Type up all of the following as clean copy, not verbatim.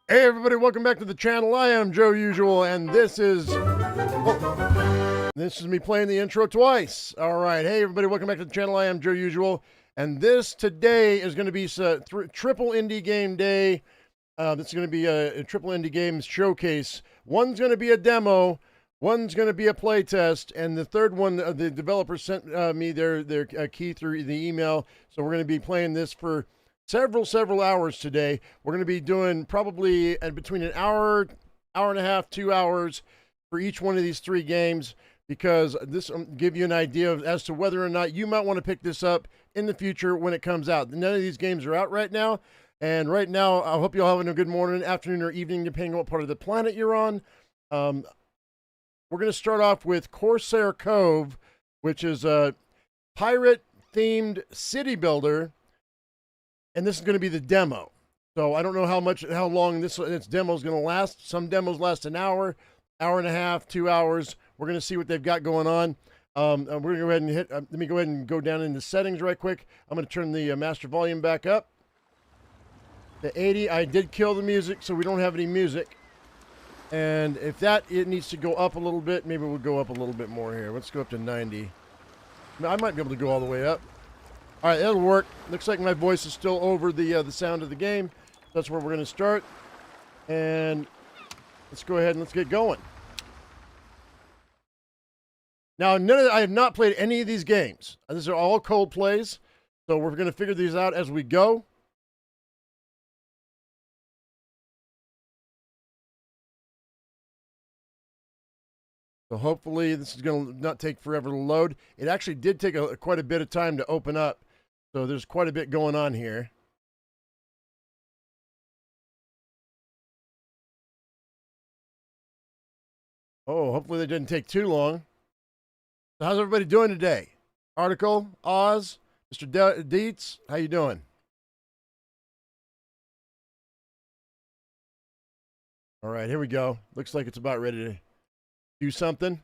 Hey everybody, welcome back to the channel. I am Joe Usual, and this is me playing the intro twice. All right, hey everybody, welcome back to the channel. I am Joe Usual, and this today is going to be triple indie game day. This is going to be a triple indie games showcase. One's going to be a demo, one's going to be a playtest, and the third one, the developers sent me their key through the email. So we're going to be playing this for several hours today. We're going to be doing probably between an hour and a half, 2 hours for each one of these three games, because this will give you an idea as to whether or not you might want to pick this up in the future when it comes out. None of these games are out right now, and right now I hope you're having a good morning, afternoon, or evening, depending on what part of the planet you're on. We're going to start off with Corsair Cove, which is a pirate-themed city builder. And this is going to be the demo. So I don't know how long this demo is going to last. Some demos last an hour, hour and a half, 2 hours. We're going to see what they've got going on. We're going to go ahead and let me go ahead and go down into settings right quick. I'm going to turn the master volume back up to 80. I did kill the music, so we don't have any music. And if it needs to go up a little bit, maybe we'll go up a little bit more here. Let's go up to 90. I might be able to go all the way up. All right, that'll work. Looks like my voice is still over the sound of the game. That's where we're going to start. And let's go ahead and let's get going. Now, I have not played any of these games. These are all cold plays, so we're going to figure these out as we go. So hopefully this is going to not take forever to load. It actually did take quite a bit of time to open up. So there's quite a bit going on here. Oh, hopefully they didn't take too long. So how's everybody doing today? Article, Oz, Mr. Dietz, how you doing? All right, here we go. Looks like it's about ready to do something.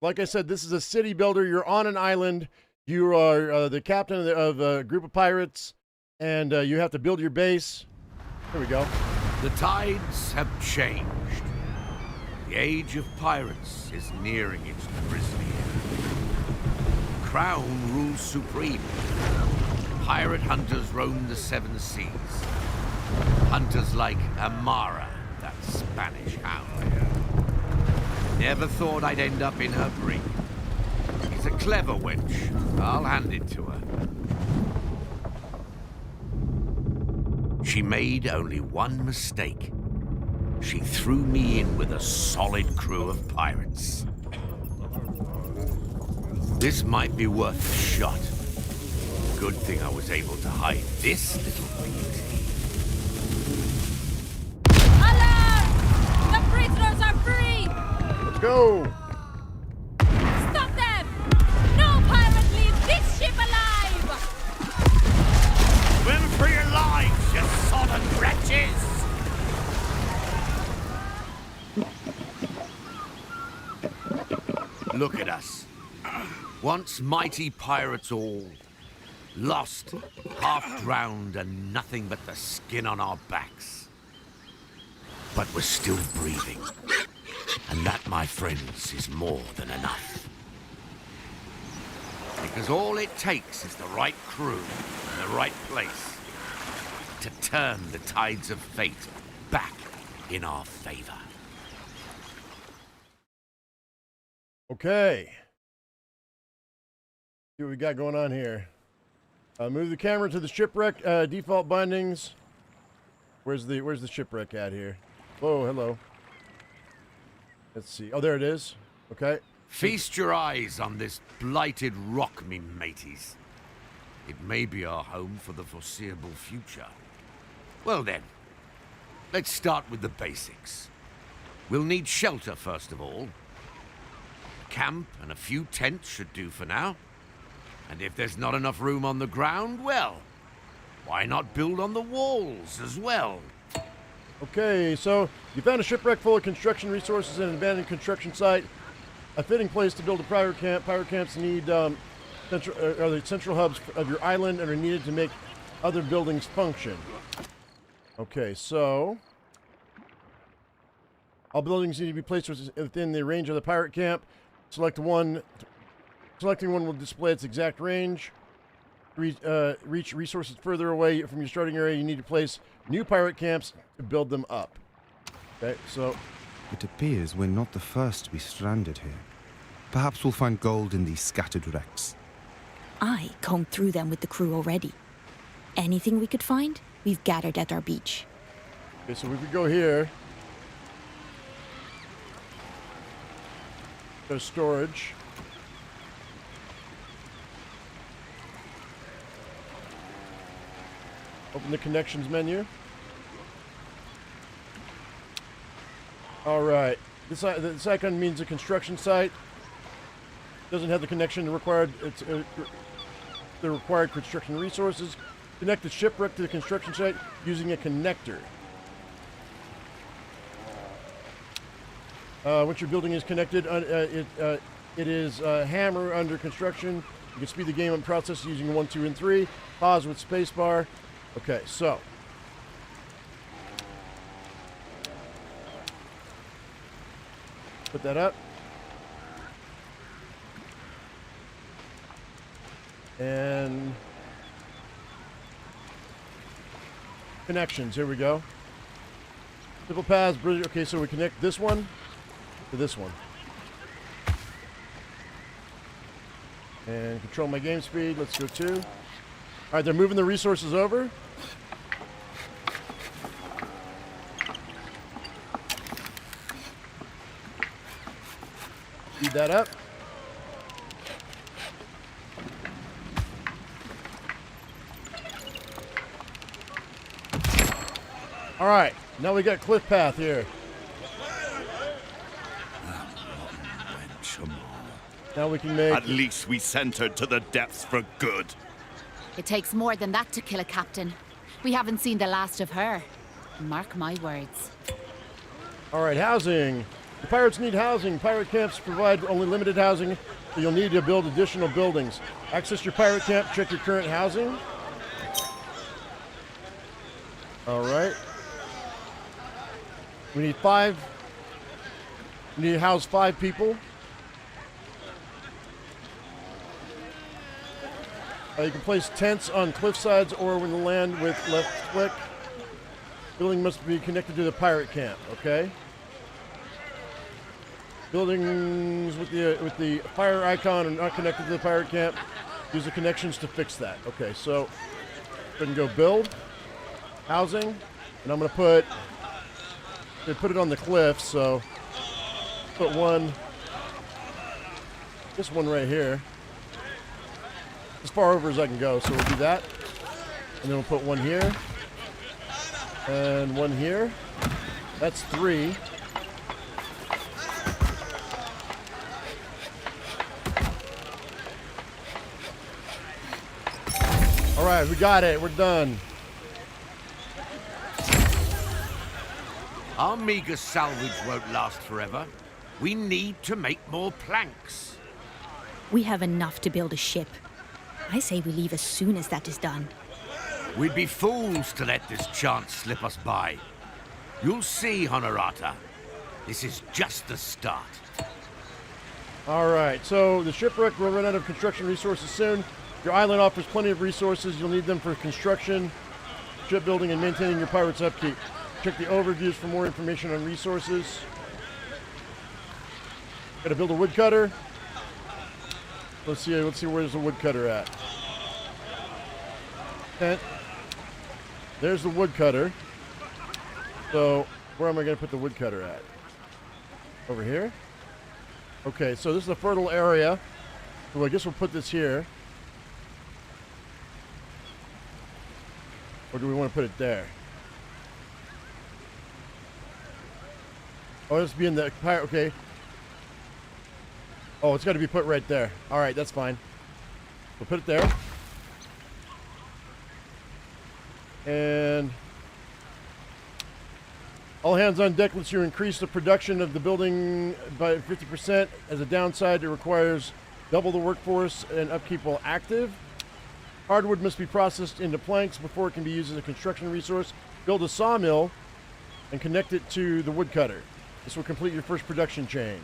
Like I said, this is a city builder. You're on an island. You are the captain of a group of pirates, and you have to build your base. Here we go. The tides have changed. The age of pirates is nearing its grisly end. Crown rules supreme. Pirate hunters roam the seven seas. Hunters like Amara, that Spanish hound. Never thought I'd end up in her brig. She's a clever wench. I'll hand it to her. She made only one mistake. She threw me in with a solid crew of pirates. This might be worth a shot. Good thing I was able to hide this little beauty. Alarm! The prisoners are free! Let's go! Stop them! No pirate leaves this ship alive! Swim for your lives, you sodden wretches! Look at us. Once mighty pirates all. Lost, half drowned, and nothing but the skin on our backs. But we're still breathing. And that, my friends, is more than enough. Because all it takes is the right crew in the right place to turn the tides of fate back in our favor. Okay. See what we got going on here. Move the camera to the shipwreck. Default bindings. Where's the shipwreck at here? Oh, hello. Let's see. Oh, there it is. Okay. Feast your eyes on this blighted rock, me mateys. It may be our home for the foreseeable future. Well then, let's start with the basics. We'll need shelter first of all. A camp and a few tents should do for now. And if there's not enough room on the ground, well, why not build on the walls as well? Okay, so you found a shipwreck full of construction resources and an abandoned construction site. a fitting place to build a pirate camp. Pirate camps need are the central hubs of your island and are needed to make other buildings function. Okay, so all buildings need to be placed within the range of the pirate camp. Select one. Selecting one will display its exact range. Reach resources further away from your starting area. You need to place new pirate camps to build them up. Okay, so It appears we're not the first to be stranded here. Perhaps we'll find gold in these scattered wrecks. I combed through them with the crew already. Anything we could find, we've gathered at our beach. okay, so we could go here. Go to storage. Open the connections menu. All right. This icon means a construction site. Doesn't have the connection required. It's the required construction resources. Connect the shipwreck to the construction site using a connector. Once your building is connected, it is hammer under construction. You can speed the game up process using 1, 2, and 3. Pause with spacebar. Okay, so put that up. And connections, here we go. Simple paths, bridge. Okay, so we connect this one to this one. And control my game speed, let's go 2. All right, they're moving the resources over. Speed that up. All right, now we got cliff path here. Now we can make... At least we sent her to the depths for good. It takes more than that to kill a captain. We haven't seen the last of her. Mark my words. All right, housing. The pirates need housing. Pirate camps provide only limited housing, so you'll need to build additional buildings. Access your pirate camp, check your current housing. All right. We need 5. We need to house 5 people. You can place tents on cliff sides or when the land with left click. Building must be connected to the pirate camp, okay? Buildings with the fire icon are not connected to the pirate camp. Use the connections to fix that. Okay, so we can go build, housing, and I'm gonna put it on the cliff, so put this one right here. As far over as I can go, so we'll do that. And then we'll put one here. And one here. That's 3. All right, we got it. We're done. Our meager salvage won't last forever. We need to make more planks. We have enough to build a ship. I say we leave as soon as that is done. We'd be fools to let this chance slip us by. You'll see, Honorata. This is just the start. All right, so the shipwreck will run out of construction resources soon. Your island offers plenty of resources. You'll need them for construction, shipbuilding, and maintaining your pirates' upkeep. Check the overviews for more information on resources. Got to build a woodcutter. Let's see where's the woodcutter at. Tent. There's the woodcutter. So where am I going to put the woodcutter at? Over here? Okay, so this is a fertile area. So I guess we'll put this here. Or do we want to put it there? Oh, it's being the pirate. Okay. Oh, it's got to be put right there. All right, that's fine. We'll put it there. And All hands on deck lets you increase the production of the building by 50%. As a downside, it requires double the workforce and upkeep while active. Hardwood must be processed into planks before it can be used as a construction resource. Build a sawmill and connect it to the woodcutter. This will complete your first production chain.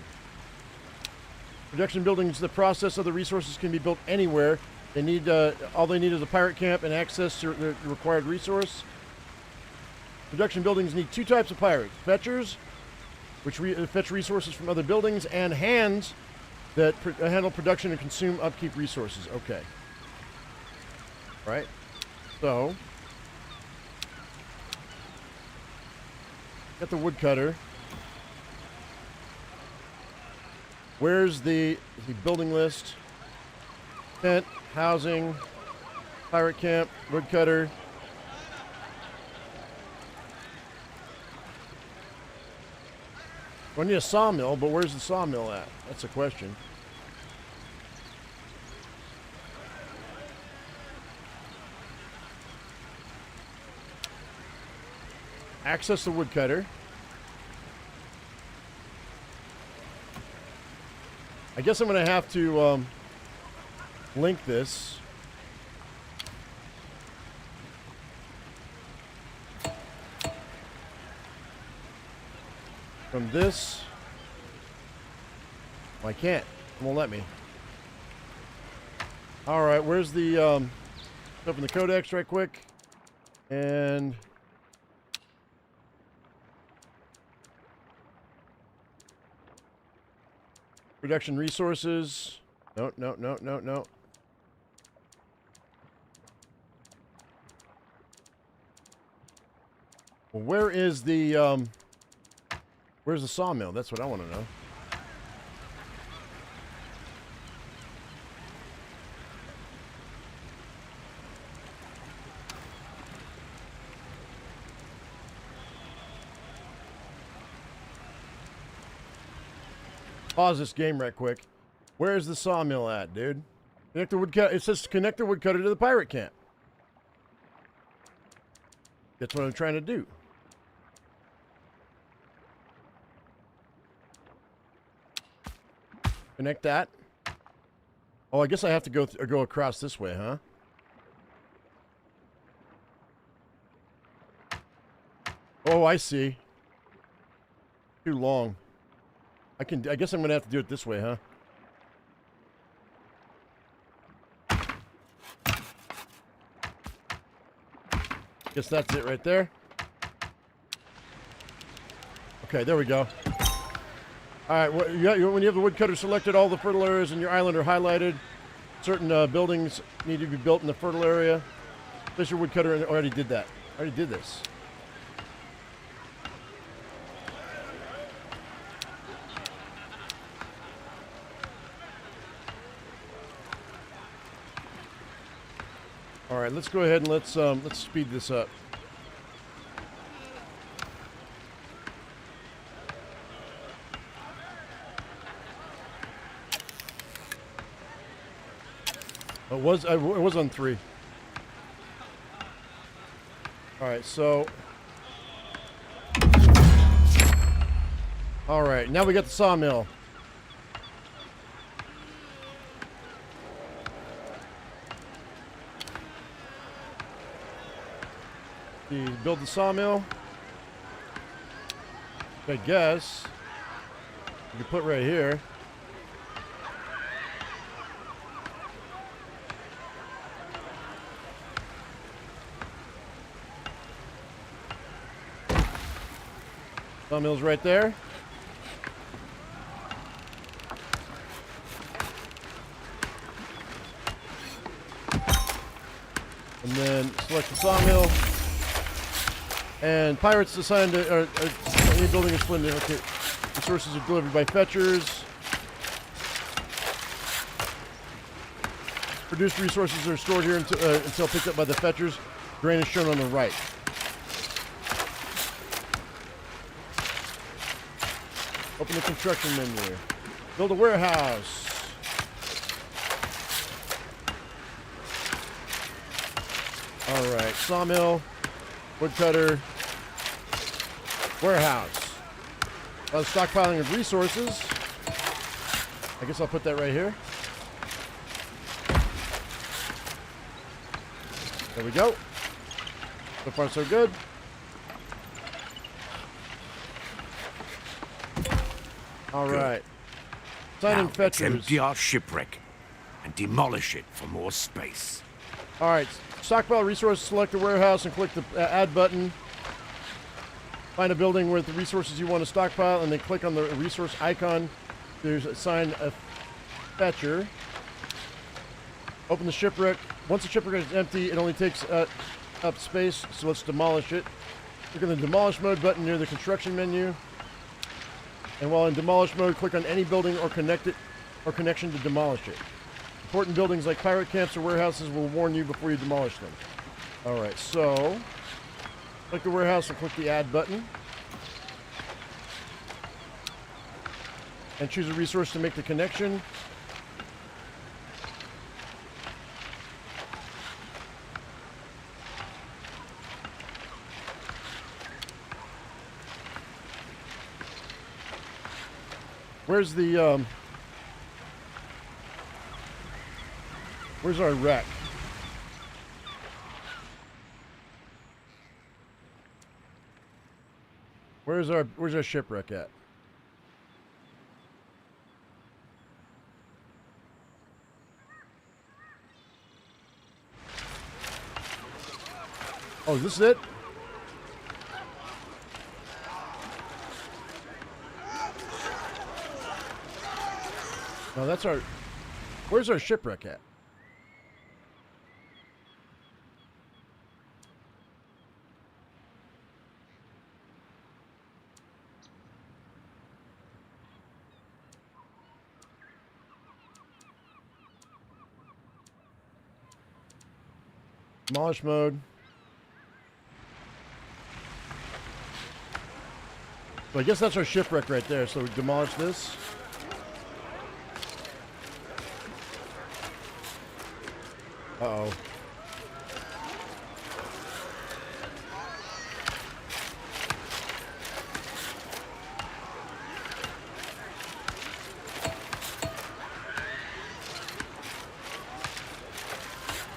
Production buildings, the process of the resources can be built anywhere. They need all they need is a pirate camp and access to the required resource. Production buildings need 2 types of pirates: fetchers, which fetch resources from other buildings, and hands that handle production and consume upkeep resources. Okay. Right. So, got the woodcutter. Where's the building list? Tent, housing, pirate camp, woodcutter. We need a sawmill, but where's the sawmill at? That's a question. Access the woodcutter. I guess I'm going to have to link this. From this. Well, I can't. It won't let me. Alright, where's the open the codex right quick. And production resources. No. Well, where's the sawmill? That's what I want to know. Pause this game right quick. Where's the sawmill at, dude? Connect the woodcutter. It says connect the woodcutter to the pirate camp. That's what I'm trying to do. Connect that. Oh, I guess I have to go across this way, huh? Oh, I see. Too long. I guess I'm gonna have to do it this way, huh? Guess that's it right there. Okay, there we go. Alright, when you have the woodcutter selected, all the fertile areas in your island are highlighted. Certain buildings need to be built in the fertile area. Place your woodcutter, and already did that. Already did this. All right, let's go ahead and let's speed this up. It was on 3. All right, so all right, now we got the sawmill. You build the sawmill. I guess you can put right here. Sawmill's right there. And then select the sawmill. And pirates assigned to any building is split into. Okay. Resources are delivered by fetchers. Produced resources are stored here until picked up by the fetchers. Grain is shown on the right. Open the construction menu. Build a warehouse. All right, sawmill, woodcutter. Warehouse. Stockpiling of resources. I guess I'll put that right here. There we go. So far, so good. All right. Sign in Now let's fetchers. empty our shipwreck and demolish it for more space. All right. Stockpile resources. Select the warehouse and click the add button. Find a building with the resources you want to stockpile, and then click on the resource icon. There's assign a fetcher. Open the shipwreck. Once the shipwreck is empty, it only takes up space, so let's demolish it. Click on the demolish mode button near the construction menu. And while in demolish mode, click on any building or connection to demolish it. Important buildings like pirate camps or warehouses will warn you before you demolish them. All right, so click the warehouse and click the add button. And choose a resource to make the connection. Where's the, where's our wreck? Where's our shipwreck at? Oh, is this it? No, that's our... Where's our shipwreck at? Demolish mode. So I guess that's our shipwreck right there. So we demolish this. Uh-oh.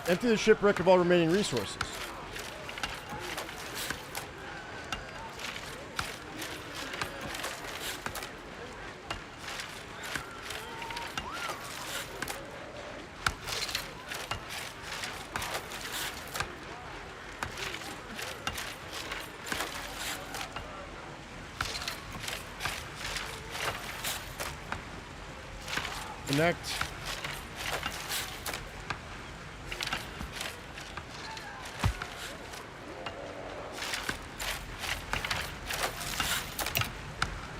Empty the shipwreck of all remaining resources. Connect.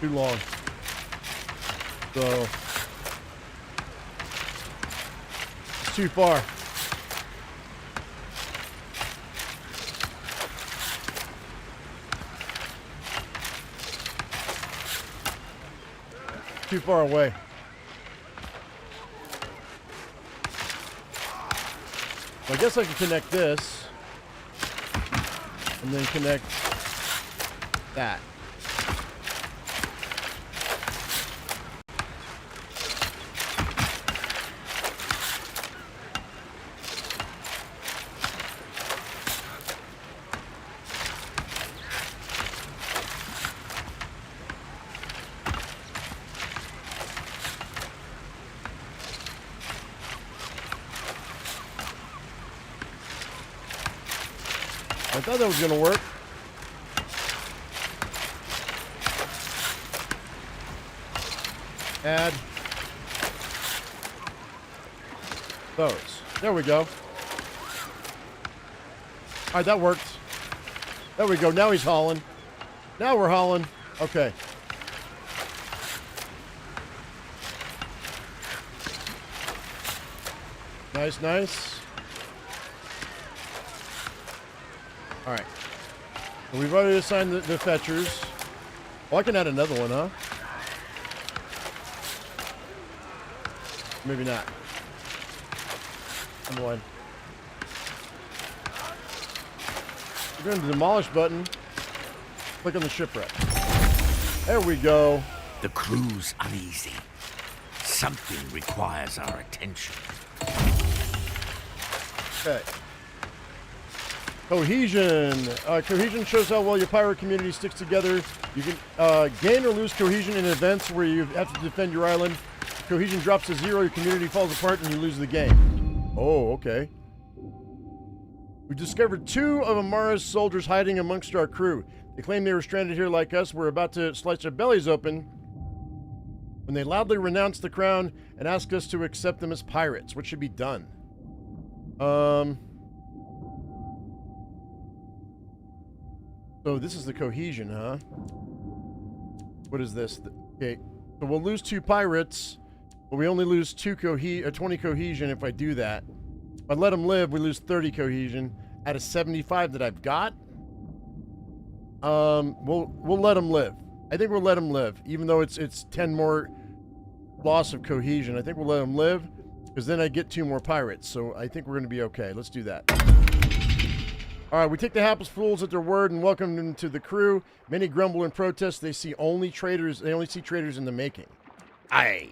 Too long. So it's too far. Too far away. So I guess I can connect this and then connect that. I thought that was going to work. Add those. There we go. All right, that worked. There we go. Now he's hauling. Now we're hauling. Okay. Nice, nice. All right. So we've already assigned the fetchers. Oh, I can add another one, huh? Maybe not. Come on. We're going to the demolish button. Click on the shipwreck. There we go. The crew's uneasy. Something requires our attention. Okay. Cohesion. Cohesion shows how well your pirate community sticks together. You can gain or lose cohesion in events where you have to defend your island. Cohesion drops to 0, your community falls apart, and you lose the game. Oh, okay. We discovered 2 of Amara's soldiers hiding amongst our crew. They claim they were stranded here like us. We're about to slice their bellies open when they loudly renounce the crown and ask us to accept them as pirates. What should be done? So this is the cohesion, huh? What is this? Okay, so we'll lose 2 pirates, but we only lose 20 cohesion if I do that. If I let them live, we lose 30 cohesion out of 75 that I've got. We'll let them live. I think we'll let them live, even though it's 10 more loss of cohesion. I think we'll let them live, because then I get 2 more pirates. So I think we're going to be okay. Let's do that. All right, we take the hapless fools at their word and welcome them to the crew. Many grumble and protest. They see only traitors. They only see traitors in the making. Aye.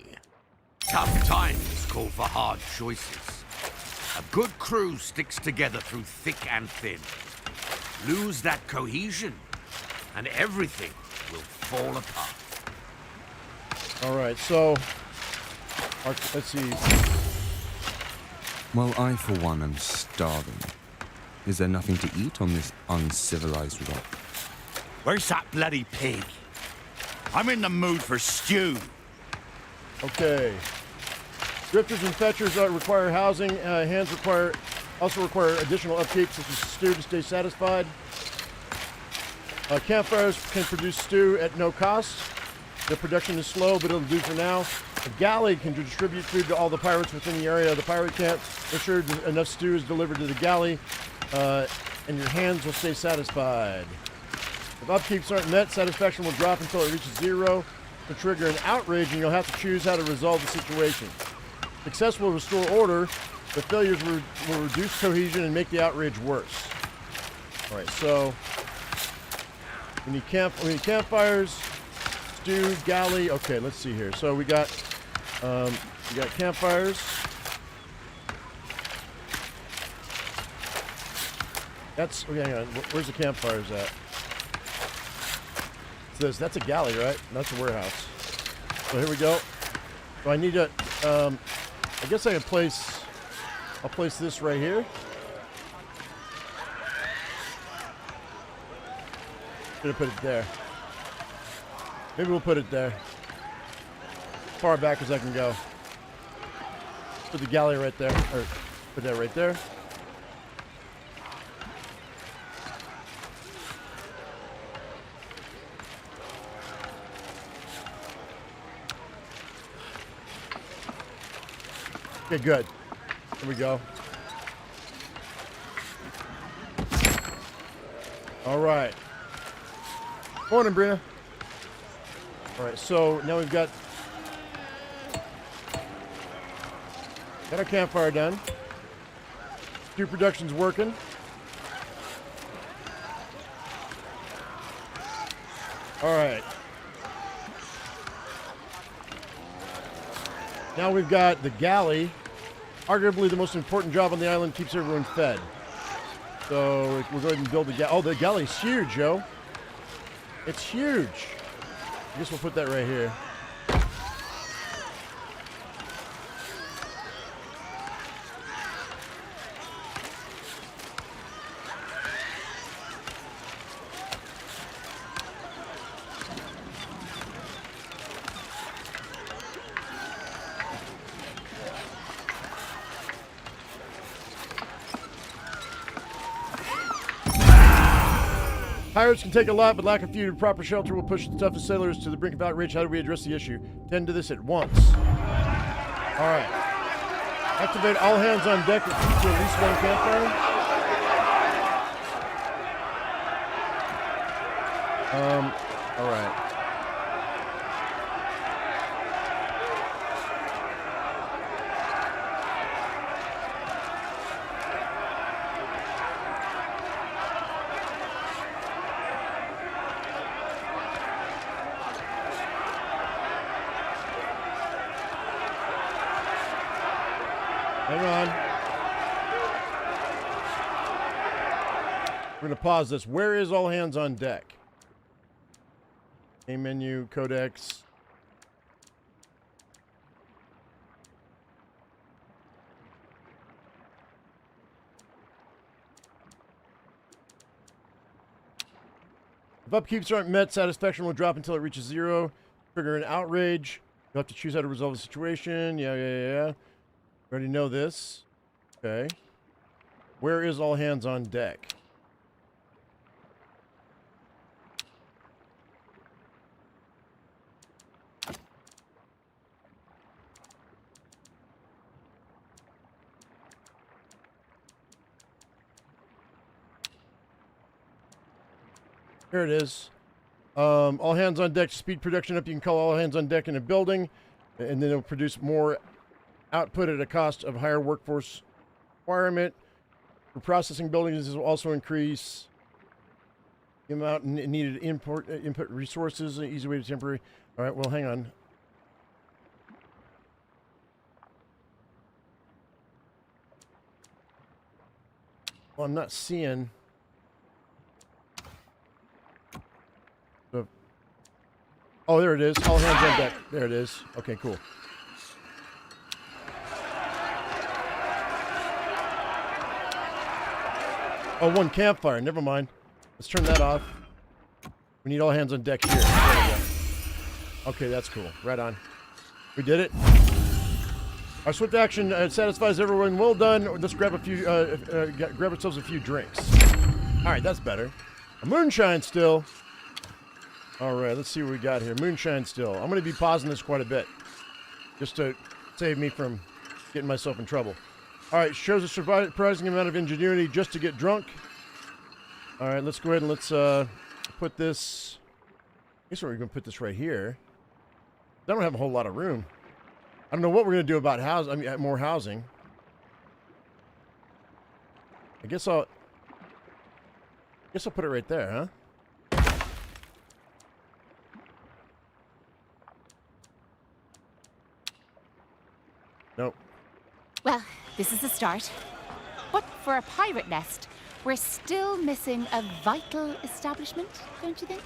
Tough times call for hard choices. A good crew sticks together through thick and thin. Lose that cohesion, and everything will fall apart. All right, so let's see. Well, I, for one, am starving. Is there nothing to eat on this uncivilized rock? Where's that bloody pig? I'm in the mood for stew. Okay. Drifters and fetchers require housing. Hands also require additional upkeep, such as stew to stay satisfied. Campfires can produce stew at no cost. Their production is slow, but it'll do for now. A galley can distribute food to all the pirates within the area of the pirate camp. Ensure enough stew is delivered to the galley, and your hands will stay satisfied. If upkeeps aren't met, satisfaction will drop until it reaches 0 to trigger an outrage, and you'll have to choose how to resolve the situation. Success will restore order, but failures will reduce cohesion and make the outrage worse. All right, so we need campfires, stew, galley. Okay, let's see here. So we got campfires. Hang on. Where's the campfires at? It's this. That's a galley, right? That's a warehouse. So here we go. So I need to. I guess I can place. I'll place this right here. Gonna put it there. Maybe we'll put it there. As far back as I can go. Put the galley right there. Or put that right there. Okay, good. Here we go. All right. Morning, Brina. All right, so now we've got our campfire done. Stew production's working. All right. Now we've got the galley. Arguably the most important job on the island, keeps everyone fed. So we'll go ahead and build the galley. Oh, the galley's huge, yo. It's huge. I guess we'll put that right here. Pirates can take a lot, but lack of food and proper shelter will push the toughest sailors to the brink of outrage. How do we address the issue? Tend to this at once. All right. Activate all hands on deck to at least one campfire. All right. Hang on. We're going to pause this. Where is all hands on deck? Main menu, codex. If upkeeps aren't met, satisfaction will drop until it reaches 0. Trigger an outrage. You'll have to choose how to resolve the situation. Yeah. We already know this. Okay. Where is all hands on deck? Here it is. All hands on deck, speed production up. You can call all hands on deck in a building, and then it'll produce more output at a cost of higher workforce requirement. For processing buildings, this will also increase the amount needed input resources. An easy way to temporary. All right, well, hang on. Well, I'm not seeing. Oh, there it is. All hands on deck. There it is. Okay, cool. Oh, one campfire. Never mind. Let's turn that off. We need all hands on deck here. There we go. Okay, that's cool. Right on. We did it. Our swift action satisfies everyone. Well done. Let's grab a few. Grab ourselves a few drinks. All right, that's better. A moonshine still. All right, let's see what we got here. Moonshine still. I'm going to be pausing this quite a bit, just to save me from getting myself in trouble. All right, shows a surprising amount of ingenuity just to get drunk. All right, let's go ahead and let's put this. I guess we're going to put this right here. I don't have a whole lot of room. I don't know what we're going to do about more housing. I guess I'll put it right there, huh? Nope. Well, this is a start. But for a pirate nest, we're still missing a vital establishment, don't you think?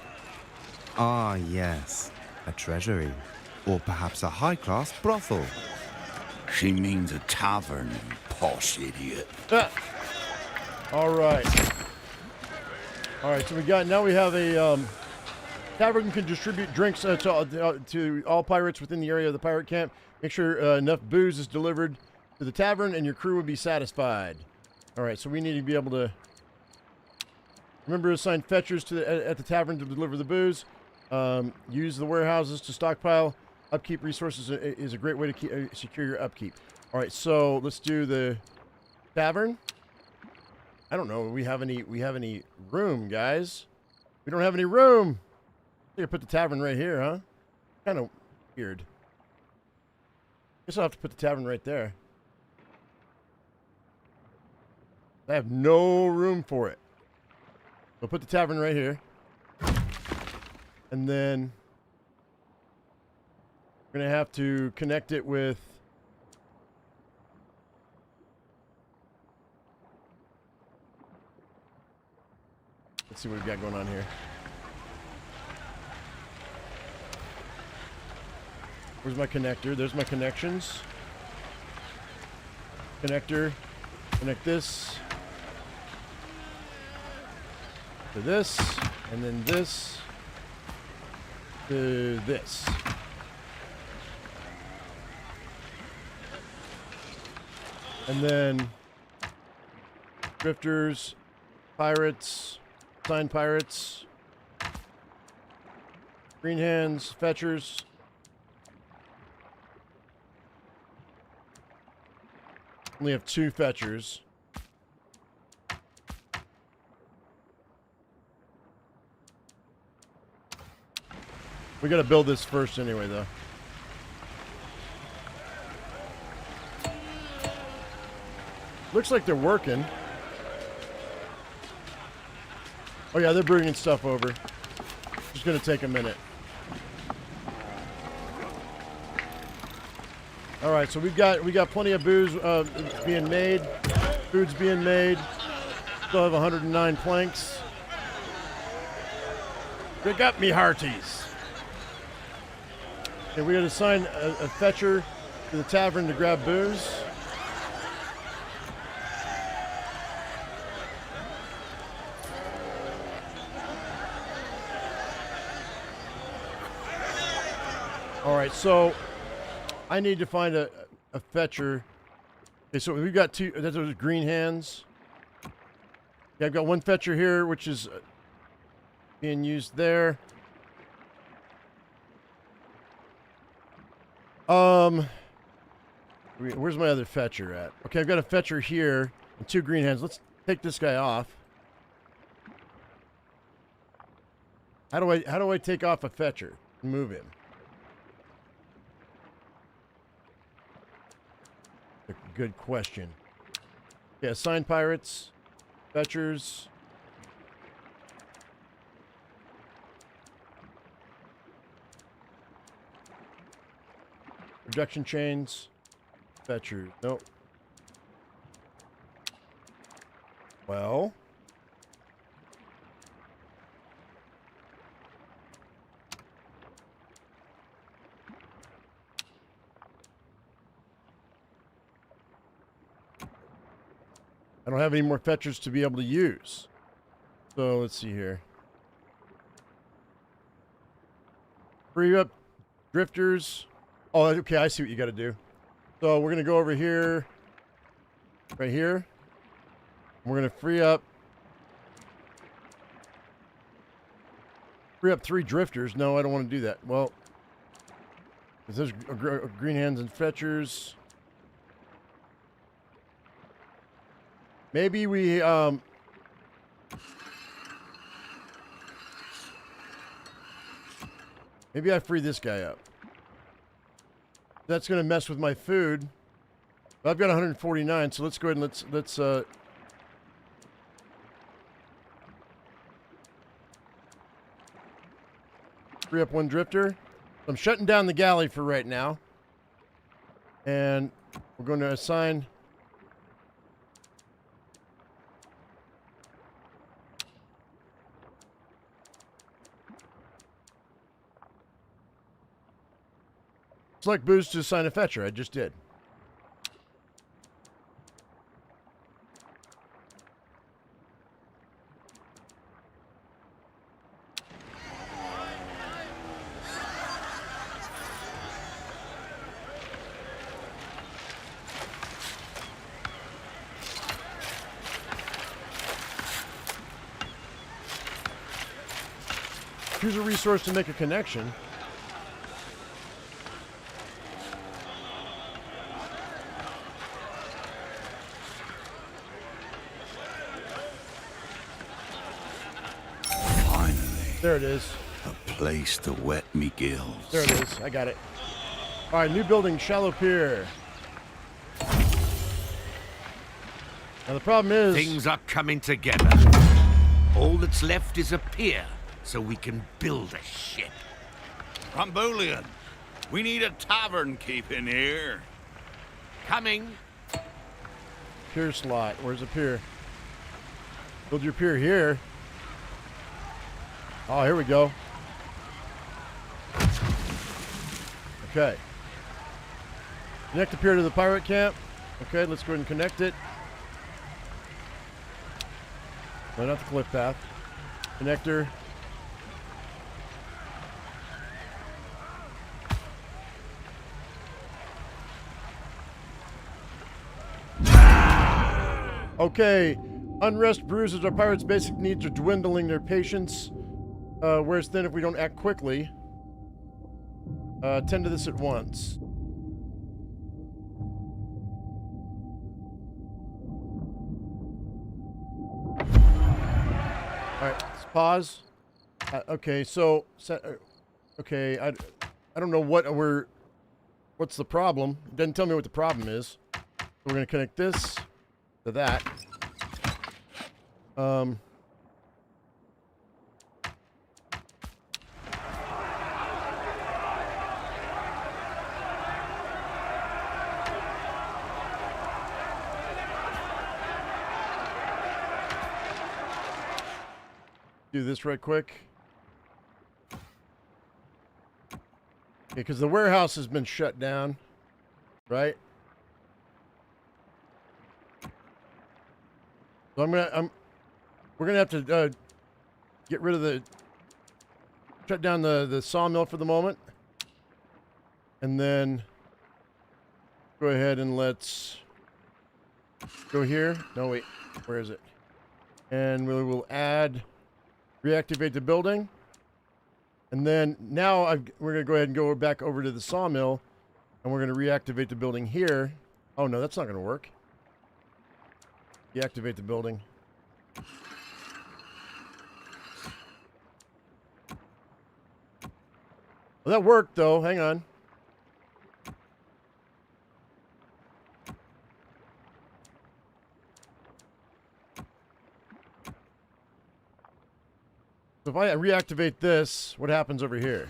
Ah, yes. A treasury. Or perhaps a high-class brothel. She means a tavern, you posh idiot. All right. All right, so now we have a tavern can distribute drinks to all pirates within the area of the pirate camp. Make sure enough booze is delivered to the tavern and your crew will be satisfied. All right, so we need to be able to remember to assign fetchers at the tavern to deliver the booze. Use the warehouses to stockpile. Upkeep resources is a great way to secure your upkeep. All right, so let's do the tavern. I don't know. We have any room, guys? We don't have any room. Here, put the tavern right here, huh? Kind of weird. Guess I'll have to put the tavern right there. I have no room for it. We'll put the tavern right here. And then we're going to have to connect it with let's see what we've got going on here. Where's my connector? There's my connections. Connector. Connect this to this, and then this to this. And then drifters, pirates, signed pirates, green hands, fetchers. Only have 2 fetchers. We gotta build this first anyway, though. Looks like they're working. Oh yeah, they're bringing stuff over. Just gonna take a minute. All right, so we got plenty of booze being made, food's being made. Still have 109 planks. They got me hearties. Okay, we got to assign a fetcher to the tavern to grab booze. All right, so I need to find a fetcher. Okay, so we've got two. That's those green hands. Yeah, I've got one fetcher here, which is being used there. Where's my other fetcher at? Okay, I've got a fetcher here and two green hands. Let's take this guy off. How do I take off a fetcher and move him? A good question. Yeah, assign pirates, fetchers. Production chains, fetchers. Nope. Well. I don't have any more fetchers to be able to use. So let's see here. Free up drifters. Oh, okay, I see what you got to do. So we're going to go over here, right here. We're going to free up 3 drifters. No, I don't want to do that. Well, there's green hands and fetchers. Maybe we, maybe I free this guy up. That's going to mess with my food. I've got 149, so let's go ahead and let's free up one drifter. I'm shutting down the galley for right now. And we're going to assign select booze to assign a fetcher. I just did. Choose a resource to make a connection. There it is. A place to wet me gills. There it is. I got it. All right, new building, shallow pier. Now the problem is... Things are coming together. All that's left is a pier, so we can build a ship. Rumbulian, we need a tavern keep in here. Coming. Pier slot. Where's the pier? Build your pier here. Oh, here we go. Okay. Connect the pier to the pirate camp. Okay, let's go ahead and connect it. No, not the cliff path. Connector. Okay. Unrest bruises our pirates' basic needs are dwindling their patience. Wears thin if we don't act quickly. Tend to this at once. Alright, let's pause. Okay, so... okay, I don't know what's the problem. It doesn't tell me what the problem is. So we're going to connect this to that. do this right quick. Because the warehouse has been shut down, right? So we're gonna have to get rid of shut down the sawmill for the moment, and then go ahead and let's go here. No, wait, where is it? And we will reactivate the building. And then now we're going to go ahead and go back over to the sawmill, and we're going to reactivate the building here. Oh, no, that's not going to work. Deactivate the building. Well, that worked, though. Hang on. So if I reactivate this, what happens over here?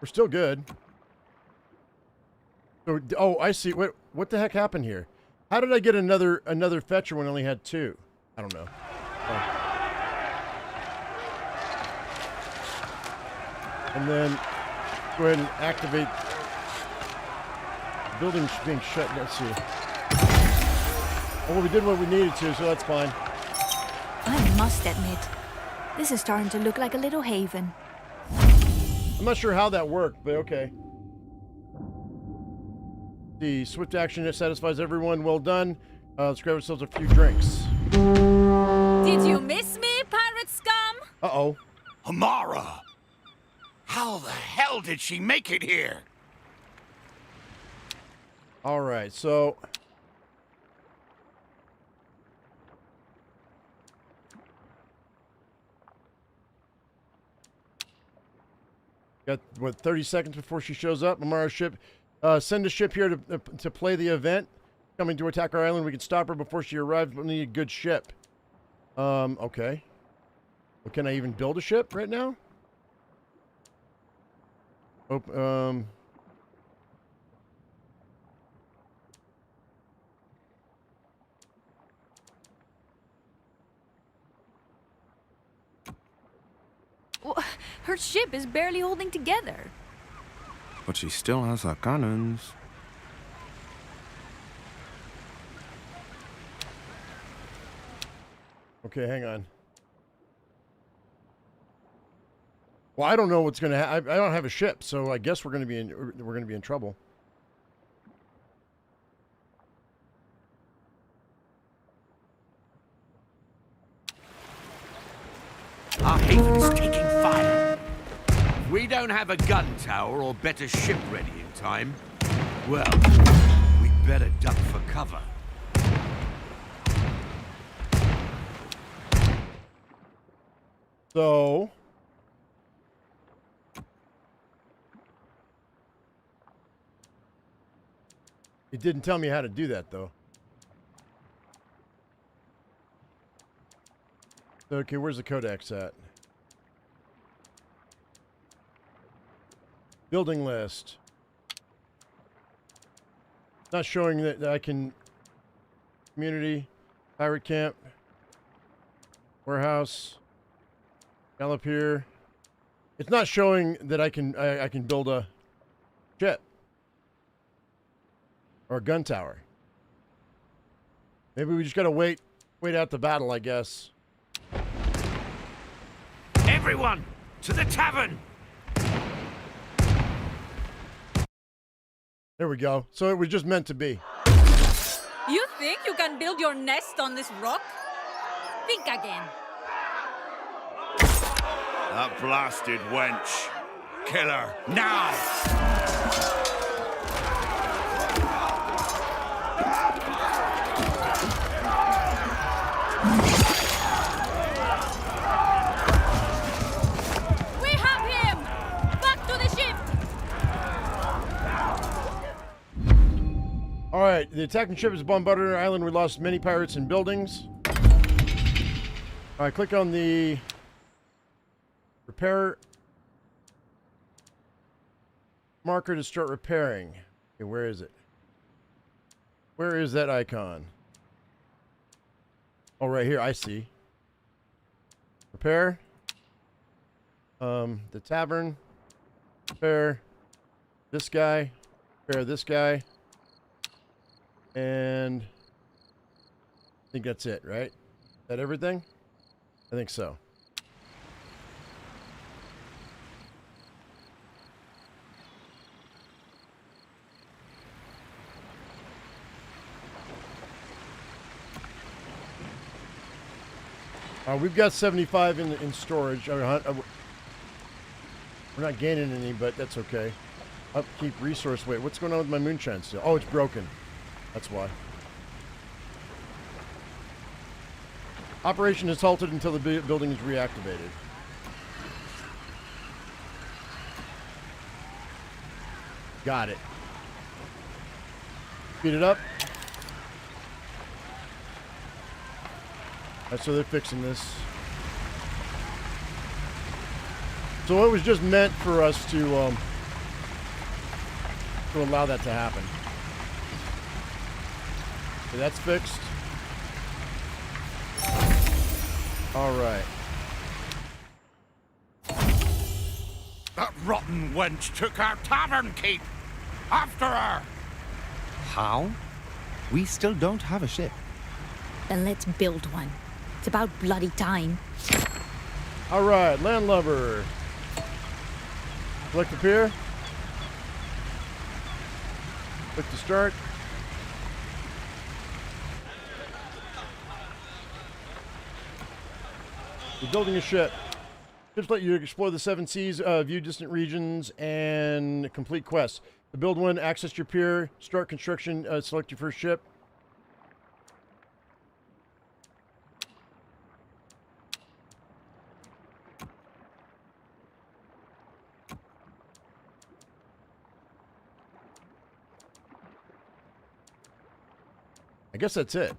We're still good. So, oh, I see. What the heck happened here? How did I get another fetcher when I only had 2? I don't know. Oh. And then go ahead and activate. The building's being shut. Let's see. Oh, well, we did what we needed to, so that's fine. I must admit, this is starting to look like a little haven. I'm not sure how that worked, but okay. The swift action that satisfies everyone. Well done. Let's grab ourselves a few drinks. Did you miss me, pirate scum? Uh-oh. Amara! How the hell did she make it here? All right, so... Got, what, 30 seconds before she shows up. Amara's ship. Send a ship here to play the event. Coming to attack our island. We can stop her before she arrives, but we need a good ship. Okay. Well, can I even build a ship right now? Her ship is barely holding together. But she still has her cannons. Okay, hang on. Well, I don't know what's gonna happen. I don't have a ship, so I guess we're gonna be in trouble. Our haven's taking fire. If we don't have a gun tower or better ship ready in time, well, we better duck for cover. So... It didn't tell me how to do that, though. Okay, where's the codex at? Building list. Not showing that I can... Community. Pirate camp. Warehouse. Gallop here. It's not showing that I can build a ship. Or a gun tower. Maybe we just gotta wait out the battle, I guess. Everyone, to the tavern! There we go. So it was just meant to be. You think you can build your nest on this rock? Think again. That blasted wench. Kill her, now! We have him! Back to the ship! Alright, the attacking ship has bombarded our island. We lost many pirates and buildings. Alright, click on the repair marker to start repairing. Okay, where is it? Where is that icon? Oh, right here. I see. Repair. The tavern. Repair. This guy. Repair this guy. And I think that's it, right? Is that everything? I think so. We've got 75 in storage. We're not gaining any, but that's okay. Upkeep resource. Wait, what's going on with my moonshine still? Oh, it's broken. That's why. Operation is halted until the building is reactivated. Got it. Speed it up. So they're fixing this. So it was just meant for us to allow that to happen. Okay, that's fixed. All right. That rotten wench took our tavern keep. After her. How? We still don't have a ship. Then let's build one. It's about bloody time. All right, landlubber. Click to pier. Click to start. We're building a ship. Ships let you explore the seven seas, view distant regions, and complete quests. To build one, access your pier, start construction, select your first ship. I guess that's it.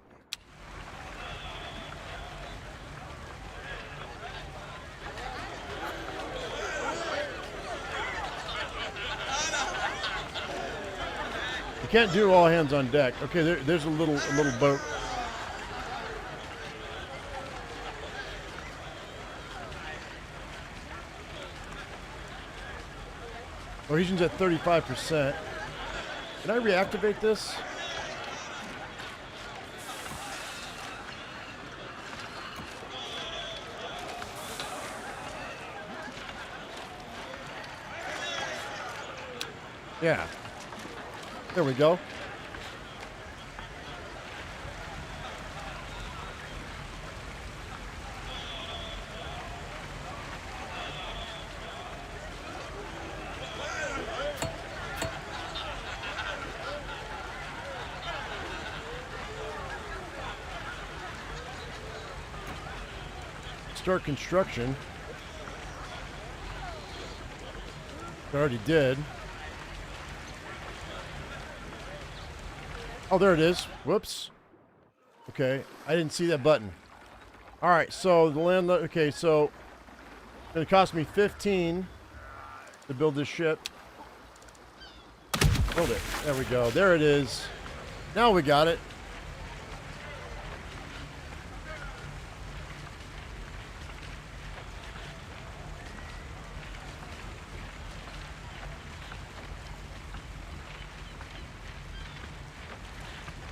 You can't do all hands on deck. Okay, there's a little boat. Cohesion's at 35%. Can I reactivate this? Yeah. There we go. Start construction. I already did. Oh, there it is. Whoops. Okay, I didn't see that button. All right, so the land. Okay, so it's gonna cost me 15 to build this ship. Build it. There we go. There it is. Now we got it.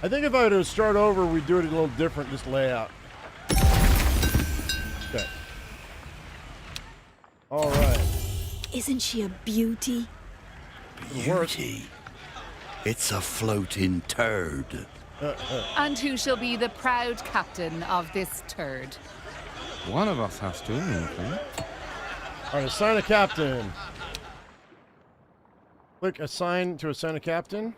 I think if I were to start over, we'd do it a little different, this layout. Okay. All right. Isn't she a beauty? Beauty. It's a floating turd. And who shall be the proud captain of this turd? One of us has to, anything. All right, assign a captain. Click assign to assign a captain.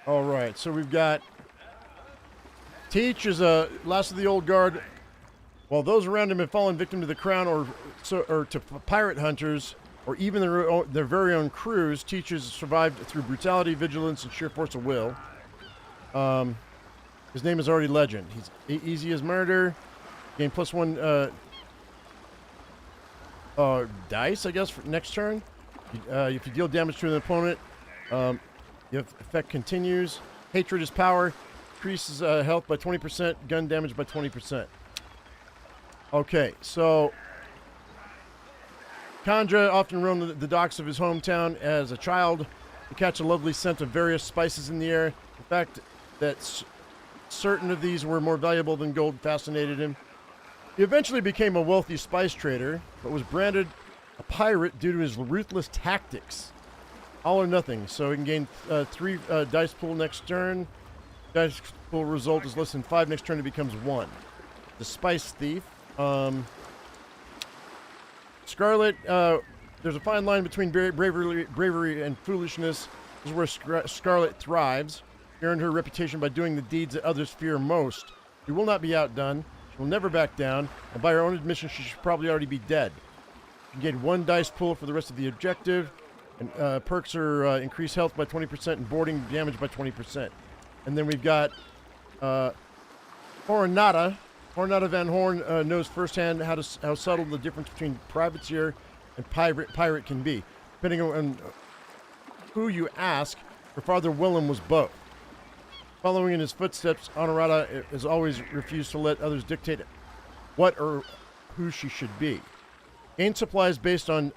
All right, so we've got Teach is a last of the old guard. While those around him have fallen victim to the crown or to pirate hunters or even their very own crews, Teach has survived through brutality, vigilance, and sheer force of will. His name is already legend. He's easy as murder. Gain +1 dice, I guess, for next turn. If you deal damage to an opponent, the effect continues. Hatred is power. Increases health by 20%, gun damage by 20%. Okay, so Kandra often roamed the docks of his hometown as a child to catch a lovely scent of various spices in the air. The fact that certain of these were more valuable than gold fascinated him. He eventually became a wealthy spice trader, but was branded a pirate due to his ruthless tactics. All or nothing, so he can gain 3 dice pool next turn. Dice pool result is less than 5 next turn, it becomes 1. The Spice Thief. Scarlet, there's a fine line between bravery and foolishness. This is where Scarlet thrives. She earned her reputation by doing the deeds that others fear most. She will not be outdone. She will never back down. And by her own admission, she should probably already be dead. You can gain 1 dice pool for the rest of the objective. And perks are increased health by 20% and boarding damage by 20%. And then we've got Horonata. Horonata Van Horn knows firsthand how subtle the difference between privateer and pirate can be. Depending on who you ask, her father Willem was both. Following in his footsteps, Honorata has always refused to let others dictate what or who she should be. Gain supplies based on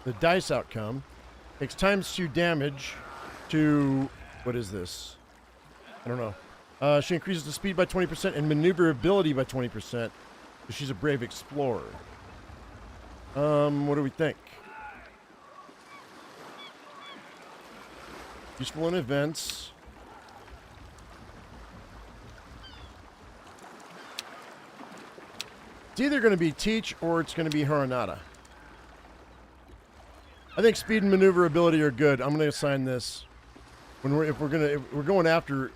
the dice outcome. Takes ×2 damage to... What is this? I don't know. She increases the speed by 20% and maneuverability by 20%. So she's a brave explorer. What do we think? Useful in events. It's either going to be Teach or it's going to be Horonata. I think speed and maneuverability are good. I'm going to assign this. We're going after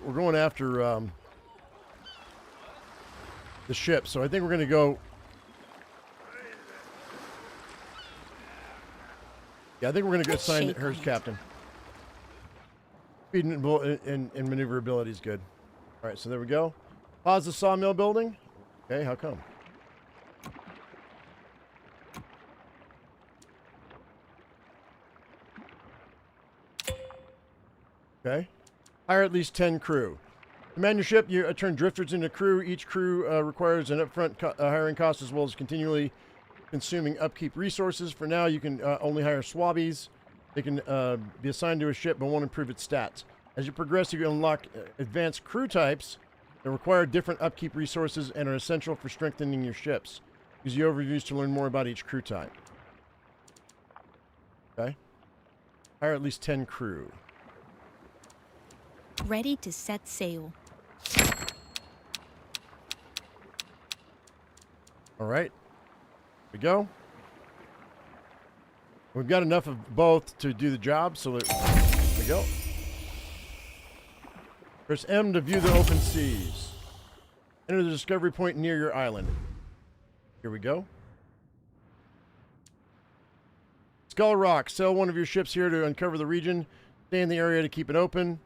the ship. So I think we're going to go. Yeah, I think we're going to go assign her as captain. Speed and maneuverability is good. All right, so there we go. Pause the sawmill building. Okay, how come? Okay. Hire at least 10 crew. Command your ship. You turn drifters into crew. Each crew requires an upfront hiring cost as well as continually consuming upkeep resources. For now, you can only hire swabbies. They can be assigned to a ship but won't improve its stats. As you progress, you can unlock advanced crew types that require different upkeep resources and are essential for strengthening your ships. Use the overviews to learn more about each crew type. Okay. Hire at least 10 crew. Ready to set sail. All right. Here we go. We've got enough of both to do the job, so there we go. Press M to view the open seas. Enter the discovery point near your island. Here we go. Skull Rock. Sail one of your ships here to uncover the region. Stay in the area to keep it open.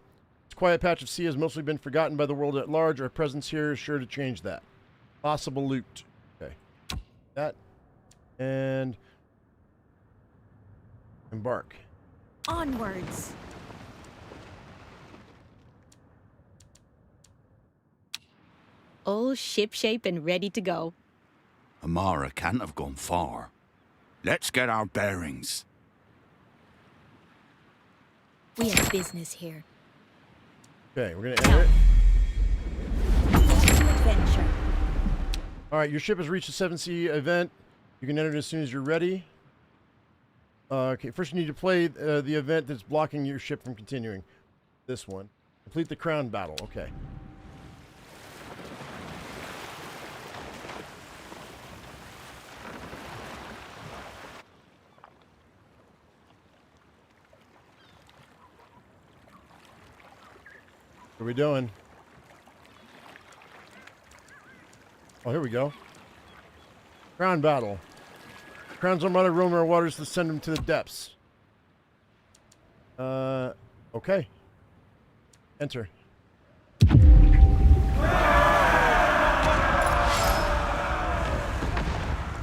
This quiet patch of sea has mostly been forgotten by the world at large. Our presence here is sure to change that. Possible loot. Okay. That. And embark. Onwards. All shipshape and ready to go. Amara can't have gone far. Let's get our bearings. We have business here. Okay, we're going to enter it. Adventure. All right, your ship has reached the 7C event. You can enter it as soon as you're ready. Okay, first you need to play the event that's blocking your ship from continuing. This one. Complete the crown battle. Okay. What are we doing? Oh, here we go. Crown battle. Crown's Armada roam our waters to send them to the depths. Okay. Enter.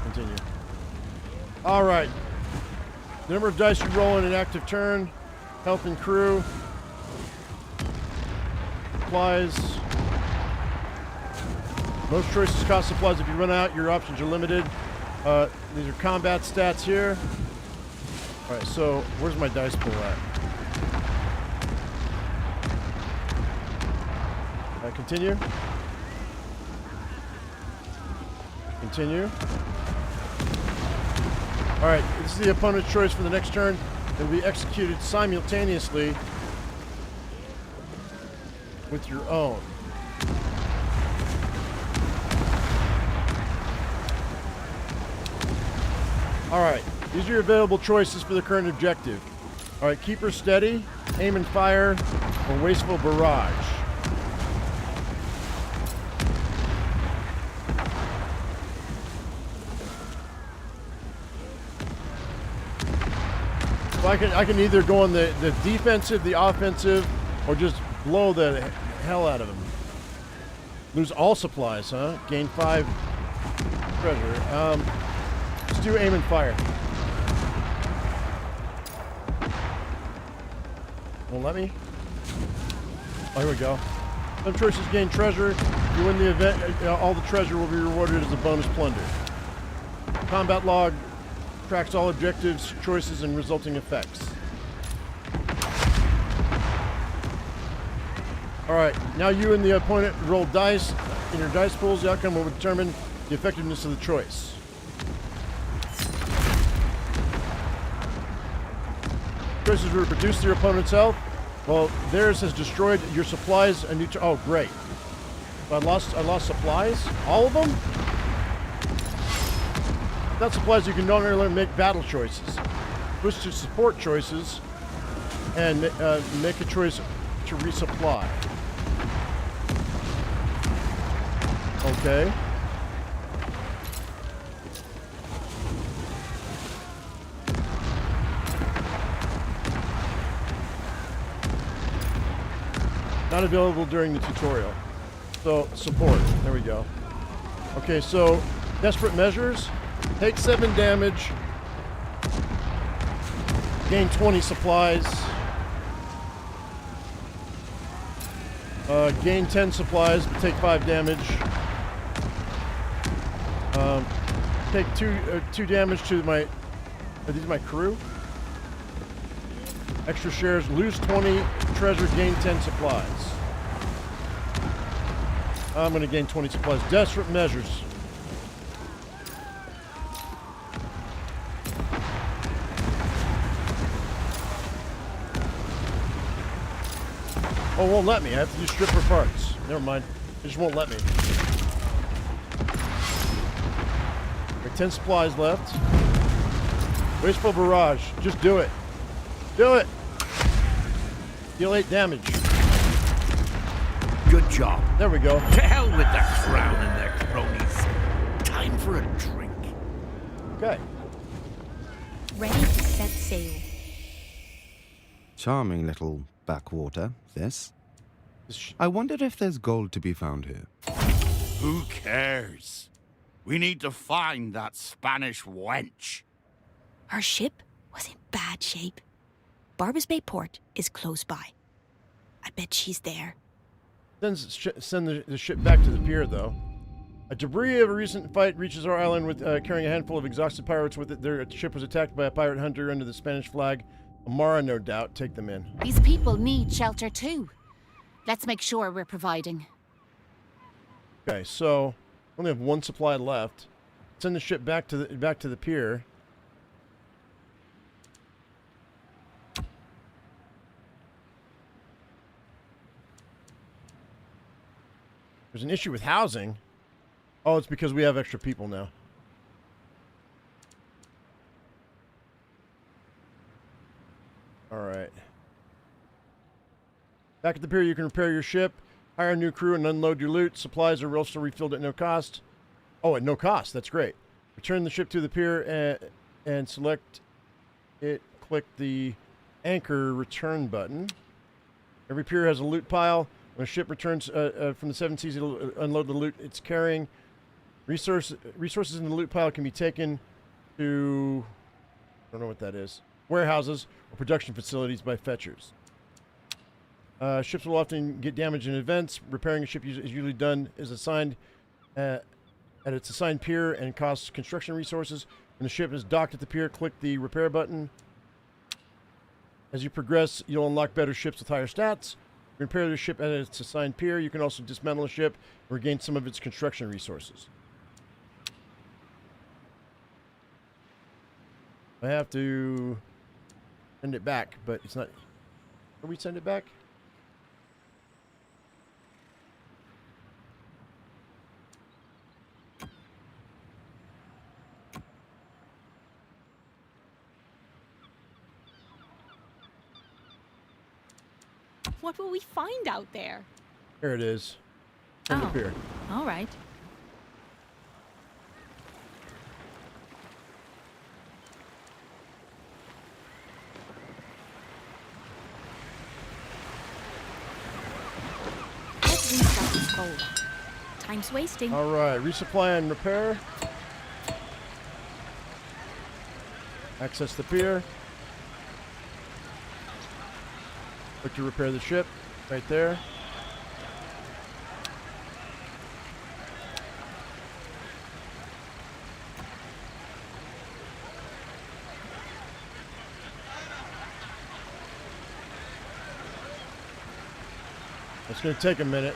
Continue. All right. The number of dice you roll in an active turn. Health and crew. supplies. Most choices cost supplies. If you run out, your options are limited. These are combat stats here. All right, so where's my dice pool at? Continue. Continue. All right, this is the opponent's choice for the next turn. It will be executed simultaneously with your own. All right, these are your available choices for the current objective. All right, keep her steady, aim and fire, or wasteful barrage. So I can either go on the defensive, the offensive, or just blow the hell out of them. Lose all supplies, huh? Gain 5 treasure. Let's do aim and fire. Won't let me? Oh, here we go. Some choices gain treasure. You win the event, all the treasure will be rewarded as a bonus plunder. Combat log tracks all objectives, choices, and resulting effects. Alright, now you and the opponent roll dice. In your dice pools, the outcome will determine the effectiveness of the choice. Choices will reduce your opponent's health. Well, theirs has destroyed your supplies. Oh, great! I lost supplies. All of them. Without supplies, you can no longer make battle choices. Switch to support choices, and make a choice to resupply. Okay. Not available during the tutorial. So, support. There we go. Okay, so, desperate measures. Take 7 damage. Gain 20 supplies. Gain 10 supplies, but take 5 damage. Take 2 damage to my... Are these my crew? Extra shares, lose 20 treasure, gain 10 supplies. I'm going to gain 20 supplies. Desperate measures. Oh, it won't let me. I have to use stripper parts. Never mind. It just won't let me. Got 10 supplies left. Wasteful barrage. Just do it. Do it! Deal 8 damage. Good job. There we go. To hell with the crown and their cronies. Time for a drink. Okay. Ready to set sail. Charming little backwater, this. I wonder if there's gold to be found here. Who cares? We need to find that Spanish wench. Our ship was in bad shape. Barbas Bay Port is close by. I bet she's there. Send the ship back to the pier, though. A debris of a recent fight reaches our island with carrying a handful of exhausted pirates with it. Their ship was attacked by a pirate hunter under the Spanish flag. Amara, no doubt. Take them in. These people need shelter too. Let's make sure we're providing. Okay, so only have 1 supply left. Send the ship back to the pier. There's an issue with housing. Oh, it's because we have extra people now. Alright. Back at the pier, you can repair your ship, hire a new crew, and unload your loot. Supplies are also refilled at no cost. Oh, at no cost. That's great. Return the ship to the pier and select it. Click the anchor return button. Every pier has a loot pile. When a ship returns from the 7 seas, it'll unload the loot it's carrying. Resources in the loot pile can be taken to... I don't know what that is. Warehouses or production facilities by fetchers. Ships will often get damaged in events. Repairing a ship is usually done as assigned at its assigned pier and costs construction resources. When the ship is docked at the pier, click the repair button. As you progress, you'll unlock better ships with higher stats. Repair the ship at its assigned pier. You can also dismantle a ship and regain some of its construction resources. I have to send it back, but it's not. Can we send it back? What will we find out there? Here it is. Send it here. All right. Let's restart this coal. Time's wasting. All right, resupply and repair. Access the pier. Look to repair the ship, right there. It's going to take a minute.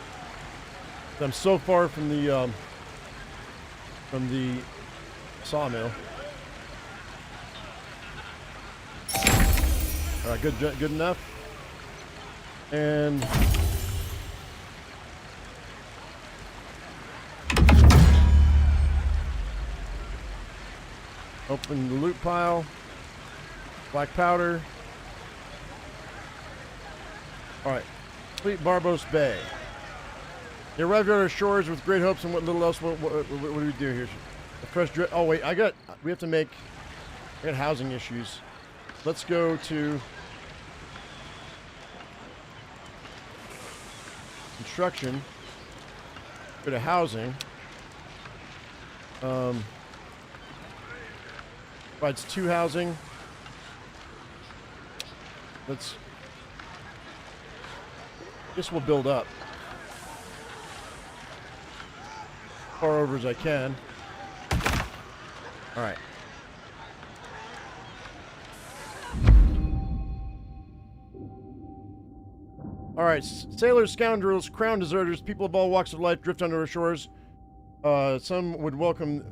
I'm so far from the sawmill. All right, good enough. And open the loot pile. Black powder. All right, complete Barbos Bay. They arrived at our shores with great hopes and what little else. What do we do here? The fresh drip. Oh wait, we have to make. I got housing issues. Let's go to construction. Go to housing. Provides 2 housing. This will build up. Far over as I can. All right. All right, sailors, scoundrels, crown deserters, people of all walks of life drift onto our shores. Some would welcome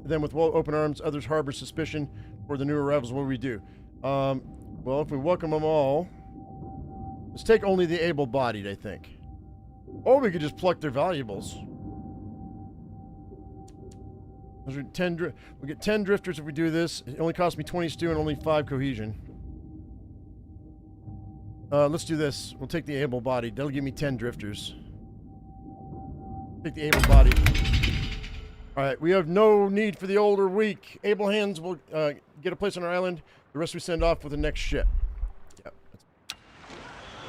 them with open arms. Others harbor suspicion for the new arrivals. What do we do? Well, if we welcome them all, let's take only the able-bodied, I think. Or we could just pluck their valuables. Those are 10 we get 10 drifters if we do this. It only costs me 20 stew and only 5 cohesion. Let's do this. We'll take the able-bodied. That'll give me 10 drifters. Take the able-bodied. All right, we have no need for the old or weak. Able hands will get a place on our island. The rest we send off with the next ship. Yep.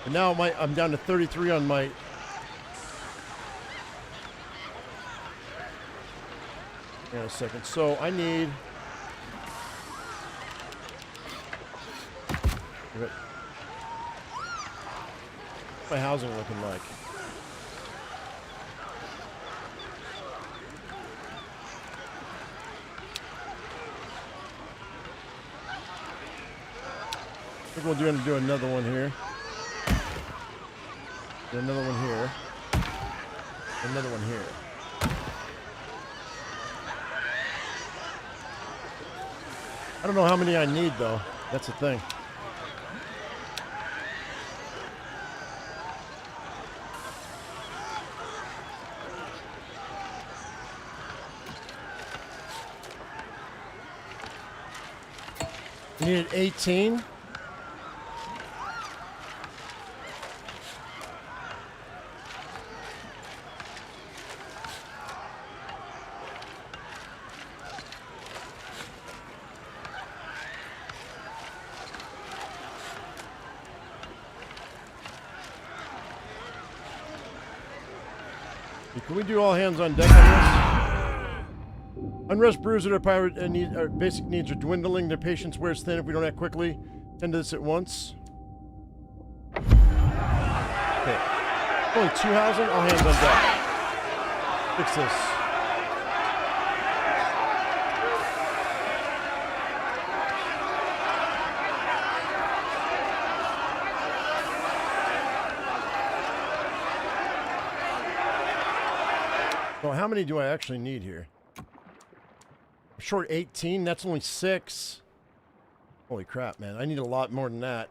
And now I'm down to 33 on my. Hang on a second. So I need. What's my housing looking like? I think we'll do another one here. Do another one here. Another one here. I don't know how many I need though. That's the thing. We needed 18. Can we do all hands on deck on this? Unrest brews at our pirate our basic needs are dwindling. Their patience wears thin if we don't act quickly. Tend to this at once. Only 2 housing? All hands on deck. Fix this. So how many do I actually need here? I'm short 18. That's only 6. Holy crap, man. I need a lot more than that.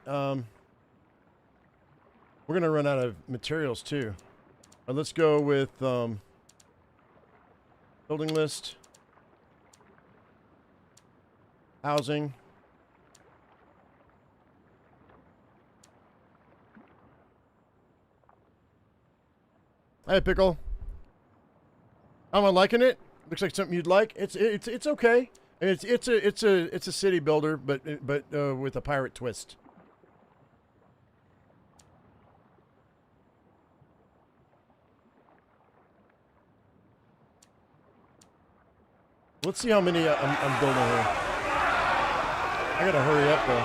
We're going to run out of materials, too. Let's go with building list. Housing. Hey, Pickle. Am I liking it? Looks like something you'd like. It's okay. It's a city builder, but with a pirate twist. Let's see how many I'm building here. I gotta hurry up though.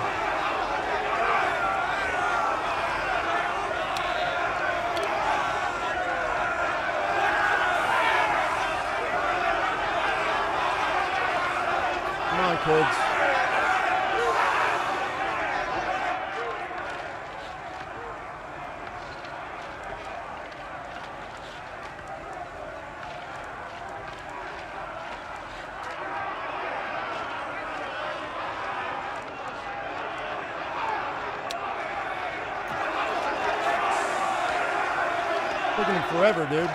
Come on, kids. Taking forever, dude.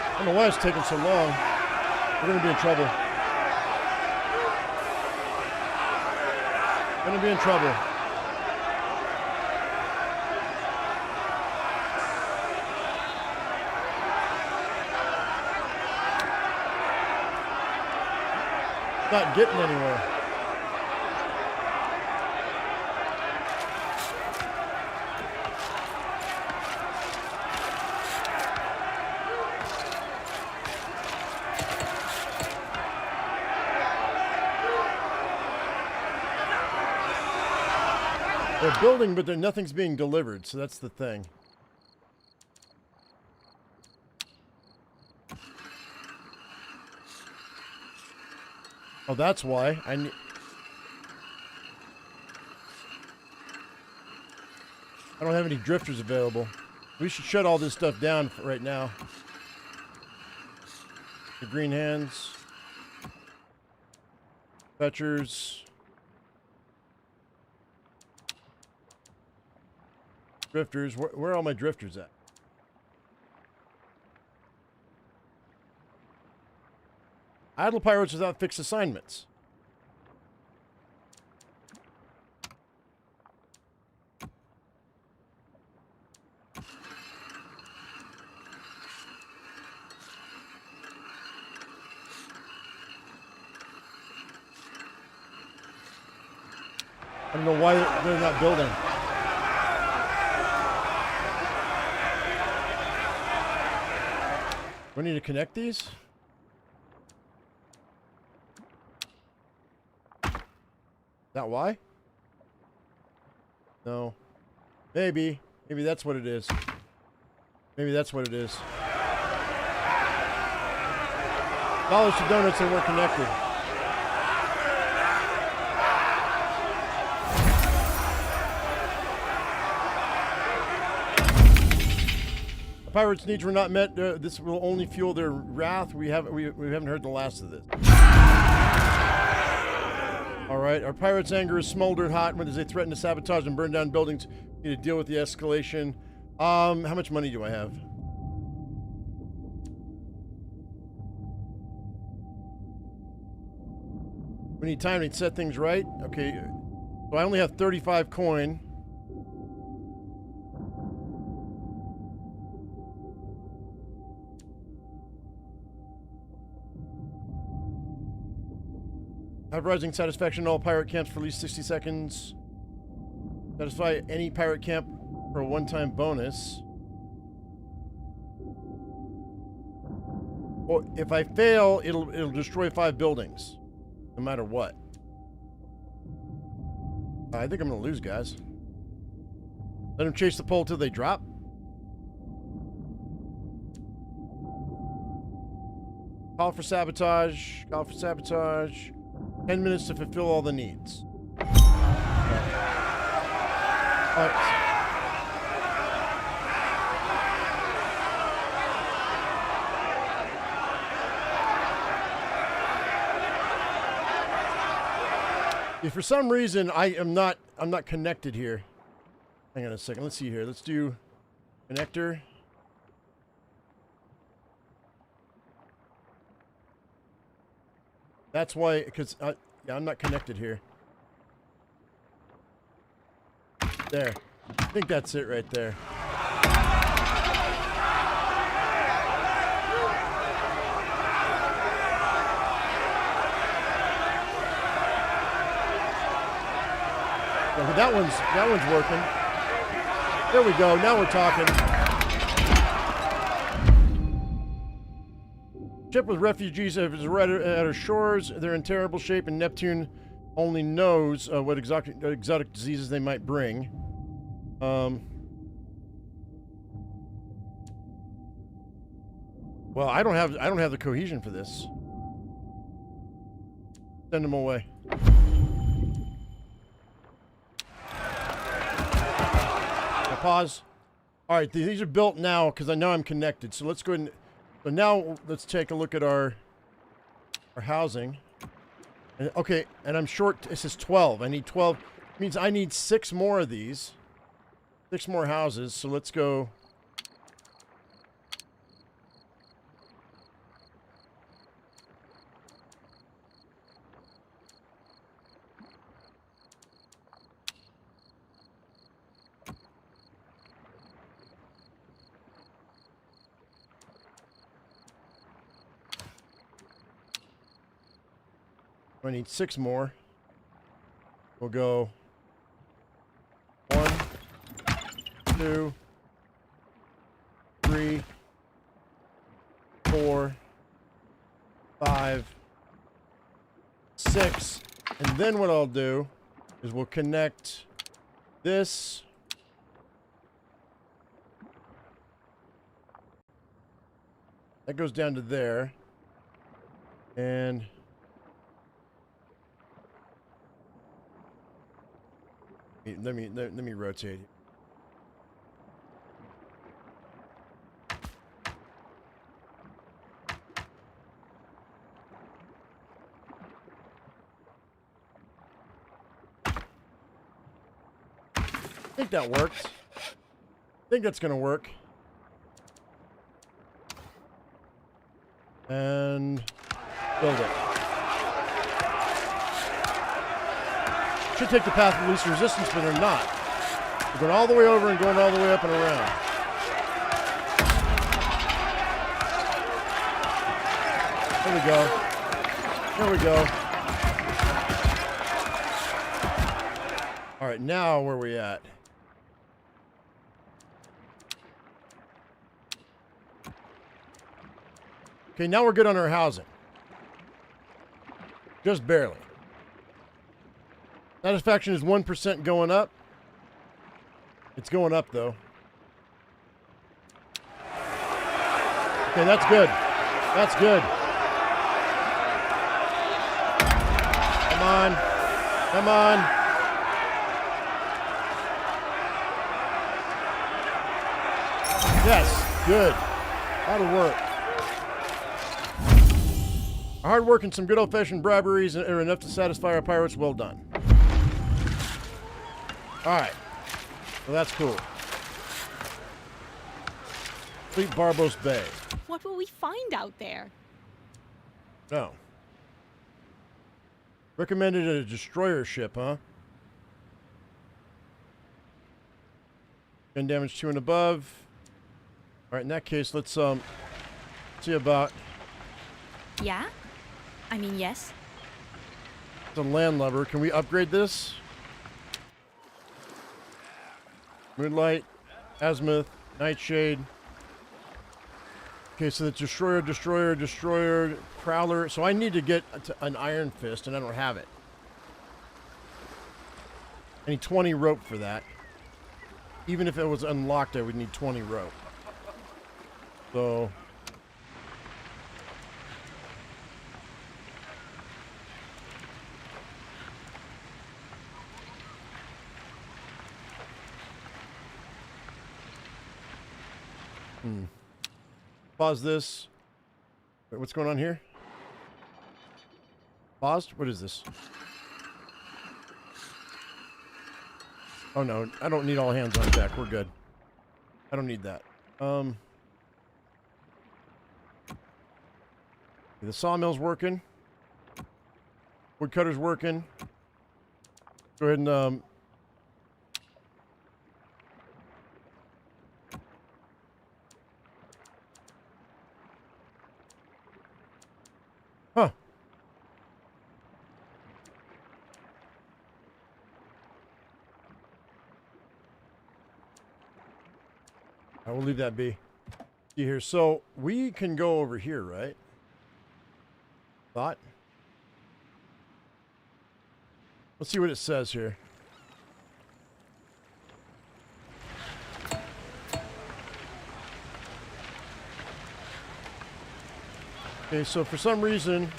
I don't know why it's taking so long. We're gonna be in trouble. Gonna be in trouble. Not getting anywhere. They're building, but nothing's being delivered, so that's the thing. Oh, that's why. I don't have any drifters available. We should shut all this stuff down for right now. The green hands. Fetchers. Drifters. Where are all my drifters at? Idle pirates without fixed assignments. I don't know why they're not building. We need to connect these? Is that why? No. Maybe. Maybe that's what it is. Maybe that's what it is. Dollars to donuts that weren't connected. Pirates' needs were not met. This will only fuel their wrath. We haven't heard the last of this. All right, our pirates' anger is smoldered hot when they threaten to sabotage and burn down buildings. We need to deal with the escalation. How much money do I have? We need time to set things right. Okay, so I only have 35 coin. Have rising satisfaction in all pirate camps for at least 60 seconds. Satisfy any pirate camp for a one-time bonus. Or if I fail, it'll destroy 5 buildings, no matter what. I think I'm gonna lose, guys. Let them chase the pole till they drop. Call for sabotage. Call for sabotage. 10 minutes to fulfill all the needs. All right. If for some reason I'm not connected here. Hang on a second. Let's see here. Let's do connector. That's why, because yeah, I'm not connected here. There. I think that's it right there. That one's working. There we go. Now we're talking. Ship with refugees is right at our shores. They're in terrible shape, and Neptune only knows what exotic diseases they might bring. Well, I don't have the cohesion for this. Send them away. Pause. All right, these are built now because I know I'm connected. So let's go ahead and. So now let's take a look at our housing. And, okay, and I'm short. It says 12. I need 12. It means I need 6 more of these. 6 more houses. So let's go. I need 6 more. We'll go 1, 2, 3, 4, 5, 6. And then what I'll do is we'll connect this. That goes down to there. And let me rotate it. I think that works. I think that's gonna work. And build it. Should take the path of least resistance, but they're not. They're going all the way over and going all the way up and around. There we go. There we go. All right, now where are we at? Okay, now we're good on our housing. Just barely. Satisfaction is 1% going up. It's going up, though. Okay, that's good. That's good. Come on. Come on. Yes, good. That'll work. Our hard work and some good old-fashioned briberies are enough to satisfy our pirates. Well done. Alright. Well, that's cool. Fleet Barbos Bay. What will we find out there? No. Recommended a destroyer ship, huh? Gun damage 2 and above. Alright, in that case, let's see about... Yeah? I mean, yes. The landlubber. Can we upgrade this? Moonlight, Azimuth, Nightshade. Okay, so the destroyer, prowler. So I need to get an iron fist, and I don't have it. I need 20 rope for that. Even if it was unlocked, I would need 20 rope. So... Pause this. Wait, what's going on here? Paused? What is this? Oh no, I don't need all hands on deck. We're good. I don't need that. The sawmill's working. Woodcutter's working. Go ahead and huh. I will leave that be. See here. So we can go over here, right? Thought. Let's see what it says here. Okay, so for some reason,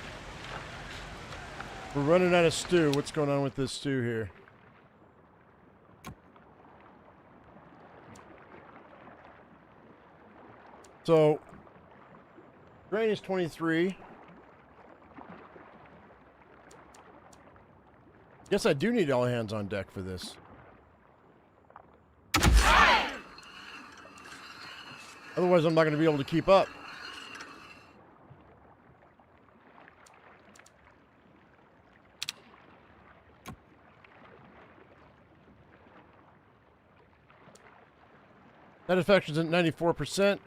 we're running out of stew. What's going on with this stew here? So, grain is 23. Guess I do need all hands on deck for this. Otherwise, I'm not going to be able to keep up. Satisfaction's at 94%.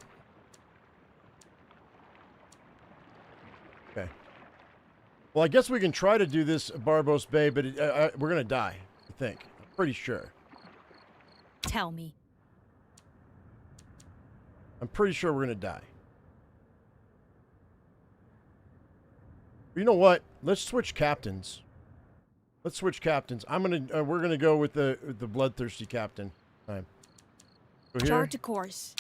Okay. Well, I guess we can try to do this at Barbos Bay, but we're going to die, I think. I'm pretty sure. Tell me. I'm pretty sure we're going to die. You know what? Let's switch captains. Let's switch captains. I'm going to we're going to go with the bloodthirsty captain time. Go here. Chart to course.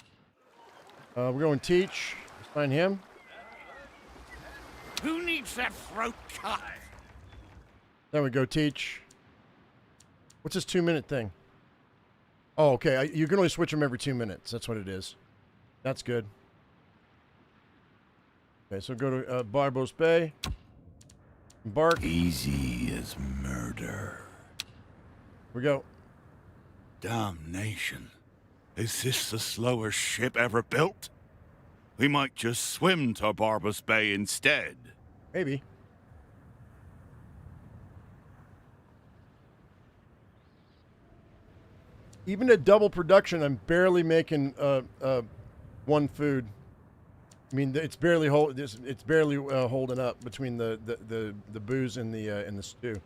We're going teach. Let's find him. Who needs that throat cut? There we go, teach. What's this 2-minute thing? Oh, okay. You can only switch them every 2 minutes. That's what it is. That's good. Okay, so go to Barbos Bay. Embark. Easy as murder. Here we go. Damnation. Is this the slowest ship ever built? We might just swim to Barbos Bay instead. Maybe. Even at double production, I'm barely making one food. I mean, it's barely holding up between the booze and the stew.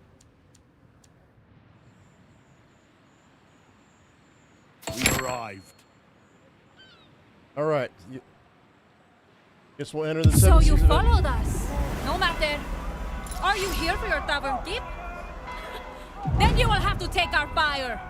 We arrived. All right. Guess we'll enter the So seven you season. followed us. No matter. Are you here for your tavern keep? Then you will have to take our fire.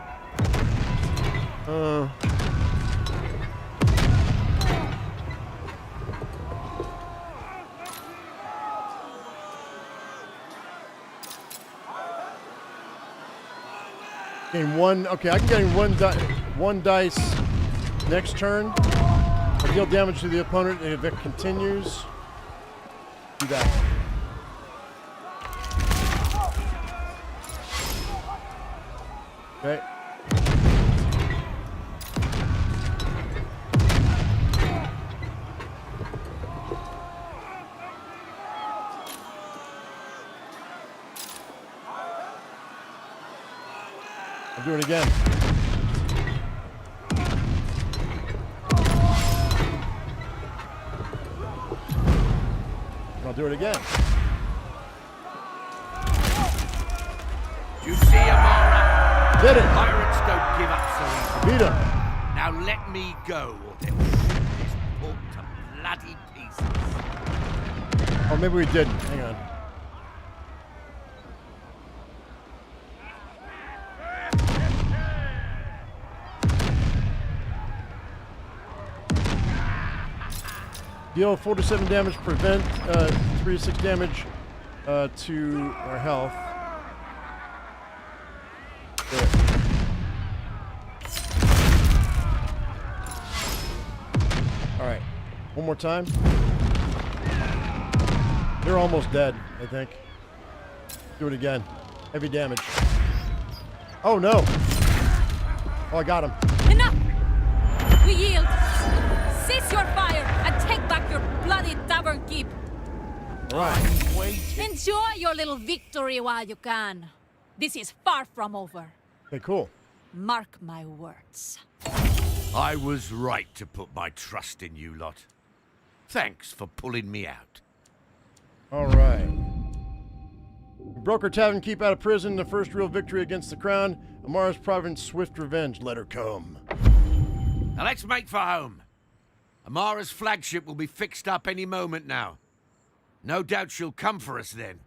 Getting one. Okay, I can get one dice next turn. I deal damage to the opponent if it continues. Do that. Okay. I'll do it again. I'll do it again. Did it. Pirates don't give up so easily. Beat him. Now let me go, or they'll shoot this port to bloody pieces. Oh, maybe we didn't. Hang on. Deal 4 to 7 damage, prevent 3 to 6 damage to our health. There. All right, one more time. They're almost dead, I think. Do it again. Heavy damage. Oh no! Oh, I got him. Enough! We yield. Cease your fire and take back your bloody tavern keep. All right. Enjoy your little victory while you can. This is far from over. Okay, cool. Mark my words. I was right to put my trust in you lot. Thanks for pulling me out. All right. We broke our tavern keep out of prison. The first real victory against the crown. Amara's province, swift revenge. Let her come. Now let's make for home. Amara's flagship will be fixed up any moment now. No doubt she'll come for us then.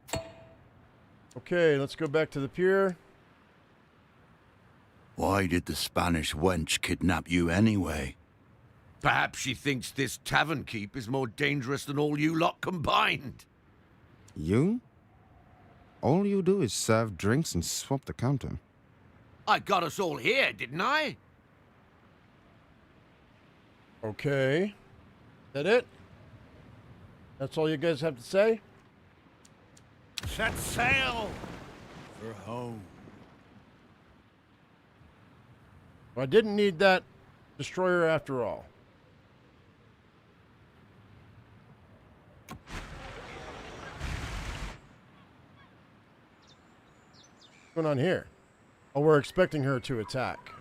Okay, let's go back to the pier. Why did the Spanish wench kidnap you anyway? Perhaps she thinks this tavern keep is more dangerous than all you lot combined. You? All you do is serve drinks and swap the counter. I got us all here, didn't I? Okay. Is that it? That's all you guys have to say? Set sail for home. Well, I didn't need that destroyer after all. What's going on here? Oh, we're expecting her to attack.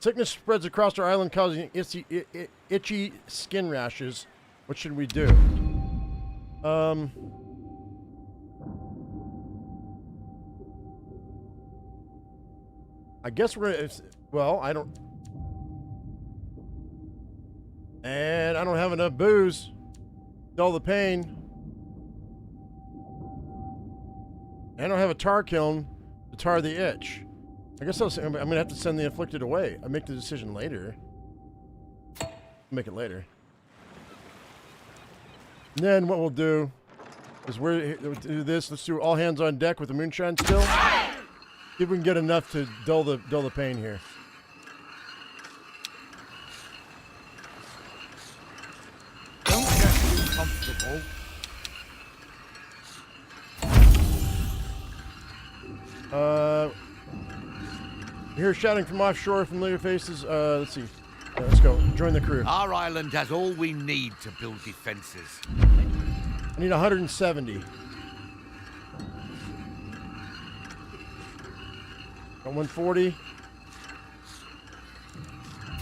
Sickness spreads across our island, causing itchy skin rashes. What should we do? I guess we're gonna. Well, I don't. And I don't have enough booze. Dull the pain. I don't have a tar kiln to tar the itch. I guess I'm gonna have to send the afflicted away. I make the decision later. Make it later. And then what we'll do is we'll do this. Let's do all hands on deck with the moonshine still. See if we can get enough to dull the pain here. Don't get too comfortable. Hear shouting from offshore, familiar faces. Let's see. Let's go. Join the crew. Our island has all we need to build defenses. I need 170. Got 140.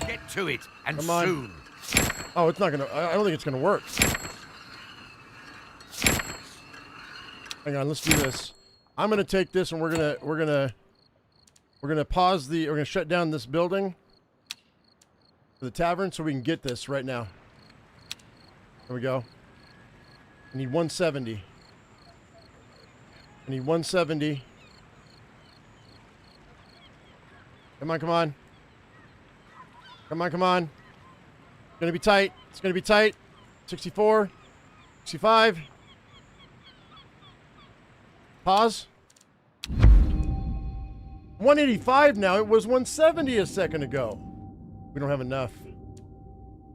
Get to it, and Come on. soon. Oh, it's not gonna. I don't think it's gonna work. Hang on. Let's do this. I'm gonna take this, and we're gonna pause the. We're gonna shut down this building for the tavern, so we can get this right now. There we go. I need 170. I need 170. Come on, come on. Come on, come on. It's gonna be tight. It's gonna be tight. 64. 65. Pause. 185 now. It was 170 a second ago. We don't have enough.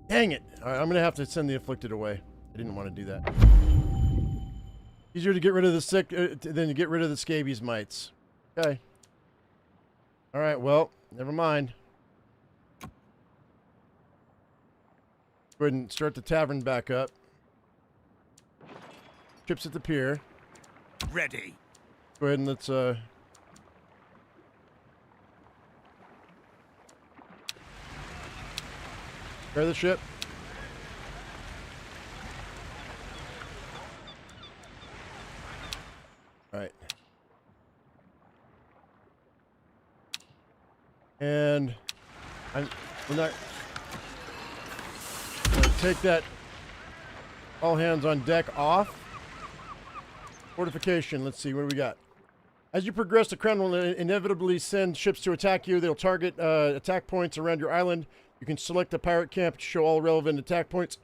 Dang it. All right, I'm gonna have to send the afflicted away. I didn't want to do that. Easier to get rid of the sick than to get rid of the scabies mites. Okay. All right, well, never mind. Go ahead and start the tavern back up. Ships at the pier. Ready. Go ahead and let's repair the ship. All right. we're not gonna take that all hands on deck off. Fortification. Let's see, what do we got? As you progress, the Crown will inevitably send ships to attack you. They'll target attack points around your island. You can select a pirate camp to show all relevant attack points.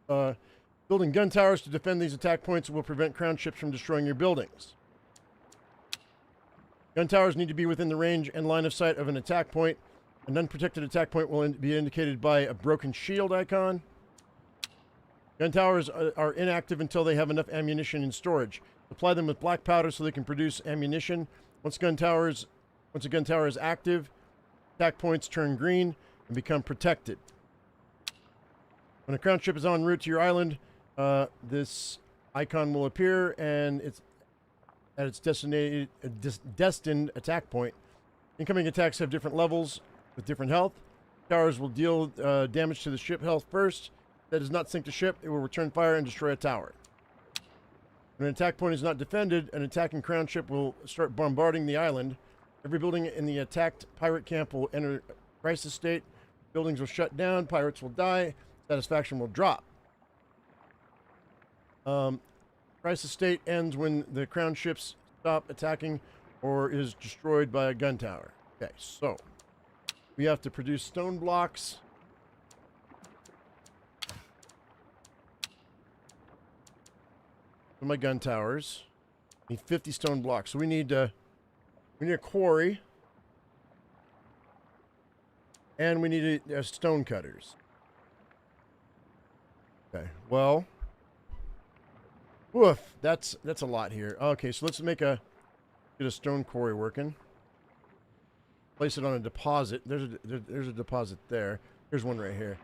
Building gun towers to defend these attack points will prevent Crown ships from destroying your buildings. Gun towers need to be within the range and line of sight of an attack point. An unprotected attack point will be indicated by a broken shield icon. Gun towers are inactive until they have enough ammunition in storage. Supply them with black powder so they can produce ammunition. Once a gun tower is active, attack points turn green and become protected. When a Crown ship is en route to your island, this icon will appear, and it's at its destined attack point. Incoming attacks have different levels with different health. Towers will deal damage to the ship health first. If that does not sink the ship, it will return fire and destroy a tower. When an attack point is not defended, an attacking Crown ship will start bombarding the island. Every building in the attacked pirate camp will enter crisis state. Buildings will shut down, pirates will die, satisfaction will drop. Crisis state ends when the Crown ships stop attacking or is destroyed by a gun tower. Okay, so we have to produce stone blocks. For my gun towers. Need 50 stone blocks. So we need a quarry. And we need stone cutters. Okay, well. Woof, that's a lot here. Okay, so let's get a stone quarry working. Place it on a deposit. There's a deposit there. Here's one right here.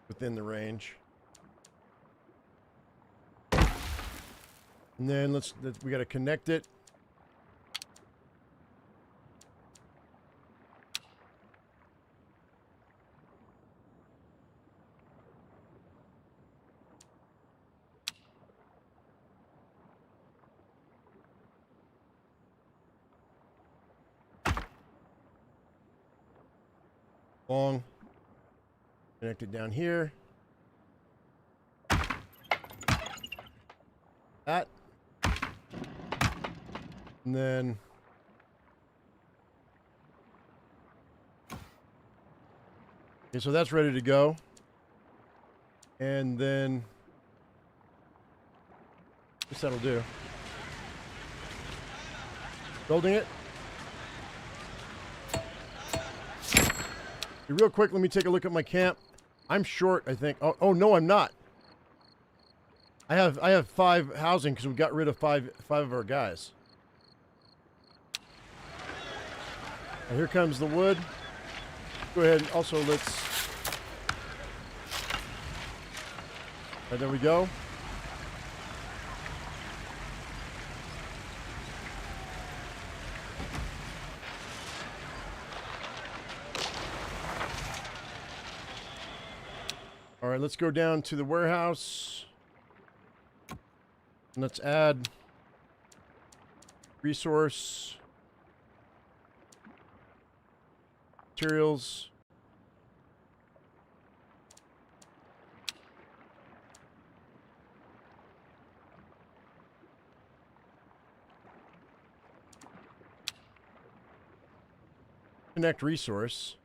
Within the range. And then we got to connect it. Long. Connect it down here. That. And then okay, so that's ready to go. And then I guess that'll do. Building it. Real quick, let me take a look at my camp. I'm short, I think. Oh no, I'm not. I have 5 housing because we got rid of five of our guys. And here comes the wood. Go ahead. Also, let's. There we go. All right, let's go down to the warehouse. And let's add resource, materials. Connect resource.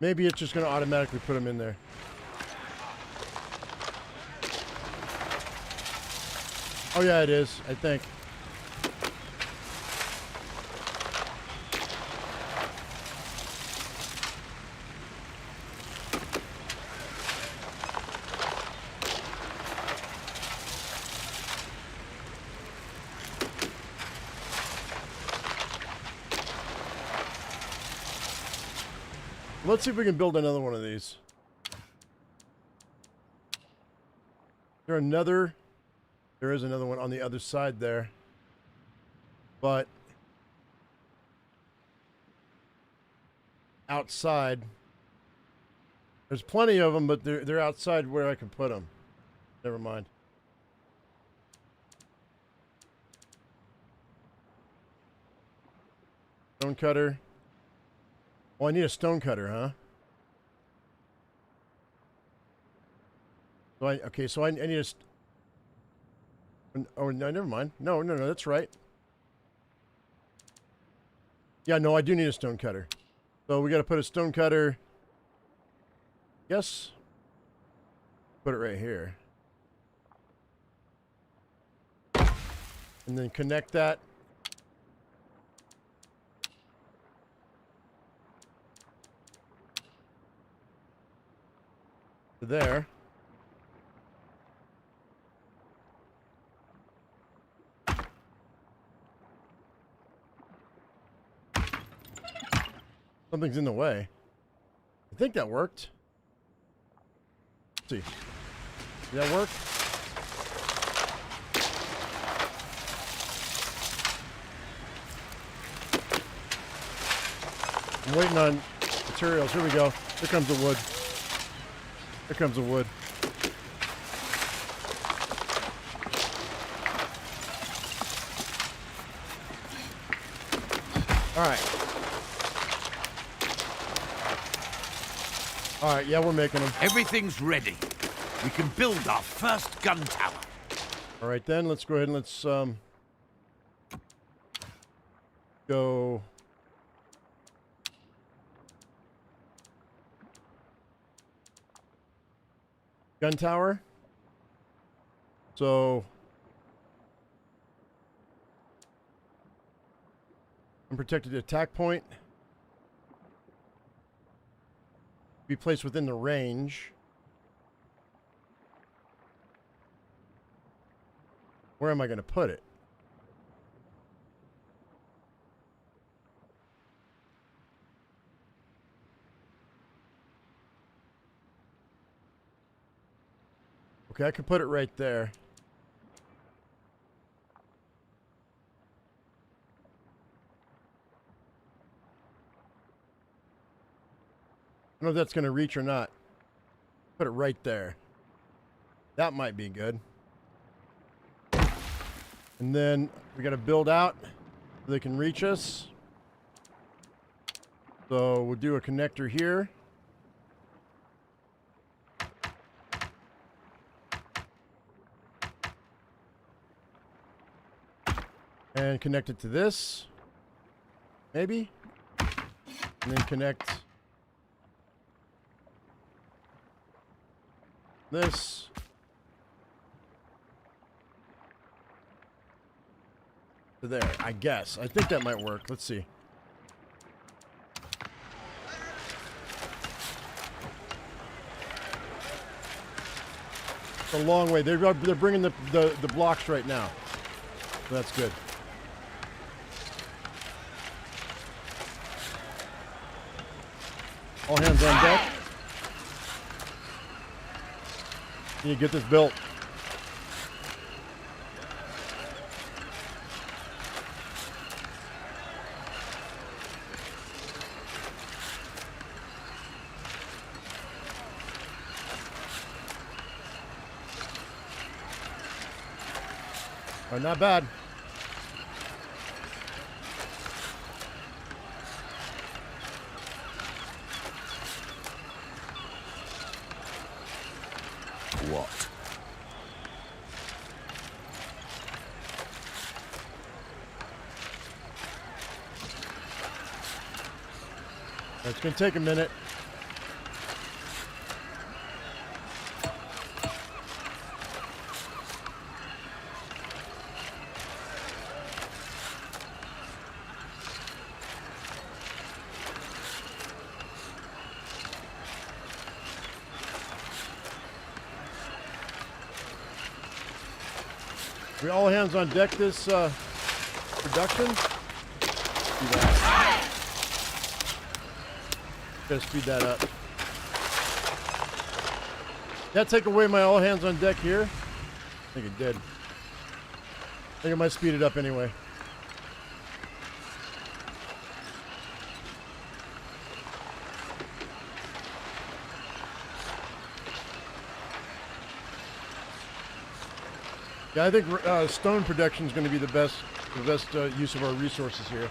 Maybe it's just going to automatically put them in there. Oh yeah, it is, I think. Let's see if we can build another one of these. There is another one on the other side there. But outside, there's plenty of them, but they're outside where I can put them. Never mind. Stone cutter. Oh, I need a stone cutter, huh? So I need a. Oh no, never mind. No, that's right. Yeah, no, I do need a stone cutter. So we got to put a stone cutter. Yes. Put it right here. And then connect that. To there. Something's in the way. I think that worked. Let's see. Did that work? I'm waiting on materials. Here we go. Here comes the wood. Here comes the wood. All right. All right, yeah, we're making them. Everything's ready. We can build our first gun tower. All right, then let's go ahead and let's go. Gun tower. So unprotected attack point. Be placed within the range. Where am I going to put it? Okay, I could put it right there. I don't know if that's going to reach or not. Put it right there. That might be good. And then we got to build out so they can reach us. So we'll do a connector here. And connect it to this. Maybe. And then connect this. To there, I guess. I think that might work. Let's see. It's a long way. They're bringing the blocks right now. So that's good. All hands on deck. You get this built. Oh, not bad. What? It's going to take a minute. We all hands on deck this production. Do that. Gotta speed that up. Did that take away my all hands on deck here? I think it did. I think I might speed it up anyway. Yeah, I think stone production is going to be the best use of our resources here.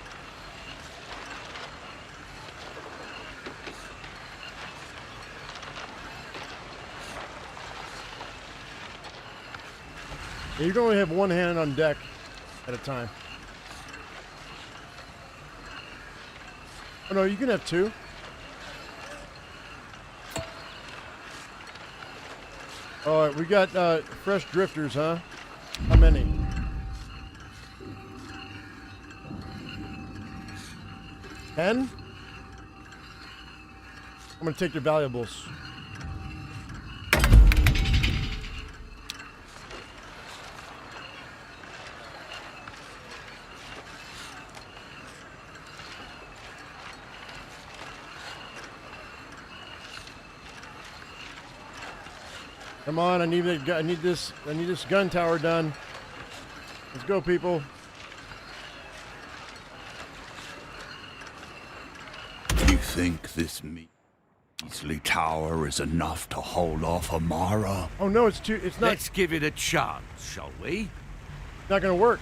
Yeah, you can only have one hand on deck at a time. Oh no, you can have two. All right, we got fresh drifters, huh? How many? $10? I'm gonna take your valuables. Come on, I need this gun tower done. Let's go, people. You think this measly tower is enough to hold off Amara? Oh no, it's not. Let's give it a chance, shall we? Not gonna work.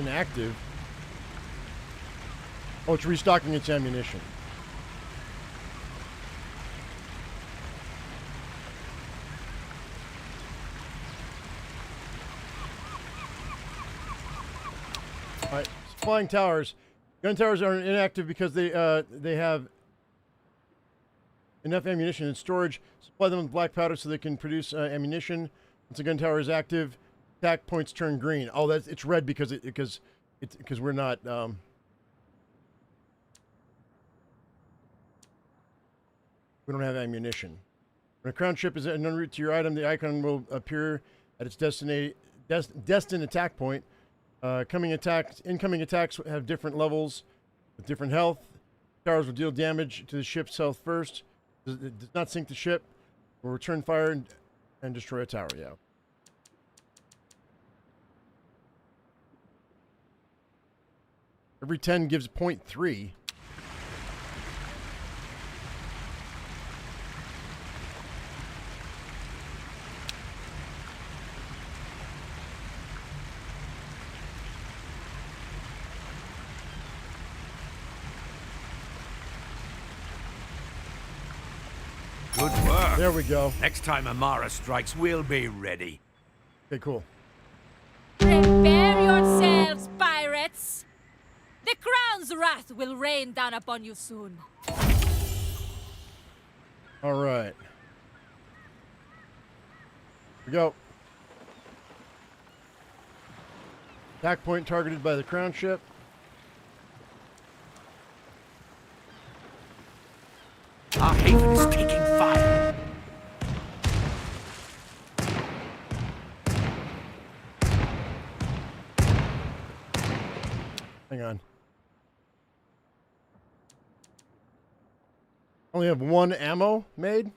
Inactive. Oh, it's restocking its ammunition. All right, flying towers. Gun towers are inactive because they have enough ammunition in storage. Supply them with black powder so they can produce ammunition. Once a gun tower is active, attack points turn green. Oh, it's red because we're not. We don't have ammunition. When a crown ship is en route to your item, the icon will appear at its destined attack point. Incoming attacks have different levels with different health. Towers will deal damage to the ship's health first. It does not sink the ship. Will return fire and destroy a tower. Yeah. Every 10 gives 0.3. Good work. There we go. Next time Amara strikes, we'll be ready. Okay, cool. Prepare yourselves, pirates! The crown's wrath will rain down upon you soon. All right. Here we go. Attack point targeted by the crown ship. Our haven is taking fire. Hang on. Only have one ammo made.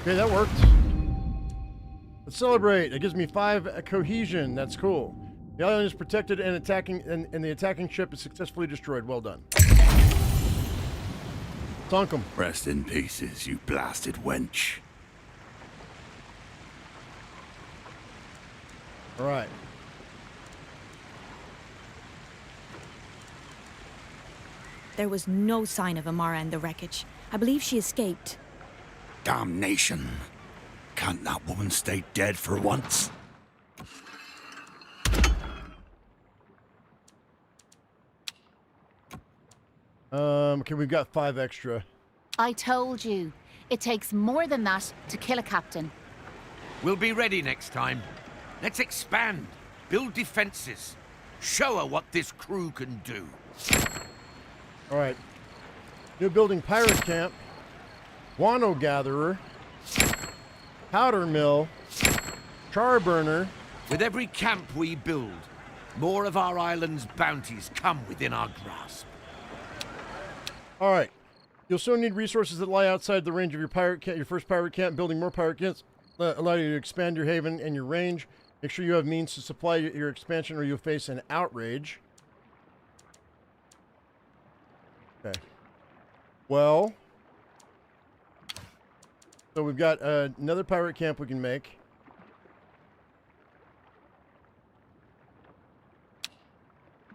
Okay, that worked. Let's celebrate. It gives me 5 cohesion. That's cool. The island is protected and the attacking ship is successfully destroyed. Well done. Sunk them. Rest in pieces, you blasted wench. All right. There was no sign of Amara in the wreckage. I believe she escaped. Damnation. Can't that woman stay dead for once? Okay, we've got 5 extra. I told you. It takes more than that to kill a captain. We'll be ready next time. Let's expand, build defenses, Show her what this crew can do. All right. New building pirate camp. Guano gatherer. Powder mill. Char burner. With every camp we build, more of our island's bounties come within our grasp. All right. You'll soon need resources that lie outside the range of your pirate camp. Your first pirate camp. Building more pirate camps allow you to expand your haven and your range. Make sure you have means to supply your expansion, or you'll face an outrage. Okay. Well, so we've got another pirate camp we can make.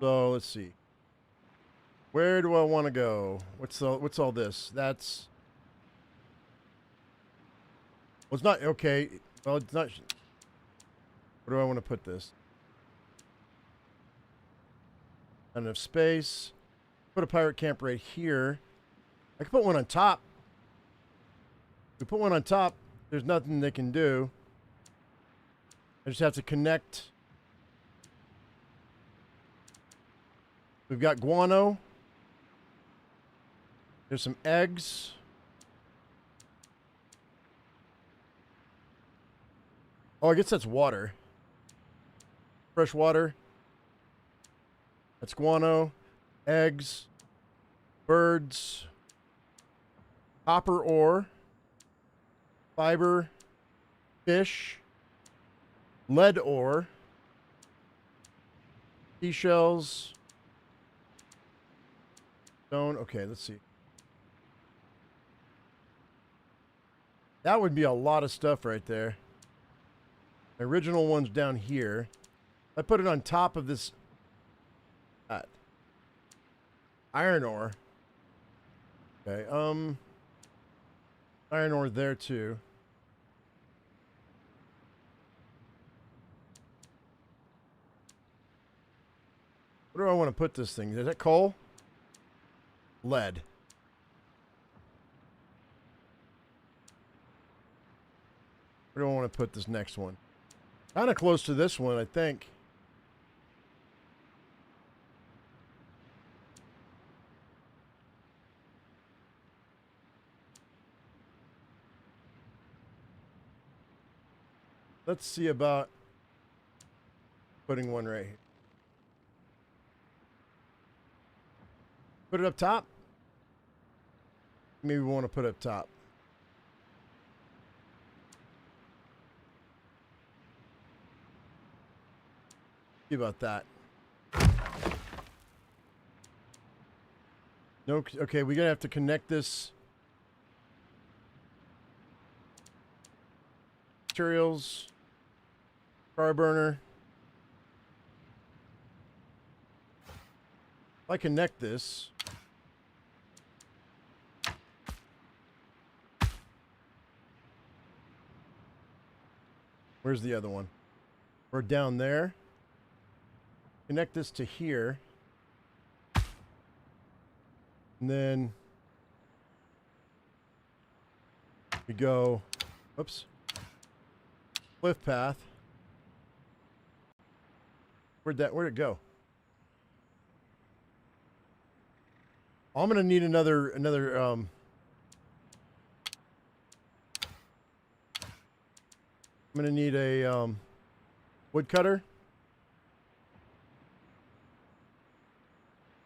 So let's see. Where do I want to go? What's all this? That's. Well, it's not okay. Well, it's not. Where do I want to put this? Not enough space. Put a pirate camp right here. I can put one on top. If we put one on top, there's nothing they can do. I just have to connect. We've got guano. There's some eggs. Oh, I guess that's water. Fresh water. That's guano. Eggs. Birds. Copper ore. Fiber. Fish. Lead ore. Seashells. Stone. Okay, let's see. That would be a lot of stuff right there. The original one's down here. I put it on top of this iron ore. Okay, iron ore there too. Where do I want to put this thing? Is that coal? Lead. Where do I want to put this next one? Kind of close to this one, I think. Let's see about putting one right here. Put it up top. Maybe we want to put it up top. See about that. No, okay, we're gonna have to connect this. Materials. Fire burner. If I connect this. Where's the other one? We're down there. Connect this to here. And then we go, oops, cliff path. Where'd it go? I'm gonna need another I'm gonna need a wood cutter.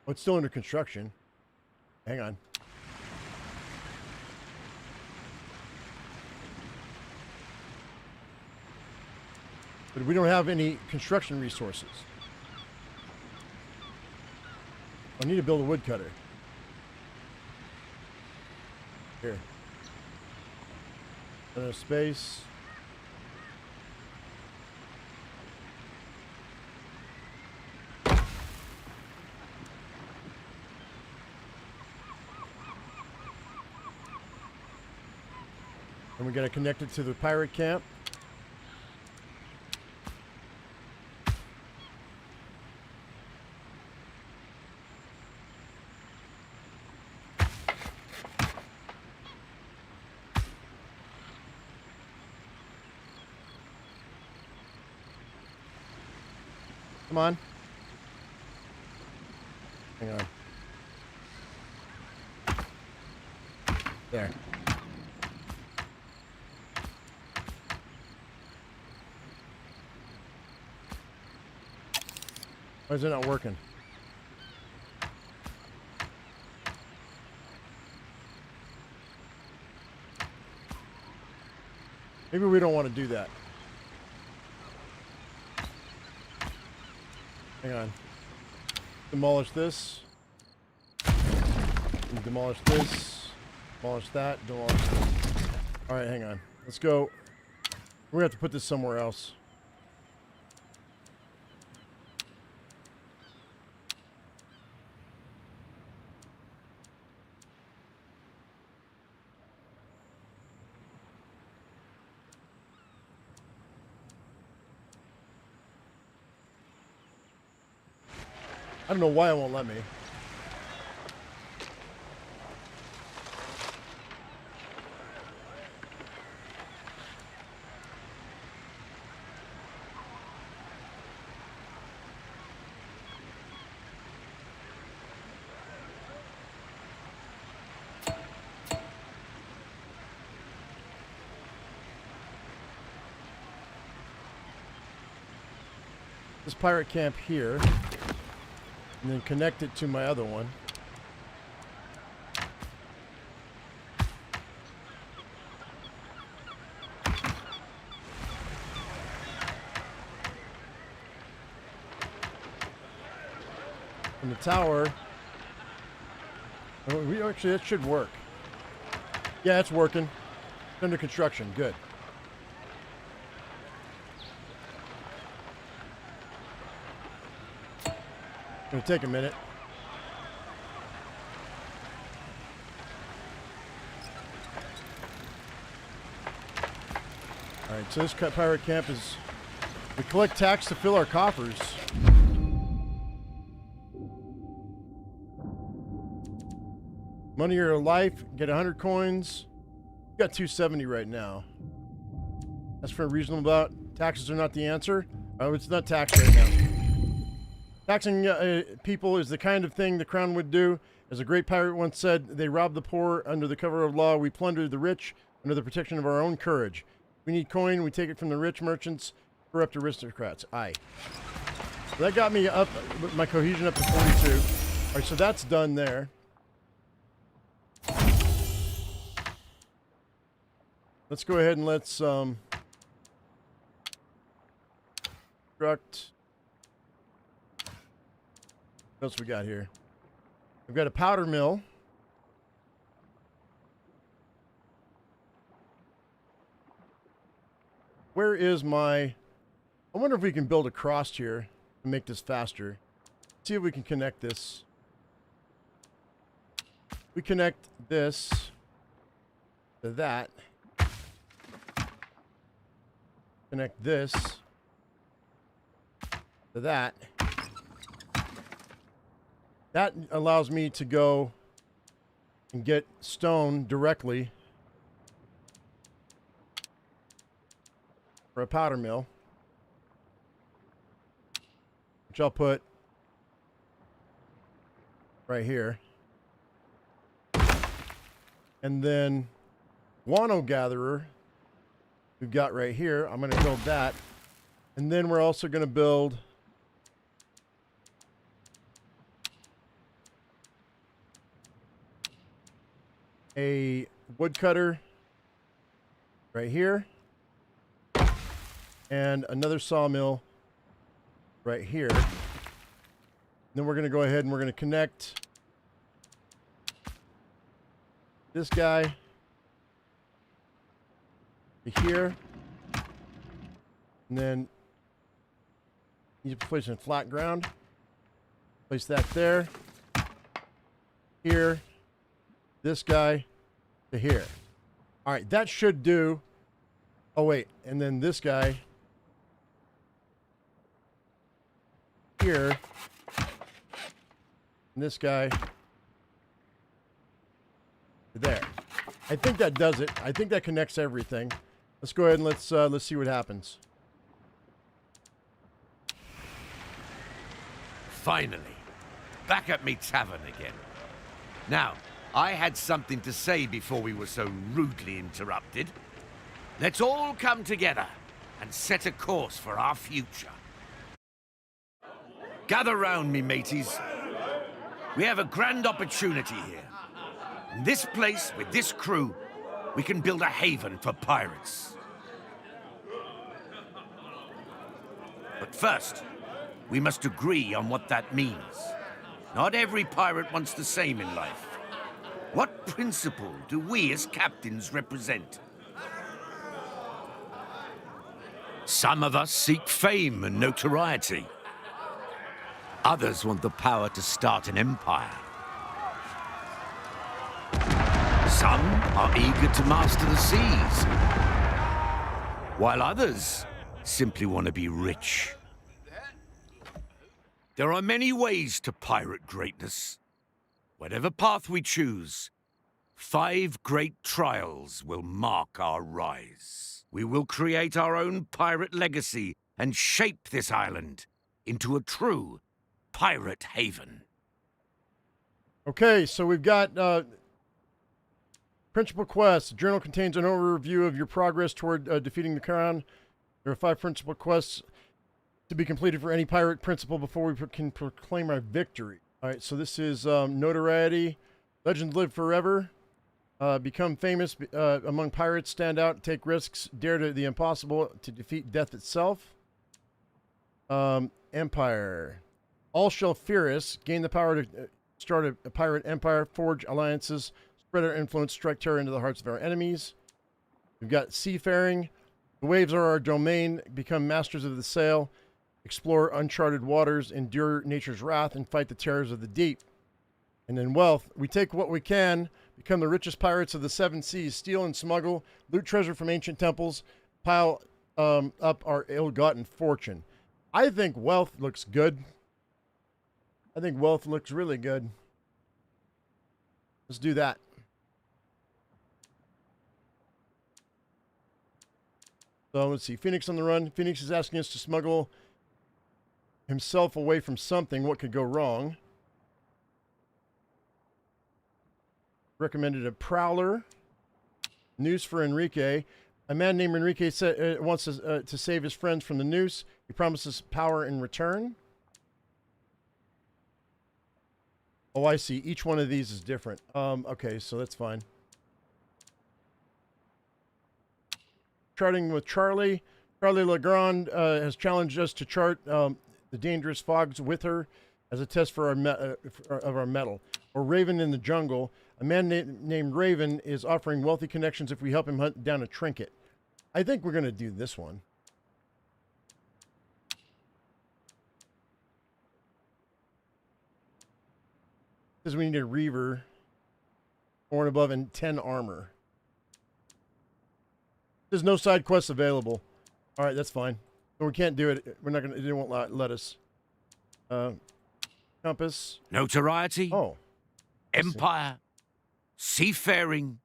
Oh, it's still under construction. Hang on. But we don't have any construction resources. I need to build a wood cutter. Here. Enough space. And we got to connect it to the pirate camp. Come on. Hang on. There. Why is it not working? Maybe we don't want to do that. Hang on. Demolish this. Demolish this. Demolish that. Demolish this. Alright, hang on. Let's go. We're going to have to put this somewhere else. I don't know why it won't let me. This pirate camp here. And then connect it to my other one. And the tower. Oh, actually, that should work. Yeah, it's working. It's under construction. Good. It's gonna take a minute. All right, so this pirate camp is, we collect tax to fill our coffers. Money or life, get 100 coins. We got 270 right now. That's for a reasonable amount. Taxes are not the answer. Oh, it's not taxed right now. Taxing people is the kind of thing the crown would do. As a great pirate once said, they rob the poor under the cover of law. We plunder the rich under the protection of our own courage. We need coin. We take it from the rich merchants. Corrupt aristocrats. Aye. So that got me up, my cohesion up to 42. All right, so that's done there. Let's go ahead and let's construct. What else we got here? We've got a powder mill. Where is my... I wonder if we can build a cross here and make this faster. See if we can connect this. We connect this to that. Connect this to that. That allows me to go and get stone directly for a powder mill, which I'll put right here. And then guano gatherer we've got right here. I'm going to build that. And then we're also going to build a woodcutter right here, and another sawmill right here. Then we're going to go ahead and we're going to connect this guy to here, and then you place it in flat ground. Place that there, here. This guy to here. All right, that should do. Oh, wait. And then this guy here. And this guy there. I think that does it. I think that connects everything. Let's go ahead and let's see what happens. Finally, back at me tavern again. Now, I had something to say before we were so rudely interrupted. Let's all come together and set a course for our future. Gather round me, mateys. We have a grand opportunity here. In this place, with this crew, we can build a haven for pirates. But first, we must agree on what that means. Not every pirate wants the same in life. What principle do we as captains represent? Some of us seek fame and notoriety. Others want the power to start an empire. Some are eager to master the seas, while others simply want to be rich. There are many ways to pirate greatness. Whatever path we choose, 5 great trials will mark our rise. We will create our own pirate legacy and shape this island into a true pirate haven. Okay, so we've got principal quests. The journal contains an overview of your progress toward defeating the Crown. There are 5 principal quests to be completed for any pirate principal before we can proclaim our victory. All right, so this is notoriety. Legends live forever. Become famous among pirates. Stand out. Take risks. Dare to the impossible to defeat death itself. Empire. All shall fear us. Gain the power to start a pirate empire. Forge alliances. Spread our influence. Strike terror into the hearts of our enemies. We've got seafaring. The waves are our domain. Become masters of the sail. Explore uncharted waters, endure nature's wrath, and fight the terrors of the deep. And then wealth. We take what we can, become the richest pirates of the 7 seas, steal and smuggle, loot treasure from ancient temples, pile up our ill-gotten fortune. I think wealth looks good. I think wealth looks really good. Let's do that. So let's see. Phoenix on the run. Phoenix is asking us to smuggle himself away from something. What could go wrong? Recommended a prowler. Noose for Enrique. A man named Enrique wants to save his friends from the noose. He promises power in return. Oh, I see. Each one of these is different. Okay, so that's fine. Charting with Charlie. Charlie Legrand has challenged us to chart the dangerous fogs with her as a test for our metal. Or Raven in the jungle. A man named Raven is offering wealthy connections if we help him hunt down a trinket. I think we're going to do this one. Says we need a Reaver, 4 and above, and 10 armor. There's no side quests available. All right, that's fine. But we can't do it. We're not going to. They won't let us. Compass. Notoriety. Oh. Empire. Seafaring.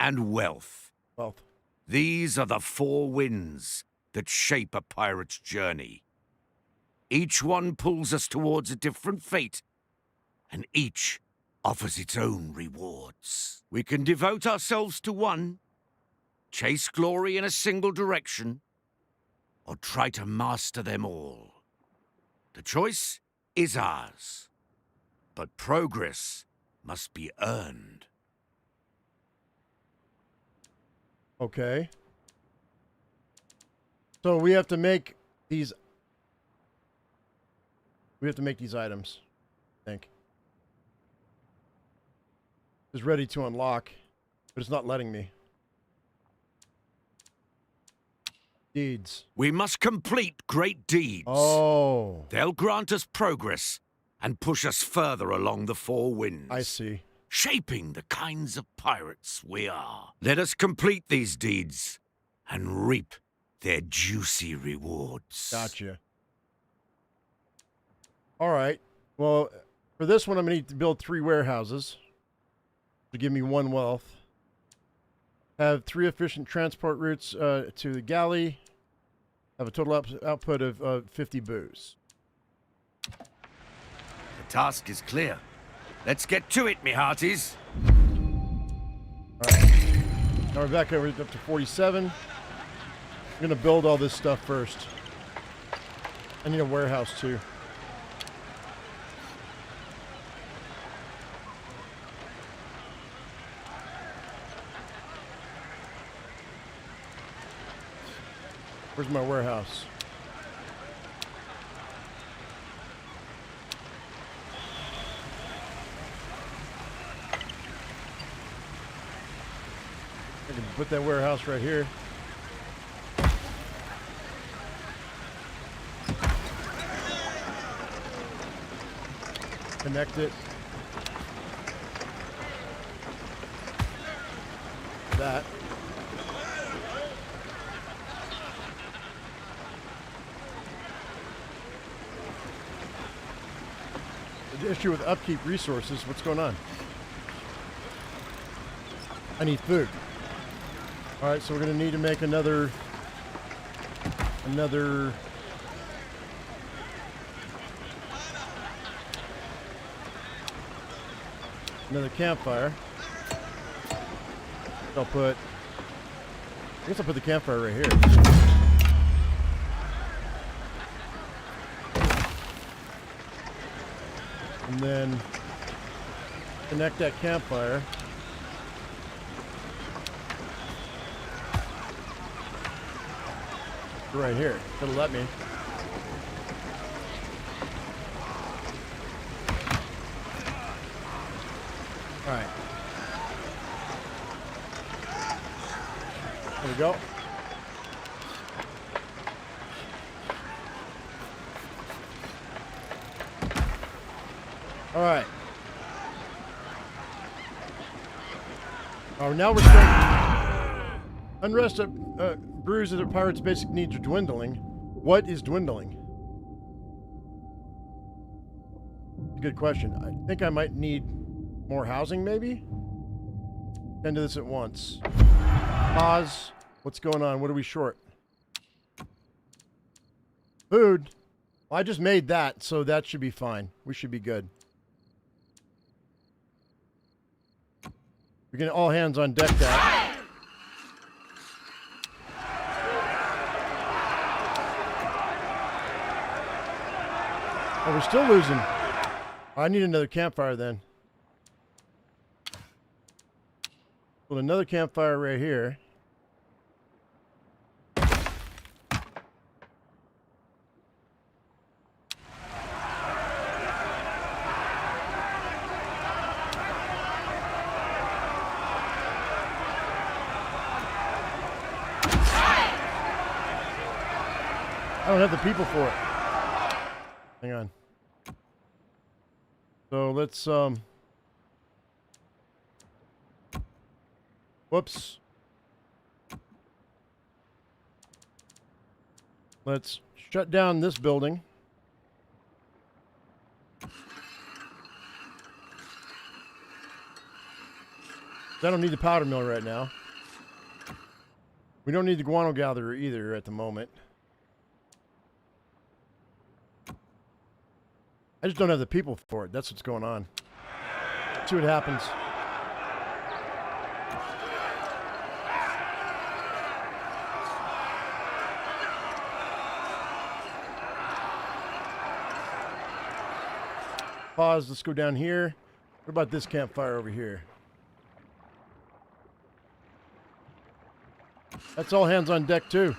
And wealth. Wealth. These are the 4 winds that shape a pirate's journey. Each one pulls us towards a different fate, and each offers its own rewards. We can devote ourselves to one, chase glory in a single direction, or try to master them all. The choice is ours, but progress must be earned. Okay. So we have to make these. We have to make these items, I think. It's ready to unlock, but it's not letting me. Deeds. We must complete great deeds. Oh. They'll grant us progress and push us further along the 4 winds. I see. Shaping the kinds of pirates we are. Let us complete these deeds and reap their juicy rewards. Gotcha. All right. Well, for this one, I'm going to need to build 3 warehouses to give me 1 wealth. Have 3 efficient transport routes to the galley. Have a total output of 50 booze. The task is clear. Let's get to it, me hearties. Alright. Now we're back over up to 47. I'm gonna build all this stuff first. I need a warehouse too. Where's my warehouse? I can put that warehouse right here. Connect it. That. The issue with upkeep resources, what's going on? I need food. Alright, so we're gonna need to make another campfire. I guess I'll put the campfire right here. And then connect that campfire. Right here. It'll let me. Alright. There we go. Alright. Oh, now we're starting. Unrest brews that pirates' basic needs are dwindling. What is dwindling? Good question. I think I might need more housing, maybe? Tend to this at once. Pause. What's going on? What are we short? Food. Well, I just made that, so that should be fine. We should be good. We're getting all hands on deck that. Oh, we're still losing. I need another campfire then. Put another campfire right here. I don't have the people for it. Hang on. So let's whoops. Let's shut down this building. I don't need the powder mill right now. We don't need the guano gatherer either at the moment. I just don't have the people for it. That's what's going on. Let's see what happens. Pause. Let's go down here. What about this campfire over here? That's all hands on deck too.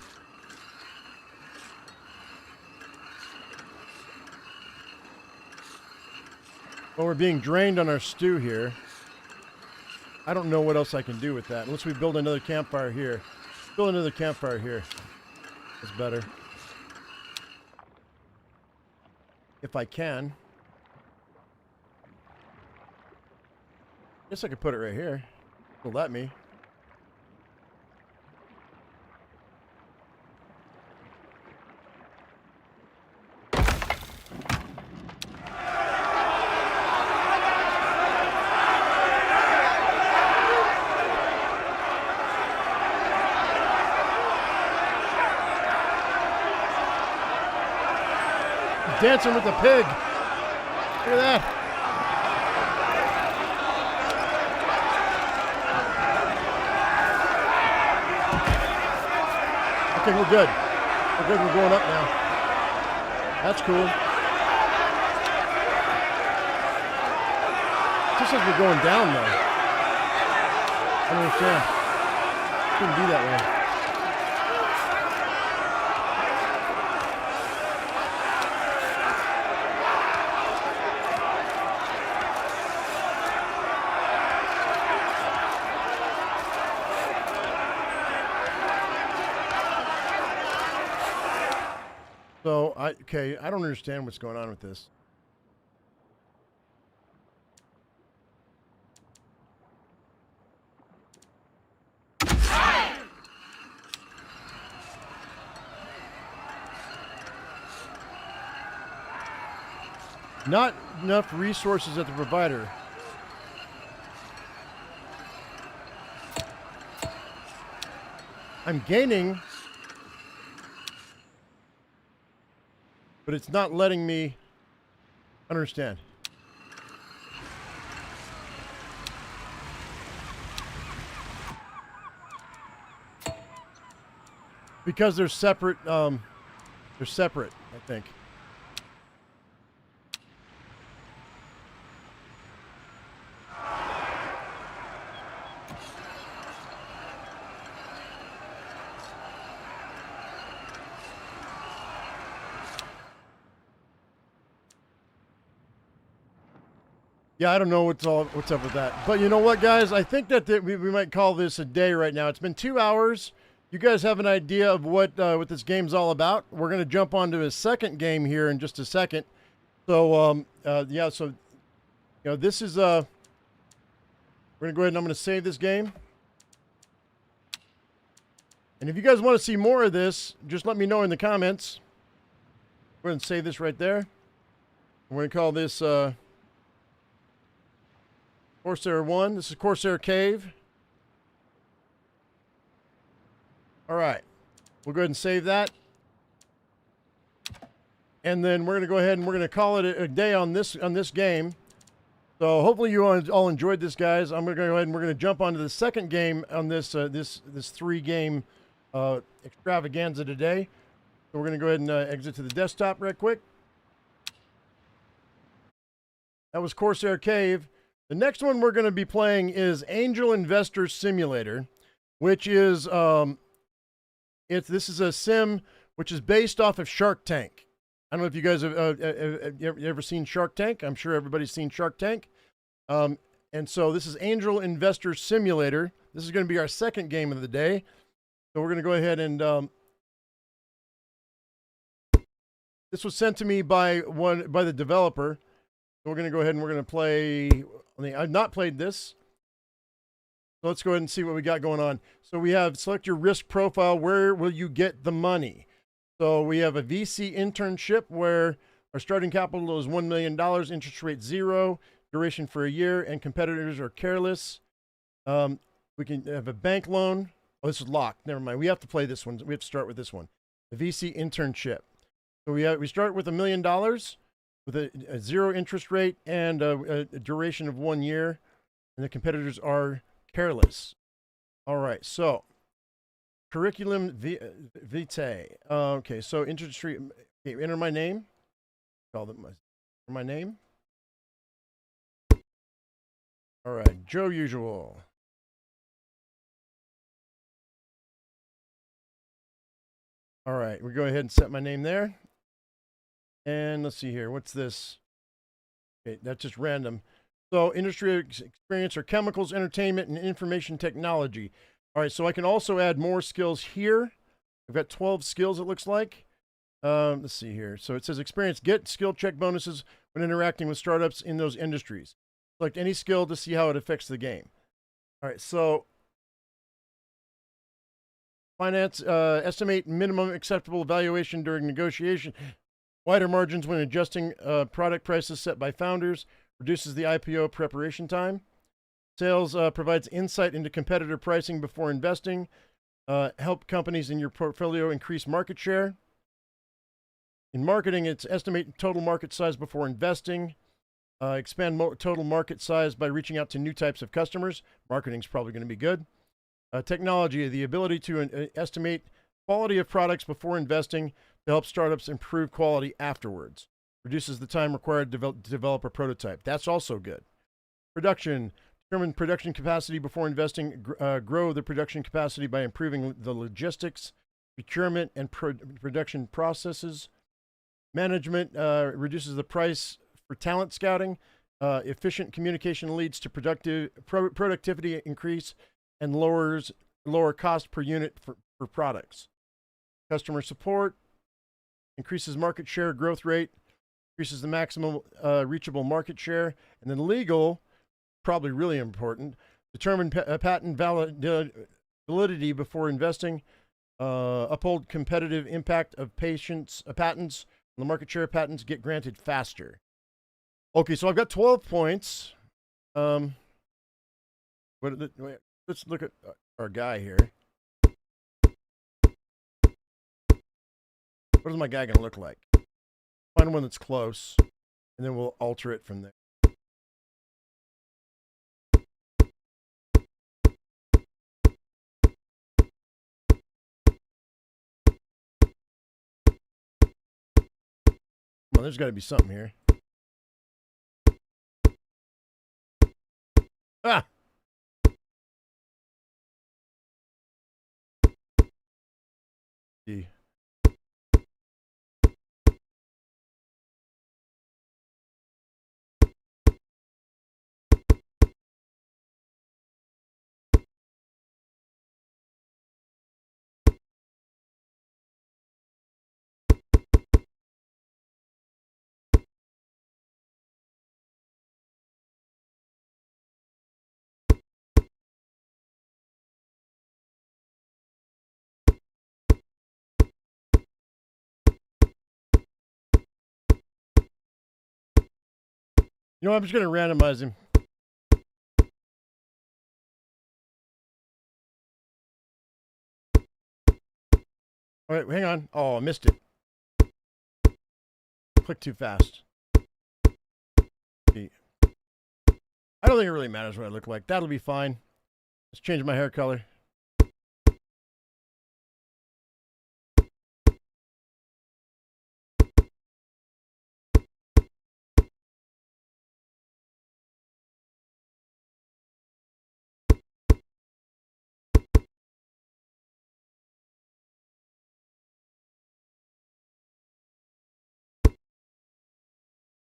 Well, we're being drained on our stew here. I don't know what else I can do with that. Unless we build another campfire here. Build another campfire here. That's better. If I can. Guess I could put it right here. It'll let me. Dancing with the pig. Look at that. Okay, we're good. We're good. We're going up now. That's cool. This says we're going down, though. I don't understand. It shouldn't be that way. So, okay, I don't understand what's going on with this. Not enough resources at the provider. I'm gaining, but it's not letting me understand. Because they're separate, I think. Yeah, I don't know what's up with that. But you know what, guys? I think that we might call this a day right now. It's been 2 hours. You guys have an idea of what this game's all about. We're going to jump onto a second game here in just a second. So, yeah, so, you know, this is, we're going to go ahead and I'm going to save this game. And if you guys want to see more of this, just let me know in the comments. We're going to save this right there. We're going to call this, Corsair 1. This is Corsair Cave. All right. We'll go ahead and save that. And then we're going to go ahead and we're going to call it a day on this game. So hopefully you all enjoyed this, guys. I'm going to go ahead and we're going to jump onto the second game on this this 3-game extravaganza today. So we're going to go ahead and exit to the desktop right quick. That was Corsair Cave. The next one we're going to be playing is Angel Investor Simulator, which is this is a sim which is based off of Shark Tank. I don't know if you guys have ever seen Shark Tank. I'm sure everybody's seen Shark Tank. And so this is Angel Investor Simulator. This is going to be our second game of the day. So we're going to go ahead and this was sent to me by the developer. So we're going to go ahead and we're going to play. I've not played this. So let's go ahead and see what we got going on. So we have select your risk profile. Where will you get the money? So we have a VC internship where our starting capital is $1 million, interest rate 0, duration for a year, and competitors are careless. We can have a bank loan. Oh, this is locked. Never mind. We have to play this one. We have to start with this one. The VC internship. So we start with $1 million. With a 0 interest rate and a duration of 1 year, and the competitors are careless. All right, so curriculum vitae. Okay, so interest rate. Okay, enter my name. Call them my name. All right, Joe Usual. All right, we go ahead and set my name there. And let's see here. What's this? Okay, that's just random. So industry experience are chemicals, entertainment, and information technology. All right, so I can also add more skills here. I've got 12 skills, it looks like. Let's see here. So it says experience, get skill check bonuses when interacting with startups in those industries. Select any skill to see how it affects the game. All right, so finance, estimate minimum acceptable valuation during negotiation. Wider margins when adjusting product prices set by founders. Reduces the IPO preparation time. Sales provides insight into competitor pricing before investing. Help companies in your portfolio increase market share. In marketing, it's estimate total market size before investing. Expand total market size by reaching out to new types of customers. Marketing's probably going to be good. Technology, the ability to estimate quality of products before investing to help startups improve quality afterwards. Reduces the time required to develop a prototype. That's also good. Production, determine production capacity before investing. Grow the production capacity by improving the logistics, procurement, and production processes. Management reduces the price for talent scouting. Efficient communication leads to productivity increase and lower cost per unit for products. Customer support increases market share growth rate, increases the maximum reachable market share. And then legal, probably really important, determine patent validity before investing, uphold competitive impact of patents. The market share patents get granted faster. Okay, so I've got 12 points. Let's look at our guy here. What is my guy going to look like? Find one that's close, and then we'll alter it from there. Well, there's got to be something here. Ah! You know, I'm just going to randomize him. All right, hang on. Oh, I missed it. Click too fast. I don't think it really matters what I look like. That'll be fine. Let's change my hair color.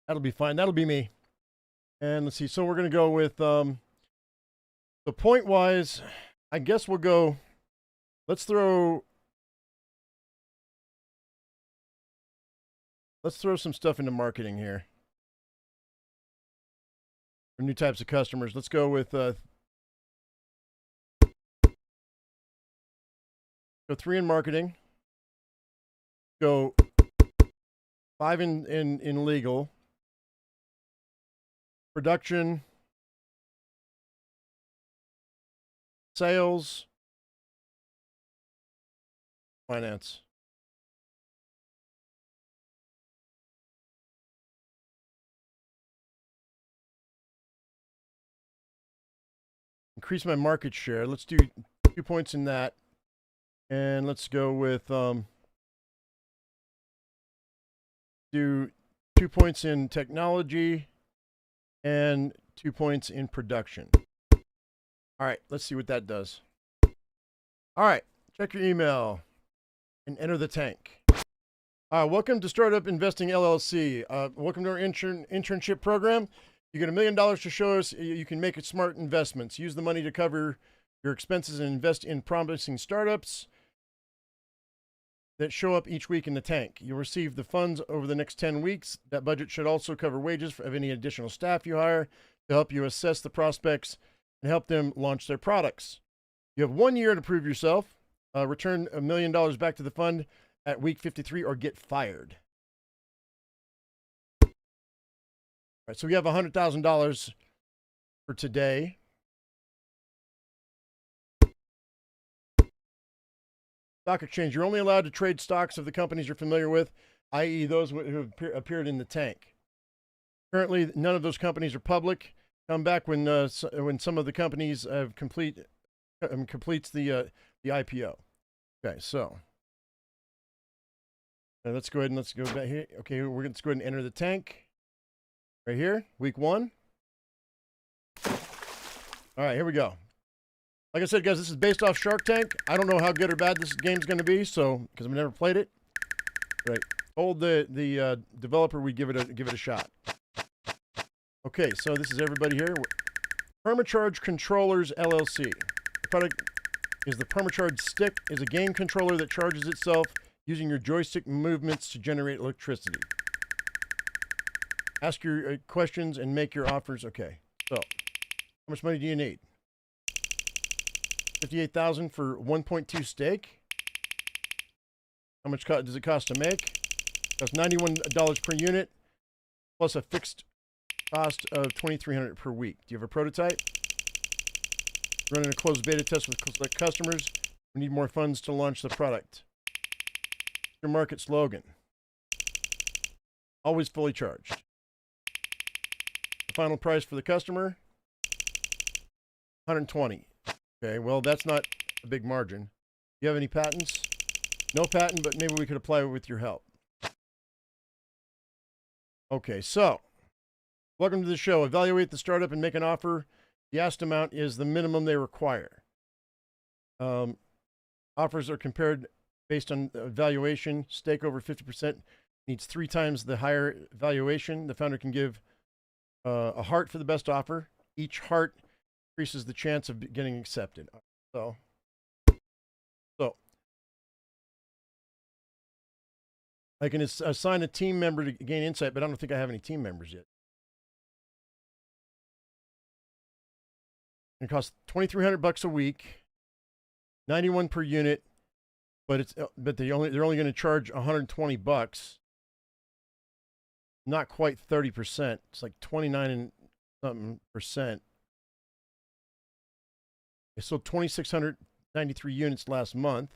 That'll be fine. That'll be me. And let's see. So we're going to go with the point wise. I guess we'll go. Let's throw some stuff into marketing here. For new types of customers. Let's go with go 3 in marketing. Go 5 in legal. Production, sales, finance. Increase my market share. Let's do 2 points in that. And let's go with do 2 points in technology. And 2 points in production. All right, let's see what that does. All right, check your email and enter the tank. Welcome to Startup Investing LLC. Welcome to our internship program. You get $1 million to show us you can make smart investments. Use the money to cover your expenses and invest in promising startups that show up each week in the tank. You'll receive the funds over the next 10 weeks. That budget should also cover wages of any additional staff you hire to help you assess the prospects and help them launch their products. You have 1 year to prove yourself. Return $1 million back to the fund at week 53 or get fired. All right, so we have $100,000 for today. Stock exchange. You're only allowed to trade stocks of the companies you're familiar with, i.e. those who have appeared in the tank. Currently, none of those companies are public. Come back when some of the companies have completes the IPO. Okay, so let's go ahead and let's go back here. Okay, let's go ahead and enter the tank right here. Week 1. All right, here we go. Like I said, guys, this is based off Shark Tank. I don't know how good or bad this game's going to be, so because I've never played it. Right, told the developer we'd give it a shot. Okay, so this is everybody here. Permacharge Controllers LLC. The product is the Permacharge Stick. Is a game controller that charges itself using your joystick movements to generate electricity. Ask your questions and make your offers. Okay, so how much money do you need? 58,000 for 1.2 stake. How much does it cost to make? It costs $91 per unit, plus a fixed cost of $2,300 per week. Do you have a prototype? Running a closed beta test with select customers. We need more funds to launch the product. Your market slogan. Always fully charged. The final price for the customer, $120. Okay, well, that's not a big margin. Do you have any patents? No patent, but maybe we could apply it with your help. Okay, so welcome to the show. Evaluate the startup and make an offer. The asked amount is the minimum they require. Offers are compared based on valuation. Stake over 50% needs 3 times the higher valuation. The founder can give a heart for the best offer. Each heart increases the chance of getting accepted. So I can assign a team member to gain insight, but I don't think I have any team members yet. It costs $2,300 a week, 91 per unit, but they're only going to charge $120. Not quite 30%. It's like 29 and something percent. They sold 2,693 units last month.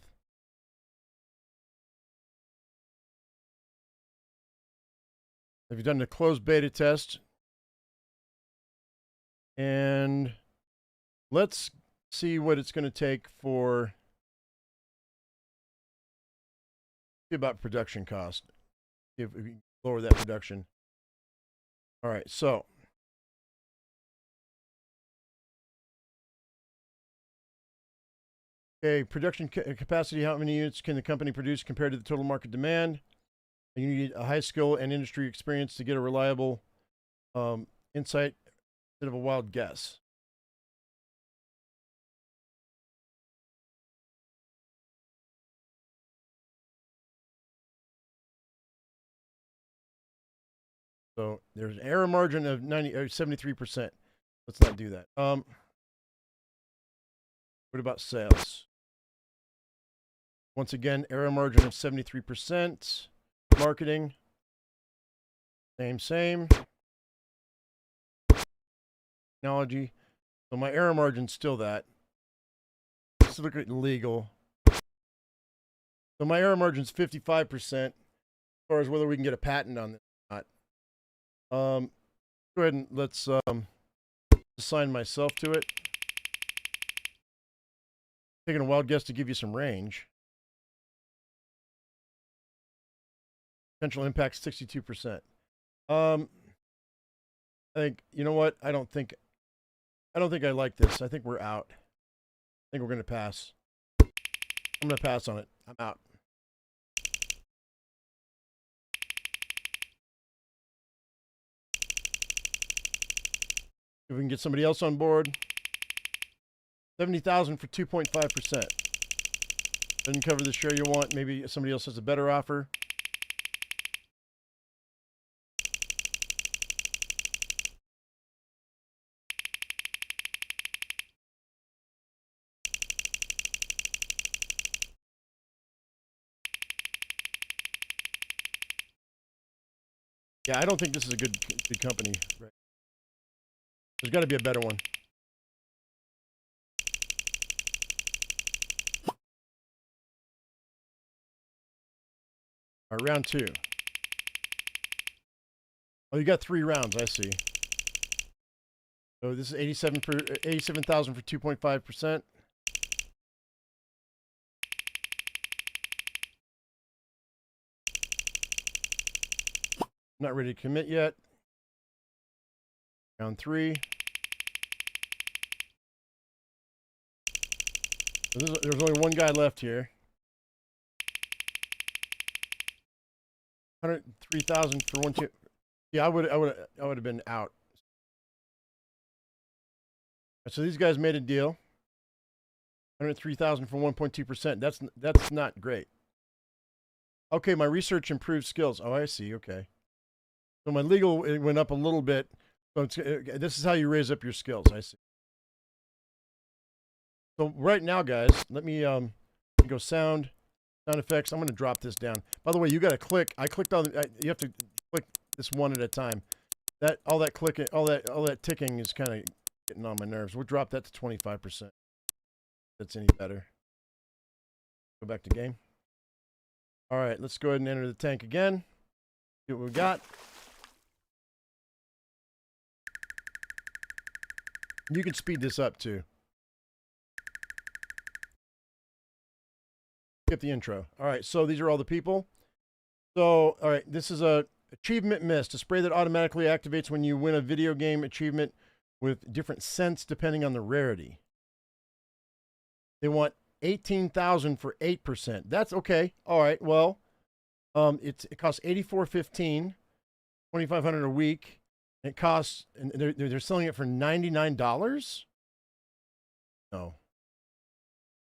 They've done a closed beta test. And let's see what it's going to take for, see about production cost. See if we can lower that production. All right, so okay, production capacity. How many units can the company produce compared to the total market demand? And you need a high skill and industry experience to get a reliable insight instead of a wild guess. So there's an error margin of 73%. Let's not do that. What about sales? Once again, error margin of 73%. Marketing, same. Technology. So my error margin's still that. Let's look at legal. So my error margin's 55%. As far as whether we can get a patent on this or not. Go ahead and let's assign myself to it. Taking a wild guess to give you some range. Potential impact 62%. I think, you know what? I don't think I like this. I think we're out. I think we're going to pass. I'm going to pass on it. I'm out. If we can get somebody else on board. 70,000 for 2.5%. Doesn't cover the share you want. Maybe somebody else has a better offer. Yeah, I don't think this is a good company. Right. There's got to be a better one. All right, round 2. Oh, you got 3 rounds. I see. So this is 87,000 for 2.5%. Not ready to commit yet. Round 3. So there's only one guy left here. 103,000 for 1 2. Yeah, I would have been out. So these guys made a deal. 103,000 for 1.2%. That's not great. Okay, my research improved skills. Oh, I see. Okay. So my legal, it went up a little bit. So this is how you raise up your skills. I see. So right now, guys, let me go sound effects. I'm going to drop this down. By the way, you got to click. I clicked on. You have to click this one at a time. All that clicking, all that ticking is kind of getting on my nerves. We'll drop that to 25%. If that's any better. Go back to game. All right, let's go ahead and enter the tank again. See what we got. You can speed this up too. Skip the intro. All right, so these are all the people. So, all right, this is a achievement mist, a spray that automatically activates when you win a video game achievement with different scents depending on the rarity. They want 18,000 for 8%. That's okay. All right. Well, it costs $84.15, $2,500 a week. It costs, and they're selling it for $99.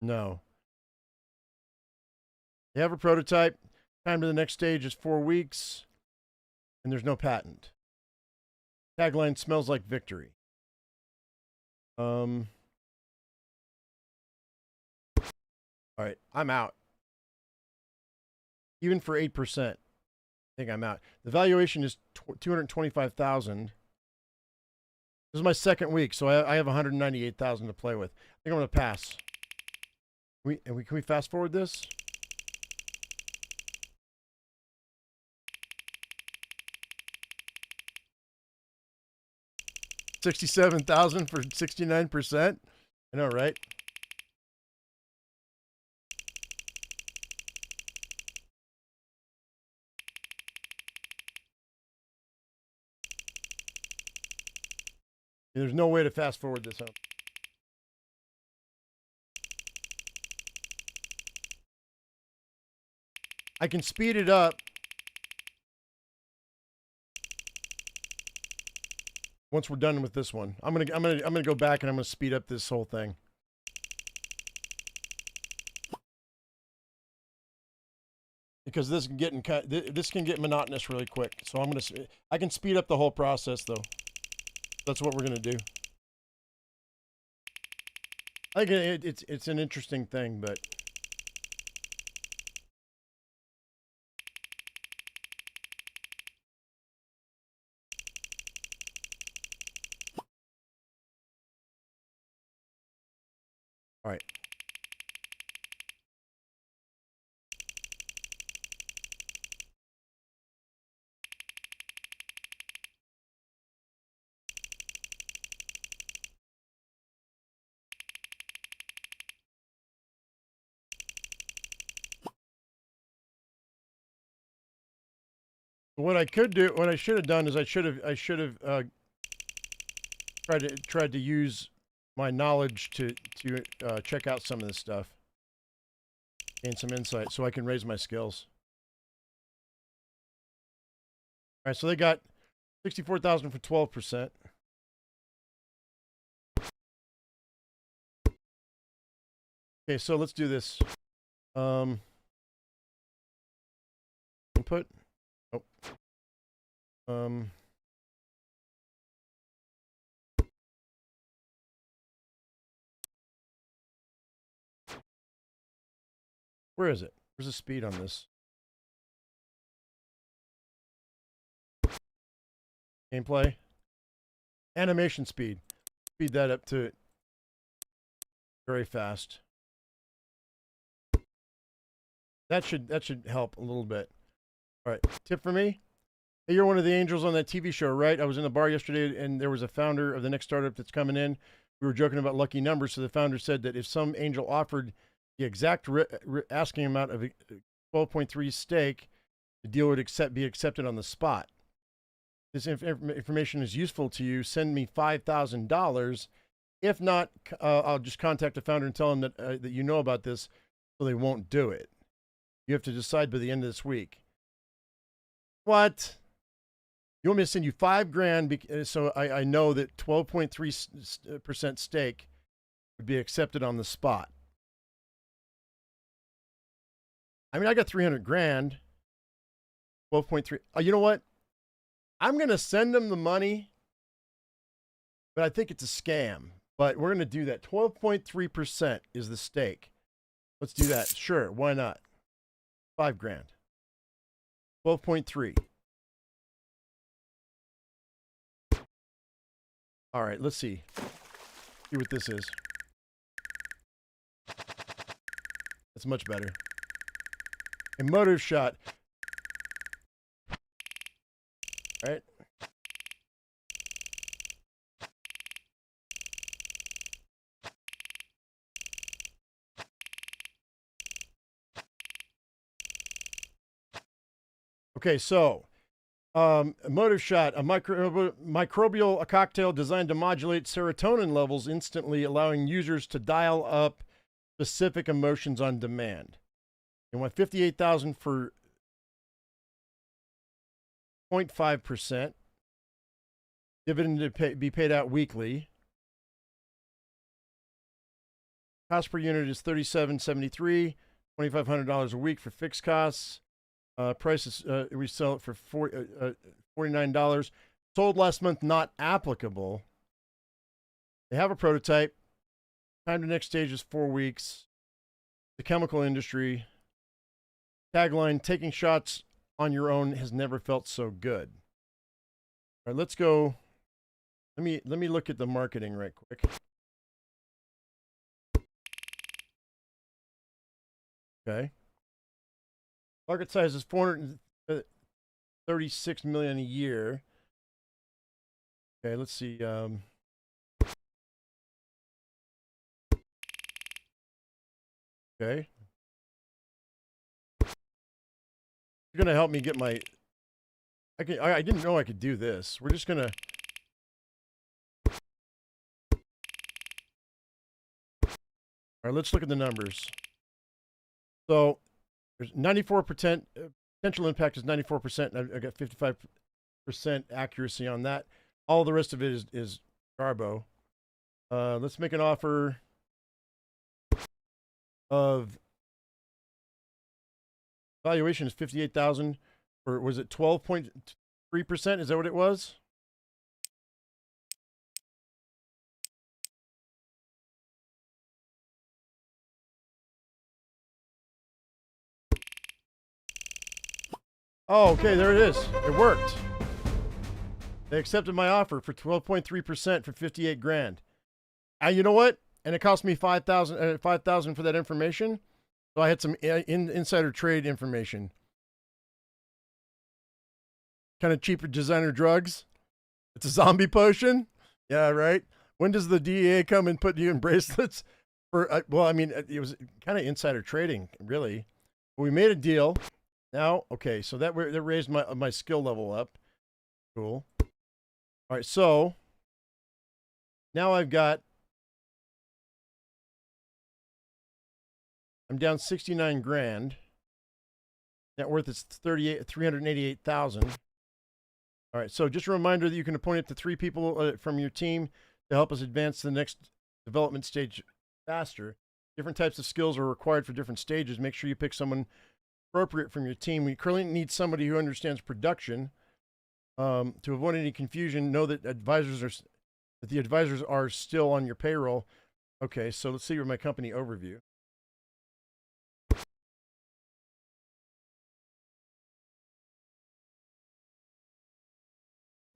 No. They have a prototype. Time to the next stage is 4 weeks, and there's no patent. Tagline smells like victory. All right, I'm out. Even for 8%, I think I'm out. The valuation is $225,000. This is my second week, so I have $198,000 to play with. I think I'm going to pass. Can we fast forward this? $67,000 for 69%. I know, right? There's no way to fast forward this. I can speed it up. Once we're done with this one, I'm gonna go back and I'm gonna speed up this whole thing. Because this can get monotonous really quick. So I can speed up the whole process though. That's what we're gonna do. I think it's an interesting thing, but all right. What I could do, what I should have done is I should have tried to use my knowledge to check out some of this stuff, gain some insight, so I can raise my skills. All right, so they got 64,000 for 12%. Okay, so let's do this. Input. Oh. Where is it? Where's the speed on this? Gameplay. Animation speed. Speed that up to very fast. That should help a little bit. All right, tip for me. Hey, you're one of the angels on that TV show, right? I was in the bar yesterday, and there was a founder of the next startup that's coming in. We were joking about lucky numbers, so the founder said that if some angel offered the exact asking amount of 12.3 stake, the deal would be accepted on the spot. This information is useful to you. Send me $5,000. If not, I'll just contact the founder and tell them that you know about this, so they won't do it. You have to decide by the end of this week. What? You want me to send you $5,000 so I know that 12.3% stake would be accepted on the spot? I mean, I got 300 grand. 12.3. You know what? I'm going to send them the money, but I think it's a scam. But we're going to do that. 12.3% is the stake. Let's do that. Sure. Why not? $5,000. 12.3. All right, let's see. See what this is. That's much better. A motive shot. All right. Okay, so a motive shot, a microbial cocktail designed to modulate serotonin levels instantly, allowing users to dial up specific emotions on demand. They want 58,000 for 0.5%. Dividend to be paid out weekly. Cost per unit is $37.73, $2,500 a week for fixed costs. Price is, we sell it for $49. Sold last month, not applicable. They have a prototype. Time to next stage is 4 weeks. The chemical industry. Tagline, taking shots on your own has never felt so good. All right, let's go. Let me look at the marketing right quick. Okay. Market size is 436 million a year. Okay, let's see. Okay. You're gonna help me get my. I didn't know I could do this. We're just gonna. All right, let's look at the numbers. So there's 94% potential impact is 94%. I got 55% accuracy on that. All the rest of it is Garbo. Let's make an offer of valuation is 58,000, or was it 12.3%? Is that what it was? Oh, okay, there it is. It worked. They accepted my offer for 12.3% for 58 grand. You know what? And it cost me $5,000 for that information. So I had some insider trade information. Kind of cheaper designer drugs. It's a zombie potion. Yeah, right. When does the DEA come and put you in bracelets? Well, I mean, it was kind of insider trading, really. We made a deal. Now, okay, so that raised my skill level up. Cool. All right, so now I'm down 69 grand. Net worth is 388,000. All right, so just a reminder that you can appoint up to 3 people from your team to help us advance to the next development stage faster. Different types of skills are required for different stages. Make sure you pick someone appropriate from your team. We currently need somebody who understands production. To avoid any confusion, know that the advisors are still on your payroll. Okay, so let's see my company overview.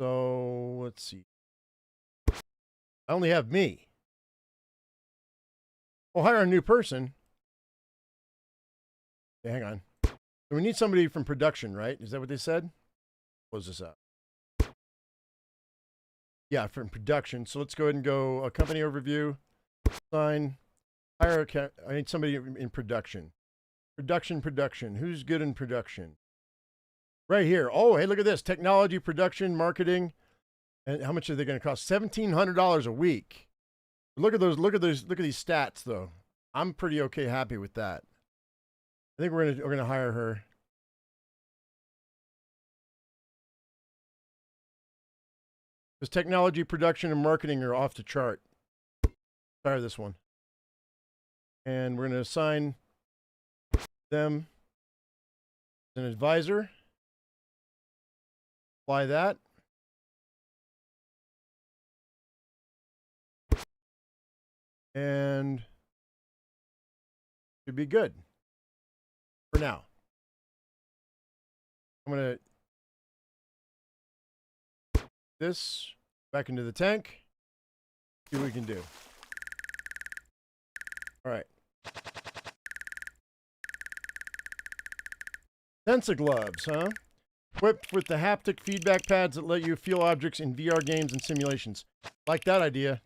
So let's see. I only have me. We'll hire a new person. Okay, hang on. We need somebody from production, right? Is that what they said? close this out. Yeah, from production. So let's go ahead and go a company overview. Sign. Hire I need somebody in production. Production. Who's good in production? Right here. Oh, hey, look at this. Technology, production, marketing. And how much are they going to cost? $1,700 a week. Look at those. Look at these stats, though. I'm pretty happy with that. I think we're gonna hire her. Because technology, production, and marketing are off the chart. Hire this one. And we're going to assign them an advisor. Apply that. And should be good for now. I'm going to this back into the tank. See what we can do. All right. Sensa gloves, huh? Equipped with the haptic feedback pads that let you feel objects in VR games and simulations. Like that idea.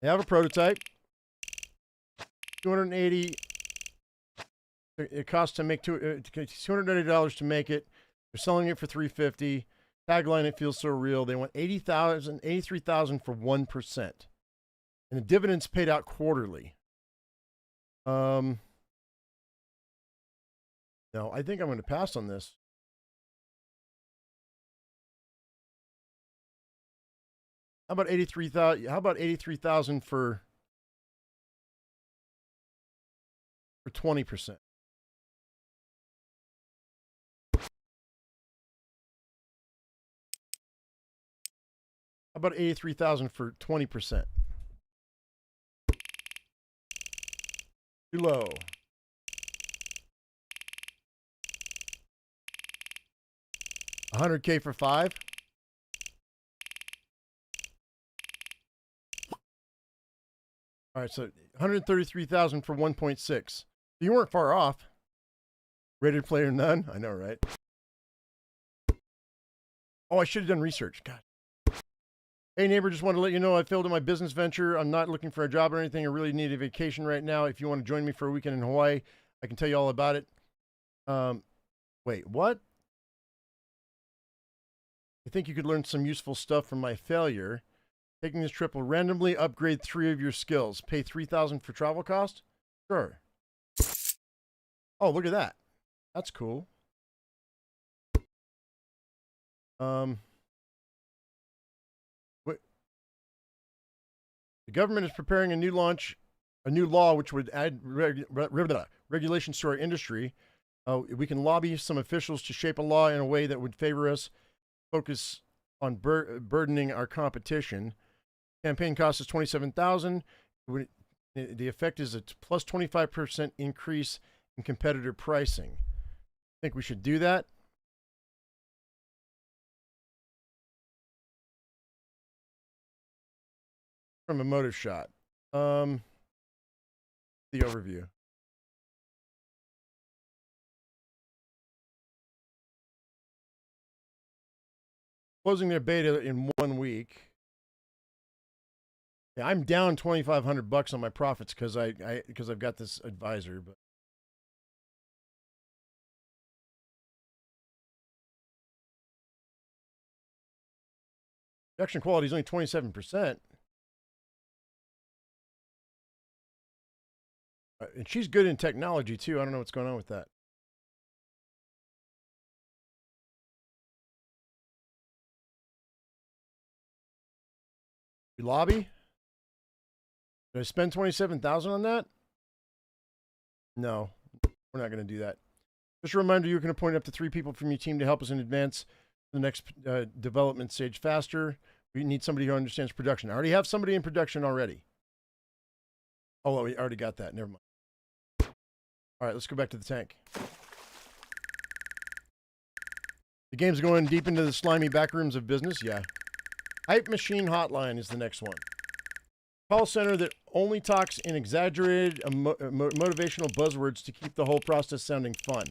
They have a prototype. 280. It costs to make $280 to make it. They're selling it for $350. Tagline: it feels so real. They want $83,000 for 1%, and the dividends paid out quarterly. No, I think I'm going to pass on this. How about 83,000? How about 83,000 for 20%? How about 83,000 for 20%? Too low. $100K for 5. All right, so 133,000 for 1.6. You weren't far off. Rated player none. I know, right? Oh, I should have done research. God. Hey, neighbor, just wanted to let you know I failed in my business venture. I'm not looking for a job or anything. I really need a vacation right now. If you want to join me for a weekend in Hawaii, I can tell you all about it. Wait, what? I think you could learn some useful stuff from my failure. Taking this trip will randomly upgrade 3 of your skills. Pay $3,000 for travel cost? Sure. Oh, look at that. That's cool. The government is preparing a new law which would add regulations to our industry. We can lobby some officials to shape a law in a way that would favor us, focus on burdening our competition. Campaign cost is $27,000. The effect is a plus 25% increase in competitor pricing. I think we should do that. From a motive shot. The overview. Closing their beta in 1 week. Yeah, I'm down $2,500 on my profits because I've got this advisor, but production quality is only 27%. And she's good in technology too. I don't know what's going on with that. Lobby? Did I spend $27,000 on that? No, we're not going to do that. Just a reminder, you can appoint up to 3 people from your team to help us in advance the next development stage faster. We need somebody who understands production. I already have somebody in production already. Oh, well, we already got that. Never mind. All right, let's go back to the tank. The game's going deep into the slimy backrooms of business. Yeah. Hype Machine Hotline is the next one. Call center that only talks in exaggerated motivational buzzwords to keep the whole process sounding fun.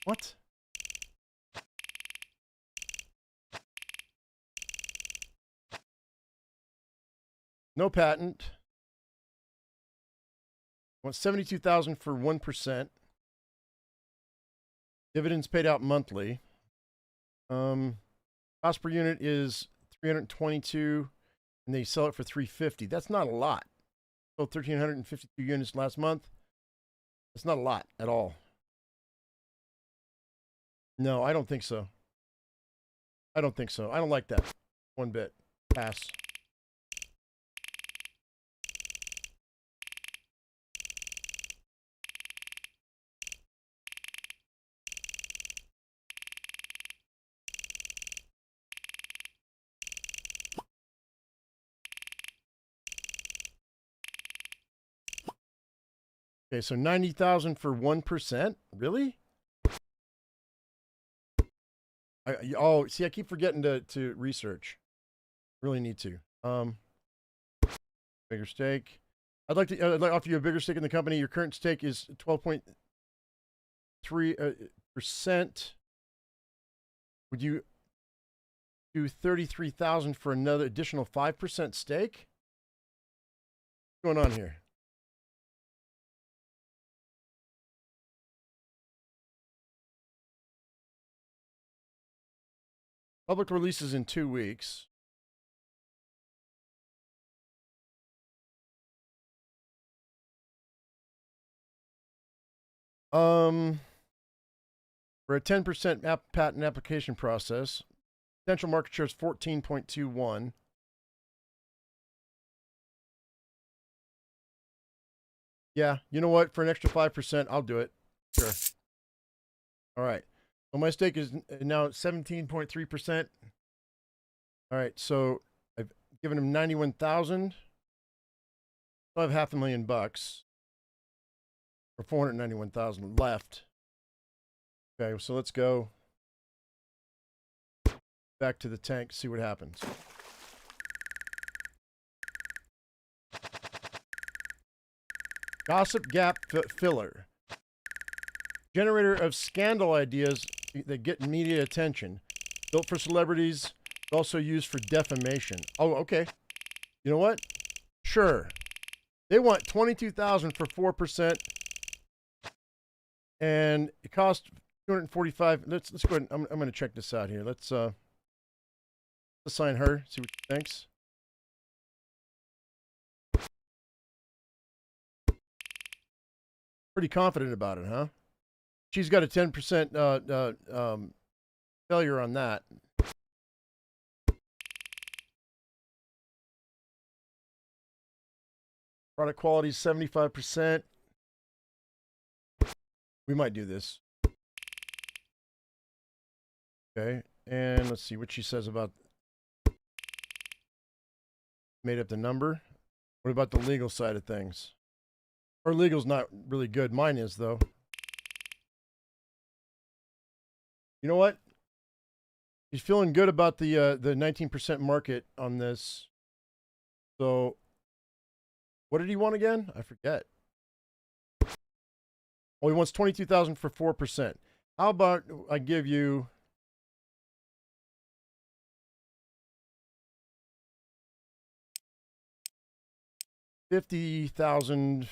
What? No patent. Want 72,000 for 1%. Dividends paid out monthly. Cost per unit is 322, and they sell it for 350. That's not a lot. Sold 1,352 units last month. That's not a lot at all. No, I don't think so. I don't think so. I don't like that one bit. Pass. Okay, so 90,000 for 1%? Really? Oh, see, I keep forgetting to research. Really need to. Bigger stake. I'd like to offer you a bigger stake in the company. Your current stake is 12.3%. Would you do 33,000 for another additional 5% stake? What's going on here? Public releases in 2 weeks. For a 10% patent application process, potential market share is 14.21. Yeah, you know what? For an extra 5%, I'll do it. Sure. All right. Well, my stake is now 17.3%. All right, so I've given him 91,000. So I have $500,000 or 491,000 left. Okay, so let's go back to the tank, see what happens. Gossip gap filler. Generator of scandal ideas that get media attention. Built for celebrities, but also used for defamation. Oh, okay. You know what? Sure. They want 22,000 for 4%. And it costs 245. Let's go ahead. I'm going to check this out here. Let's assign her, see what she thinks. Pretty confident about it, huh? She's got a 10% failure on that. Product quality is 75%. We might do this. Okay, and let's see what she says about made up the number. What about the legal side of things? Her legal's not really good. Mine is, though. You know what? He's feeling good about the 19% market on this. So, what did he want again? I forget. Oh, he wants 22,000 for 4%. How about I give you $50,000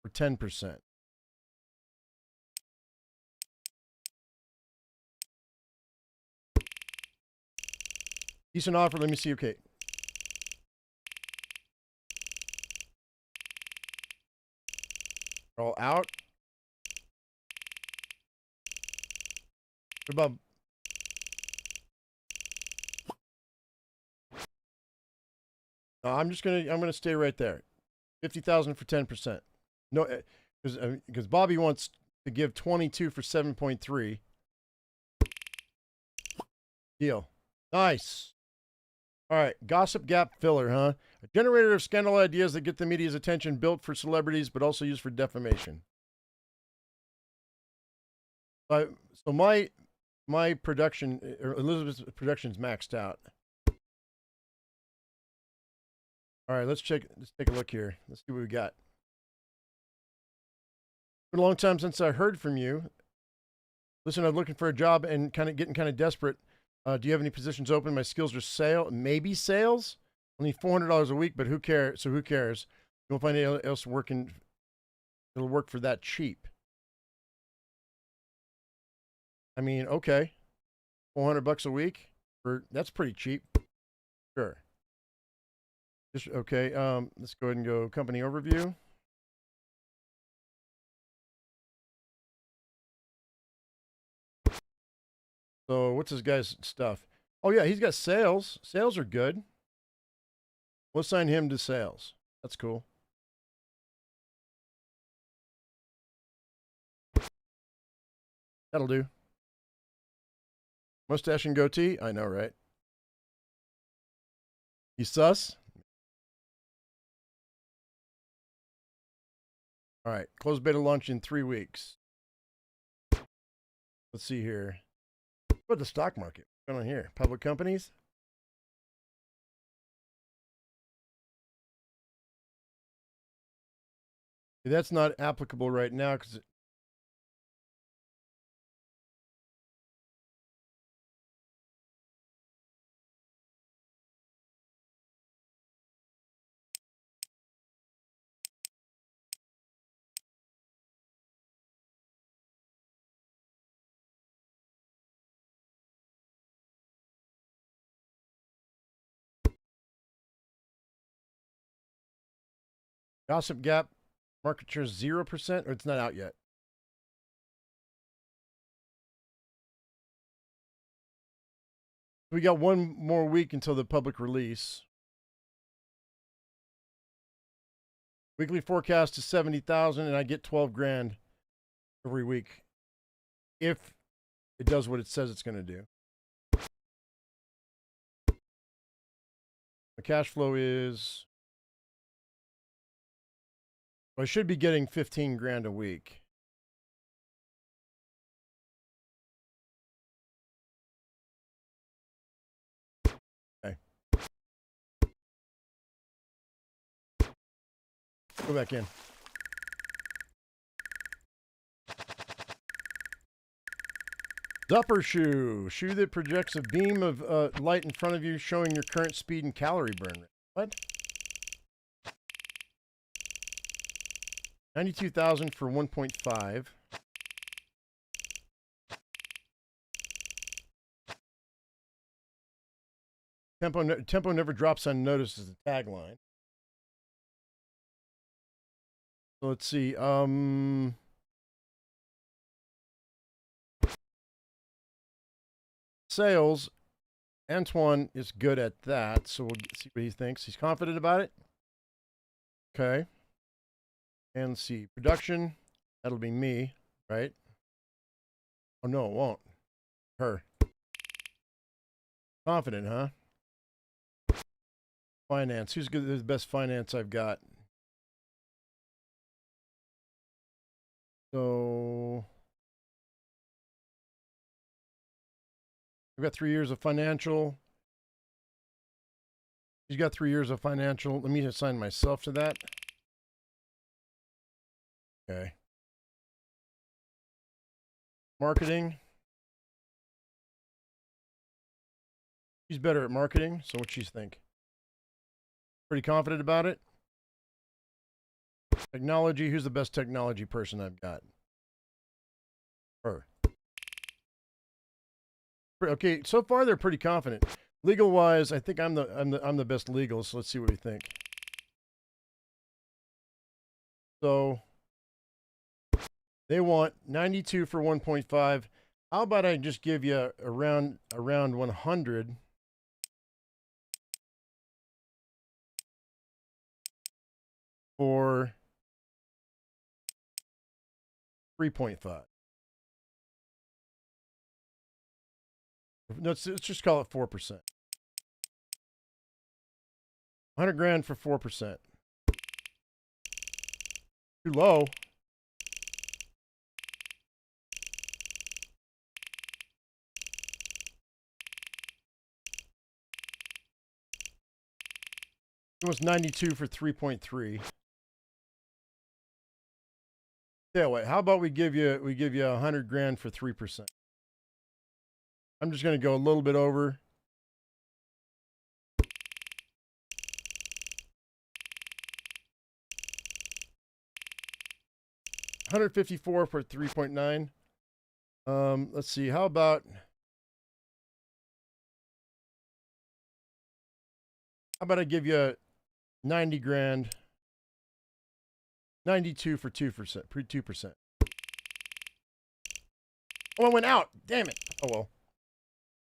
for 10%. Decent offer. Let me see. Okay. All out. What about I'm gonna stay right there. 50,000 for 10%. No, because Bobby wants to give 22 for 7.3. Deal. Nice. All right, gossip gap filler, huh? A generator of scandal ideas that get the media's attention, built for celebrities, but also used for defamation. So my production, or Elizabeth's production's maxed out. All right, let's take a look here. Let's see what we got. It's been a long time since I heard from you. Listen, I'm looking for a job and getting kind of desperate. Do you have any positions open? My skills are maybe sales. Only $400 a week, but who cares? So who cares? You won't find anything else working. It'll work for that cheap. I mean, okay, $400 a week that's pretty cheap. Sure. Just okay. Let's go ahead and go company overview. So what's this guy's stuff? Oh yeah, he's got sales. Sales are good. We'll assign him to sales. That's cool. That'll do. Mustache and goatee? I know, right? You sus? All right. Closed beta launch in 3 weeks. Let's see here. What about the stock market? What's going on here? Public companies? That's not applicable right now because Gossip Gap market share 0%, or it's not out yet. We got one more week until the public release. Weekly forecast is 70,000, and I get 12 grand every week if it does what it says it's going to do. The cash flow is, I should be getting 15 grand a week. Okay. Go back in. Zupper shoe. Shoe that projects a beam of light in front of you showing your current speed and calorie burn rate. What? 92,000 for 1.5. Tempo never drops unnoticed is the tagline. So let's see. Sales. Antoine is good at that, so we'll see what he thinks. He's confident about it. Okay. And let's see. Production. That'll be me, right? Oh, no, it won't. Her. Confident, huh? Finance. Who's good? The best finance I've got. So I've got 3 years of financial. She's got 3 years of financial. Let me assign myself to that. Okay. Marketing. She's better at marketing, so what she's think? Pretty confident about it. Technology. Who's the best technology person I've got? Her. Okay, so far they're pretty confident. Legal wise, I think I'm the best legal, so let's see what we think. So they want 92 for 1.5. How about I just give you around 100 for 3.5. No, let's just call it 4%. 100 grand for 4%. Too low. It was 92 for 3.3. Yeah, wait. How about we give you 100 grand for 3%? I'm just going to go a little bit over. $154 for 3.9. Let's see. How about I give you 90 grand? 92 for 2%. 2%. Oh, it went out. Damn it. Oh well.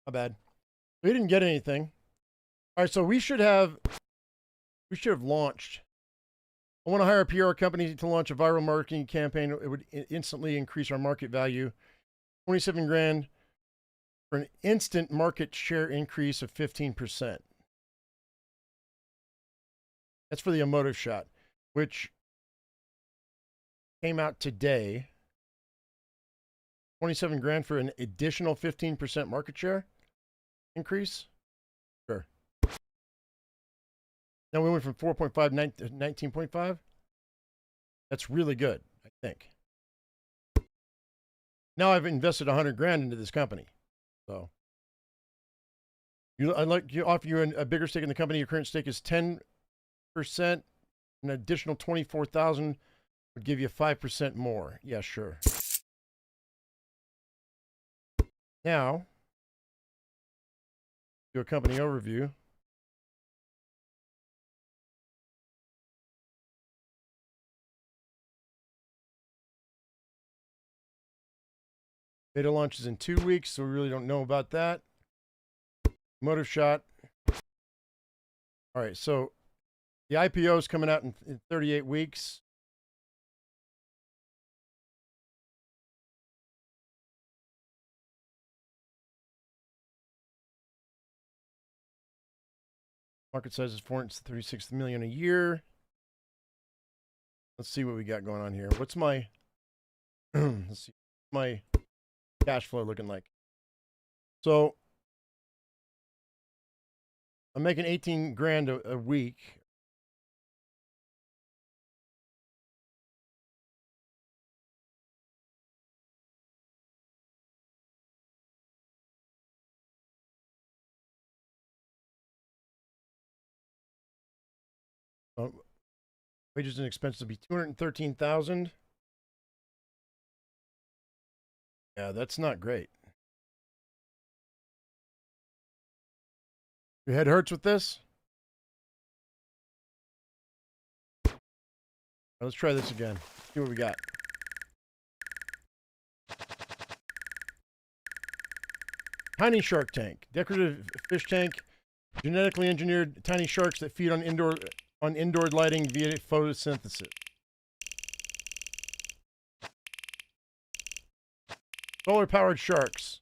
My bad. We didn't get anything. All right, so we should have launched. I want to hire a PR company to launch a viral marketing campaign. It would instantly increase our market value. 27 grand for an instant market share increase of 15%. That's for the emotive shot, which came out today. 27 grand for an additional 15% market share increase? Sure. Now we went from 4.5 to 19.5. That's really good, I think. Now I've invested 100 grand into this company. So I'd like to offer you a bigger stake in the company. Your current stake is 10%. An additional 24,000 would give you 5% more. Yeah, sure. Now, do a company overview. Beta launches in 2 weeks, so we really don't know about that. Motive shot. All right, so the IPO is coming out in 38 weeks. Market size is 436 million a year. Let's see what we got going on here. What's my let's see my cash flow looking like? So I'm making 18 grand a week. Wages and expenses will be 213,000. Yeah, that's not great. Your head hurts with this? Let's try this again. See what we got. Tiny shark tank. Decorative fish tank. Genetically engineered tiny sharks that feed on indoor lighting via photosynthesis. Solar-powered sharks.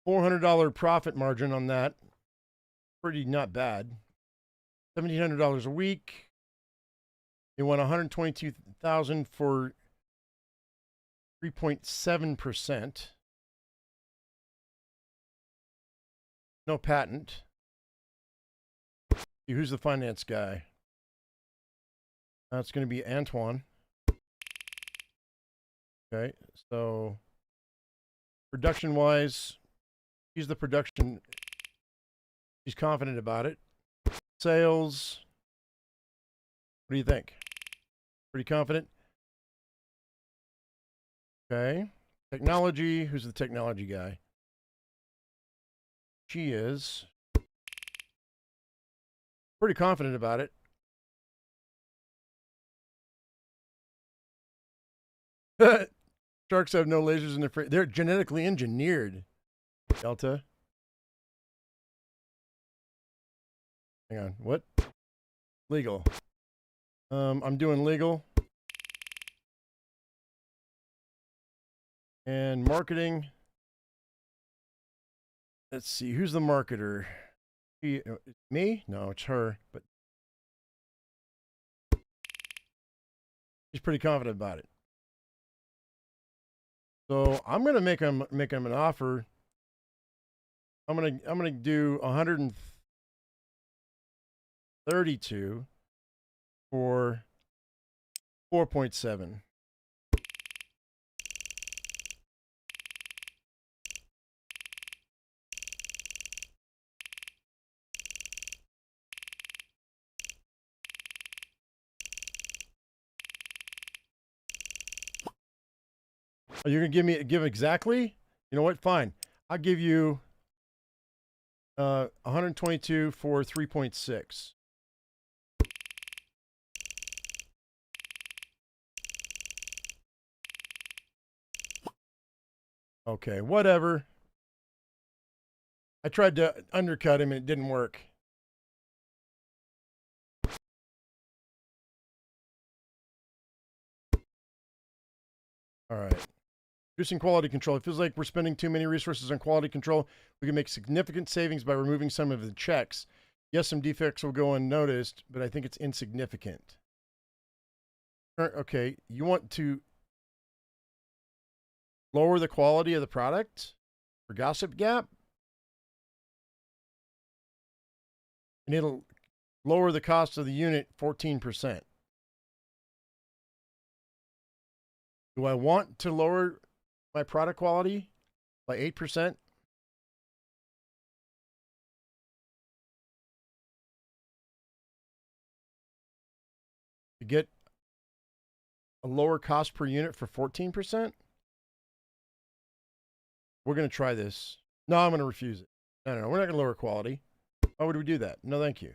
$400 profit margin on that. Pretty not bad. $1,700 a week. They want $122,000 for 3.7%. No patent. Who's the finance guy? That's going to be Antoine. Okay, so production-wise, he's the production. He's confident about it. Sales. What do you think? Pretty confident? Okay. Technology. Who's the technology guy? She is pretty confident about it. Sharks have no lasers in their face. They're genetically engineered. Delta. Hang on. What? Legal. I'm doing legal. And marketing. Let's see. Who's the marketer? Me? No, it's her. But she's pretty confident about it. So I'm gonna make him an offer. I'm gonna do 132 for 4.7. Oh, you're gonna give exactly? You know what? Fine. I'll give you 122 for 3.6. Okay, whatever. I tried to undercut him and it didn't work. All right. Reducing quality control. It feels like we're spending too many resources on quality control. We can make significant savings by removing some of the checks. Yes, some defects will go unnoticed, but I think it's insignificant. Okay, you want to lower the quality of the product for Gossip Gap? And it'll lower the cost of the unit 14%. Do I want to lower my product quality by 8%? To get a lower cost per unit for 14%? We're going to try this. No, I'm going to refuse it. No, we're not going to lower quality. Why would we do that? No, thank you.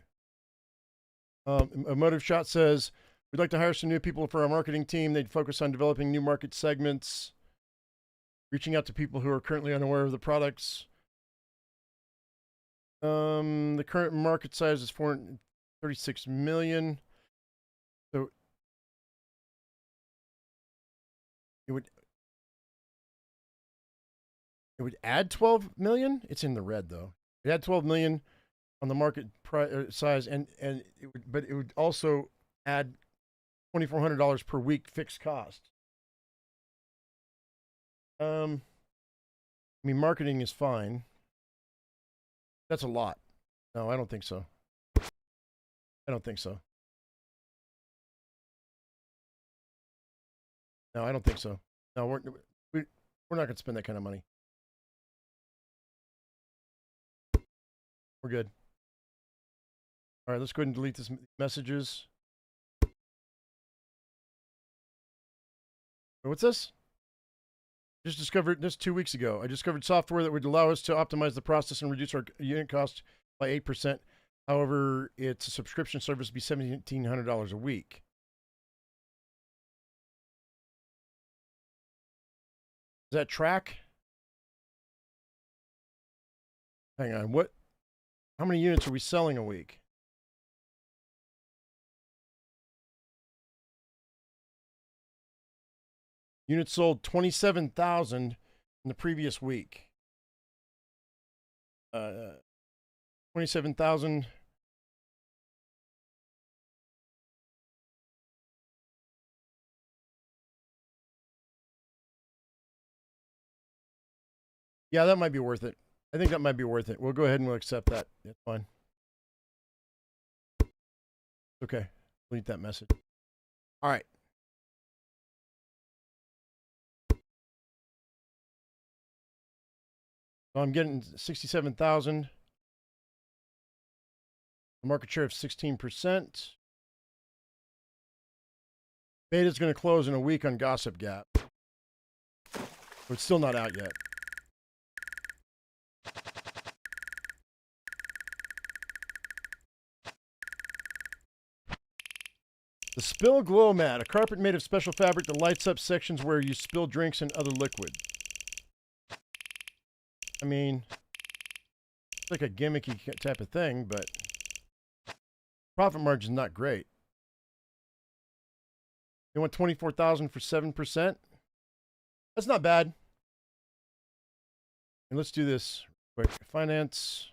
Emotive Shot says, we'd like to hire some new people for our marketing team. They'd focus on developing new market segments, reaching out to people who are currently unaware of the products. The current market size is 436 million. So it would add 12 million. It's in the red though. It had 12 million on the market size, but it would also add $2,400 per week fixed cost. I mean, marketing is fine. That's a lot. No, I don't think so. I don't think so. No, I don't think so. No, we're not going to spend that kind of money. We're good. All right, let's go ahead and delete these messages. What's this? Just discovered this 2 weeks ago. I discovered software that would allow us to optimize the process and reduce our unit cost by 8%. However, it's a subscription service to be $1,700 a week. Does that track? Hang on. What? How many units are we selling a week? Units sold 27,000 in the previous week. 27,000. Yeah, that might be worth it. I think that might be worth it. We'll go ahead and we'll accept that. It's fine. Okay. Delete that message. All right. So I'm getting 67,000. A market share of 16%. Beta's going to close in a week on Gossip Gap. But it's still not out yet. The Spill Glow Mat, a carpet made of special fabric that lights up sections where you spill drinks and other liquid. I mean, it's like a gimmicky type of thing, but profit margin's not great. You want 24,000 for 7%? That's not bad. And let's do this quick. Finance.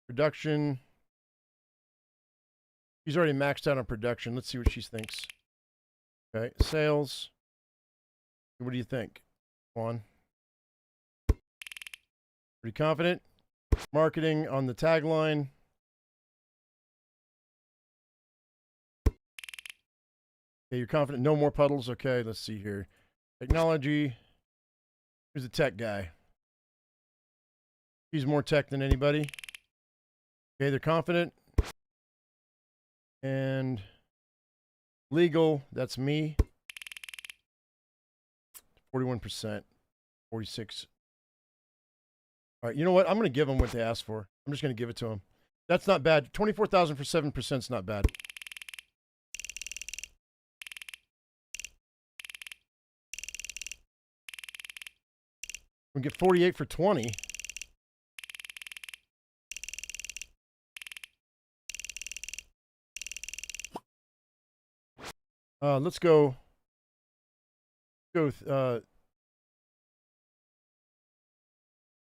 Production. She's already maxed out on production. Let's see what she thinks. Okay, sales. What do you think, Juan? Pretty confident. Marketing on the tagline. Okay, you're confident. No more puddles. Okay, let's see here. Technology. Who's the tech guy? He's more tech than anybody. Okay, they're confident. And legal, that's me. 41%. 46. All right, you know what? I'm going to give them what they asked for. I'm just going to give it to them. That's not bad. 24,000 for 7% is not bad. We get 48 for 20. Let's go. How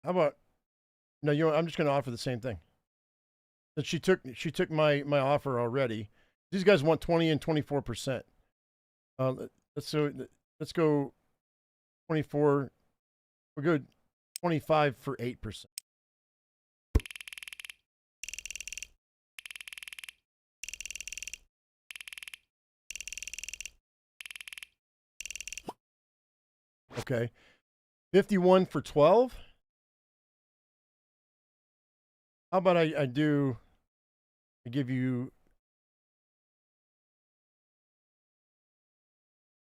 about? No, you know, I'm just going to offer the same thing. That she took my offer already. These guys want 20 and 24%. Let's go 24. We're good. 25 for 8%. Okay. 51 for 12. How about I give you,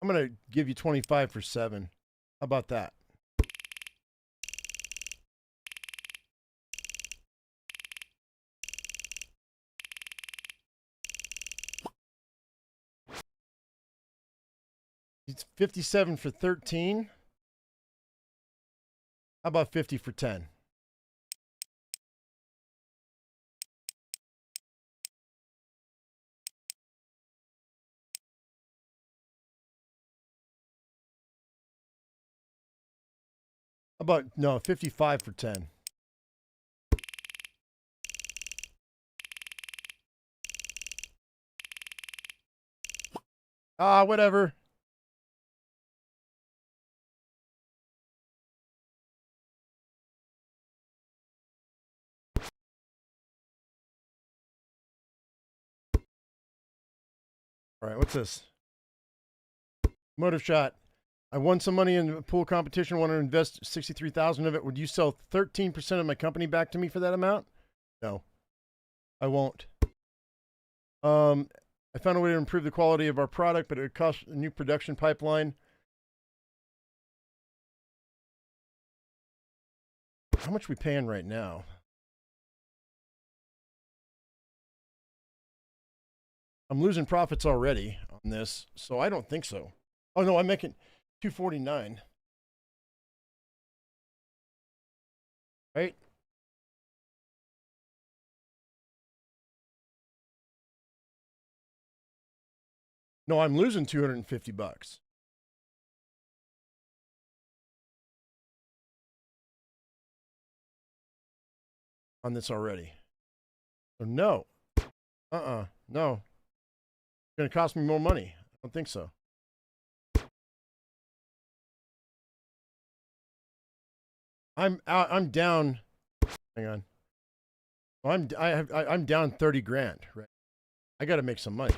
I'm going to give you 25 for 7. How about that? It's 57 for 13. How about 50 for 10? How about, no, 55 for 10? Whatever. All right, what's this? Motive shot. I won some money in a pool competition. Want to invest 63,000 of it. Would you sell 13% of my company back to me for that amount? No, I won't. I found a way to improve the quality of our product, but it would cost a new production pipeline. How much are we paying right now? I'm losing profits already on this, so I don't think so. Oh no, I'm making 249. Right? No, I'm losing 250 bucks. On this already. So no. No. It's going to cost me more money. I don't think so. I'm down. Hang on. I'm down 30 grand, right? I got to make some money.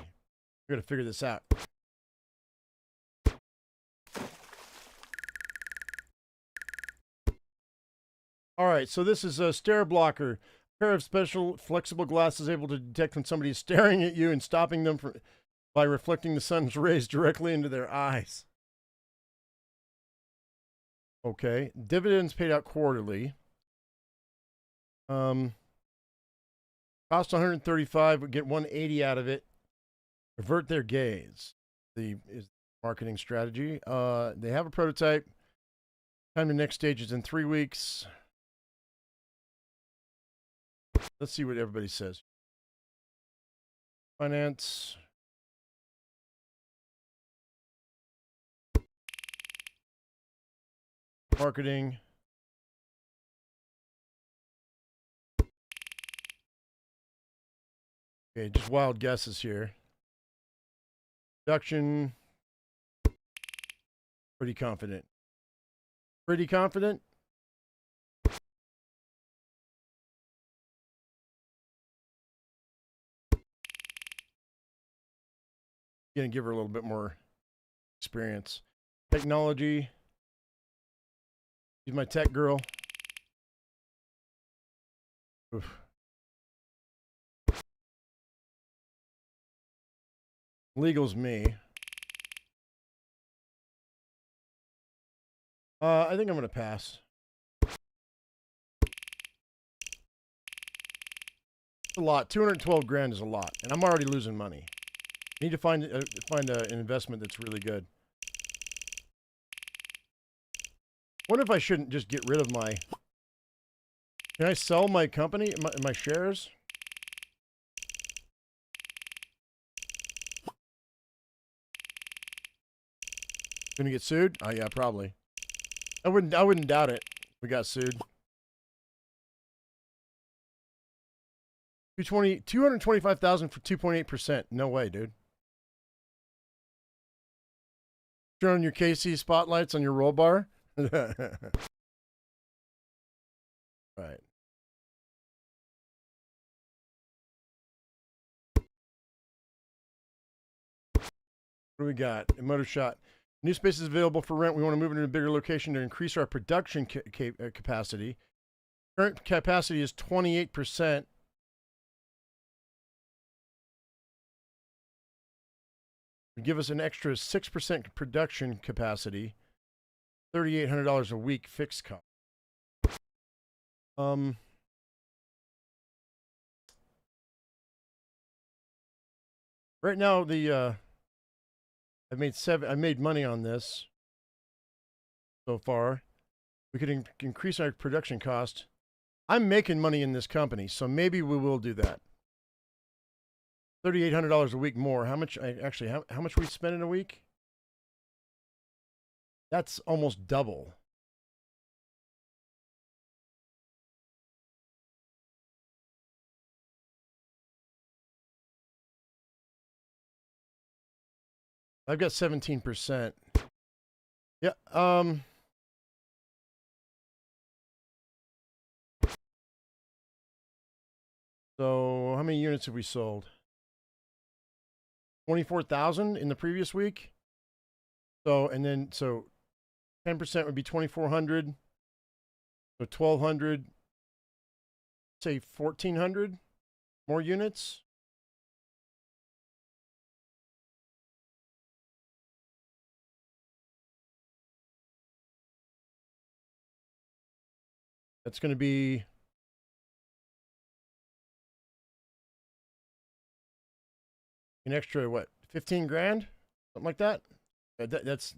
We got to figure this out. All right, so this is a stare blocker. A pair of special flexible glasses able to detect when somebody is staring at you and stopping them by reflecting the sun's rays directly into their eyes. Okay, dividends paid out quarterly. Cost 135, would get 180 out of it. Avert their gaze. Is marketing strategy. They have a prototype. Time to next stage is in 3 weeks. Let's see what everybody says. Finance. Marketing. Okay, just wild guesses here. Production. Pretty confident. Pretty confident. Gonna give her a little bit more experience. Technology. She's my tech girl. Oof. Legal's me. I think I'm gonna pass. It's a lot. 212 grand is a lot, and I'm already losing money. I need to find an investment that's really good. Wonder if I shouldn't just get rid of my... Can I sell my company, my shares? Gonna get sued? Oh yeah, probably. I wouldn't doubt it. We got sued. 225,000 for 2.8%. No way, dude. Turn on your KC spotlights on your roll bar. Right. What do we got? A motor shot. New space is available for rent. We want to move into a bigger location to increase our production capacity. Current capacity is 28%. Give us an extra 6% production capacity. $3,800 a week fixed cost. Right now I made money on this so far. We could increase our production cost. I'm making money in this company, so maybe we will do that. $3,800 a week more. How much? How much we spend in a week? That's almost double. I've got 17%. Yeah. So how many units have we sold? 24,000 in the previous week. So 10% would be 2,400. So 1,200. Say 1,400 more units. That's going to be an extra, what, 15 grand? Something like that? That's...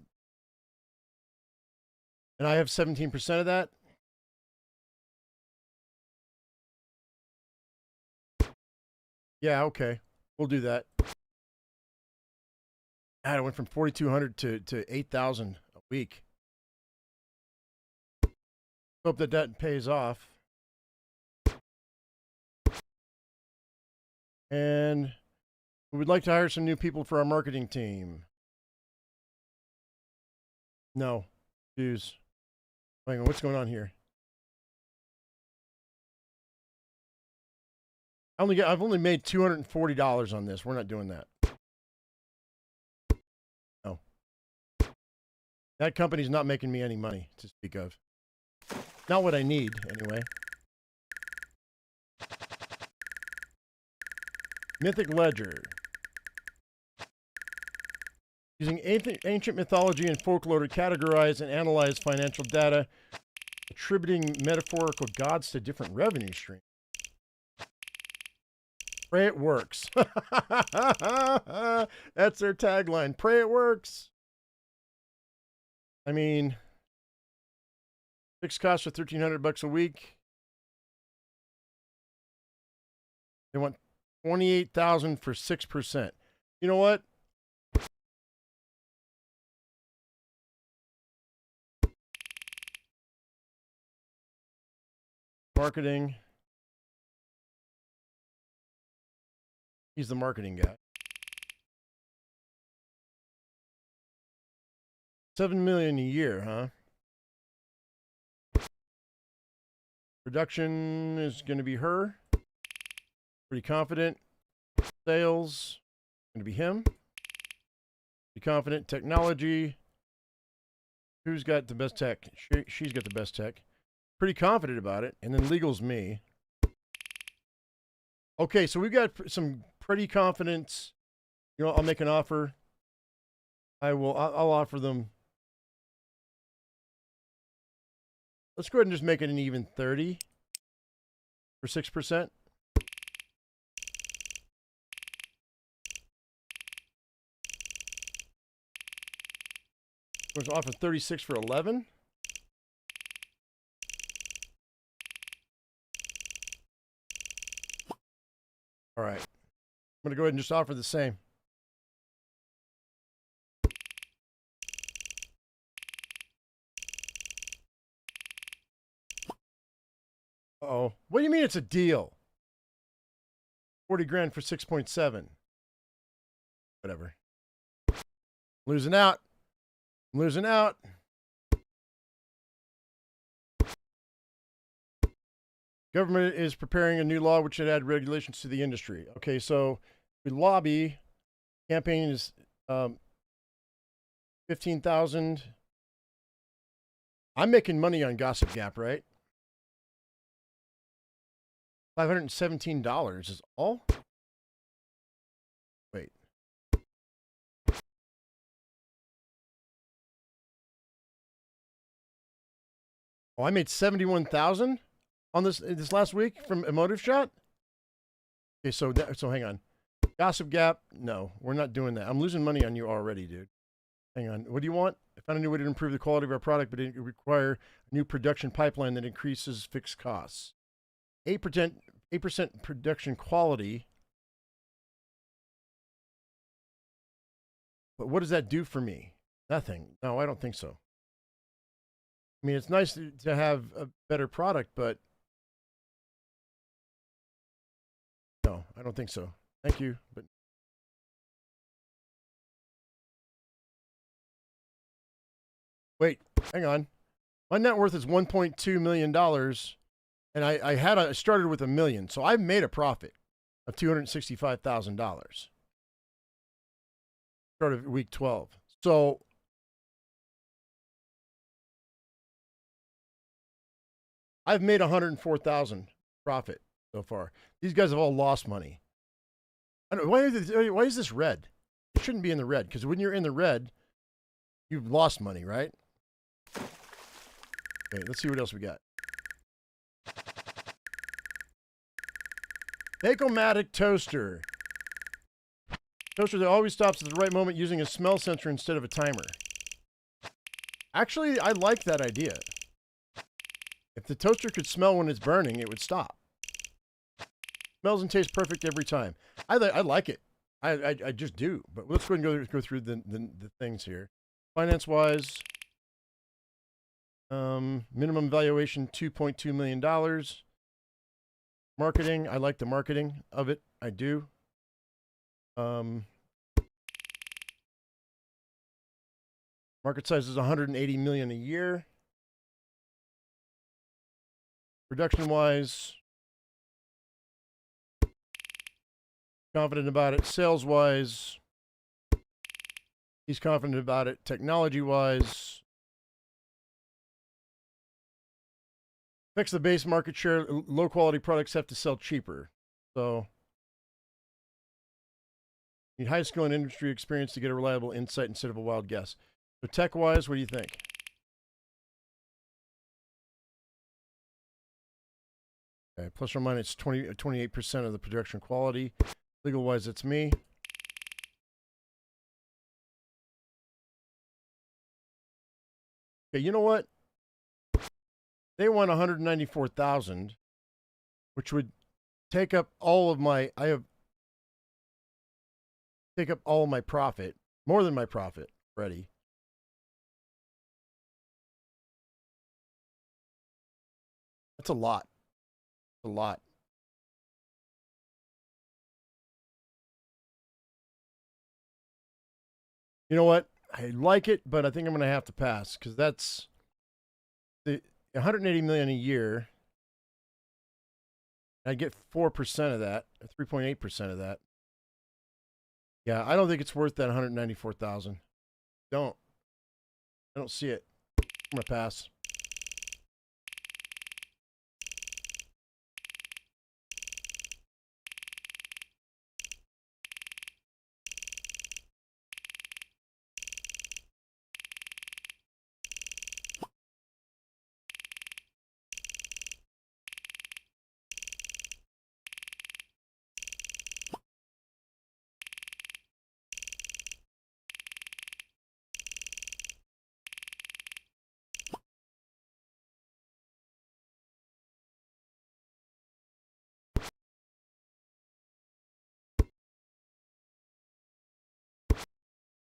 And I have 17% of that? Yeah, okay. We'll do that. God, it went from 4,200 to 8,000 a week. Hope that pays off. And we would like to hire some new people for our marketing team. No. Dues. Hang on, what's going on here? I've only made $240 on this. We're not doing that. No. That company's not making me any money to speak of. Not what I need, anyway. Mythic Ledger. Using ancient mythology and folklore to categorize and analyze financial data, attributing metaphorical gods to different revenue streams. Pray it works. That's their tagline. Pray it works. I mean, fixed costs are $1,300 a week. They want $28,000 for 6%. You know what? Marketing. He's the marketing guy. $7 million a year, huh? Production is going to be her. Pretty confident. Sales going to be him. Be confident. Technology. Who's got the best tech? She's got the best tech. Pretty confident about it. And then legal's me. Okay, so we've got some pretty confidence. You know, I'll make an offer. I'll offer them. Let's go ahead and just make it an even 30 for 6%. Let's offer 36 for 11. All right. I'm going to go ahead and just offer the same. Uh-oh. What do you mean it's a deal? 40 grand for 6.7. Whatever. Losing out. I'm losing out. Government is preparing a new law which should add regulations to the industry. Okay, so we lobby. Campaign is 15,000. I'm making money on Gossip Gap, right? $517 is all? Wait. Oh, I made 71,000 on this last week from Emotive Shot? Okay, so hang on. Gossip Gap, no, we're not doing that. I'm losing money on you already, dude. Hang on. What do you want? I found a new way to improve the quality of our product, but it require a new production pipeline that increases fixed costs. 8% production quality. But what does that do for me? Nothing. No, I don't think so. I mean, it's nice to have a better product, but no, I don't think so. Thank you, but wait, hang on. My net worth is $1.2 million, and I started with $1 million, so I've made a profit of $265,000. Started week 12. So I've made $104,000 profit so far. These guys have all lost money. I don't, why is this red? It shouldn't be in the red, because when you're in the red, you've lost money, right? Okay, let's see what else we got. Bacomatic toaster. Toaster that always stops at the right moment using a smell sensor instead of a timer. Actually, I like that idea. If the toaster could smell when it's burning, it would stop. Smells and tastes perfect every time. I like it. I just do. But let's go and go through the things here. Finance-wise, minimum valuation $2.2 million. Marketing, I like the marketing of it. I do. Market size is 180 million a year. Production-wise, confident about it. Sales-wise, he's confident about it. Technology-wise, affects the base market share. Low-quality products have to sell cheaper. So, you need high skill and industry experience to get a reliable insight instead of a wild guess. So, tech-wise, what do you think? Okay, plus or minus 28% of the production quality. Legal-wise, it's me. Okay, you know what? They want 194,000, which would take up all of my. Take up all of my profit, more than my profit already. That's a lot. A lot. You know what? I like it, but I think I'm going to have to pass because that's the 180 million a year. I get 4% of that, 3.8% of that. Yeah, I don't think it's worth that 194,000. don't. I don't see it. I'm gonna pass.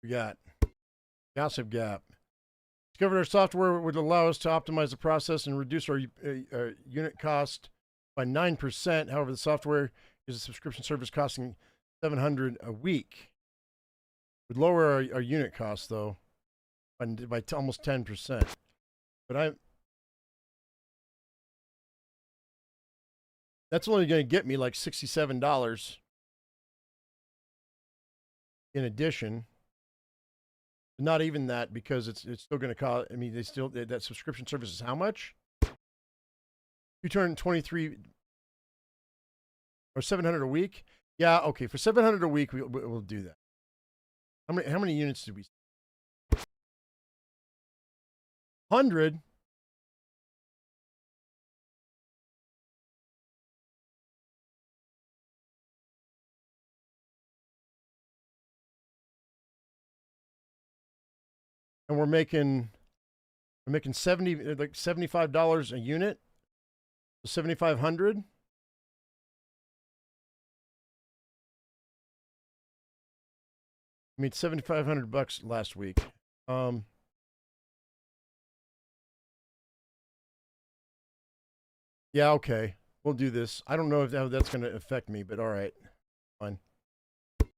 We got Gossip Gap. Discovered our software would allow us to optimize the process and reduce our unit cost by 9%. However, the software is a subscription service costing $700 a week. Would lower our unit cost though by almost 10%. But that's only going to get me like $67 in addition. Not even that, because it's still going to cost. I mean, that subscription service is how much? You turn 23 or 700 a week. Yeah, okay. For 700 a week, we'll do that. How many units did we? 100. And we're making 70, like $75 a unit. So 7,500. I made $7,500 last week. Yeah, okay. We'll do this. I don't know if that's going to affect me, but all right. Fine. And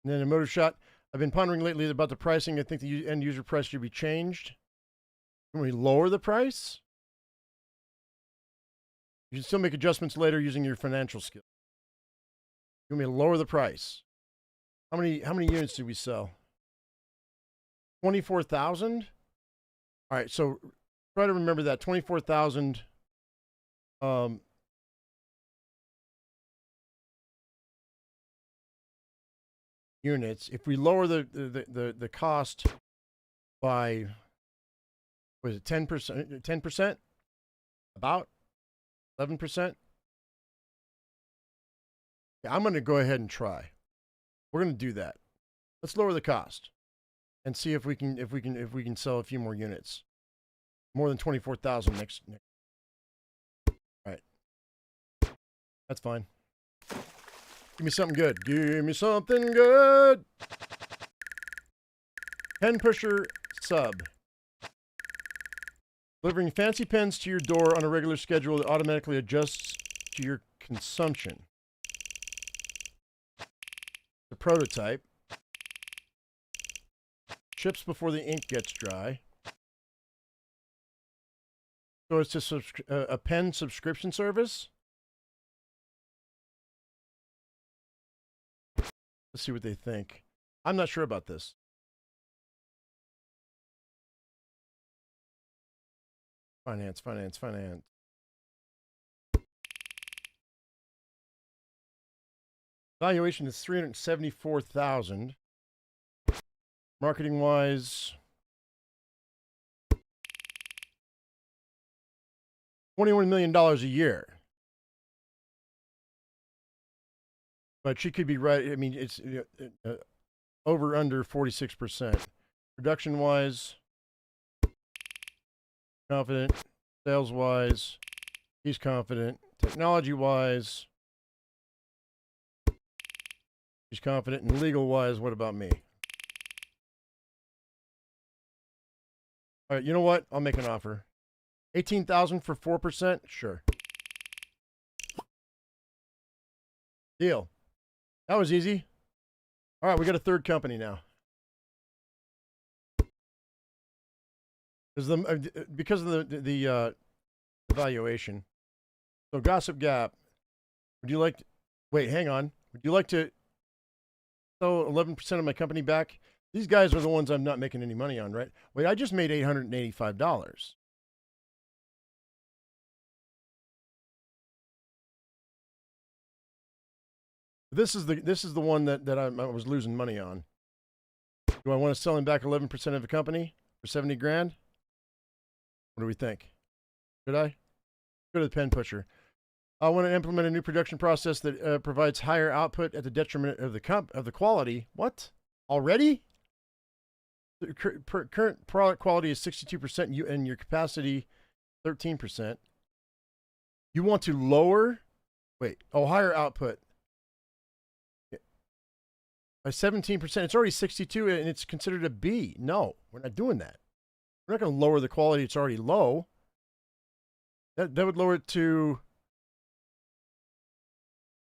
then a motor shot. I've been pondering lately about the pricing. I think the end user price should be changed. Can we lower the price? You can still make adjustments later using your financial skill. You want me to lower the price? How many units did we sell? 24,000? All right, so try to remember that 24,000 units. If we lower the cost by, was it 10%? 10%? About 11%? Yeah, I'm going to go ahead and try. We're going to do that. Let's lower the cost and see if we can sell a few more units. More than 24,000 next. All right. That's fine. Give me something good. Give me something good. Pen pusher sub. Delivering fancy pens to your door on a regular schedule that automatically adjusts to your consumption. The prototype. Ships before the ink gets dry. So it's just a pen subscription service. Let's see what they think. I'm not sure about this. Finance. Valuation is $374,000. Marketing wise, $21 million a year. But she could be right. I mean, it's over under 46%. Production wise, confident. Sales wise, he's confident. Technology wise, he's confident. And legal wise, what about me? All right, you know what? I'll make an offer. 18,000 for 4%? Sure. Deal. That was easy. All right, we got a third company now. Because of the valuation. So Gossip Gap, would you like to, wait, hang on. Would you like to sell 11% of my company back These guys are the ones I'm not making any money on, right? Wait, I just made $885. This is the one that I was losing money on. Do I want to sell him back 11% of the company for 70 grand? What do we think? Should I? Go to the pen pusher. I want to implement a new production process that provides higher output at the detriment of the quality. What? Already? The current product quality is 62% and your capacity 13%. You want to lower? Wait. Oh, higher output. By 17%. It's already 62 and it's considered a B. No, we're not doing that. We're not going to lower the quality. It's already low. That would lower it to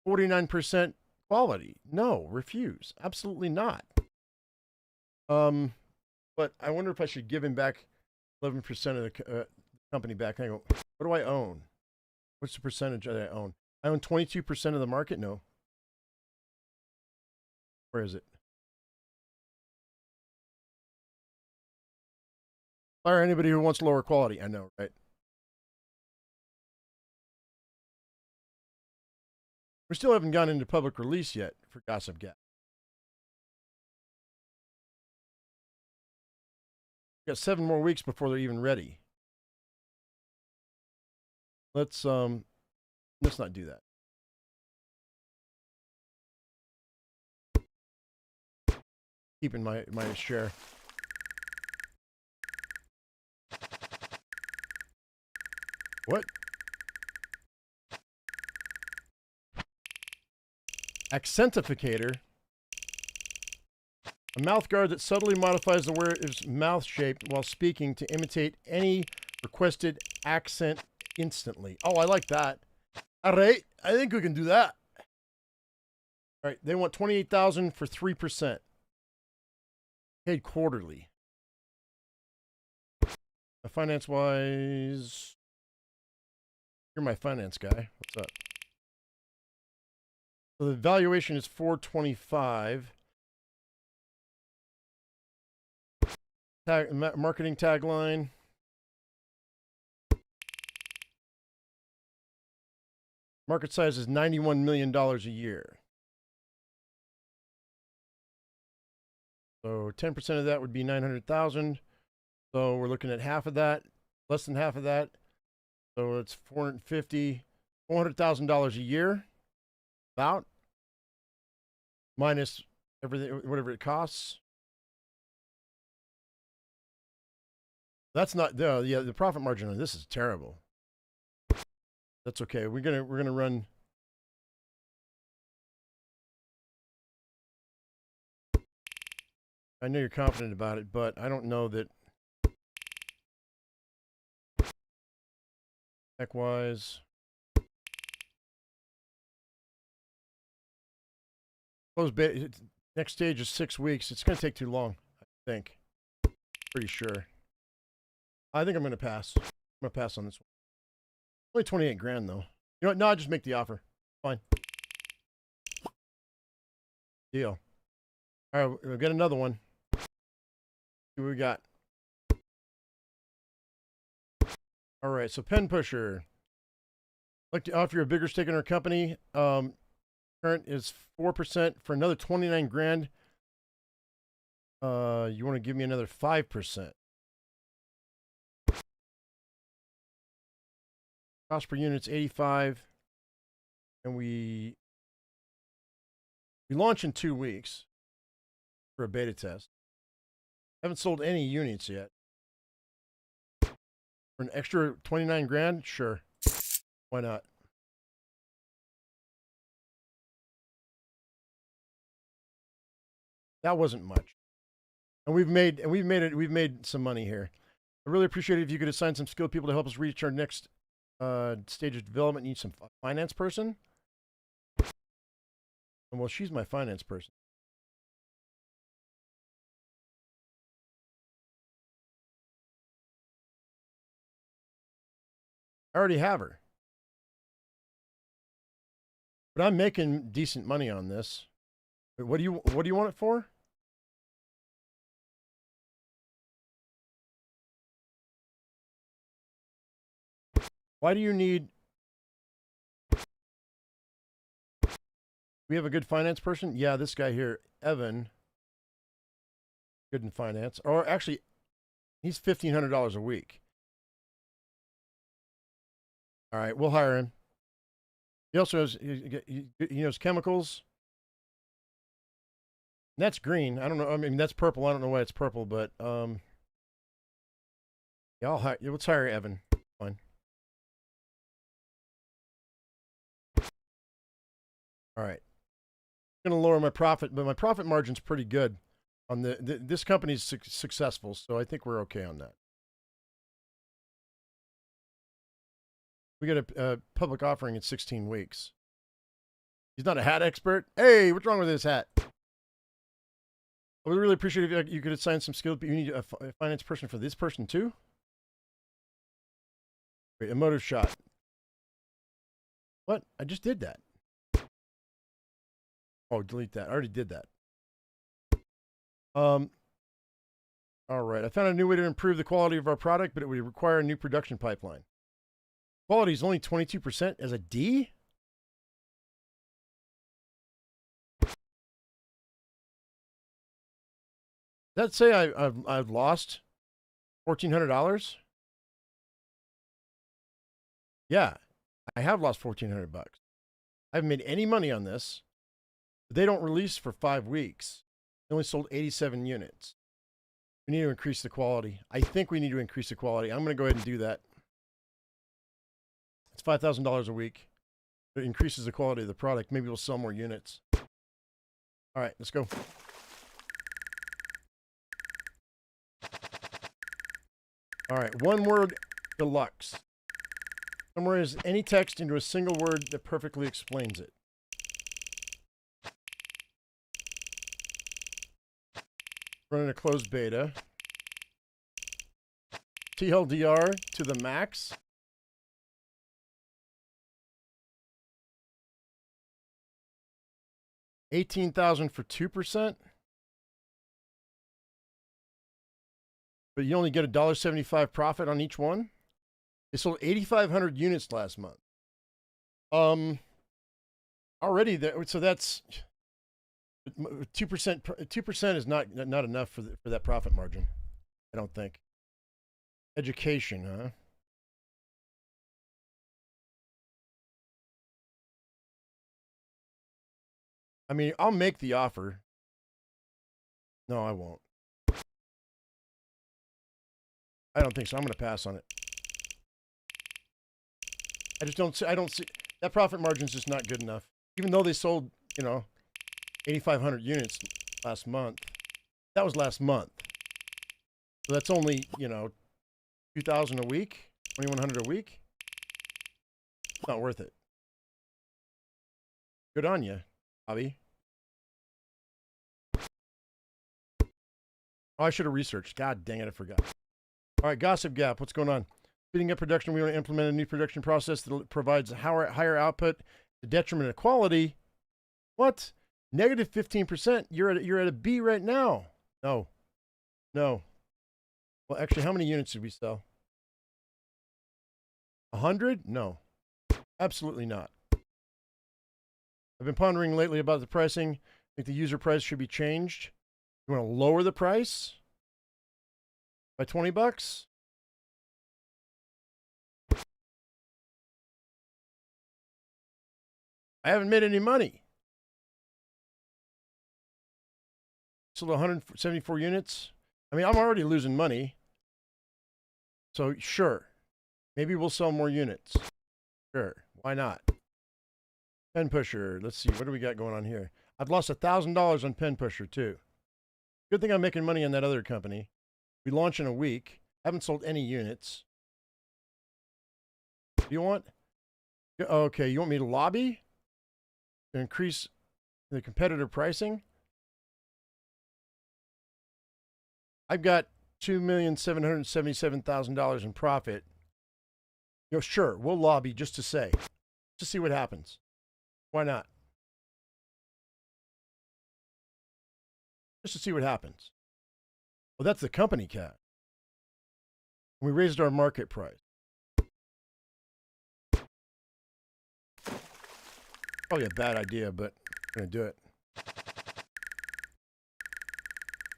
49% quality. No, refuse. Absolutely not. But I wonder if I should give him back 11% of the company back. I go, what do I own? What's the percentage that I own? I own 22% of the market? No. Where is it? Fire anybody who wants lower quality. I know, right? We still haven't gone into public release yet for Gossip Gap. We got 7 more weeks before they're even ready. Let's not do that. Keeping my share. What? Accentificator. A mouth guard that subtly modifies the wearer's mouth shape while speaking to imitate any requested accent instantly. Oh, I like that. All right, I think we can do that. All right, they want $28,000 for 3%. Paid quarterly. Finance-wise, you're my finance guy. What's up? So the valuation is $425. Marketing tagline. Market size is $91 million a year. So 10% of that would be 900,000. So we're looking at half of that, less than half of that. So it's $400,000 a year, about, minus everything, whatever it costs. That's not the profit margin on this is terrible. That's okay. We're gonna run. I know you're confident about it, but I don't know that. Tech-wise, next stage is 6 weeks. It's gonna take too long, I think. Pretty sure. I think I'm gonna pass. I'm gonna pass on this one. Only 28 grand though. You know what? No, I'll just make the offer. Fine. Deal. All right, we'll get another one. See what we got. All right, so pen pusher. I'd like to offer you a bigger stake in our company. Current is 4% for another 29 grand. You want to give me another 5%. Cost per unit's 85. And we launch in 2 weeks for a beta test. Haven't sold any units yet. For an extra 29 grand? Sure. Why not? That wasn't much. And we've made some money here. I really appreciate it if you could assign some skilled people to help us reach our next stage of development. Need some finance person. And well, she's my finance person. I already have her. But I'm making decent money on this. Wait, what do you want it for? Why do you need... We have a good finance person? Yeah, this guy here, Evan. Good in finance. Or actually, he's $1,500 a week. All right, we'll hire him. He also has, he knows chemicals. And that's green. I don't know. I mean, that's purple. I don't know why it's purple, but yeah, let's hire Evan. Fine. All right. I'm going to lower my profit, but my profit margin's pretty good on this company's successful, so I think we're okay on that. We got a public offering in 16 weeks. He's not a hat expert. Hey, what's wrong with this hat? I would really appreciate if you could assign some skill. You need a finance person for this person too? Wait, emotive shot. What? I just did that. Oh, delete that. I already did that. All right. I found a new way to improve the quality of our product, but it would require a new production pipeline. Quality is only 22% as a D? Does that say I've lost $1,400? Yeah, I have lost $1,400 bucks. I haven't made any money on this. They don't release for 5 weeks. They only sold 87 units. We need to increase the quality. I think we need to increase the quality. I'm going to go ahead and do that. It's $5,000 a week. It increases the quality of the product. Maybe we'll sell more units. All right, let's go. All right, one word deluxe. Summarize any text into a single word that perfectly explains it. Running a closed beta. TLDR to the max. $18,000 for 2%. But you only get $1.75 profit on each one. They sold 8,500 units last month. Already there, so that's 2%. 2% is not enough for that profit margin. I don't think. Education, huh? I mean, I'll make the offer. No, I won't. I don't think so. I'm going to pass on it. I don't see that profit margin's just not good enough. Even though they sold, 8,500 units last month. That was last month. So that's only, 2,000 a week, 2,100 a week. It's not worth it. Good on you, Bobby. Oh, I should have researched. God dang it, I forgot. All right, Gossip Gap, what's going on? Speeding up production, we want to implement a new production process that provides higher output to detriment of quality. What? Negative 15%? You're at a B right now. No. Well, actually, how many units did we sell? 100? No. Absolutely not. I've been pondering lately about the pricing. I think the user price should be changed. You want to lower the price by $20? I haven't made any money. Sold 174 units. I mean, I'm already losing money. So, sure. Maybe we'll sell more units. Sure. Why not? Pen Pusher. Let's see. What do we got going on here? I've lost $1,000 on Pen Pusher, too. Good thing I'm making money on that other company. We launch in a week. Haven't sold any units. Do you want? Okay, you want me to lobby? To increase the competitor pricing? I've got $2,777,000 in profit. Sure, we'll lobby just to see what happens. Why not? Just to see what happens. Well, that's the company cap. We raised our market price. Probably a bad idea, but I'm going to do it.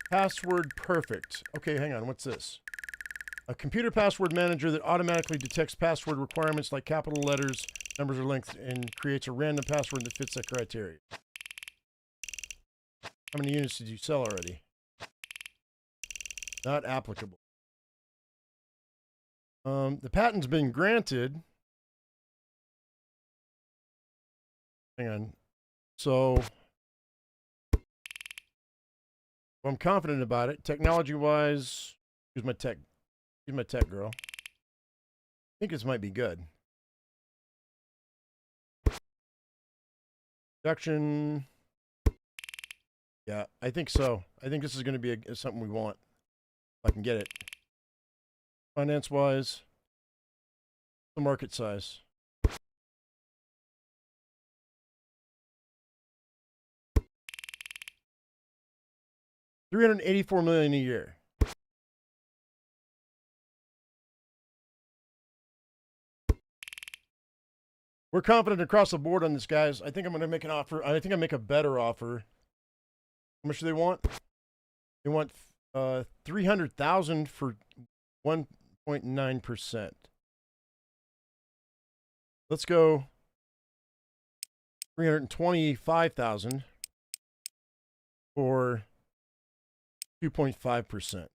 Password perfect. Okay, hang on. What's this? A computer password manager that automatically detects password requirements like capital letters, numbers, or length, and creates a random password that fits that criteria. How many units did you sell already? Not applicable. The patent's been granted. Hang on. So I'm confident about it. Technology-wise, here's my tech girl. I think this might be good. Production. Yeah, I think so. I think this is going to be something we want. If I can get it. Finance-wise, the market size. $384 million a year. We're confident across the board on this, guys. I think I'm going to make an offer. I think I'll make a better offer. How much do they want? They want $300,000 for 1.9%. Let's go $325,000 for 2.5%.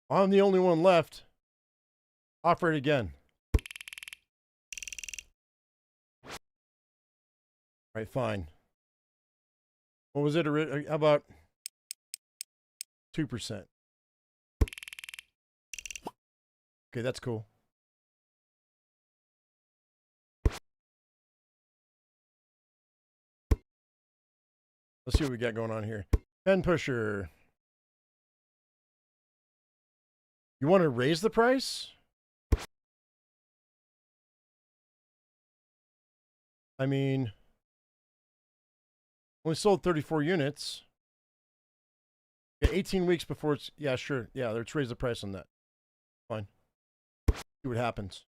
I'm the only one left. Offer it again. All right, fine. What was it? How about 2%? Okay, that's cool. Let's see what we got going on here. Pen pusher. You want to raise the price? I mean, only sold 34 units. Yeah, 18 weeks before it's... Yeah, sure. Yeah, let's raise the price on that. Fine. See what happens.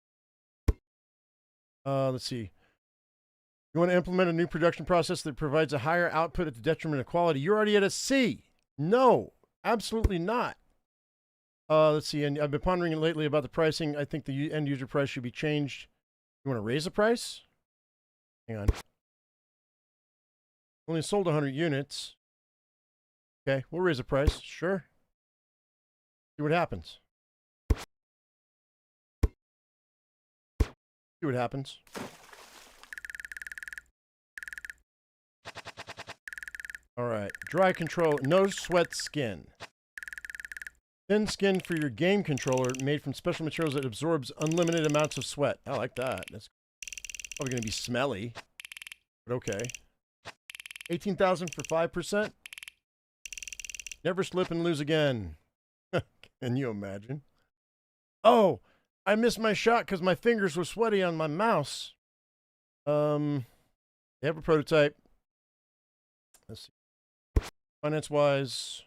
Let's see. You want to implement a new production process that provides a higher output at the detriment of quality? You're already at a C. No, absolutely not. Let's see. And I've been pondering lately about the pricing. I think the end user price should be changed. You want to raise the price? Hang on. Only sold 100 units. Okay, we'll raise the price. Sure. See what happens. See what happens. All right. Dry control. No sweat skin. Thin skin for your game controller made from special materials that absorbs unlimited amounts of sweat. I like that. That's probably going to be smelly, but okay. 18,000 for 5%. Never slip and lose again. Can you imagine? Oh, I missed my shot because my fingers were sweaty on my mouse. They have a prototype. Let's see. Finance-wise.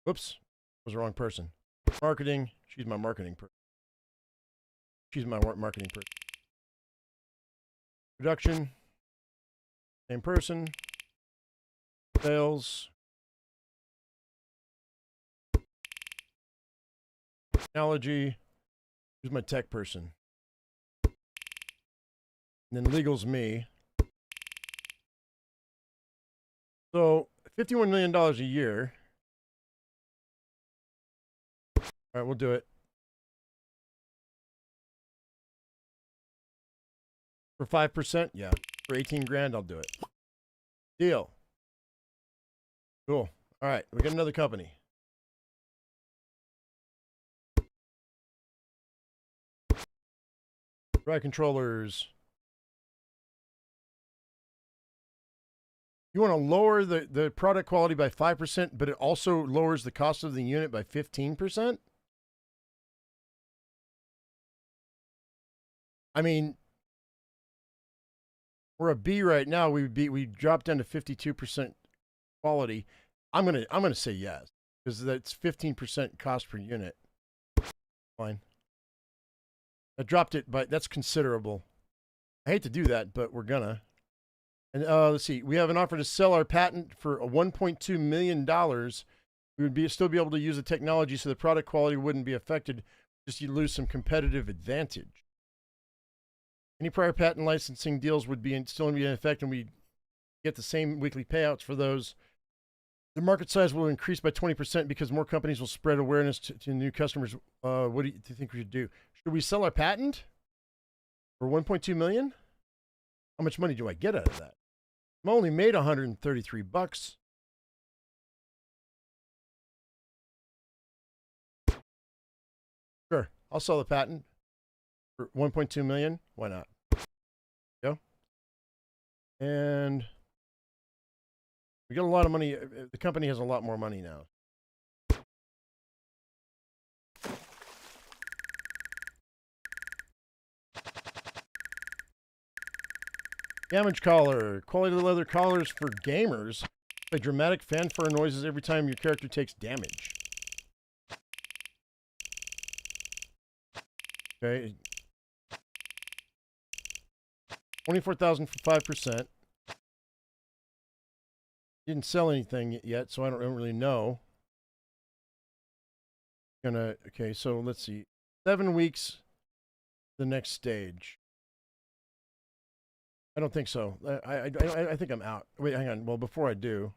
Whoops. Was the wrong person. Marketing. She's my marketing person. She's my marketing person. Production. Same person. Sales. Technology. Who's my tech person? And then legal's me. So $51 million a year. All right, we'll do it. For 5%? Yeah. For 18 grand, I'll do it. Deal. Cool. All right, we got another company. Dry controllers. You want to lower the product quality by 5%, but it also lowers the cost of the unit by 15%? I mean, we're a B right now. We dropped down to 52% quality. I'm gonna say yes, because that's 15% cost per unit. Fine. I dropped it, but that's considerable. I hate to do that, but we're gonna. And let's see. We have an offer to sell our patent for $1.2 million. We would still be able to use the technology, so the product quality wouldn't be affected. Just you lose some competitive advantage. Any prior patent licensing deals would still be in effect, and we get the same weekly payouts for those. The market size will increase by 20% because more companies will spread awareness to new customers. What do you think we should do? Should we sell our patent for $1.2 million? How much money do I get out of that? I'm only made $133. Sure, I'll sell the patent for $1.2 million. Why not? Go. And we got a lot of money. The company has a lot more money now. Damage collar. Quality leather collars for gamers. Play dramatic fanfare noises every time your character takes damage. Okay. 24,000 for 5%. Didn't sell anything yet, so I don't really know. Okay, so let's see. 7 weeks, the next stage. I don't think so. I think I'm out. Wait, hang on. Well, before I do.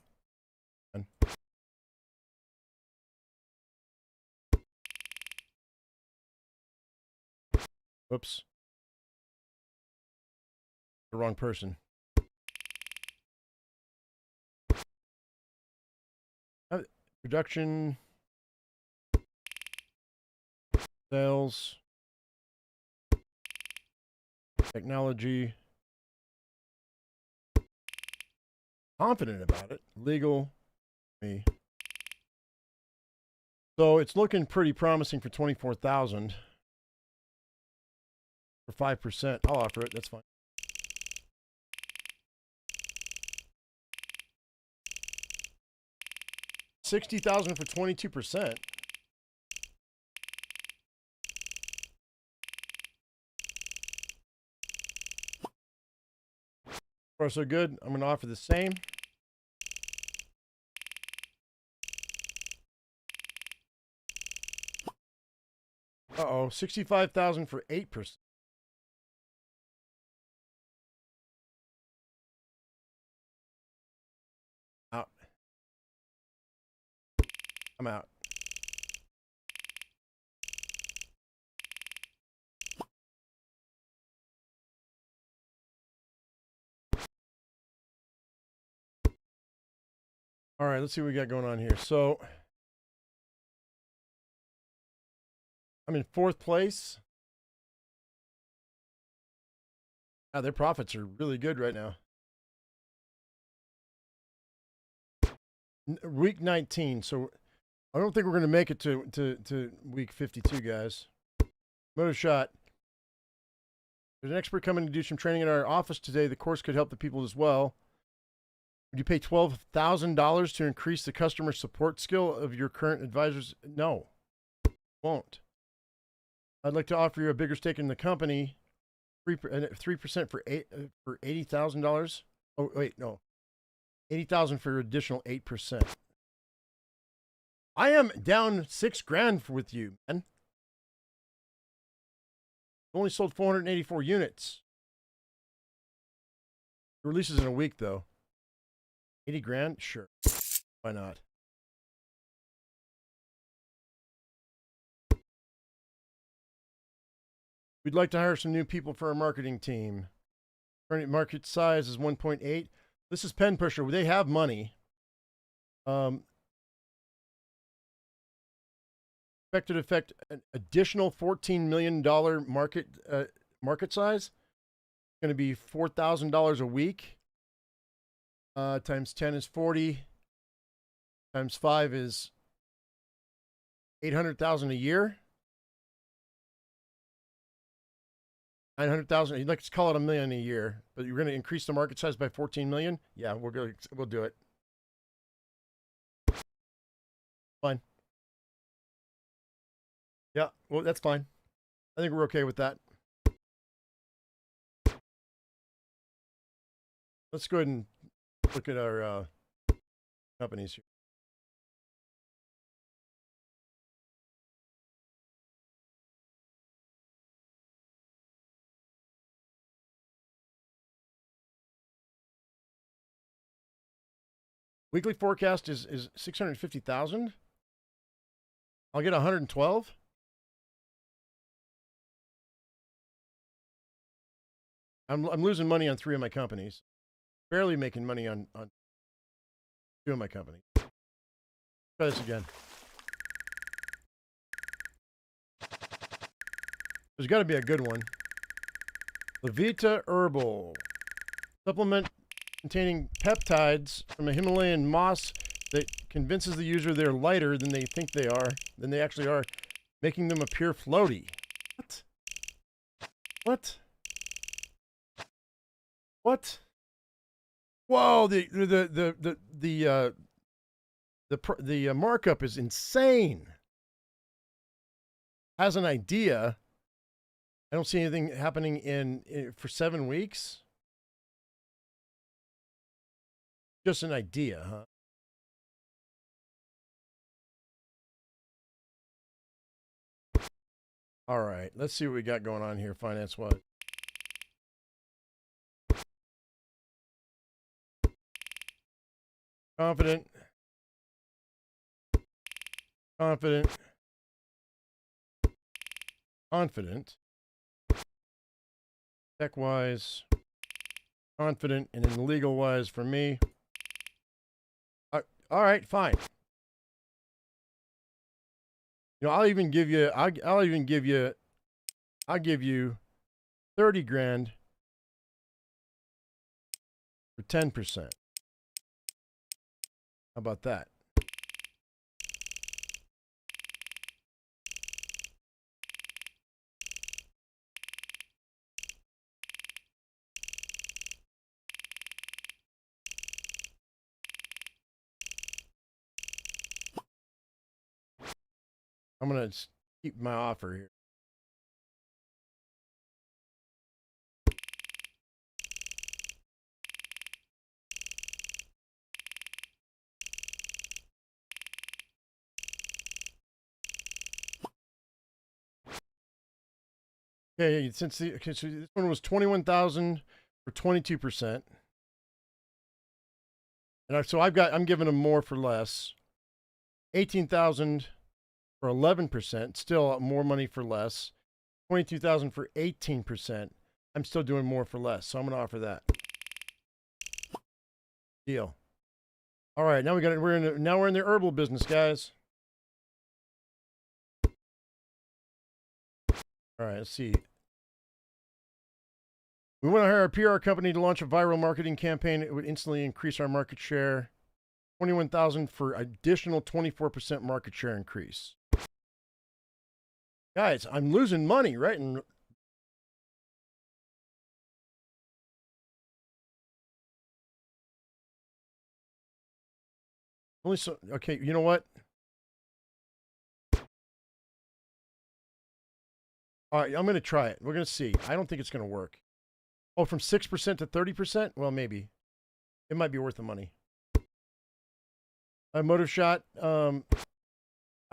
Oops. The wrong person. Production. Sales. Technology. Confident about it. Legal. Me. So it's looking pretty promising for 24,000 for 5%. I'll offer it. That's fine. $60,000 for 22%. Far so good. I'm going to offer the same. Uh-oh, 65,000 for 8%. Out. I'm out. All right, let's see what we got going on here. So I'm in 4th place. Their profits are really good right now. Week 19. So I don't think we're going to make it to week 52, guys. Motor shot. There's an expert coming to do some training in our office today. The course could help the people as well. Would you pay $12,000 to increase the customer support skill of your current advisors? No, won't. I'd like to offer you a bigger stake in the company, 3% for $80,000. Oh wait, no, $80,000 for additional 8%. I am down $6,000 with you, man. Only sold 484 units. The release is in a week though. 80 grand? Sure. Why not? We'd like to hire some new people for our marketing team. Current market size is 1.8. This is Pen Pusher. They have money. Expected to affect an additional $14 million market size. Going to be $4,000 a week. Times 10 is 40. Times 5 is 800,000 a year. 900,000. You'd like to call it $1 million a year, but you're going to increase the market size by 14 million. Yeah, we'll do it. Fine. Yeah, well, that's fine. I think we're okay with that. Let's go ahead and look at our companies here. Weekly forecast is 650,000. I'll get 112. I'm losing money on 3 of my companies. Barely making money on 2 of my companies. Try this again. There's got to be a good one. Levita Herbal. Supplement containing peptides from a Himalayan moss that convinces the user they're lighter than they think they are, than they actually are, making them appear floaty. What? What? What? Whoa! The markup is insane. Has an idea. I don't see anything happening for 7 weeks. Just an idea, huh? All right, let's see what we got going on here finance-wise. Confident. Confident. Confident. Tech-wise. Confident. And then legal-wise for me. All right, fine. You know, I'll give you 30 grand for 10%. How about that? I'm going to keep my offer here. Okay, so this one was 21,000 for 22%. And I'm giving them more for less. 18,000 for 11%, still more money for less. 22,000 for 18%. I'm still doing more for less, so I'm going to offer that. Deal. All right, now we're in the herbal business, guys. All right, let's see. We want to hire a PR company to launch a viral marketing campaign. It would instantly increase our market share. 21,000 for additional 24% market share increase. Guys, I'm losing money, right? And only so. Okay, you know what? All right, I'm going to try it. We're going to see. I don't think it's going to work. Oh, from 6% to 30%? Well, maybe. It might be worth the money. Motive Shot. I'm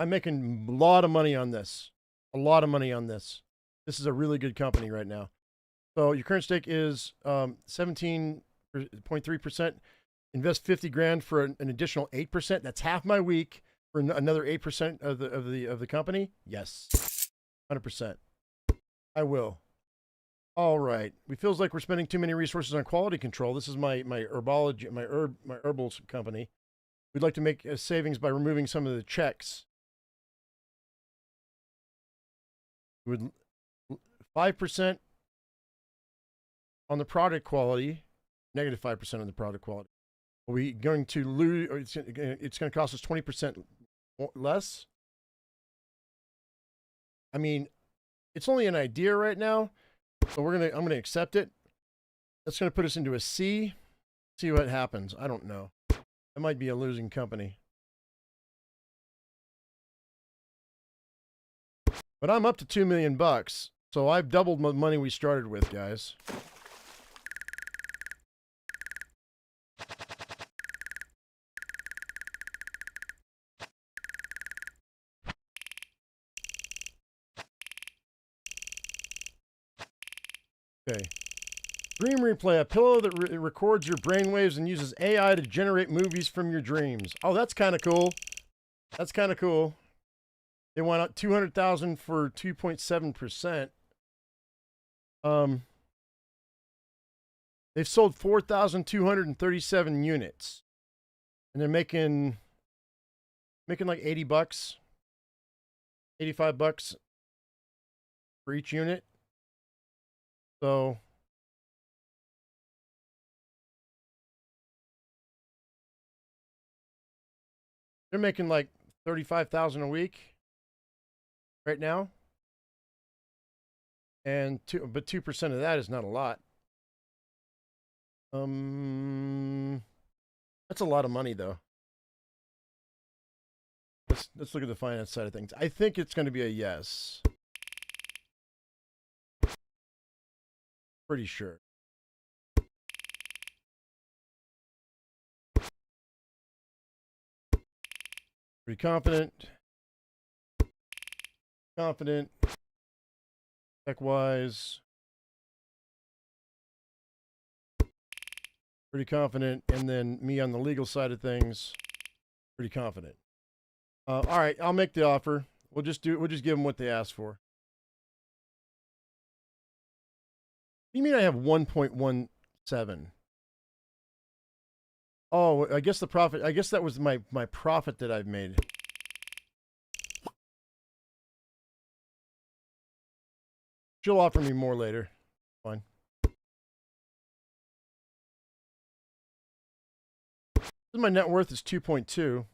making a lot of money on this. A lot of money on this. This is a really good company right now. So your current stake is 17.3%. Invest 50 grand for an additional 8%. That's half my week for another 8% of the company. Yes, 100%. I will. All right. It feels like we're spending too many resources on quality control. This is my herbology, my herbals company. We'd like to make savings by removing some of the checks. Would 5% on the product quality, negative 5% on the product quality. Are we going to lose? Or it's going to cost us 20% less. I mean, it's only an idea right now, but I'm gonna accept it. That's gonna put us into a C. See what happens. I don't know. It might be a losing company. But I'm up to $2 million, so I've doubled the money we started with, guys. Okay. Dream Replay, a pillow that records your brainwaves and uses AI to generate movies from your dreams. Oh, that's kind of cool. That's kind of cool. They want out 200,000 for 2.7%. They've sold 4,237 units, and they're making like $80, $85 for each unit. So they're making like 35,000 a week right now. And 2% of that is not a lot. That's a lot of money though. Let's look at the finance side of things. I think it's going to be a yes. Pretty sure. Pretty confident. Confident. Tech-wise. Pretty confident. And then me on the legal side of things. Pretty confident. All right, I'll make the offer. We'll just give them what they asked for. You mean I have 1.17? Oh, I guess the profit. I guess that was my profit that I've made. She'll offer me more later. Fine. My net worth is 2.2.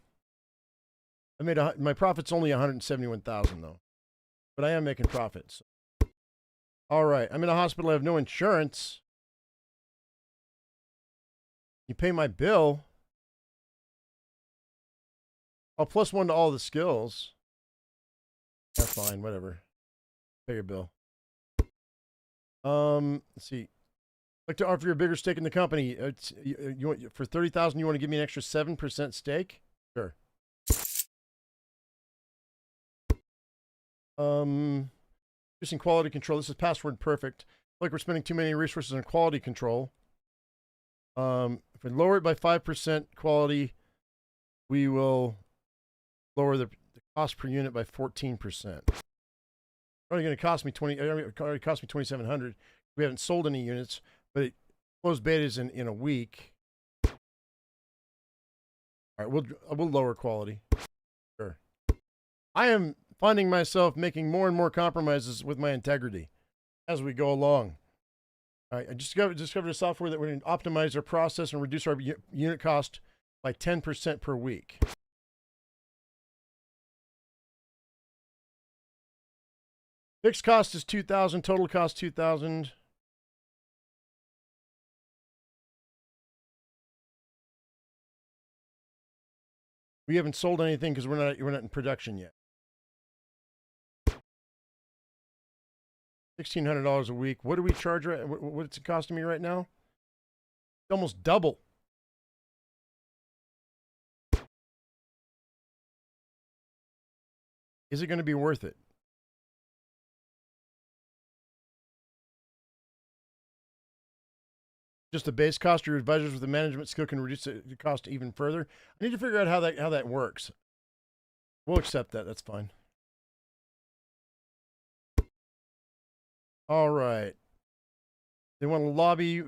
I made my profit's only 171,000 though, but I am making profits. All right, I'm in a hospital. I have no insurance. You pay my bill. Oh, +1 to all the skills. That's fine. Whatever. Pay your bill. Let's see. I'd like to offer you a bigger stake in the company. You want, for 30,000. You want to give me an extra 7% stake? Sure. Reducing quality control. This is password perfect. Like we're spending too many resources on quality control. If we lower it by 5% quality, we will lower the cost per unit by 14%. Only going to cost me already cost me 2,700. We haven't sold any units, but it closed betas in a week. All right, we'll lower quality. Sure. I am finding myself making more and more compromises with my integrity as we go along. All right, I discovered a software that would optimize our process and reduce our unit cost by 10% per week. Fixed cost is 2,000. Total cost 2,000. We haven't sold anything because we're not in production yet. $1,600 a week. What do we charge? What's it costing me right now? It's almost double. Is it going to be worth it? Just the base cost, your advisors with the management skill can reduce the cost even further. I need to figure out how that works. We'll accept that. That's fine. All right. They want a lobby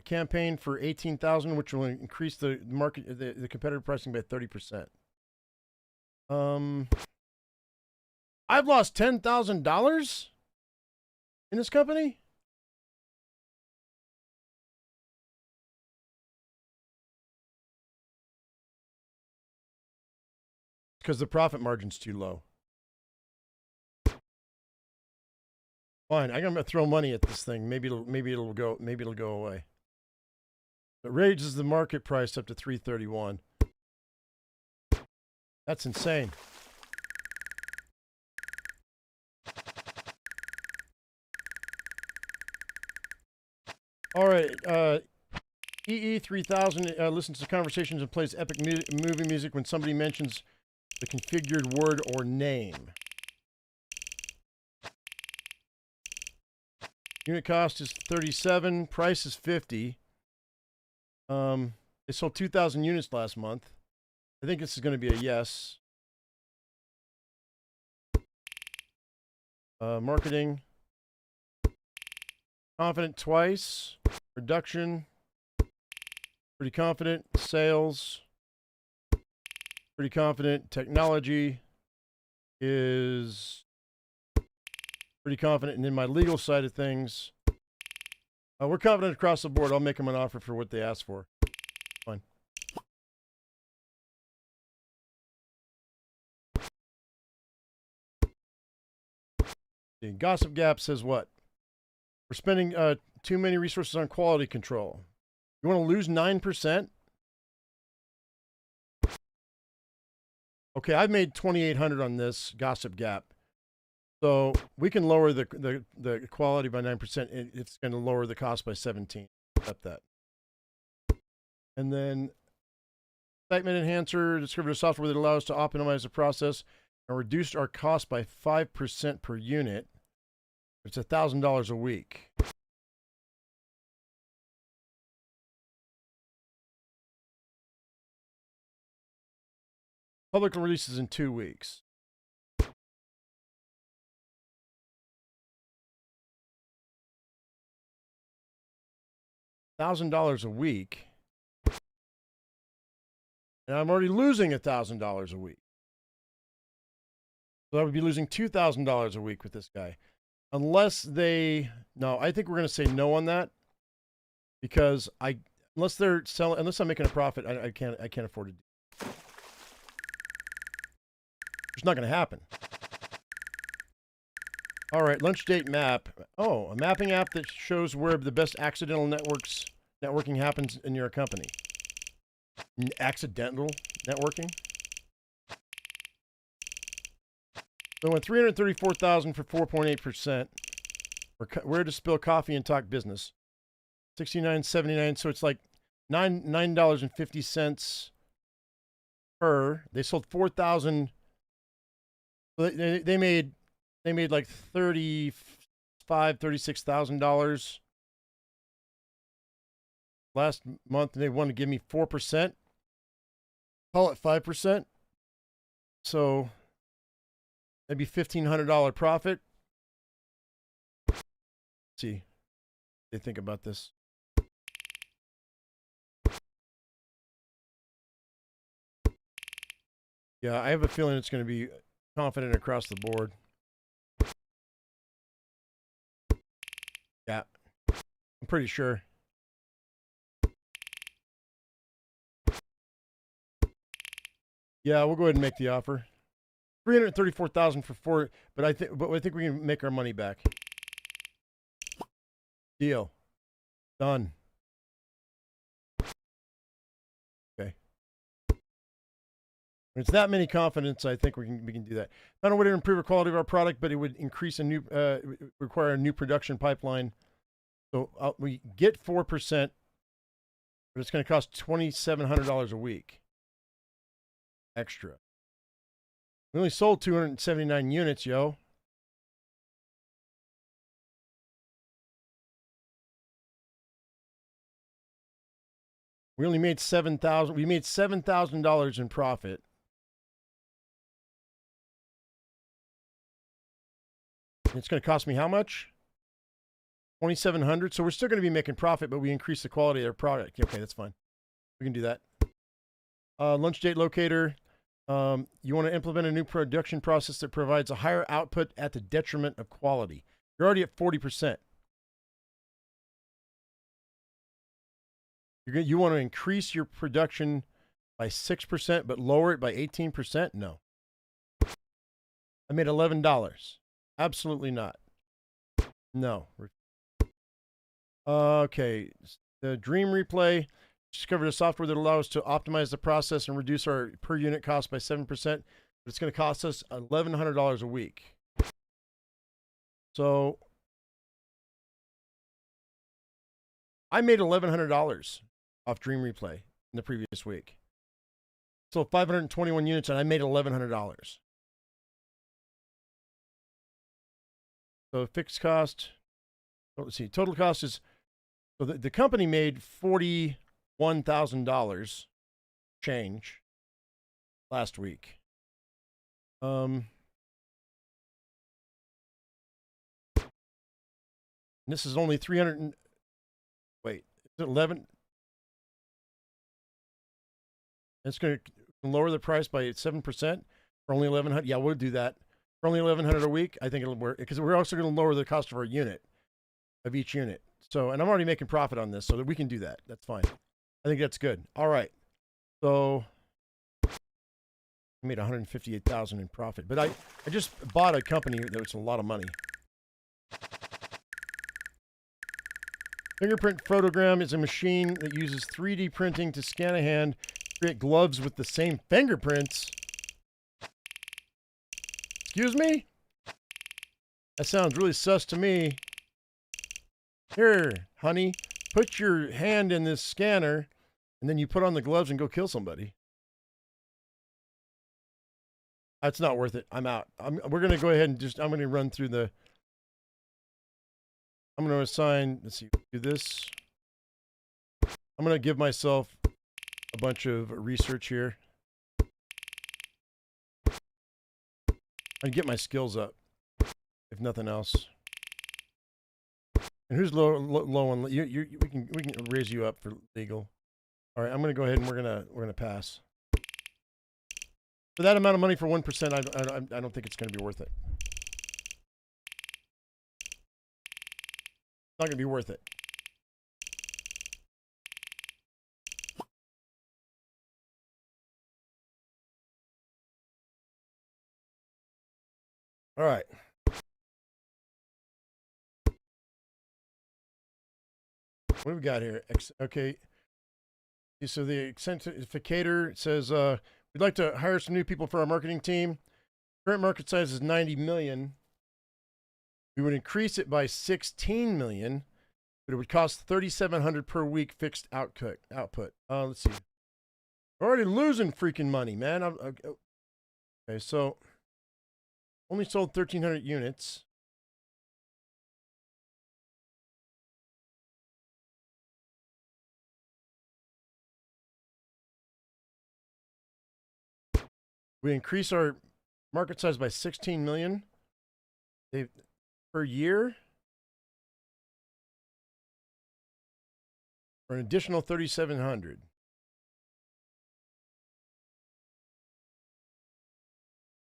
campaign for 18,000, which will increase the market, the competitive pricing by 30%. I've lost $10,000 in this company. because the profit margin's too low. Fine, I'm gonna throw money at this thing. Maybe it'll go away. It raises the market price up to 331. That's insane. All right, EE3000 listens to conversations and plays epic movie music when somebody mentions the configured word or name. Unit cost is 37, price is 50. They sold 2,000 units last month. I think this is going to be a yes. Marketing. Confident twice. Production. Pretty confident. Sales. Pretty confident. Technology is pretty confident. And then my legal side of things, we're confident across the board. I'll make them an offer for what they asked for. Fine. The Gossip Gap says what? We're spending too many resources on quality control. You want to lose 9%? Okay, I've made 2,800 on this Gossip Gap. So we can lower the quality by 9%. It's going to lower the cost by 17. Accept that. And then excitement enhancer, discovered a software that allows us to optimize the process and reduced our cost by 5% per unit. It's $1,000 a week. Public release is in 2 weeks. $1,000 a week, and I'm already losing $1,000 a week. So I would be losing $2,000 a week with this guy, unless they. No, I think we're going to say no on that, because unless they're selling, unless I'm making a profit, I can't afford to do it. It's not going to happen. All right, lunch date map. Oh, a mapping app that shows where the best accidental networking happens in your company. Accidental networking? So I went 334,000 for 4.8%. Where to spill coffee and talk business. 69.79. So it's like $9.50 per. They sold 4,000. They made like $36,000 last month, and they want to give me 4%. Call it 5%. So that'd be $1,500 profit. Let's see what they think about this. Yeah, I have a feeling it's going to be confident across the board. Yeah, I'm pretty sure. Yeah, we'll go ahead and make the offer. 334,000 for 4, but I think we can make our money back. Deal. Done. Okay. When it's that many confidence, I think we can do that. Not a way to improve the quality of our product, but it would increase require a new production pipeline. So we get 4%, but it's going to cost $2,700 a week extra. We only sold 279 units, yo. We only made $7,000. We made $7,000 in profit. And it's going to cost me how much? $2,700. So we're still going to be making profit, but we increase the quality of their product. Okay, that's fine. We can do that. Lunch date locator. You want to implement a new production process that provides a higher output at the detriment of quality. You're already at 40%. You want to increase your production by 6%, but lower it by 18%? No. I made $11. Absolutely not. No. Okay. The Dream Replay discovered a software that allows us to optimize the process and reduce our per unit cost by 7%, but it's going to cost us $1,100 a week. So I made $1,100 off Dream Replay in the previous week. So 521 units, and I made $1,100. So fixed cost, let's see, total cost is, so the company made $41,000 change last week. This is only 300, wait, is it 11? It's going to lower the price by 7% for only 1,100. Yeah, we'll do that. For only 1,100 a week, I think it'll work, because we're also going to lower the cost of our unit, of each unit. So, and I'm already making profit on this, so that we can do that. That's fine. I think that's good. All right. So I made $158,000 in profit, but I just bought a company that was a lot of money. Fingerprint Photogram is a machine that uses 3D printing to scan a hand, create gloves with the same fingerprints. Excuse me? That sounds really sus to me. Here, honey, put your hand in this scanner, and then you put on the gloves and go kill somebody. That's not worth it. I'm out. We're going to go ahead and just, I'm going to run through the, I'm going to assign, let's see, do this. I'm going to give myself a bunch of research here. And get my skills up, if nothing else. And who's low on we can raise you up for legal. All right, I'm gonna go ahead and we're gonna pass. For that amount of money for 1%, I don't think it's gonna be worth it. It's not gonna be worth it. All right. What do we got here? Okay. So the Exemplificator says, we'd like to hire some new people for our marketing team. Current market size is 90 million. We would increase it by 16 million, but it would cost 3,700 per week fixed output. Let's see. We're already losing freaking money, man. Okay, so only sold 1,300 units. We increase our market size by 16 million per year for an additional 3,700.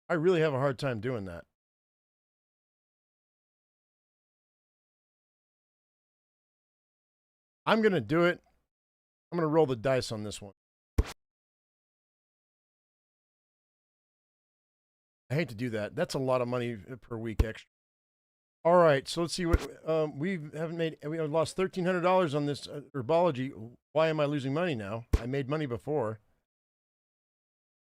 I really have a hard time doing that. I'm going to do it. I'm going to roll the dice on this one. I hate to do that. That's a lot of money per week extra. All right, so let's see what we lost $1,300 on this herbology. Why am I losing money now? I made money before.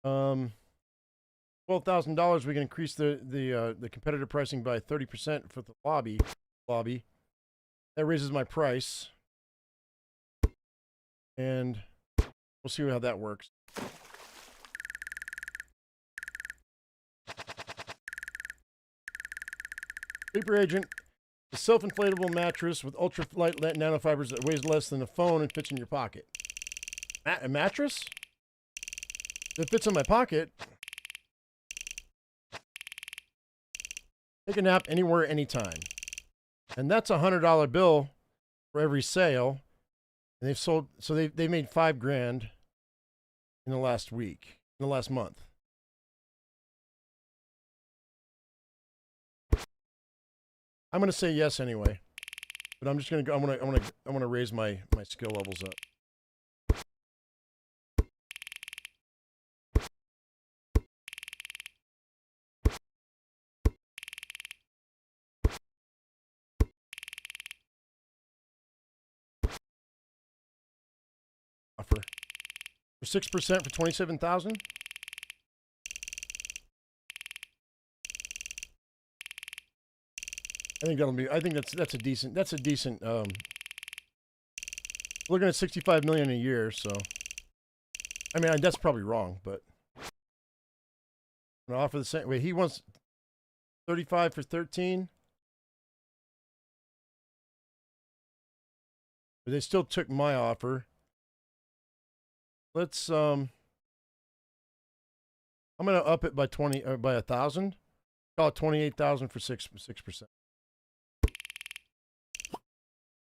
$12,000. We can increase the competitive pricing by 30% for the lobby. That raises my price, and we'll see how that works. Sleeper Agent, a self-inflatable mattress with ultra-light nanofibers that weighs less than a phone and fits in your pocket. A mattress that fits in my pocket? Take a nap anywhere, anytime. And that's a $100 bill for every sale. And they've sold, so they made $5,000 in the last week, in the last month. I'm going to say yes anyway, but I'm just going to go. I'm going to raise my skill levels up. offer for 6% for 27,000. I think that'll be. I think that's a decent. That's a decent. Looking at 65 million a year, so. I mean, that's probably wrong, but. I'm gonna offer the same. Wait, he wants 35 for 13. But they still took my offer. Let's I'm gonna up it by 20 or by 1,000. Call it 28,000 for 6%.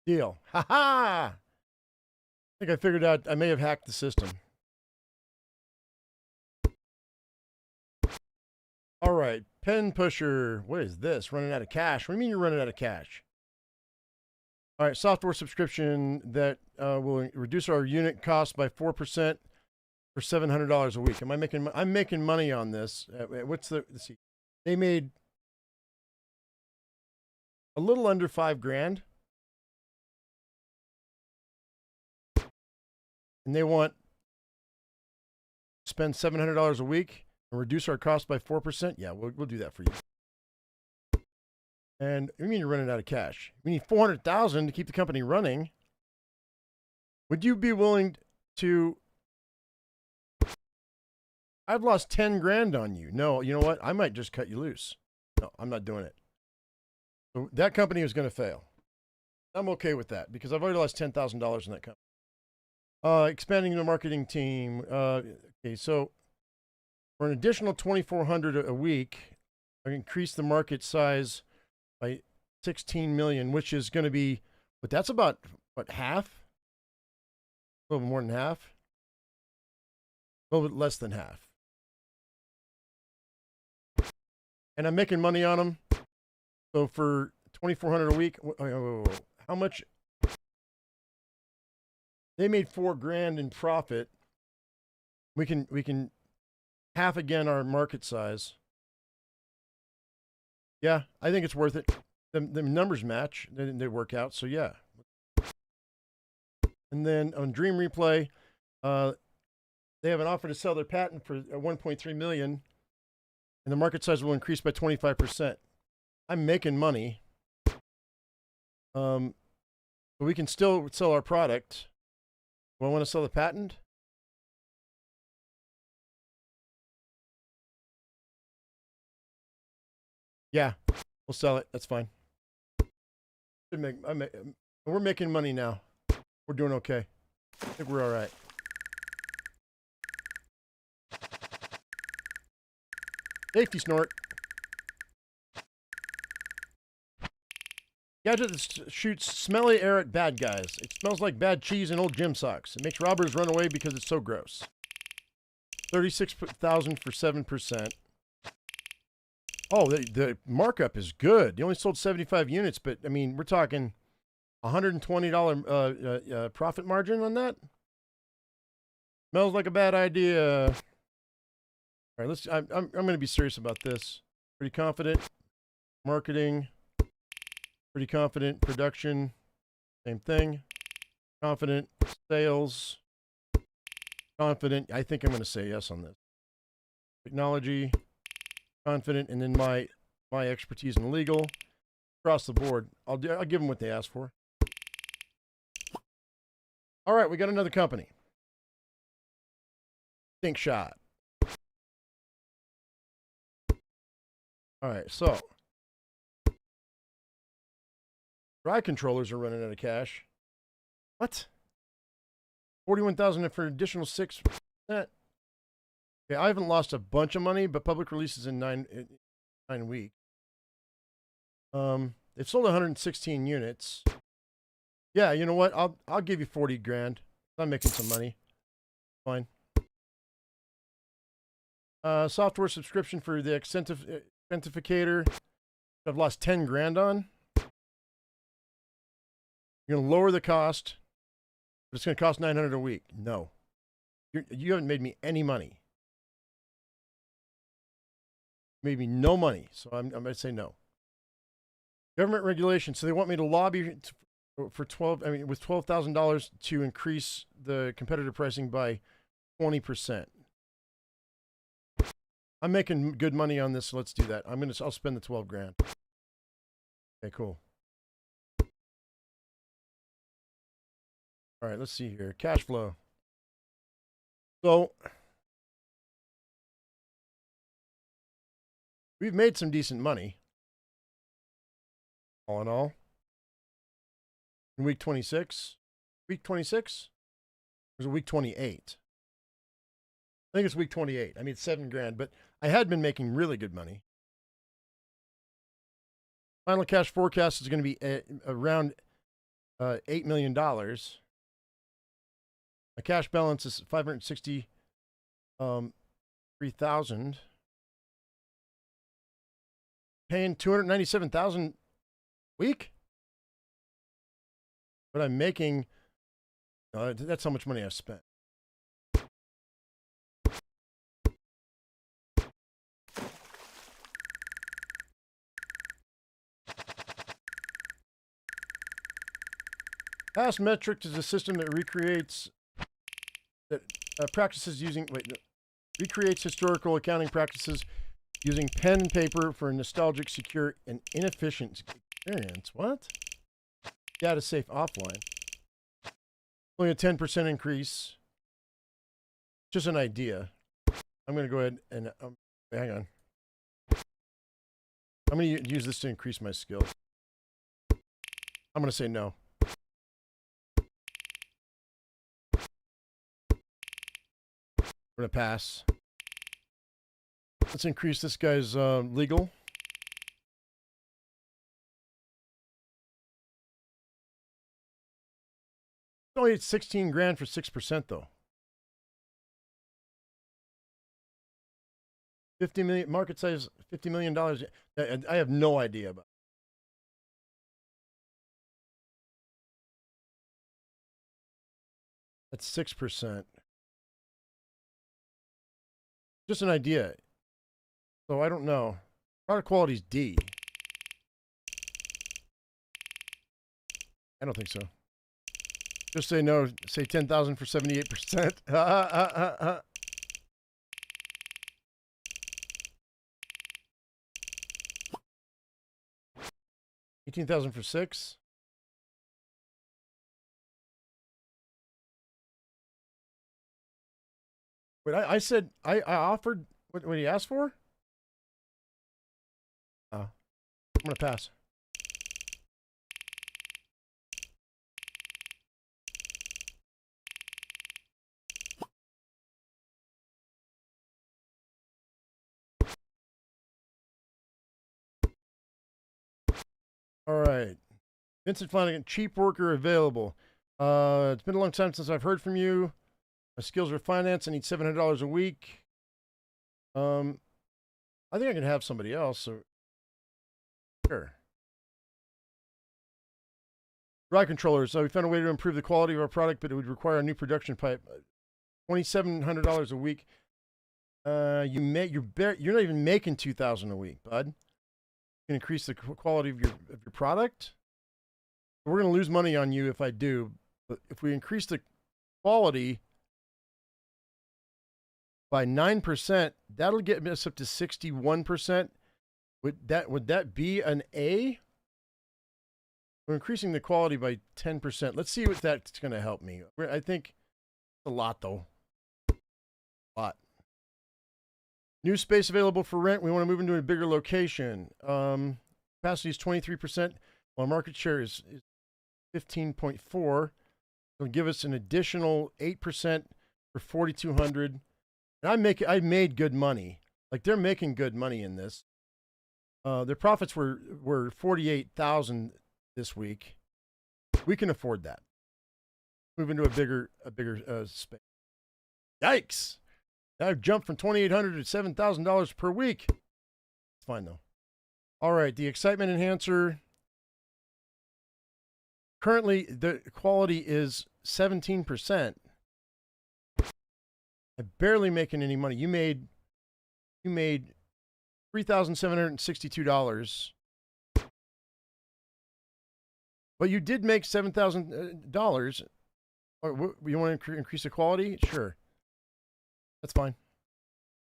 Deal. Ha ha! I think I figured out I may have hacked the system. All right, pen pusher. What is this? Running out of cash? What do you mean you're running out of cash? All right, software subscription that will reduce our unit cost by 4% for $700 a week. Am I making? I'm making money on this. What's the? Let's see. They made a little under $5,000, and they want to spend $700 a week and reduce our cost by 4%. Yeah, we'll do that for you. And we mean you're running out of cash. We need $400,000 to keep the company running. Would you be willing to? I've lost 10 grand on you. No, you know what? I might just cut you loose. No, I'm not doing it. So that company is going to fail. I'm okay with that because I've already lost $10,000 in that company. Expanding the marketing team. Okay, so for an additional $2,400 a week, I increase the market size by 16 million, which is going to be, but that's about what, half? A little more than half. A little bit less than half. And I'm making money on them. So for $2,400 a week, how much? They made $4,000 in profit. We can half again our market size. Yeah, I think it's worth it. The numbers match. They work out. So yeah. And then on Dream Replay, they have an offer to sell their patent for $1.3 million, and the market size will increase by 25%. I'm making money. But we can still sell our product. Do I want to sell the patent? Yeah, we'll sell it. That's fine. We're making money now. We're doing okay. I think we're all right. Safety snort. Gadget that shoots smelly air at bad guys. It smells like bad cheese and old gym socks. It makes robbers run away because it's so gross. 36,000 for 7%. Oh, the markup is good. They only sold 75 units, but I mean, we're talking $120 profit margin on that. Smells like a bad idea. All right, let's. I'm going to be serious about this. Pretty confident. Marketing. Pretty confident. Production. Same thing. Confident. Sales. Confident. I think I'm going to say yes on this. Technology. Confident, and then my expertise in legal across the board. I'll give them what they ask for. All right, we got another company. Think Shot. All right, so dry controllers are running out of cash. What? 41,000 for an additional 6%. Okay, I haven't lost a bunch of money, but public releases in 9 weeks. They've sold 116 units. Yeah, you know what? I'll give you 40 grand. I'm making some money. Fine. Software subscription for the Extentificator. I've lost 10 grand on. You're gonna lower the cost, but it's gonna cost 900 a week. No, you haven't made me any money. Made me no money, so I'm going to say no. Government regulation. So they want me to lobby for 12. I mean, with $12,000 to increase the competitive pricing by 20%. I'm making good money on this, so let's do that. I'll spend the 12 grand. Okay, cool. All right, let's see here. Cash flow. So we've made some decent money. All in all. In week 26. Week 26? Or was it week 28? I think it's week 28. I mean, it's 7 grand, but I had been making really good money. Final cash forecast is going to be around $8 million. My cash balance is $563,000. Paying $297,000 a week. But I'm making. That's how much money I spent. Past Metrics is a system that recreates recreates historical accounting practices using pen and paper for a nostalgic, secure, and inefficient experience. What? Data safe offline. Only a 10% increase. Just an idea. I'm going to go ahead and hang on. I'm going to use this to increase my skills. I'm going to say no. We're going to pass. Let's increase this guy's legal. It's only 16 grand for 6% though. 50 million market size, $50 million. I have no idea about. That's 6%. Just an idea. So I don't know. Product quality is D. I don't think so. Just say no. Say 10,000 for 78%. 18,000 for 6. Wait, I said I offered what he asked for? I'm gonna pass. All right. Vincent Flanagan, cheap worker available. It's been a long time since I've heard from you. My skills are finance. I need $700 a week. I think I can have somebody else. So sure. Dry controllers. So we found a way to improve the quality of our product, but it would require a new production pipe. $2,700 a week. You're not even making $2,000 a week, bud. You can increase the quality of your product. We're going to lose money on you if I do, but if we increase the quality by 9%, that'll get us up to 61%. Would that be an A? We're increasing the quality by 10%. Let's see what that's going to help me. I think a lot though. A lot. New space available for rent. We want to move into a bigger location. Capacity is 23%, while market share is 15.4. It'll give us an additional 8% for 4,200. And I made good money. Like they're making good money in this. Their profits were 48,000 this week. We can afford that. Move into a bigger space. Yikes! I've jumped from $2,800 to $7,000 per week. It's fine though. All right, the excitement enhancer. Currently, the quality is 17%. I'm barely making any money. You made $3,762. But you did make $7,000. You want to increase the quality? Sure. That's fine.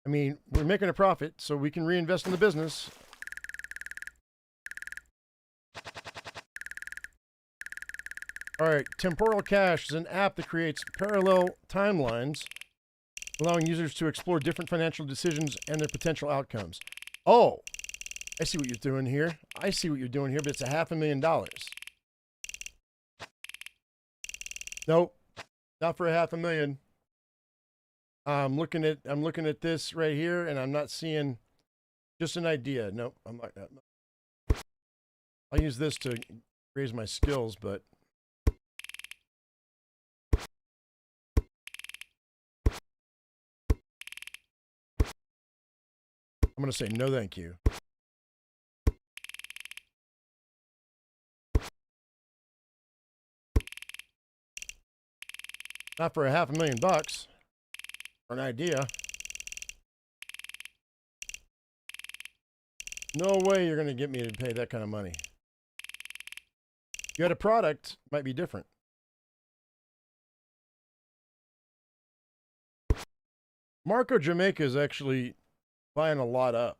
I mean, we're making a profit, so we can reinvest in the business. All right, Temporal Cache is an app that creates parallel timelines, allowing users to explore different financial decisions and their potential outcomes. Oh, I see what you're doing here. I see what you're doing here, but it's $500,000. Nope, not for $500,000. I'm looking at this right here, and I'm not seeing just an idea. Nope, I'm not. I'll use this to raise my skills, but I'm going to say no thank you. Not for $500,000 for an idea. No way you're going to get me to pay that kind of money. You had a product, might be different. Marco Jamaica is actually buying a lot up.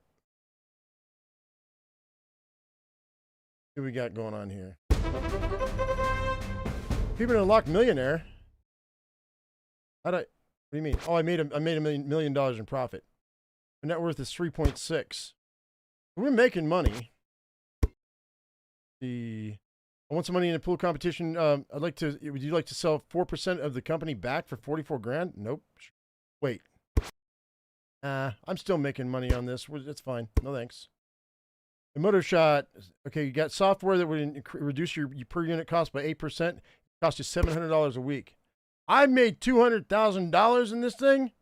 What do we got going on here? People to unlock millionaire. What do you mean? Oh, I made $1 million in profit. My net worth is 3.6. We're making money. I want some money in a pool competition. Would you like to sell 4% of the company back for 44 grand? Nope. Wait. I'm still making money on this. It's fine. No thanks. The motor shot. Okay, you got software that would reduce your per unit cost by 8%. It costs you $700 a week. I made $200,000 in this thing.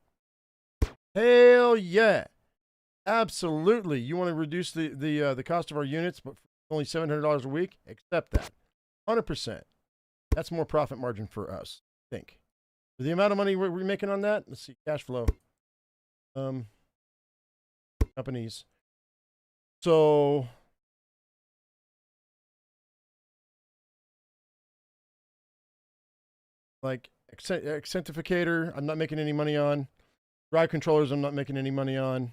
Hell yeah, absolutely. You want to reduce the cost of our units, but only $700 a week? Accept that. 100%. That's more profit margin for us, I think. For the amount of money we're making on that, let's see, cash flow. Companies. So like Accentificator, I'm not making any money on. Drive controllers, I'm not making any money on.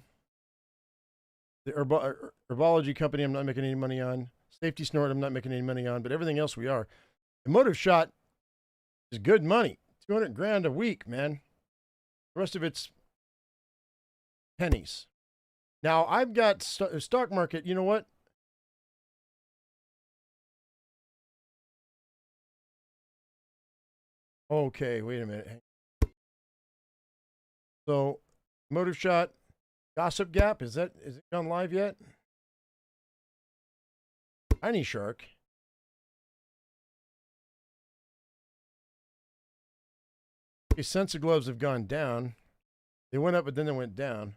The herbology company, I'm not making any money on. Safety snort, I'm not making any money on, but everything else we are. The motive shot is good money. 200 grand a week, man. The rest of it's pennies. Now I've got stock market. You know what? Okay, wait a minute. So, motive shot, gossip gap. Is it gone live yet? Tiny shark. Okay, sensor gloves have gone down. They went up, but then they went down.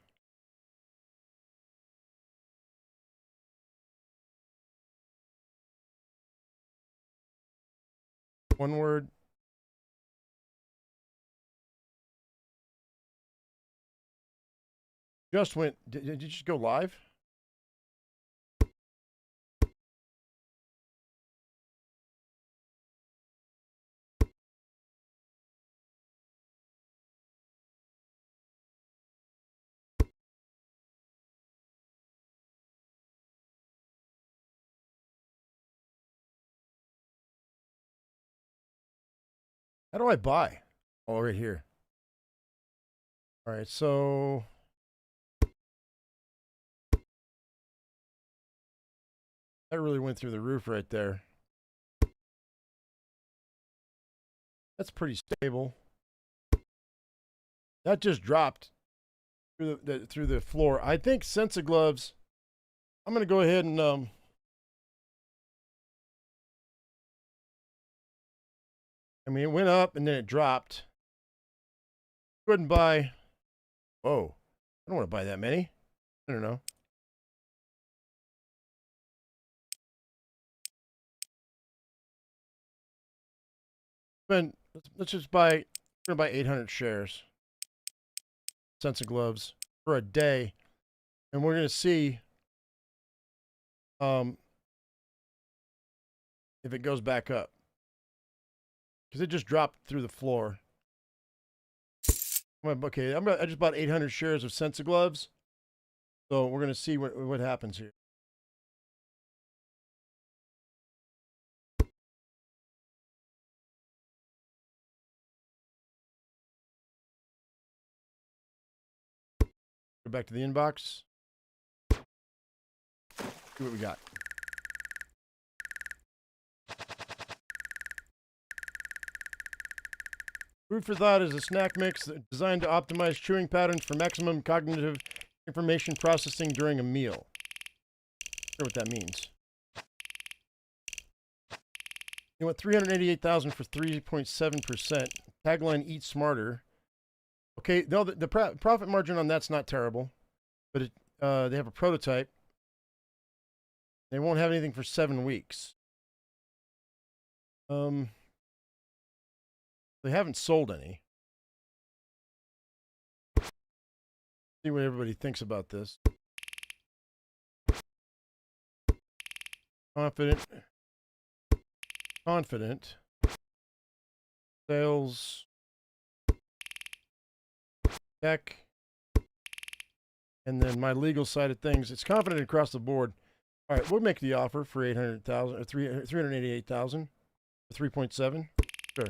One word. Just went. Did you just go live? How do I buy? Oh, right here. All right, so that really went through the roof right there. That's pretty stable. That just dropped through the floor. I think Sensa gloves. I'm gonna go ahead and I mean, it went up and then it dropped. Go ahead and buy. Whoa, I don't want to buy that many. I don't know. Let's just buy. We're gonna buy 800 shares. Sense of gloves for a day, and we're gonna see if it goes back up. Because it just dropped through the floor. Okay, I just bought 800 shares of Sensa Gloves. So we're going to see what happens here. Go back to the inbox. See what we got. Food for Thought is a snack mix designed to optimize chewing patterns for maximum cognitive information processing during a meal. Not sure what that means. You want 388,000 for 3.7%. Tagline: Eat Smarter. Okay, no, the profit margin on that's not terrible, but they have a prototype. They won't have anything for 7 weeks. They haven't sold any. See what everybody thinks about this. Confident. Sales. Tech. And then my legal side of things. It's confident across the board. All right, we'll make the offer for 800,000 or 388,000 for 3.7. Sure.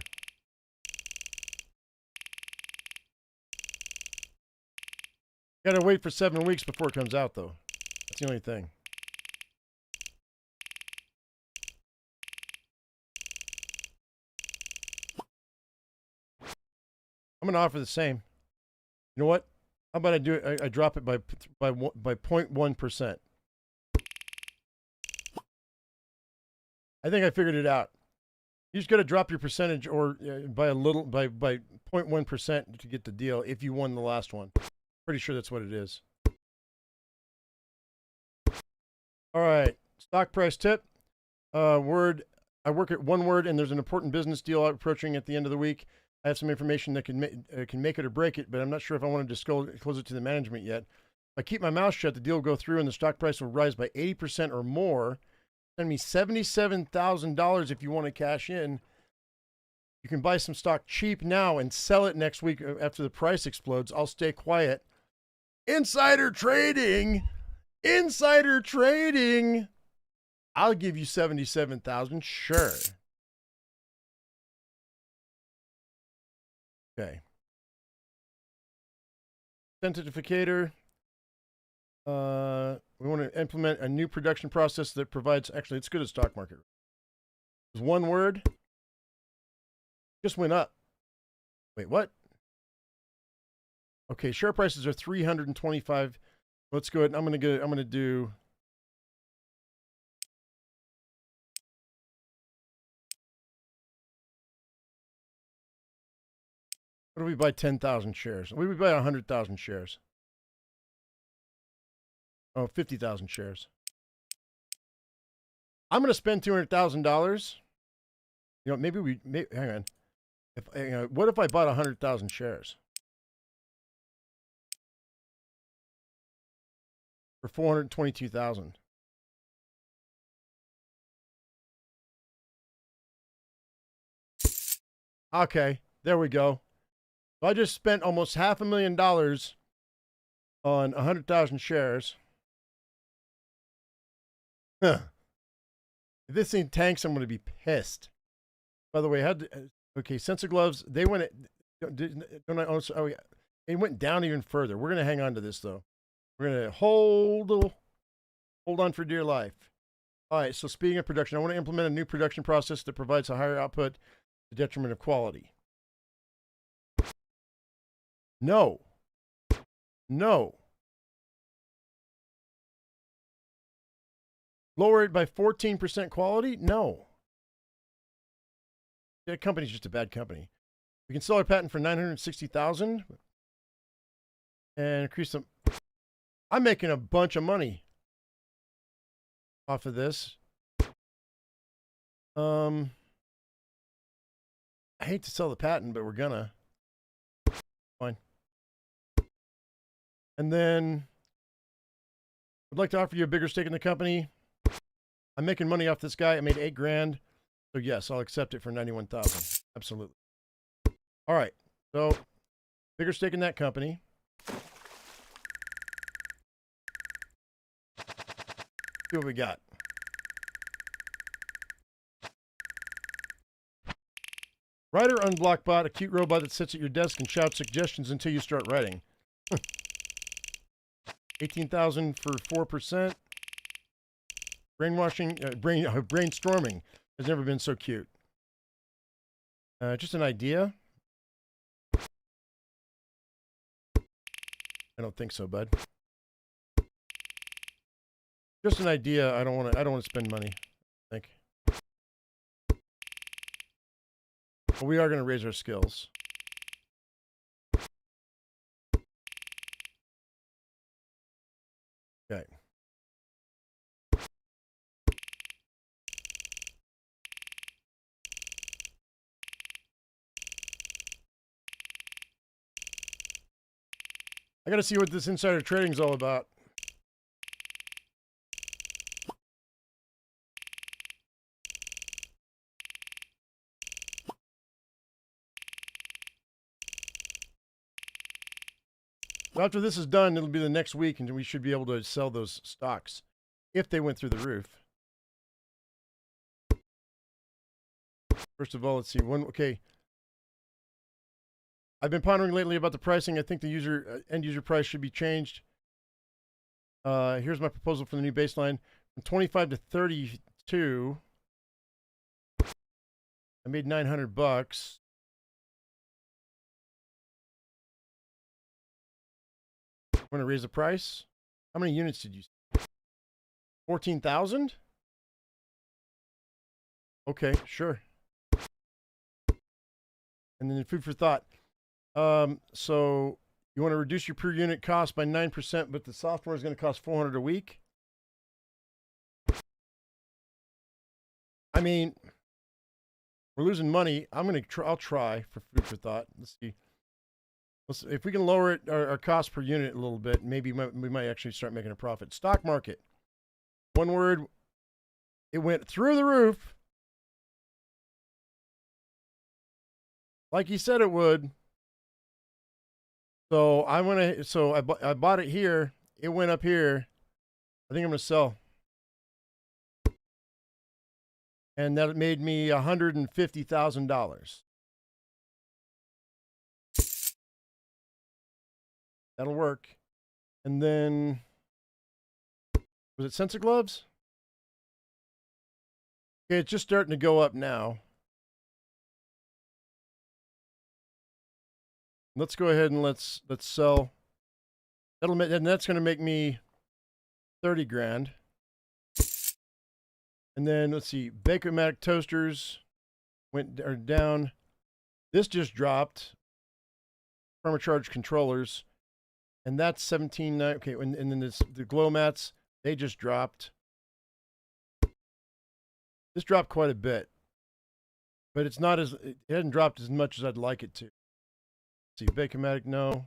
Gotta wait for 7 weeks before it comes out, though. That's the only thing. I'm gonna offer the same. You know what? How about I do it? I drop it by 0.1%. I think I figured it out. You just got to drop your percentage or by 0.1% to get the deal if you won the last one. Pretty sure that's what it is. All right, stock price tip. Word. I work at One Word, and there's an important business deal approaching at the end of the week. I have some information that can make it or break it, but I'm not sure if I want to disclose it to the management yet. If I keep my mouth shut, the deal will go through, and the stock price will rise by 80% or more. Send me $77,000 if you want to cash in. You can buy some stock cheap now and sell it next week after the price explodes. I'll stay quiet. Insider trading. Insider trading. I'll give you $77,000. Sure. Okay. Authenticator. We want to implement a new production process that provides, actually, it's good at stock market. It's One Word. Just went up. Wait, what? Okay, share prices are 325. Let's go ahead. I'm going to do. What do we buy 10,000 shares? We would buy 100,000 shares. Oh, 50,000 shares. I'm going to spend $200,000. You know, maybe hang on. What if I bought 100,000 shares for 422,000? Okay, there we go. So I just spent almost $500,000 on 100,000 shares. Huh. If this thing tanks, I'm going to be pissed. By the way, okay, Sensa Gloves, they went, it went down even further. We're going to hang on to this, though. We're going to hold on for dear life. All right, so speaking of production, I want to implement a new production process that provides a higher output to the detriment of quality. No. No. Lower it by 14% quality? No. That company's just a bad company. We can sell our patent for $960,000 and increase them. I'm making a bunch of money off of this. I hate to sell the patent, but we're gonna. Fine. And then I'd like to offer you a bigger stake in the company. I'm making money off this guy. I made $8,000. So yes, I'll accept it for 91,000. Absolutely. All right. So bigger stake in that company. See what we got. Writer Unblock Bot, a cute robot that sits at your desk and shouts suggestions until you start writing. 18,000 for 4%. Brainstorming has never been so cute. Just an idea? I don't think so, bud. Just an idea. I don't want to spend money, I think. But we are going to raise our skills. Okay. I got to see what this insider trading is all about. After this is done, it'll be the next week, and we should be able to sell those stocks if they went through the roof. First of all, let's see. Okay. I've been pondering lately about the pricing. I think the end user price should be changed. Here's my proposal for the new baseline. From 25 to 32. I made $900. Want to raise the price? How many units did you say? 14,000? Okay, sure. And then food for thought. So you want to reduce your per unit cost by 9%, but the software is going to cost $400 a week. I mean, we're losing money. I'll try for food for thought. Let's see. If we can lower it, our cost per unit a little bit, maybe we might actually start making a profit. Stock market. One word. It went through the roof. Like he said it would. So I bought it here. It went up here. I think I'm going to sell. And that made me $150,000. That'll work. And then, was it sensor gloves? Okay, it's just starting to go up now. Let's go ahead and let's sell. And that's going to make me 30 grand. And then let's see, Bakermatic toasters are down. This just dropped. Permacharge controllers. And that's 17.9. Okay, and then the glow mats, they just dropped. This dropped quite a bit, but it hasn't dropped as much as I'd like it to. Let's see, Bakermatic, no.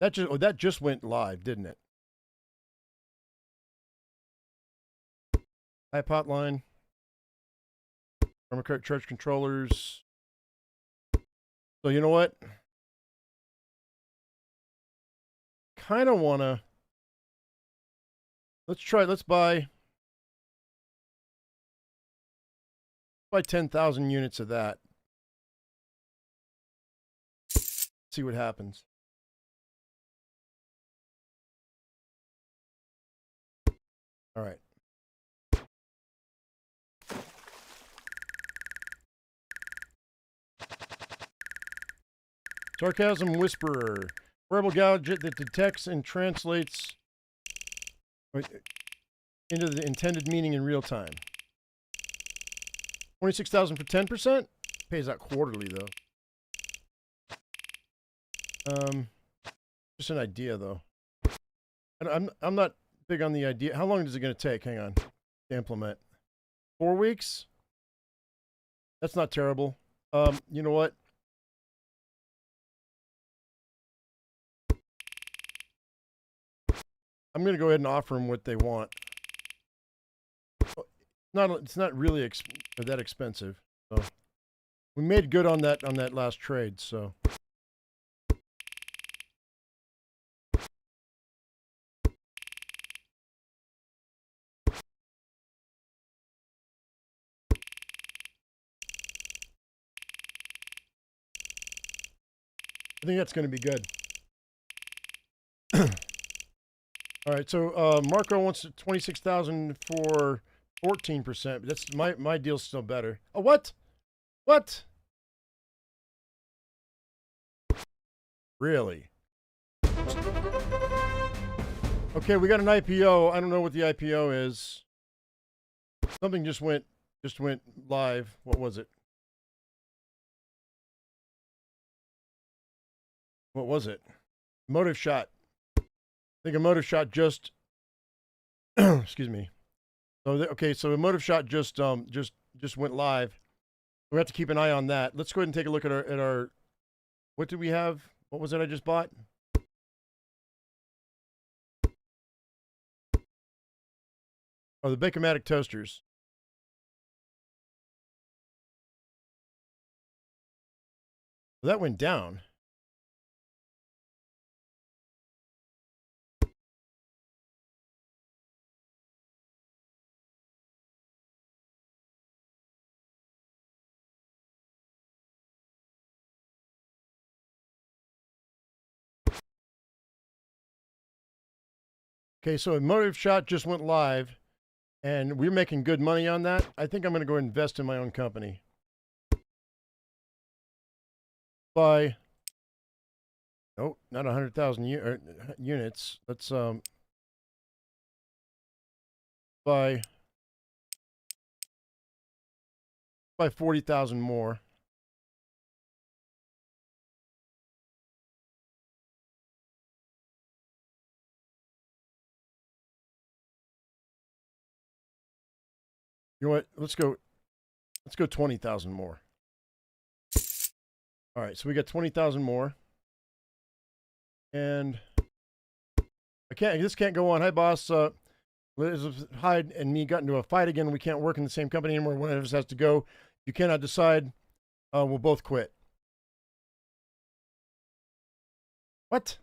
That just went live, didn't it? iPod line, Permacharge controllers. So you know what? Kind of want to, let's buy 10,000 units of that. See what happens. All right. Sarcasm Whisperer. Wearable gadget that detects and translates into the intended meaning in real time. 26,000 for 10%? Pays out quarterly though. Just an idea though. I'm not big on the idea. How long is it going to take? Hang on. To implement. 4 weeks? That's not terrible. You know what? I'm going to go ahead and offer them what they want. not really that expensive. So we made good on that last trade. So. I think that's going to be good. All right, so Marco wants 26,000 for 14%. But that's my deal's still better. Oh, what? What? Really? Okay, we got an IPO. I don't know what the IPO is. Something just went live. What was it? What was it? Motive shot. I think a motive shot just excuse me. So okay, so the motive shot just went live. We have to keep an eye on that. Let's go ahead and take a look at our what did we have? What was it I just bought? Oh, the Bacomatic toasters. Well, that went down. Okay, so a motive shot just went live, and we're making good money on that. I think I'm going to go invest in my own company. Buy, oh, not 100,000 units. Let's buy 40,000 more. You know what? Let's go 20,000 more. All right, so we got 20,000 more. And this can't go on. Hi, boss. Elizabeth Hyde and me got into a fight again. We can't work in the same company anymore. One of us has to go. You cannot decide. We'll both quit. What?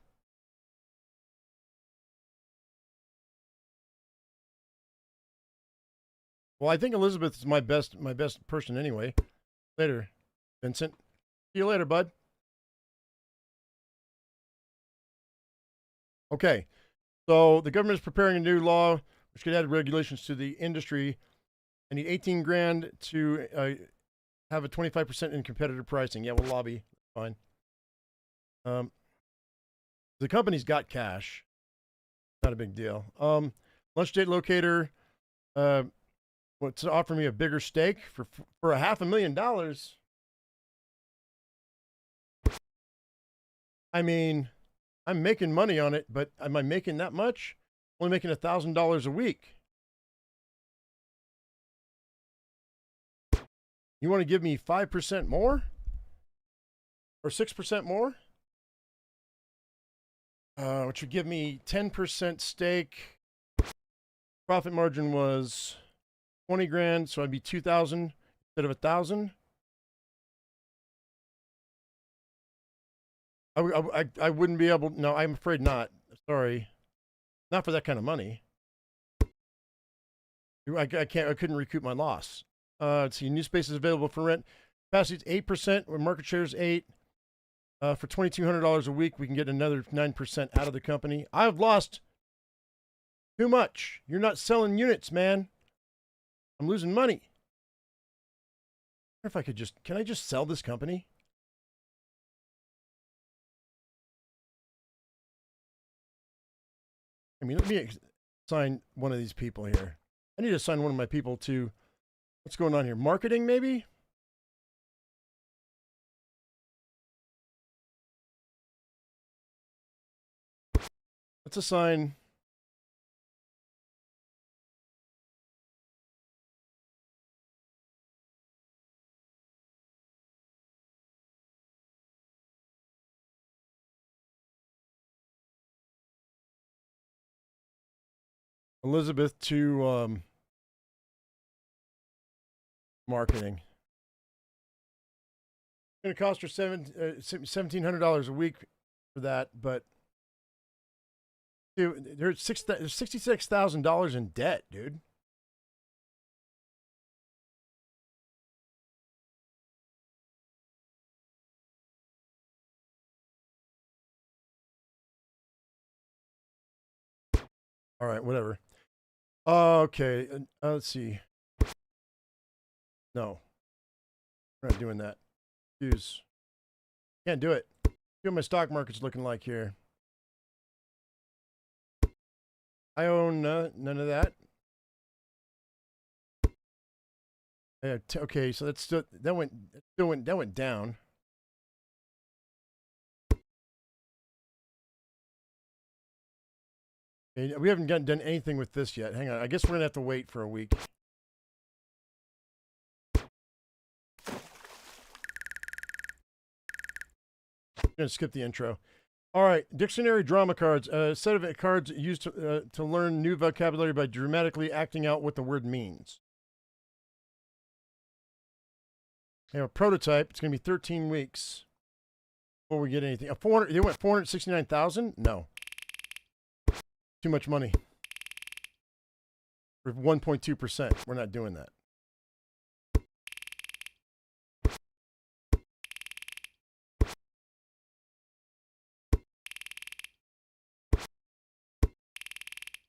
Well, I think Elizabeth is my best person anyway. Later, Vincent. See you later, bud. Okay. So the government is preparing a new law which could add regulations to the industry. I need 18 grand to have a 25% in competitive pricing. Yeah, we'll lobby. Fine. The company's got cash. Not a big deal. Lunch date locator. Wants to offer me a bigger stake for $500,000. I mean, I'm making money on it, but am I making that much? Only making $1,000 a week. You want to give me 5% more? Or 6% more? Which would give me 10% stake. Profit margin was 20 grand, so I'd be 2,000 instead of 1,000. I wouldn't be able. No, I'm afraid not. Sorry, not for that kind of money. I couldn't recoup my loss. Let's see. New space is available for rent. Capacity is 8%. Where market share is 8. For $2,200 a week, we can get another 9% out of the company. I've lost too much. You're not selling units, man. I'm losing money. If I could can I just sell this company? I mean, let me assign one of these people here. I need to assign one of my people to, what's going on here? Marketing, maybe? Let's assign Elizabeth to marketing. It's going to cost her $1,700 a week for that, but dude, there's $66,000 in debt, dude. All right, whatever. Okay, let's see. No, we're not doing that. Use. Can't do it. See what my stock market's looking like here. I own none of that. Okay, so that's still that went down. Okay, we haven't done anything with this yet. Hang on, I guess we're gonna have to wait for a week. I'm gonna skip the intro. All right, dictionary drama cards. A set of cards used to learn new vocabulary by dramatically acting out what the word means. They have a prototype. It's going to be 13 weeks before we get anything. 400. They went 469,000. No, too much money for 1.2%. We're not doing that.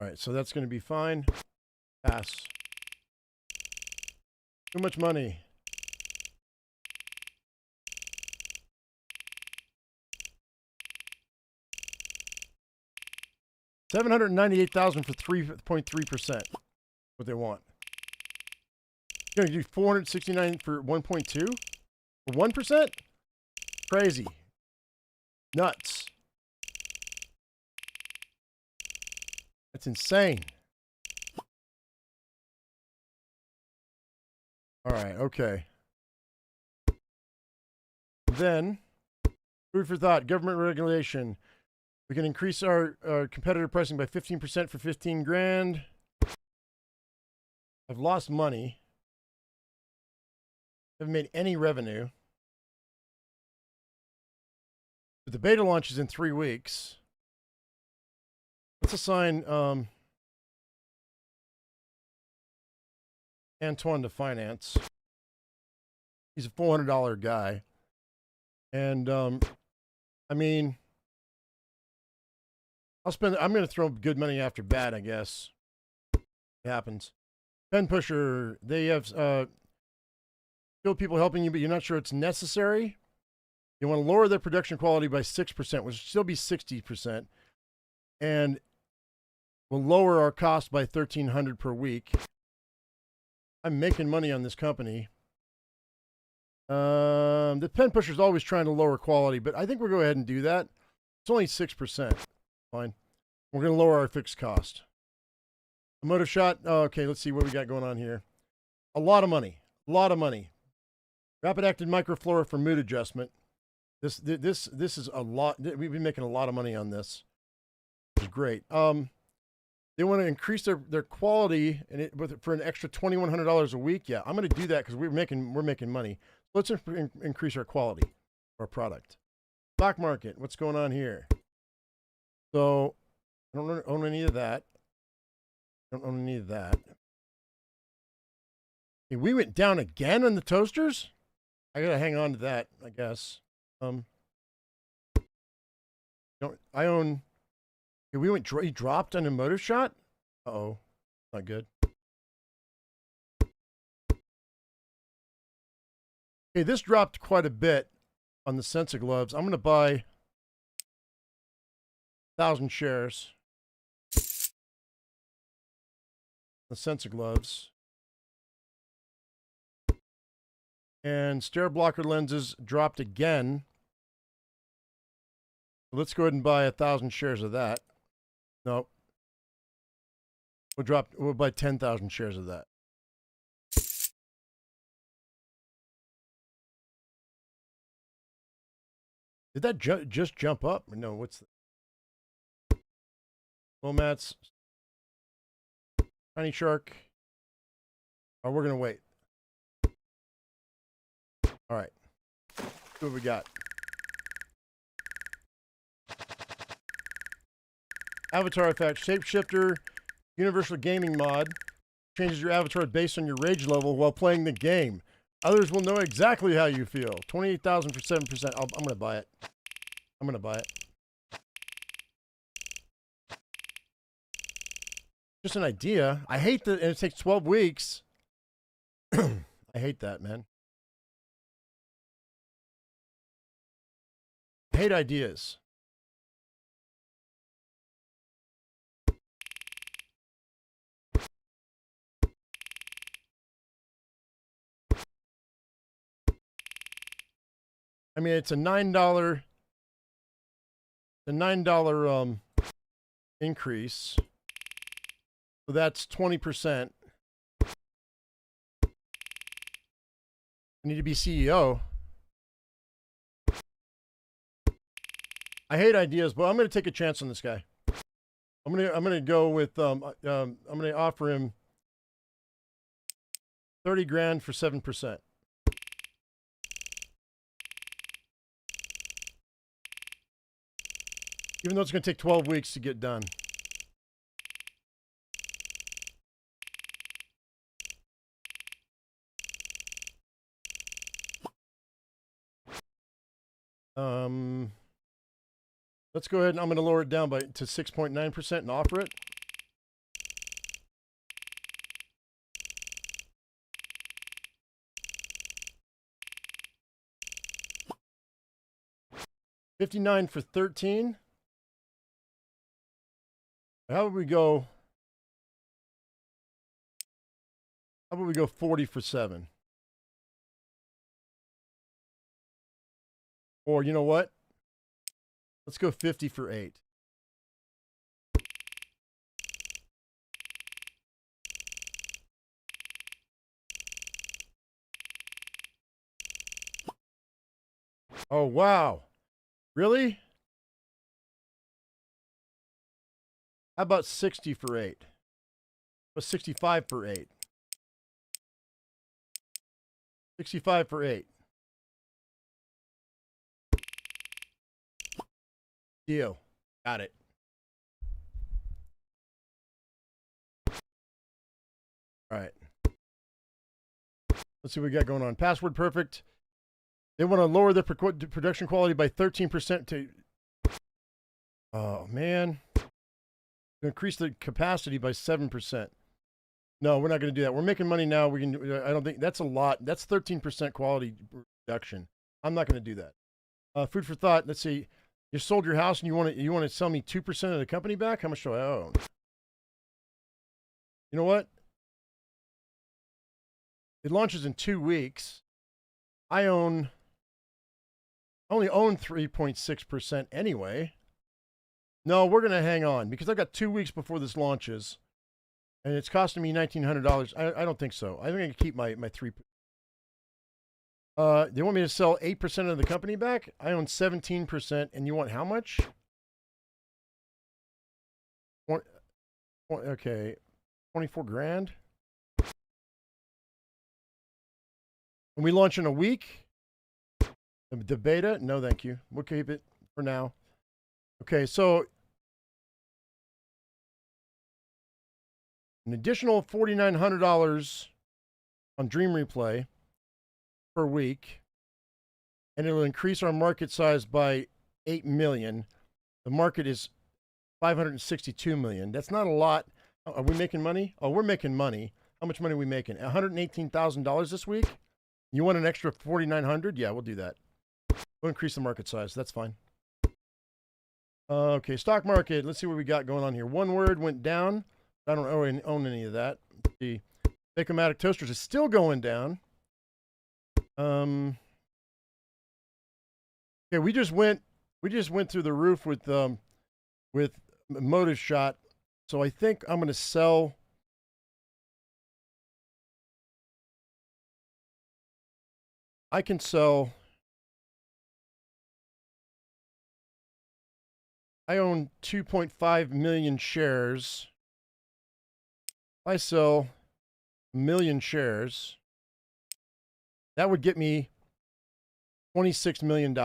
All right, so that's going to be fine. Pass. Too much money. $798,000 for 3.3%. What they want. You're going to do 469 for 1.2 or 1%? Crazy. Nuts. That's insane. All right, okay. Then, food for thought, government regulation. We can increase our competitor pricing by 15% for 15 grand. I've lost money. Haven't made any revenue. But the beta launch is in 3 weeks. Let's assign Antoine to finance. He's a $400 guy. And, I mean, I'm going to throw good money after bad, I guess. It happens. Pen pusher, they have still people helping you, but you're not sure it's necessary. You want to lower their production quality by 6%, which will still be 60%. And we'll lower our cost by $1,300 per week. I'm making money on this company. The pen pusher is always trying to lower quality, but I think we'll go ahead and do that. It's only 6%. Fine. We're going to lower our fixed cost. A motive shot. Okay, let's see what we got going on here. A lot of money. A lot of money. Rapid acted microflora for mood adjustment. This is a lot. We've been making a lot of money on this. Which is great. They want to increase their quality for an extra $2,100 a week. Yeah, I'm going to do that because we're making money. Let's increase our quality, our product. Stock market. What's going on here? So I don't own any of that. I don't own any of that. Hey, we went down again on the toasters. I gotta hang on to that, I guess. I own. We went. He dropped on a motor shot. Uh-oh, not good. Okay, this dropped quite a bit on the Sensa gloves. I'm going to buy 1,000 shares. The Sensa gloves. And stare blocker lenses dropped again. Let's go ahead and buy 1,000 shares of that. Nope. We'll buy 10,000 shares of that. Did that just jump up? No, what's the Lomats? Tiny Shark. Oh, we're gonna wait. All right. What we got? Avatar effect, shapeshifter, universal gaming mod. Changes your avatar based on your rage level while playing the game. Others will know exactly how you feel. 28,000 for 7%. I'm going to buy it. I'm going to buy it. Just an idea. I hate that, and it takes 12 weeks. I hate that, man. I hate ideas. I mean, it's a $9 increase. So that's 20%. I need to be CEO. I hate ideas, but I'm going to take a chance on this guy. I'm going to go with I'm going to offer him 30 grand for 7%. Even though it's going to take 12 weeks to get done. Let's go ahead and I'm going to lower it down to 6.9% and offer it. $59 for 13. How would we go? How about we go 40 for 7? Or you know what? Let's go 50 for 8. Oh, wow. Really? How about 60 for 8? What's 65 for 8? 65 for 8. Deal. Got it. All right. Let's see what we got going on. Password perfect. They want to lower the production quality by 13% to... Oh, man. Increase the capacity by 7%. No, we're not going to do that. We're making money now. We can. I don't think that's a lot. That's 13% quality reduction. I'm not going to do that. Food for thought. Let's see. You sold your house and you want to sell me 2% of the company back? How much do I own? You know what? It launches in 2 weeks. I only own 3.6% anyway. No, we're going to hang on because I've got 2 weeks before this launches. And it's costing me $1,900. I don't think so. I think I can keep my 3. They want me to sell 8% of the company back? I own 17%, and you want how much? Okay, 24 grand. And we launch in a week? The beta? No, thank you. We'll keep it for now. Okay, so an additional $4,900 on Dream Replay per week, and it'll increase our market size by 8 million. The market is 562 million. That's not a lot. Are we making money? Oh, we're making money. How much money are we making? $118,000 this week? You want an extra 4,900? Yeah, we'll do that. We'll increase the market size. That's fine. Okay, stock market. Let's see what we got going on here. One Word went down. I don't own any of that. The Bacomatic Toasters is still going down. Okay, we just went through the roof with Motive Shot. So I think I'm going to sell. I can sell. I own 2.5 million shares. I sell 1 million shares. That would get me $26 million.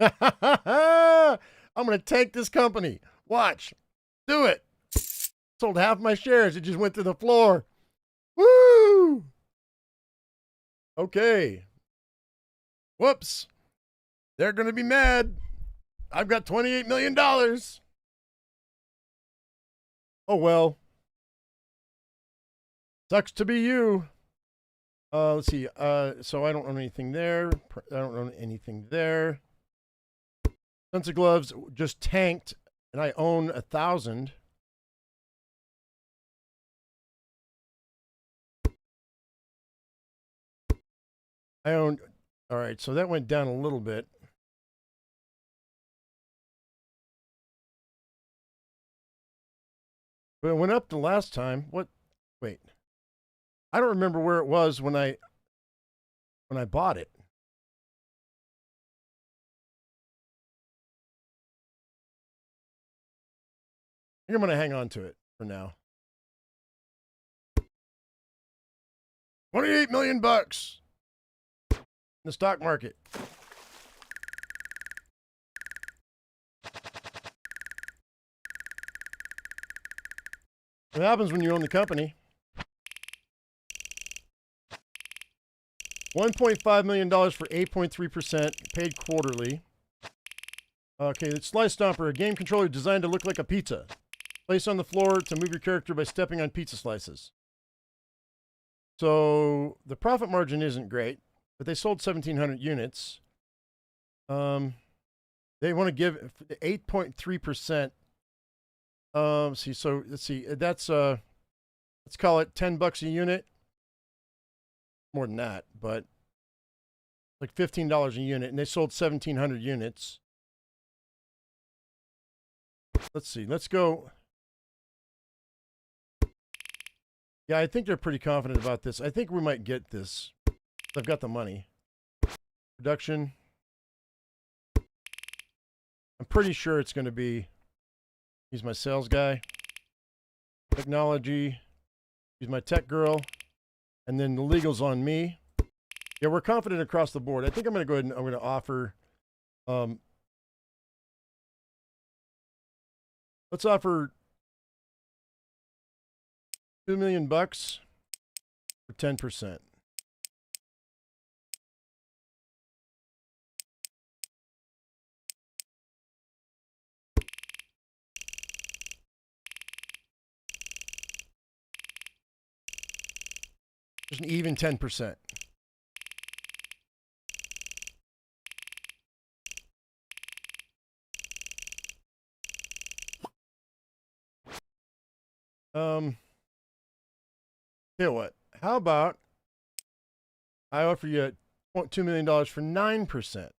I'm going to tank this company. Watch. Do it. Sold half my shares. It just went to the floor. Woo! Okay. Whoops. They're going to be mad. I've got $28 million. Oh, well. Sucks to be you. Let's see. So I don't own anything there. I don't own anything there. Sense of Gloves just tanked, and I own 1,000. I own. All right, so that went down a little bit. But it went up the last time. What? Wait. I don't remember where it was when I bought it. I think I'm going to hang on to it for now. 28 million bucks in the stock market. What happens when you own the company? $1.5 million for 8.3%, paid quarterly. Okay, it's Slice Stomper, a game controller designed to look like a pizza. Place on the floor to move your character by stepping on pizza slices. So the profit margin isn't great, but they sold 1,700 units. They want to give 8.3%. See, so let's see. That's let's call it $10 a unit. More than that, but like $15 a unit, and they sold 1,700 units. Let's see. Let's go. Yeah, I think they're pretty confident about this. I think we might get this. I've got the money. Production. I'm pretty sure it's going to be. He's my sales guy. Technology. He's my tech girl. And then the legal's on me. Yeah, we're confident across the board. I think I'm going to go ahead and I'm going to offer. Let's offer $2 million for 10%. Just an even 10%. Tell you what, how about I offer you $2 million for 9%?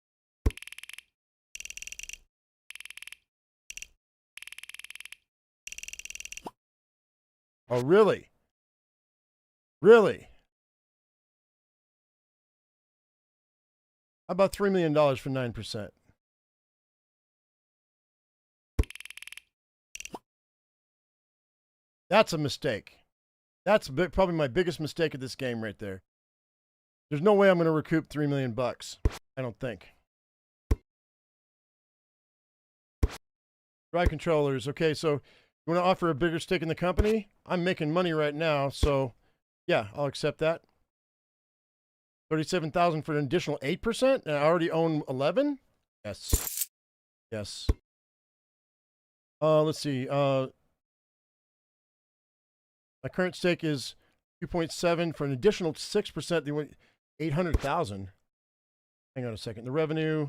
Oh, really? Really? How about $3 million for 9%? That's a mistake. That's probably my biggest mistake of this game right there. There's no way I'm going to recoup $3 million. I don't think. Drive controllers. Okay, so you want to offer a bigger stake in the company? I'm making money right now, so yeah, I'll accept that. 37,000 for an additional 8%, and I already own 11. Yes. Yes. Let's see. My current stake is 2.7 for an additional 6%. They went 800,000. Hang on a second. The revenue,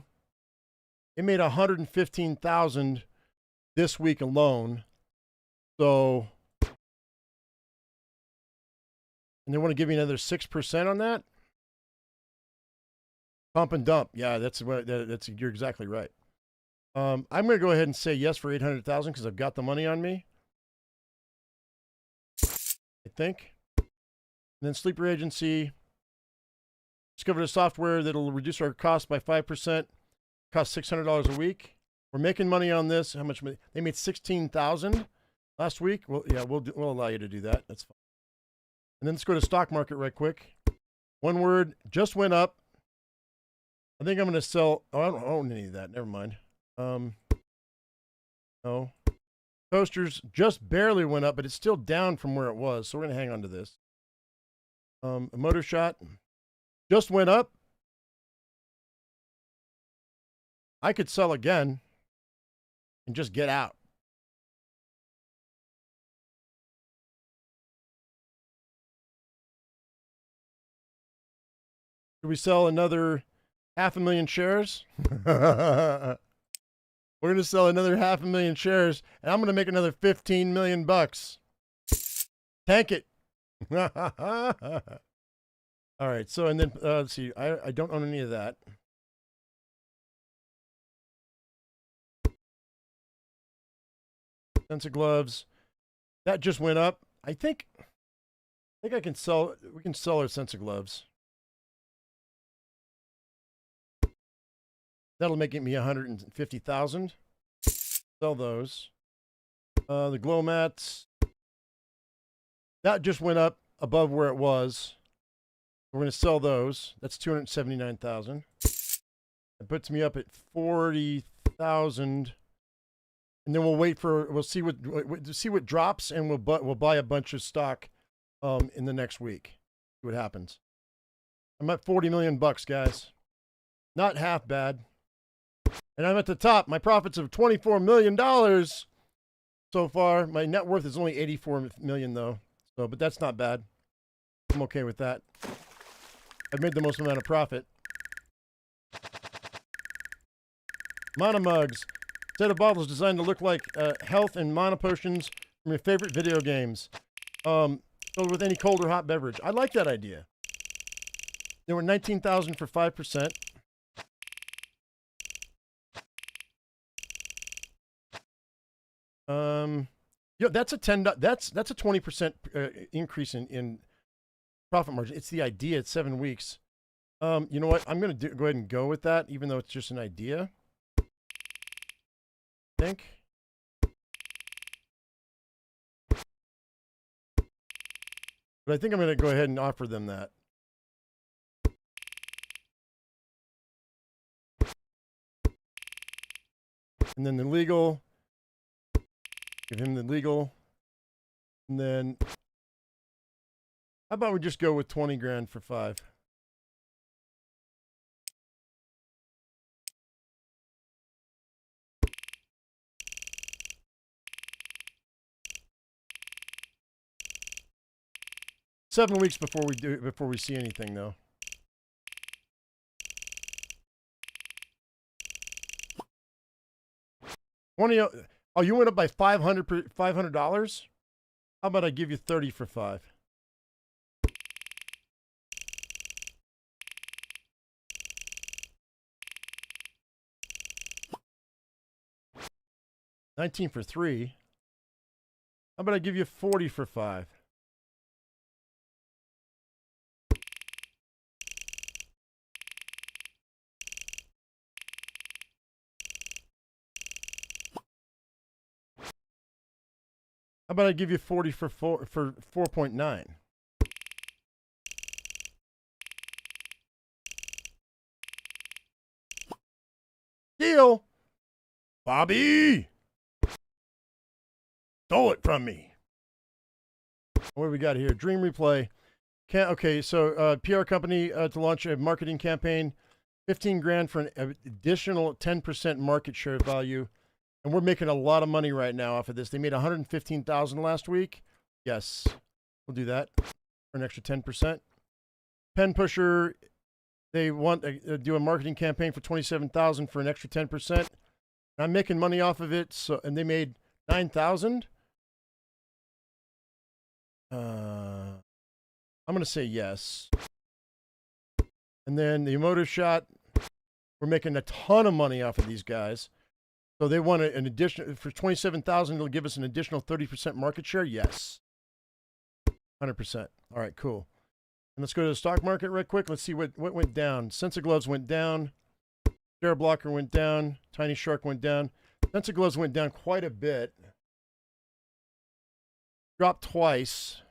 it made 115,000 this week alone. So, and they want to give me another 6% on that. Pump and dump. Yeah, that's you're exactly right. I'm going to go ahead and say yes for 800,000 because I've got the money on me. I think. And then Sleeper Agency discovered a software that'll reduce our cost by 5%. Costs $600 a week. We're making money on this. How much money? They made $16,000 last week. Well, yeah, we'll allow you to do that. That's fine. And then let's go to stock market right quick. One word, just went up. I think I'm going to sell. Oh, I don't own any of that. Never mind. No. Toasters just barely went up, but it's still down from where it was. So we're going to hang on to this. A motor shot just went up. I could sell again and just get out. Should we sell another 500,000 shares? We're going to sell another 500,000 shares, and I'm going to make another 15 million bucks. Tank it. All right. So, and then let's see. I don't own any of that. Sense of gloves. That just went up. I think I can sell. We can sell our sense of gloves. That'll make it me 150,000. Sell those. The glow mats. That just went up above where it was. We're going to sell those. That's 279,000. It puts me up at 40,000. And then we'll see what drops, and we'll buy a bunch of stock in the next week. See what happens. I'm at 40 million bucks, guys. Not half bad. And I'm at the top. My profits of $24 million so far. My net worth is only 84 million though. So, but that's not bad. I'm okay with that. I've made the most amount of profit. Mana mugs. Set of bottles designed to look like health and mana potions from your favorite video games. Filled with any cold or hot beverage. I like that idea. There were 19,000 for 5%. Yeah, that's a 20% increase in profit margin. It's the idea. It's 7 weeks. You know what? I'm going to go ahead and go with that, even though it's just an idea. I think. But I think I'm going to go ahead and offer them that. And then the legal. Give him the legal. And then, how about we just go with 20 grand for 5? Seven weeks before we see anything though. Oh, you went up by $500. How about I give you 30 for 5? $19 for 3. How about I give you 40 for 5? How about I give you 40 for 4.9? Deal. Bobby stole it from me. What do we got here? Dream replay. Okay, so PR company to launch a marketing campaign. 15 grand for an additional 10% market share value. And we're making a lot of money right now off of this. They made 115,000 last week. Yes, we'll do that for an extra 10%. Pen Pusher, they want to do a marketing campaign for 27,000 for an extra 10%. And I'm making money off of it. So, and they made 9,000. I'm going to say yes. And then the motor shot, we're making a ton of money off of these guys. So they want an additional, for 27,000, it'll give us an additional 30% market share? Yes. 100%. All right, cool. And let's go to the stock market right quick. Let's see what went down. Sense of Gloves went down. Share Blocker went down. Tiny Shark went down. Sense of Gloves went down quite a bit. Dropped twice.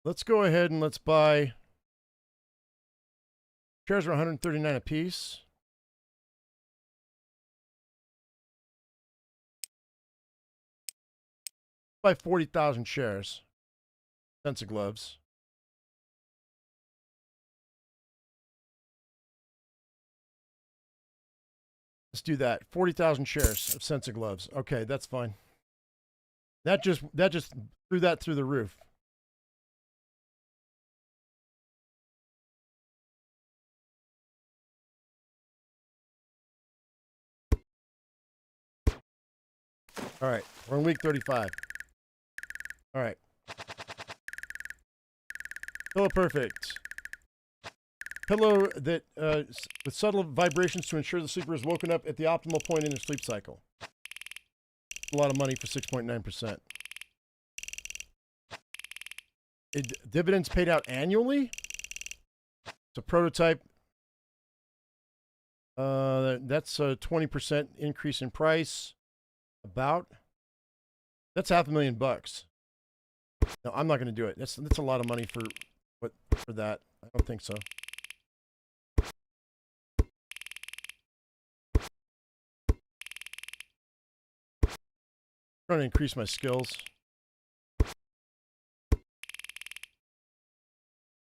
Let's go ahead and let's buy Shares are 139 apiece. Buy 40,000 shares. Sense of gloves. Let's do that. 40,000 shares of Sense of gloves. Okay, that's fine. That just threw that through the roof. All right, we're on week 35. All right. Pillow perfect. Pillow that with subtle vibrations to ensure the sleeper is woken up at the optimal point in their sleep cycle. A lot of money for 6.9%. Dividends paid out annually. It's a prototype. That's a 20% increase in price. About. That's $500,000. No, I'm not going to do it. That's a lot of money for that. I don't think so. Trying to increase my skills.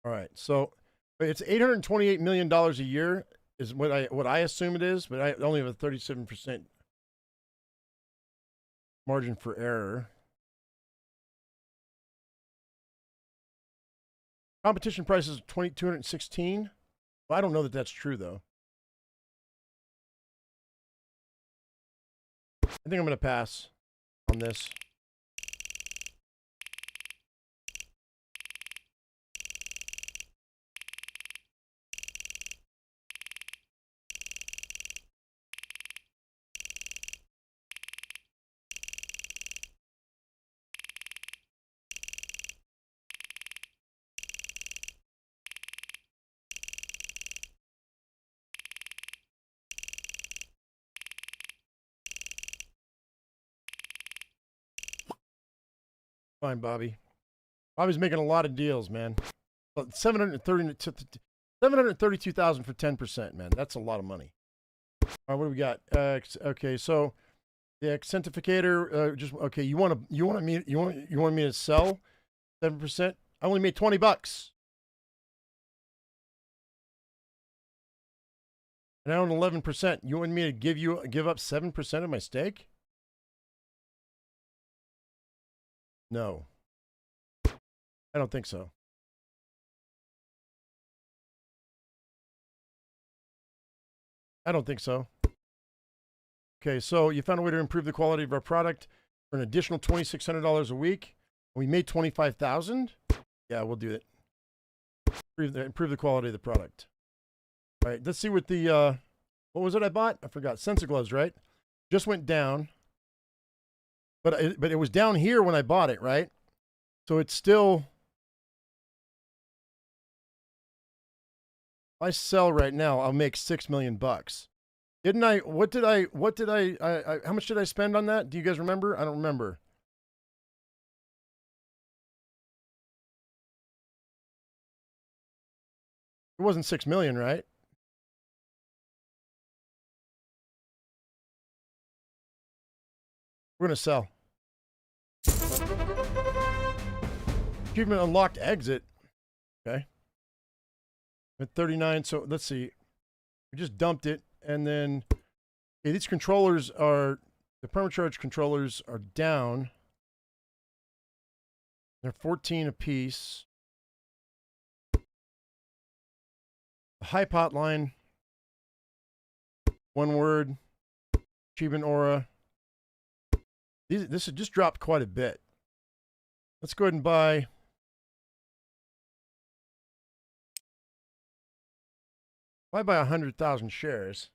All right, so it's $828 million a year is what I assume it is, but I only have a 37% margin for error. Competition price is $216. Well, I don't know that that's true though. I think I'm going to pass on this. Fine, Bobby. Bobby's making a lot of deals, man. 732,000 for 10%, man. That's a lot of money. All right, what do we got? Okay, so the Accentificator. Just okay. You want me to sell 7%? I only made $20, and I own 11%. You want me to give up 7% of my stake? No, I don't think so. I don't think so. Okay, so you found a way to improve the quality of our product for an additional $2,600 a week. We made $25,000. Yeah, we'll do it. Improve the quality of the product. All right, let's see what the what was it I bought? I forgot. Sensor gloves, right? Just went down. But it was down here when I bought it, right? So it's still. If I sell right now, I'll make $6 million. Didn't I? What did I? How much did I spend on that? Do you guys remember? I don't remember. It wasn't 6 million, right? We're gonna sell. Achievement unlocked exit. Okay. At 39, so let's see. We just dumped it, and then okay, these controllers are the permacharge controllers are down. They're 14 apiece. The high pot line, one word, achievement aura. This has just dropped quite a bit. Let's go ahead and buy. If I buy 100,000 shares,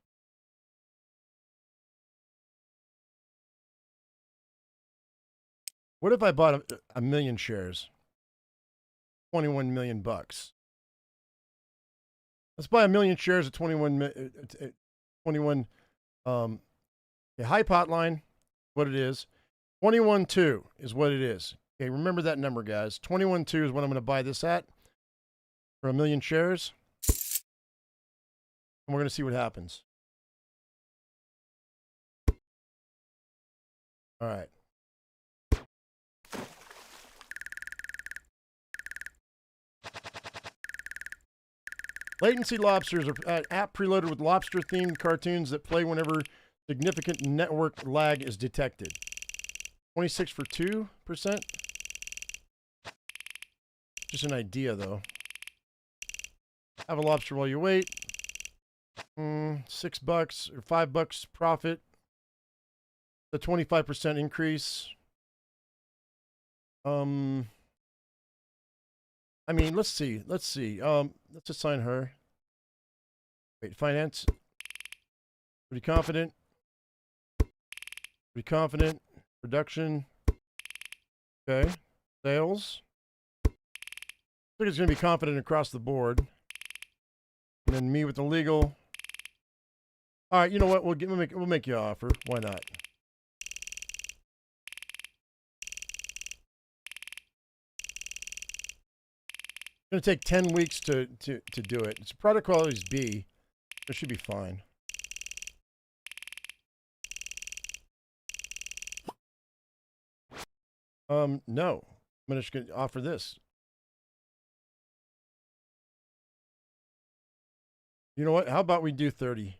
what if I bought a million shares? 21 million bucks. Let's buy a million shares at 21. A high pot line, what it is. 21.2 is what it is. Okay, remember that number, guys. 21.2 is what I'm going to buy this at for a million shares. And we're going to see what happens. All right. Latency Sea lobsters are an app preloaded with lobster-themed cartoons that play whenever significant network lag is detected. 26 for 2%. Just an idea, though. Have a lobster while you wait. $6 or $5 profit. The 25% increase. I mean, let's see. Let's assign her. Wait, finance. Pretty confident. Pretty confident. Production. Okay. Sales. I think it's going to be confident across the board. And then me with the legal. All right, you know what? We'll make you an offer. Why not? It's going to take 10 weeks to do it. Its product quality is B. It should be fine. No. I'm just going to offer this. You know what? How about we do 30?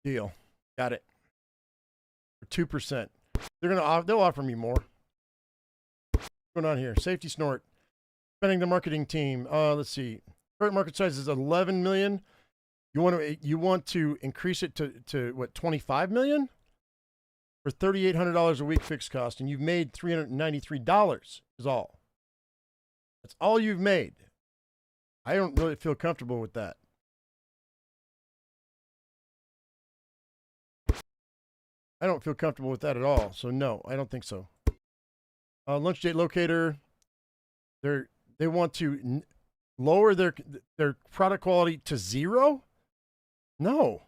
Deal. Got it. For 2%. They'll offer me more. What's going on here? Safety snort. Spending the marketing team. Let's see. Current market size is 11 million. You want to increase it to what, 25 million? For $3,800 a week fixed cost, and you've made $393 is all. That's all you've made. I don't really feel comfortable with that. I don't feel comfortable with that at all. So no, I don't think so. Lunch date locator. They want to lower their product quality to 0? No.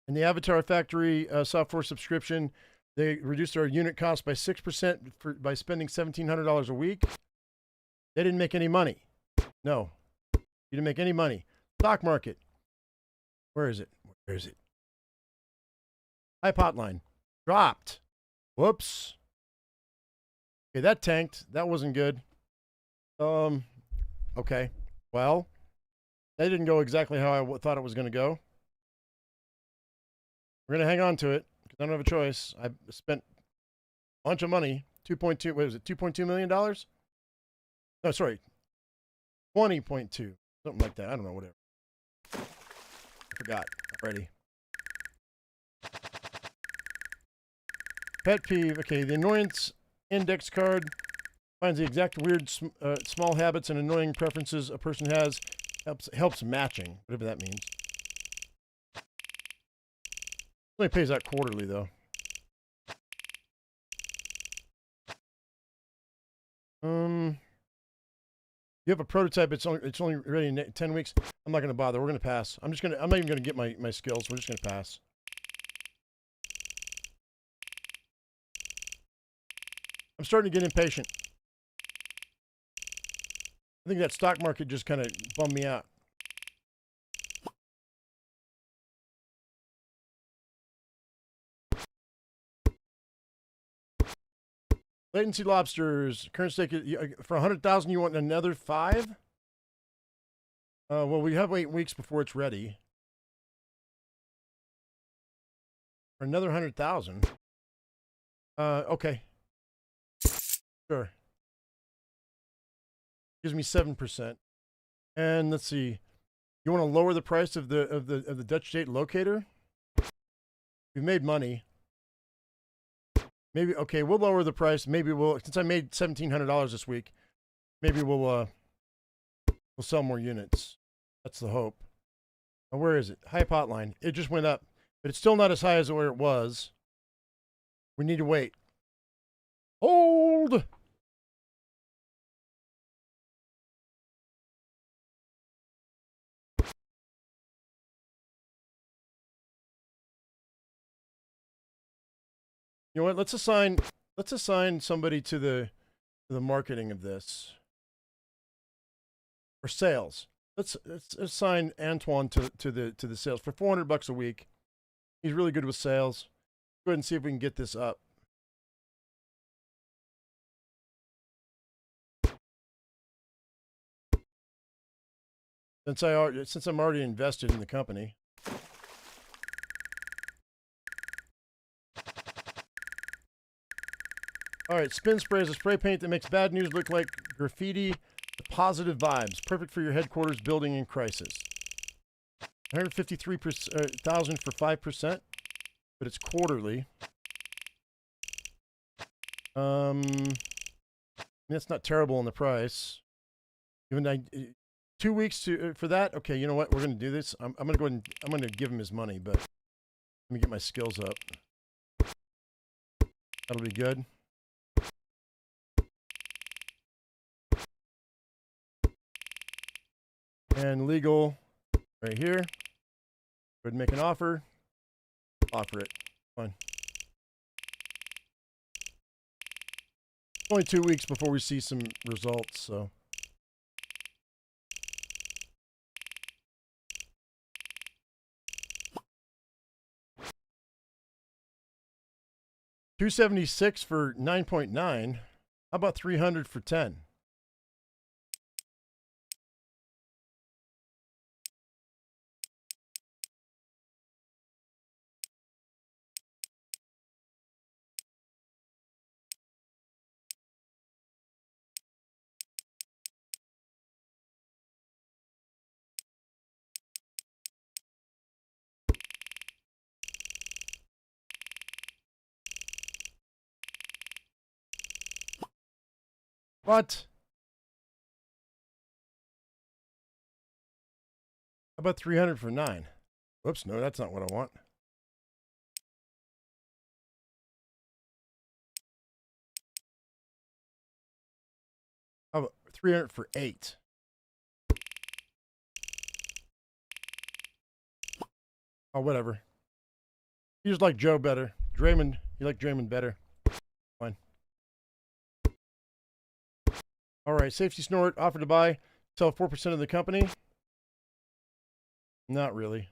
And the Avatar Factory software subscription, they reduced their unit cost by 6% by spending $1,700 a week. They didn't make any money. No. You didn't make any money. Stock market. Where is it? Where is it? High potline. Dropped. Whoops. Okay, that tanked. That wasn't good. Okay. Well, that didn't go exactly how I thought it was going to go. We're going to hang on to it because I don't have a choice. I spent a bunch of money. 2.2, what was it? $2.2 million? No, sorry. 20.2. Something like that. I don't know, whatever. I forgot already. Pet peeve. Okay, the annoyance index card finds the exact weird small habits and annoying preferences a person has. Helps matching, whatever that means. Only pays out quarterly, though. You have a prototype. It's only ready in 10 weeks. I'm not going to bother. We're going to pass. I'm not even going to get my skills. We're just going to pass. I'm starting to get impatient. I think that stock market just kind of bummed me out. Latency lobsters. Current stake for 100,000. You want another 5? Well, we have 8 weeks before it's ready. For another 100,000. Okay. Sure. Gives me 7%. And let's see. You want to lower the price of the Dutch date locator? We've made money. Maybe, okay, we'll lower the price. Maybe we'll, since I made $1,700 this week, maybe we'll sell more units. That's the hope. Now, where is it? High potline. It just went up, but it's still not as high as where it was. We need to wait. Hold! You know what? Let's assign somebody to the marketing of this. or sales. Let's assign Antoine to the sales for $400 a week. He's really good with sales. Go ahead and see if we can get this up. Since I'm already invested in the company. All right, Spin Spray is a spray paint that makes bad news look like graffiti with positive vibes. Perfect for your headquarters building in crisis. 153,000 for 5%, but it's quarterly. That's not terrible in the price. Even 2 weeks for that. Okay, you know what? We're gonna do this. I'm gonna go ahead and I'm gonna give him his money, but let me get my skills up. That'll be good. And legal, right here. Go ahead and make an offer. Offer it. Fine. Only 2 weeks before we see some results, so. $276 for 9.9. How about 300 for 10? What? How about 300 for 9? Whoops, no, that's not what I want. How about 300 for 8? Oh, whatever. You just like Joe better. Draymond, you like Draymond better. Fine. All right, Safety Snort, offer to buy, sell 4% of the company. Not really.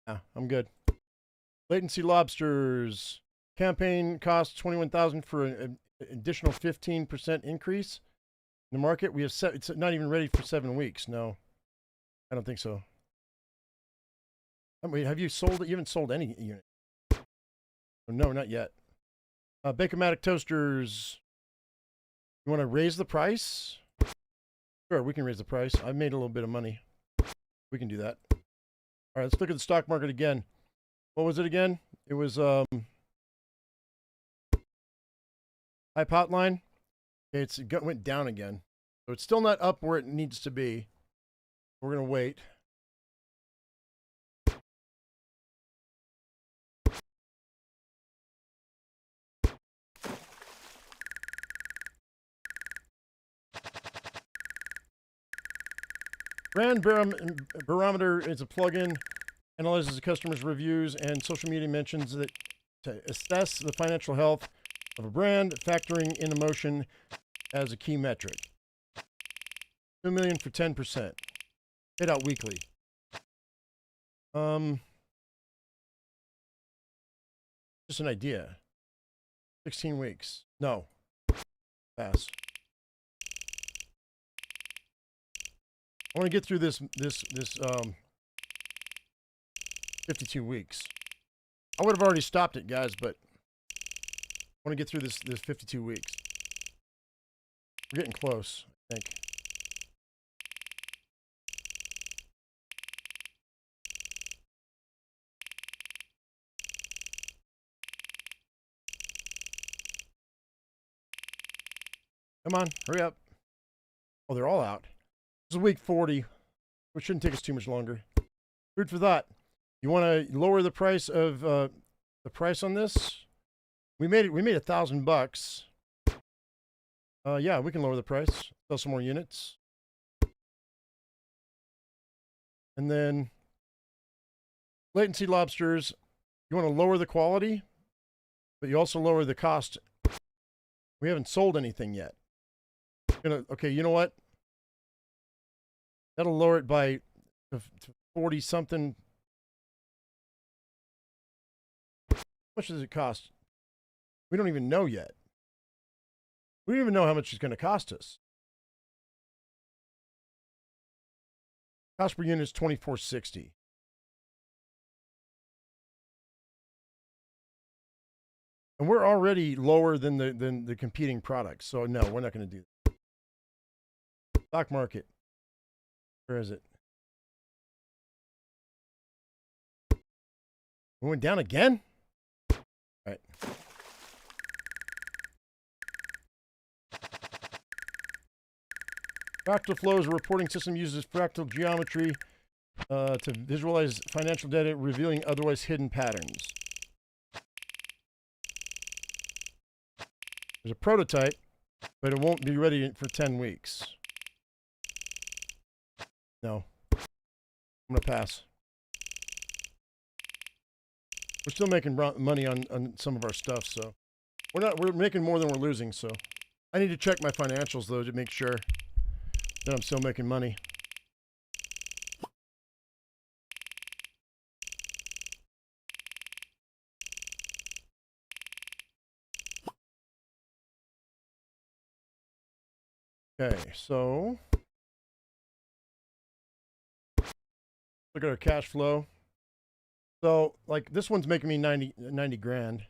Yeah, I'm good. Latency Lobsters, campaign costs $21,000 for an additional 15% increase in the market. We have it's not even ready for 7 weeks. No, I don't think so. I mean, have you sold it? You haven't sold any unit. No, not yet. Bacomatic Toasters. You want to raise the price? Sure, we can raise the price. I made a little bit of money. We can do that. All right, let's look at the stock market again. What was it again? It was Hype Hotline. Okay, it went down again. So it's still not up where it needs to be. We're going to wait. Brand Barometer is a plugin, analyzes the customer's reviews and social media mentions that to assess the financial health of a brand, factoring in emotion as a key metric. 2 million for 10%. Paid out weekly. Just an idea. 16 weeks. No. Pass. I want to get through this 52 weeks. I would have already stopped it, guys, but I want to get through this 52 weeks. We're getting close, I think. Come on, hurry up. Oh, they're all out. This is week 40, which shouldn't take us too much longer. Food for thought. You want to lower the price of the price on this? We made $1,000. Yeah, we can lower the price. Sell some more units. And then Latency Lobsters. You want to lower the quality, but you also lower the cost. We haven't sold anything yet. Okay, you know what? That'll lower it by 40 something. How much does it cost? We don't even know yet. We don't even know how much it's going to cost us. Cost per unit is $24.60. And we're already lower than the competing products. So no, we're not going to do that. Stock market. Where is it? We went down again? All right. Fractal Flows, a reporting system uses fractal geometry to visualize financial data, revealing otherwise hidden patterns. There's a prototype, but it won't be ready for 10 weeks. No. I'm going to pass. We're still making money on some of our stuff, so we're making more than we're losing, so I need to check my financials though to make sure that I'm still making money. Okay, so look at our cash flow. So, like, this one's making me 90 grand.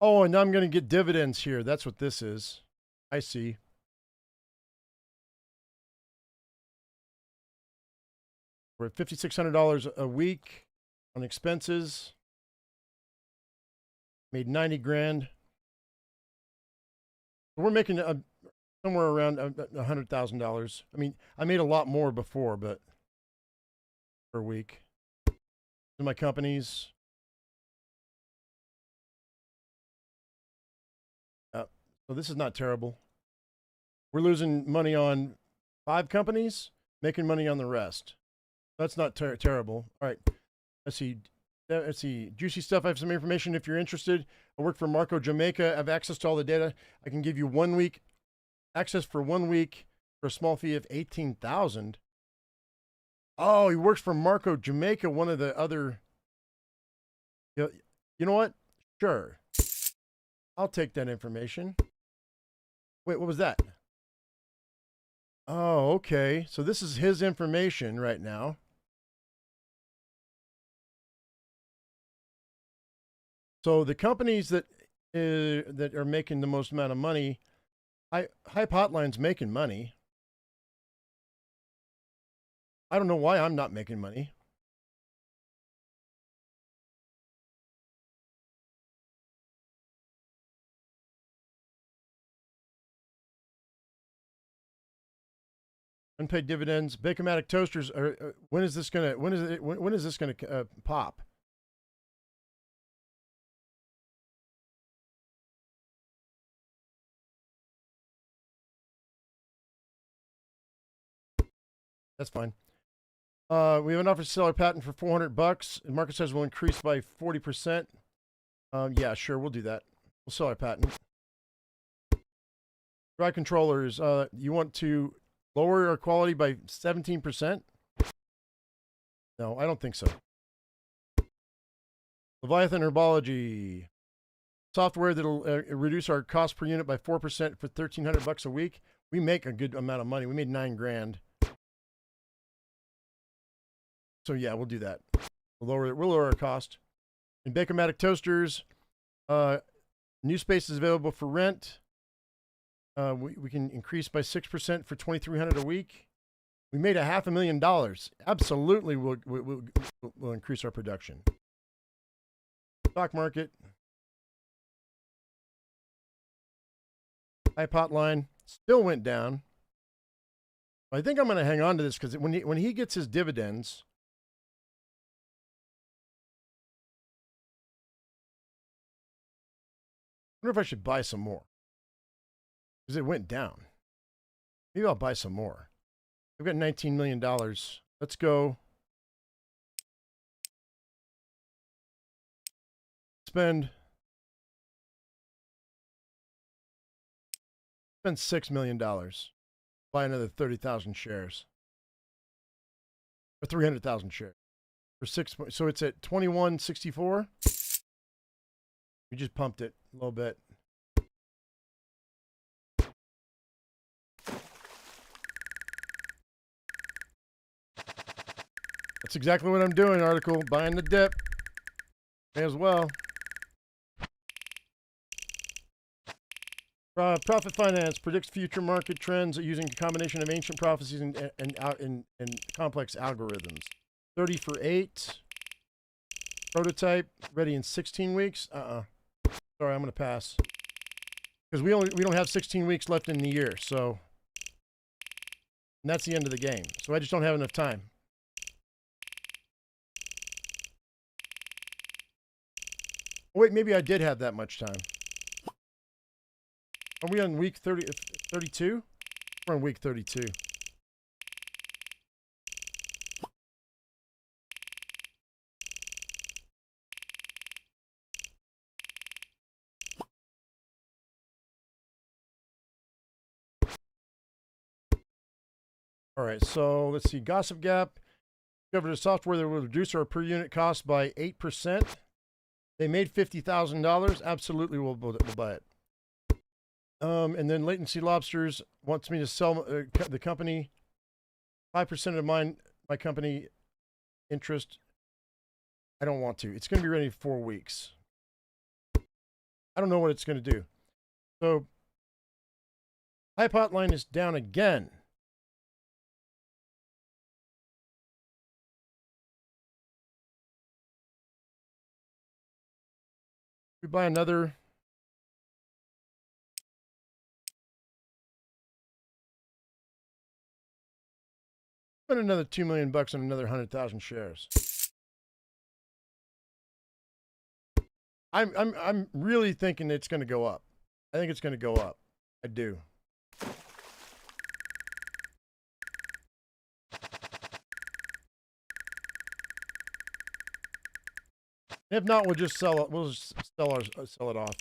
Oh, and now I'm going to get dividends here. That's what this is. I see. We're at $5,600 a week on expenses. Made 90 grand. We're making somewhere around $100,000. I mean, I made a lot more before, but per week. In my companies. So this is not terrible. We're losing money on 5 companies, making money on the rest. That's not terrible. All right. Let's see. Juicy stuff. I have some information if you're interested. I work for Marco Jamaica. I have access to all the data. I can give you 1 week access for 1 week for a small fee of $18,000. Oh, he works for Marco Jamaica, one of the other. You know what? Sure. I'll take that information. Wait, what was that? Oh, okay. So this is his information right now. So the companies that are making the most amount of money, Hype Hotline's making money. I don't know why I'm not making money. Unpaid dividends. Bacomatic toasters are. When is this gonna? When is this gonna pop? That's fine. We have an offer to sell our patent for $400, and market size will increase by 40%. Yeah, sure, we'll do that. We'll sell our patent. Dry controllers. You want to lower our quality by 17%? No, I don't think so. Leviathan Herbology. Software that'll reduce our cost per unit by 4% for $1,300 a week. We make a good amount of money. We made 9 grand. So yeah, we'll do that. We'll lower our cost. In Bacomatic toasters, new space is available for rent. We can increase by 6% for $2,300 a week. We made $500,000. Absolutely, we'll increase our production. Stock market. Hype Hotline still went down. I think I'm going to hang on to this because when he gets his dividends. I wonder if I should buy some more. Because it went down. Maybe I'll buy some more. I've got $19 million. Let's go. Spend $6 million. Buy another 30,000 shares. Or 300,000 shares. For 6 points. So it's at 21.64. We just pumped it a little bit. That's exactly what I'm doing, article. Buying the dip. May as well. Profit Finance predicts future market trends using a combination of ancient prophecies and complex algorithms. 30 for 8. Prototype ready in 16 weeks. Sorry, I'm gonna pass because we don't have 16 weeks left in the year. So and that's the end of the game. So I just don't have enough time. Oh, wait, maybe I did have that much time. Are we on week 32? We're on week 32. All right, so let's see. Gossip Gap discovered a software that will reduce our per unit cost by 8%. They made $50,000. Absolutely, we'll buy it. And then Latency Lobsters wants me to sell the company 5% of my company interest. I don't want to. It's going to be ready in 4 weeks. I don't know what it's going to do. So, Hype Hotline is down again. We buy another. Spend another $2 million on another 100,000 shares. I'm really thinking it's going to go up. I think it's going to go up. I do. If not, we'll just sell it. We'll just sell it off.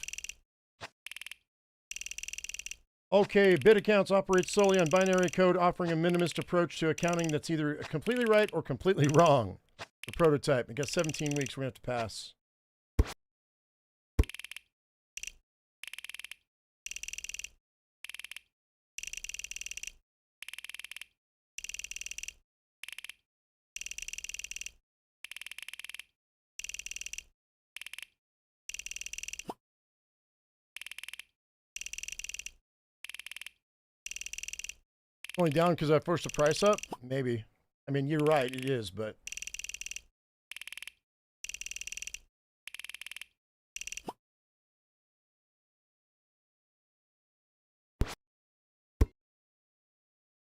Okay, bid accounts operate solely on binary code, offering a minimalist approach to accounting that's either completely right or completely wrong. The prototype. It got 17 weeks. We're going to have to pass. Only down because I forced the price up? Maybe. I mean, you're right, it is, but...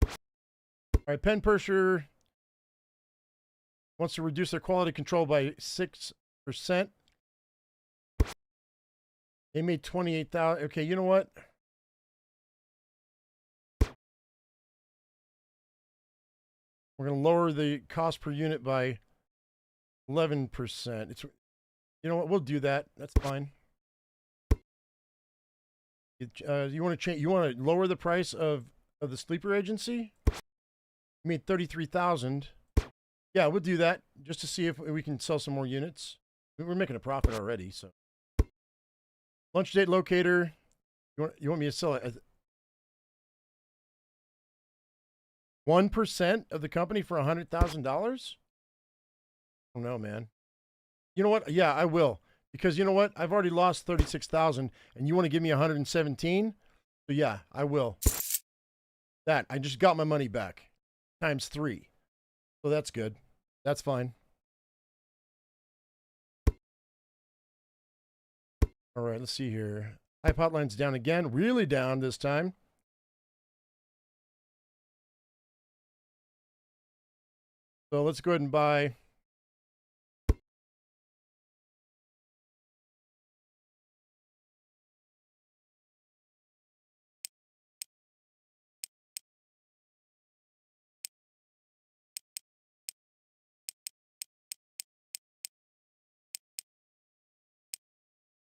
All right, Pen Pusher wants to reduce their quality control by 6%. They made 28,000. Okay, you know what? We're going to lower the cost per unit by 11%. You know what? We'll do that. That's fine. You want to change? You want to lower the price of the sleeper agency? You mean 33,000? Yeah, we'll do that just to see if we can sell some more units. We're making a profit already, so. Lunch date locator. You want me to sell it? 1% of the company for $100,000? Oh no, man. You know what? Yeah, I will. Because you know what? I've already lost 36,000 and you want to give me 117? So yeah, I will. I just got my money back. Times 3. So that's good. That's fine. All right, let's see here. Hype Hotline's down again. Really down this time. So let's go ahead and buy.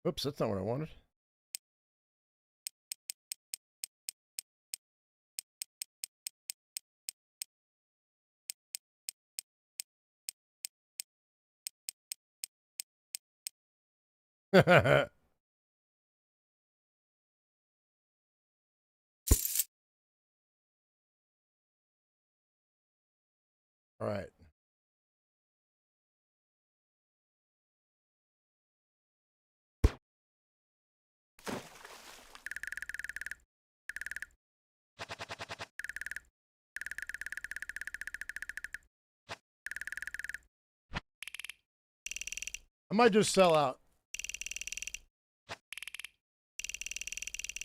Oops, that's not what I wanted. All right. I might just sell out.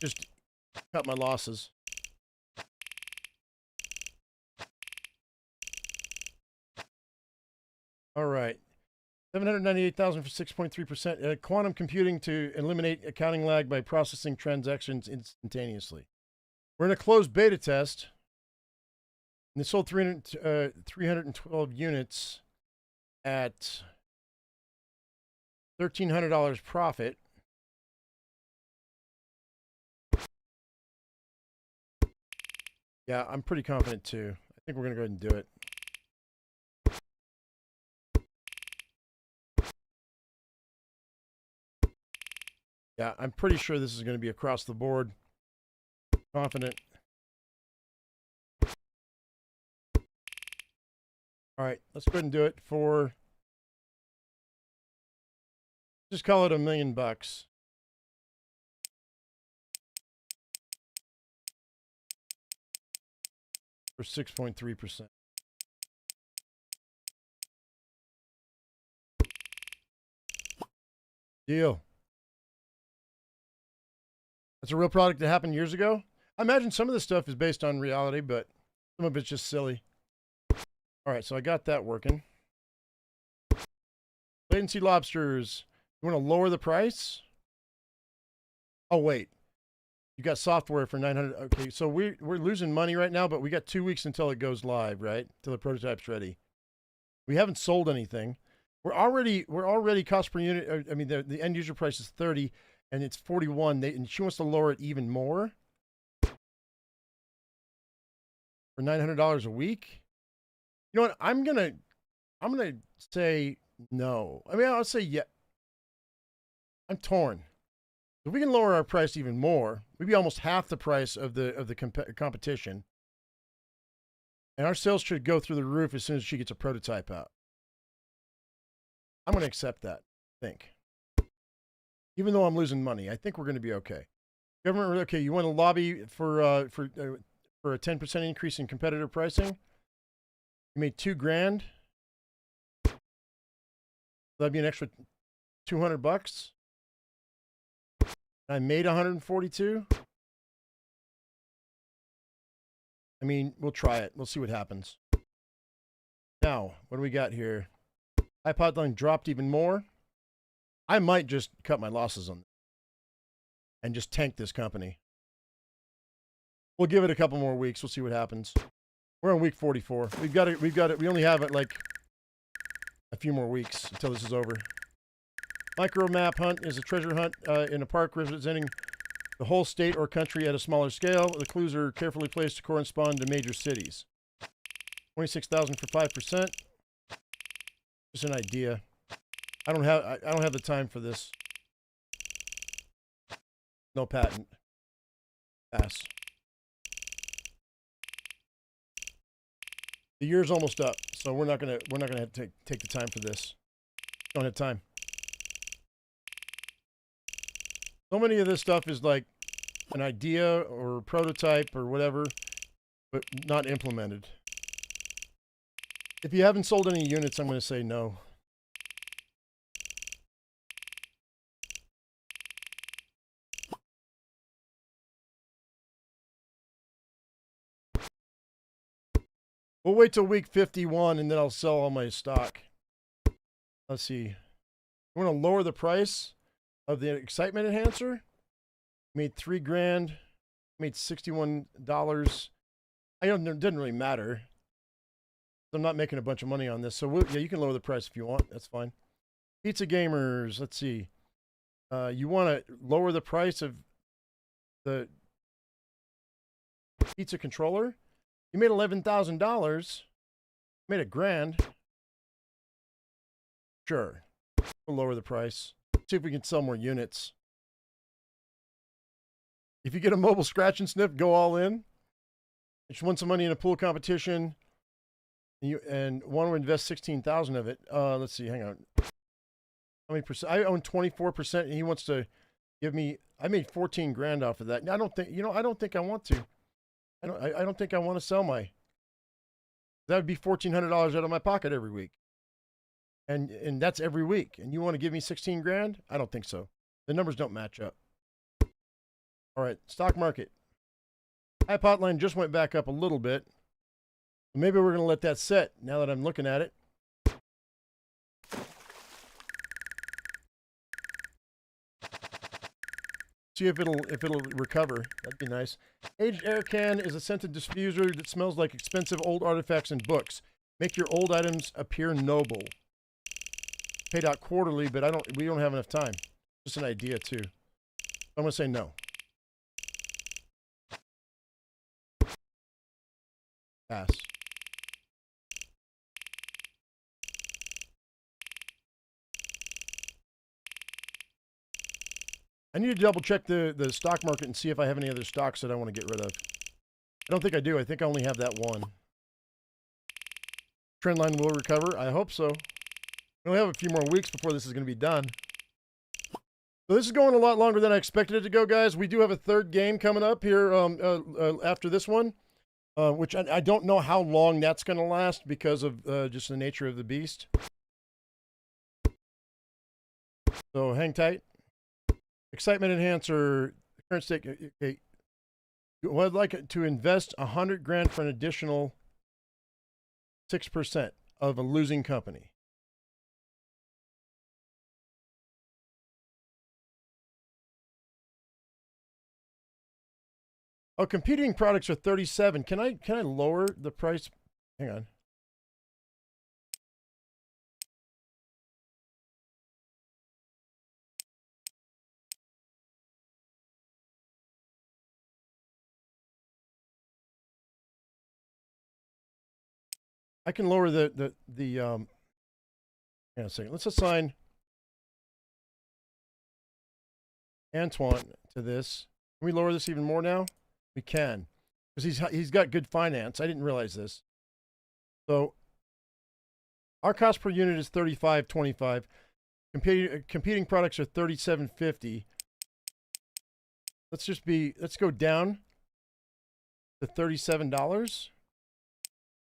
Just cut my losses. All right. 798,000 for 6.3%. Quantum computing to eliminate accounting lag by processing transactions instantaneously. We're in a closed beta test. And they sold 312 units at $1,300 profit. Yeah, I'm pretty confident too. I think we're going to go ahead and do it. Yeah, I'm pretty sure this is going to be across the board. Confident. All right, let's go ahead and do it for, just call it $1 million. For 6.3%. Deal. That's a real product that happened years ago. I imagine some of this stuff is based on reality, but some of it's just silly. All right, so I got that working. Latency lobsters. You want to lower the price? Oh, wait. You got software for 900. Okay, so we're losing money right now, but we got 2 weeks until it goes live, right? Until the prototype's ready. We haven't sold anything. We're already cost per unit. I mean, the end user price is 30, and it's 41. And she wants to lower it even more for $900 a week. You know what? I'm gonna say no. I mean, I'll say yeah. I'm torn. If we can lower our price even more, we'd be almost half the price of the competition. And our sales should go through the roof as soon as she gets a prototype out. I'm going to accept that, I think. Even though I'm losing money, I think we're going to be okay. Government, okay, you want to lobby for a 10% increase in competitive pricing? You made $2,000. That'd be an extra $200. I made 142. I mean, we'll try it. We'll see what happens. Now, what do we got here? High pipeline dropped even more. I might just cut my losses on this and just tank this company. We'll give it a couple more weeks. We'll see what happens. We're on week 44. We've got it. We only have it like a few more weeks until this is over. Micro map hunt is a treasure hunt in a park representing the whole state or country at a smaller scale. The clues are carefully placed to correspond to major cities. 26,000 for 5%. Just an idea. I don't have the time for this. No patent. Pass. The year's almost up, so we're not gonna take the time for this. Don't have time. So many of this stuff is like an idea or a prototype or whatever, but not implemented. If you haven't sold any units, I'm going to say no. We'll wait till week 51 and then I'll sell all my stock. Let's see. You want to lower the price of the excitement enhancer? Made $3,000. Made $61. It didn't really matter. I'm not making a bunch of money on this. So yeah, you can lower the price if you want. That's fine. Pizza gamers. Let's see. You want to lower the price of the pizza controller? You made $11,000. Made $1,000. Sure. We'll lower the price. See if we can sell more units. If you get a mobile scratch and sniff, go all in. If you won some money in a pool competition, and want to invest 16,000 of it. Let's see. Hang on. How many percent? I own 24%, and he wants to give me. I made 14 grand off of that. I don't think. I don't think I want to. I don't think I want to sell my. That would be $1,400 out of my pocket every week. And that's every week. And you want to give me 16 grand? I don't think so. The numbers don't match up. All right, stock market. Hype hotline just went back up a little bit. Maybe we're going to let that set now that I'm looking at it. See if it'll recover. That'd be nice. Aged air can is a scented diffuser that smells like expensive old artifacts and books. Make your old items appear noble. Paid out quarterly, but we don't have enough time. Just an idea too. I'm gonna say no. Pass. I need to double check the stock market and see if I have any other stocks that I want to get rid of. I don't think I do. I think I only have that one. Trendline will recover. I hope so. We only have a few more weeks before this is going to be done. So this is going a lot longer than I expected it to go, guys. We do have a third game coming up here after this one, which I don't know how long that's going to last because of just the nature of the beast. So hang tight. Excitement enhancer, current stake. Okay. Well, I'd like to invest 100 grand for an additional 6% of a losing company. Oh, competing products are 37. Can I lower the price? Hang on. I can lower hang on a second. Let's assign Antoine to this. Can we lower this even more now? We can, because he's got good finance. I didn't realize this. So our cost per unit is $35.25. Competing products are $37.50. Let's go down to $37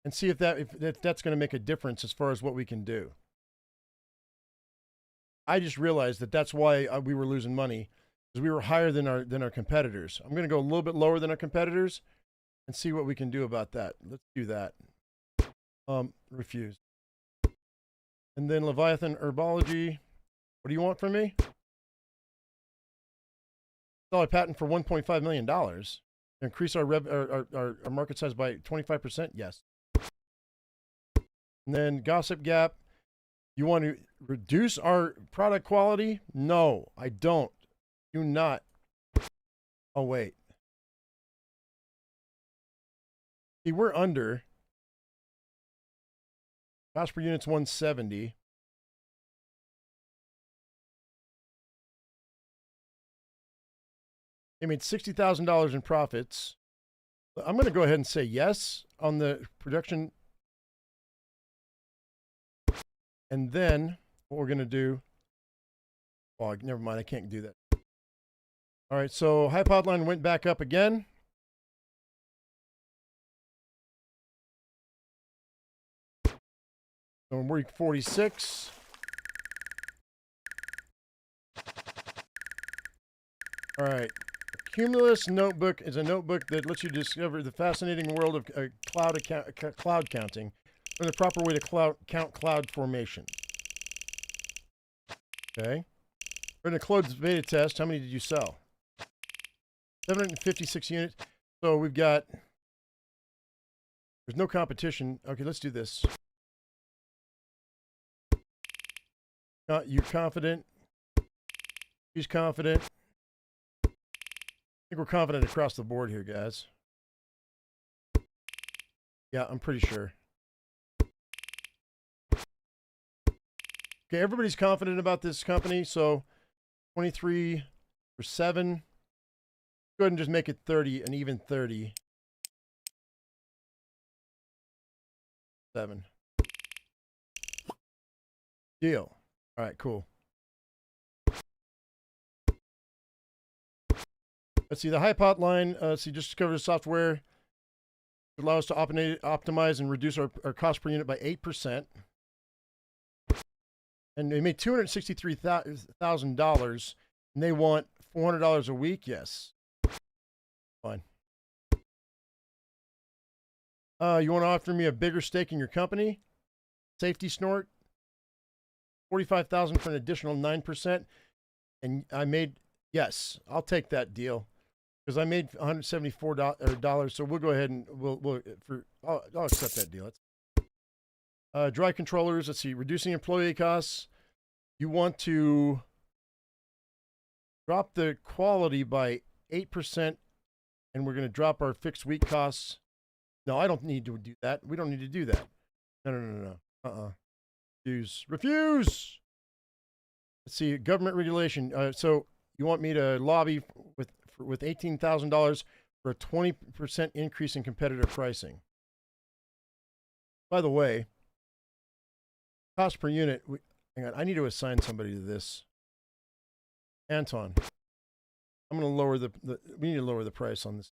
and see if that's going to make a difference as far as what we can do. I just realized that's why we were losing money, because we were higher than our competitors. I'm going to go a little bit lower than our competitors and see what we can do about that. Let's do that. Refuse. And then Leviathan Herbology. What do you want from me? Sell a patent for $1.5 million. Increase our market size by 25%? Yes. And then Gossip Gap. You want to reduce our product quality? No, I don't. Do not. Oh, wait. See, we're under. Cost per unit's 170. They made $60,000 in profits. I'm going to go ahead and say yes on the production. And then what we're going to do. Oh, never mind. I can't do that. All right. So Hype Hotline went back up again. So we're week 46. All right. Cumulus Notebook is a notebook that lets you discover the fascinating world of cloud counting, and the proper way to count cloud formation. Okay. We're going to close the beta test. How many did you sell? 756 units. So we've got, there's no competition. Okay, let's do this. You confident? He's confident. I think we're confident across the board here, guys. Yeah, I'm pretty sure. Okay, everybody's confident about this company, so 23 for 7. Go ahead and just make it 30, an even 30. 7. Deal. All right, cool. Let's see, the Hype Hotline, let's see, just discovered a software that allows us to optimize and reduce our cost per unit by 8%. And they made $263,000, and they want $400 a week? Yes. Fine. You want to offer me a bigger stake in your company? Safety snort? $45,000 for an additional 9%. And I made, yes, I'll take that deal. Because I made $174, so we'll go ahead and I'll accept that deal. Dry controllers, let's see, reducing employee costs. You want to drop the quality by 8%, and we're going to drop our fixed week costs. No, I don't need to do that. We don't need to do that. No. Refuse. Let's see, government regulation. So you want me to lobby with $18,000 for a 20% increase in competitor pricing. By the way, cost per unit, hang on, I need to assign somebody to this. Anton, I'm going to lower we need to lower the price on this.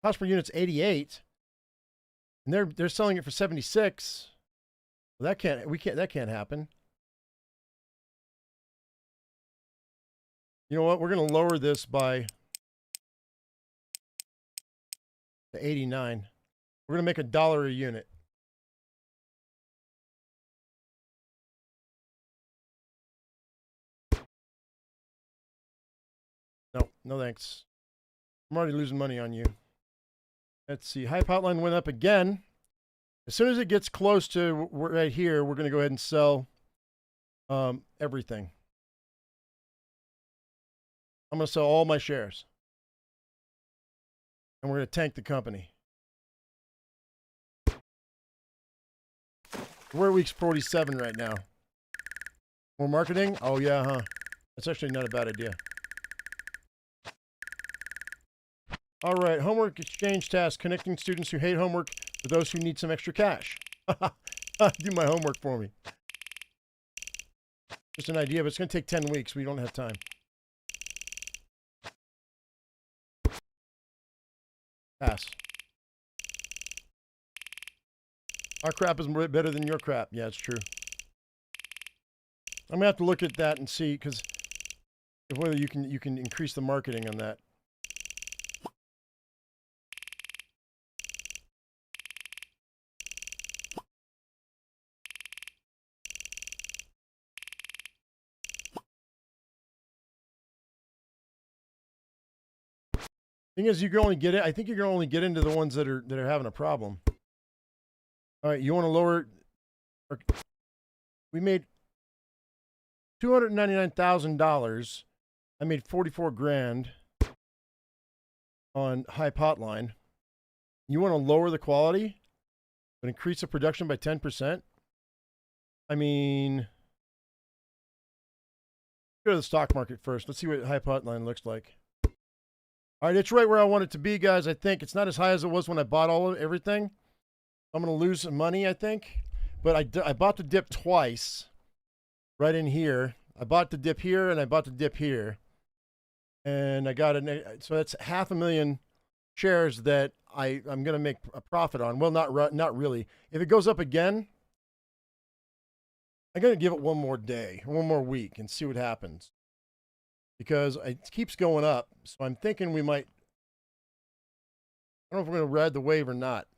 Cost per unit's 88, and they're selling it for 76. Well, that can't happen. You know what? We're going to lower this by to 89. We're going to make $1 a unit. No thanks. I'm already losing money on you. Let's see. Hype Hotline went up again. As soon as it gets close to right here, we're going to go ahead and sell everything. I'm going to sell all my shares. And we're going to tank the company. We're at week 47 right now. More marketing? Oh, yeah, huh? That's actually not a bad idea. All right, homework exchange task. Connecting students who hate homework with those who need some extra cash. Do my homework for me. Just an idea, but it's going to take 10 weeks. We don't have time. Pass. Our crap is better than your crap. Yeah, it's true. I'm going to have to look at that and see, because whether you can increase the marketing on that. Thing is, you can only get it. I think you can only get into the ones that are having a problem. All right, you want to lower? We made $299,000. I made 44 grand on Hype Hotline. You want to lower the quality, but increase the production by 10%? I mean, go to the stock market first. Let's see what Hype Hotline looks like. All right, it's right where I want it to be, guys. I think it's not as high as it was when I bought everything. I'm going to lose some money, I think. But I bought the dip twice right in here. I bought the dip here, and I bought the dip here. And I got so that's 500,000 shares that I'm going to make a profit on. Well, not really. If it goes up again, I'm going to give it one more day, one more week, and see what happens. Because it keeps going up, so I'm thinking we might. I don't know if we're going to ride the wave or not.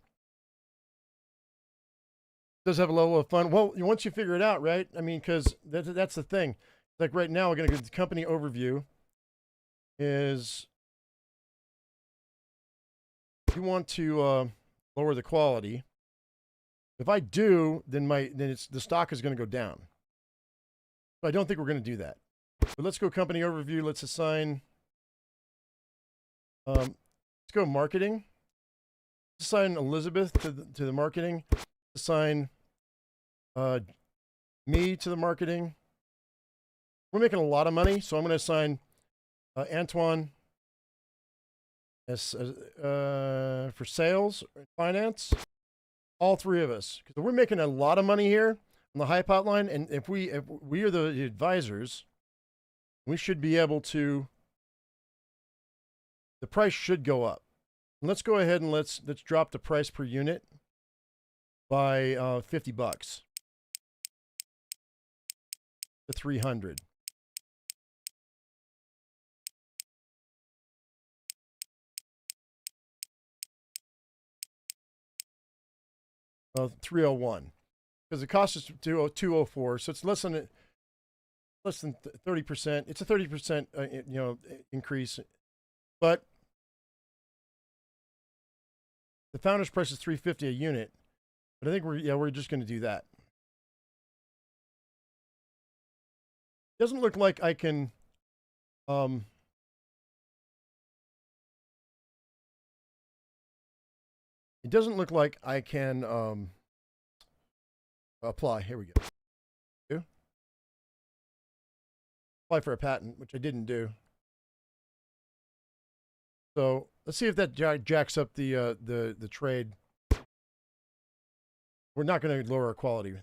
It does have a level of fun. Well, once you figure it out, right? I mean, because that's the thing. Like right now, we're going to go to the company overview. Is you want to lower the quality? If I do, then the stock is going to go down. But I don't think we're going to do that. But let's go company overview. Let's assign. Let's go marketing. Let's assign Elizabeth to the marketing. Assign me to the marketing. We're making a lot of money, so I'm going to assign Antoine as for sales, finance, all three of us, because we're making a lot of money here on the hype hotline, and if we are the advisors, we should be able to. The price should go up. And let's go ahead and let's drop the price per unit by $50 to 300. Well, 301, because the cost is 204, so it's less than 30%. It's a 30% increase, but the founder's price is $350 a unit. But I think we're just going to do that. Doesn't look like I can. It doesn't look like I can apply. Here we go. Apply for a patent, which I didn't do. So let's see if that jacks up the trade. We're not going to lower our quality.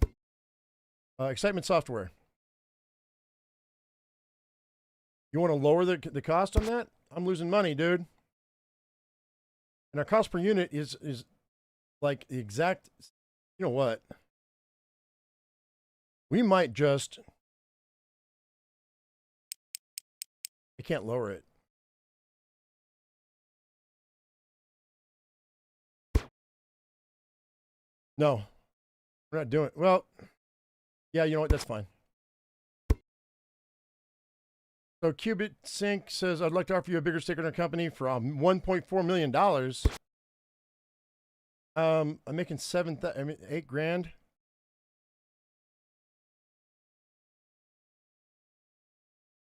Excitement software. You want to lower the cost on that? I'm losing money, dude. And our cost per unit is like the exact, you know what? We might just, I can't lower it. No, we're not doing it. Well, yeah, you know what? That's fine. So Qubit Sync says, I'd like to offer you a bigger stake in our company for $1.4 million. I'm making $8,000.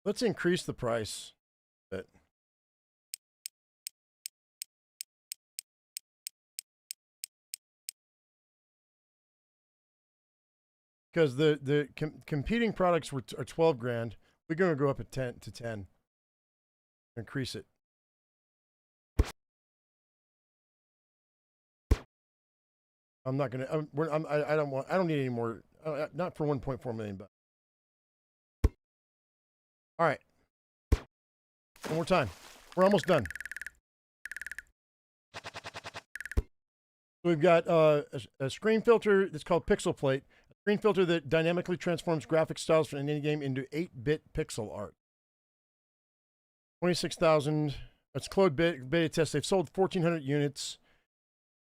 Let's increase the price a bit. Because the competing products are $12,000. We're going to go up at 10 to 10. Increase it. I'm not going to. I don't need any more. Not for 1.4 million bucks. All right. One more time. We're almost done. We've got a screen filter that's called Pixel Plate. A screen filter that dynamically transforms graphic styles from any game into 8-bit pixel art. 26,000. That's closed beta test. They've sold 1,400 units.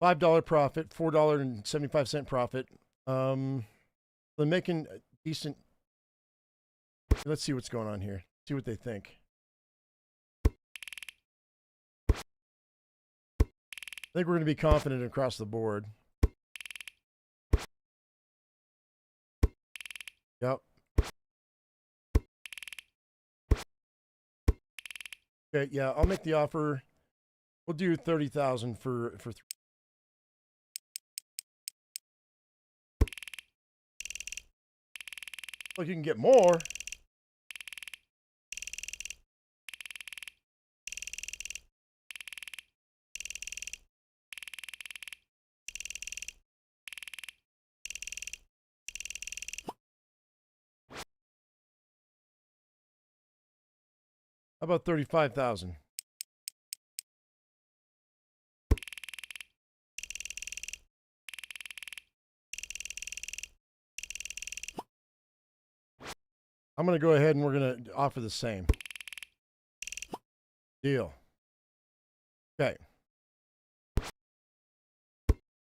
$5 profit, $4.75 profit. They're making a decent. Let's see what's going on here. See what they think. I think we're going to be confident across the board. Yep. Okay, yeah, I'll make the offer. We'll do 30,000 for Like you can get more. How about 35,000? I'm going to go ahead and we're going to offer the same. Deal. Okay.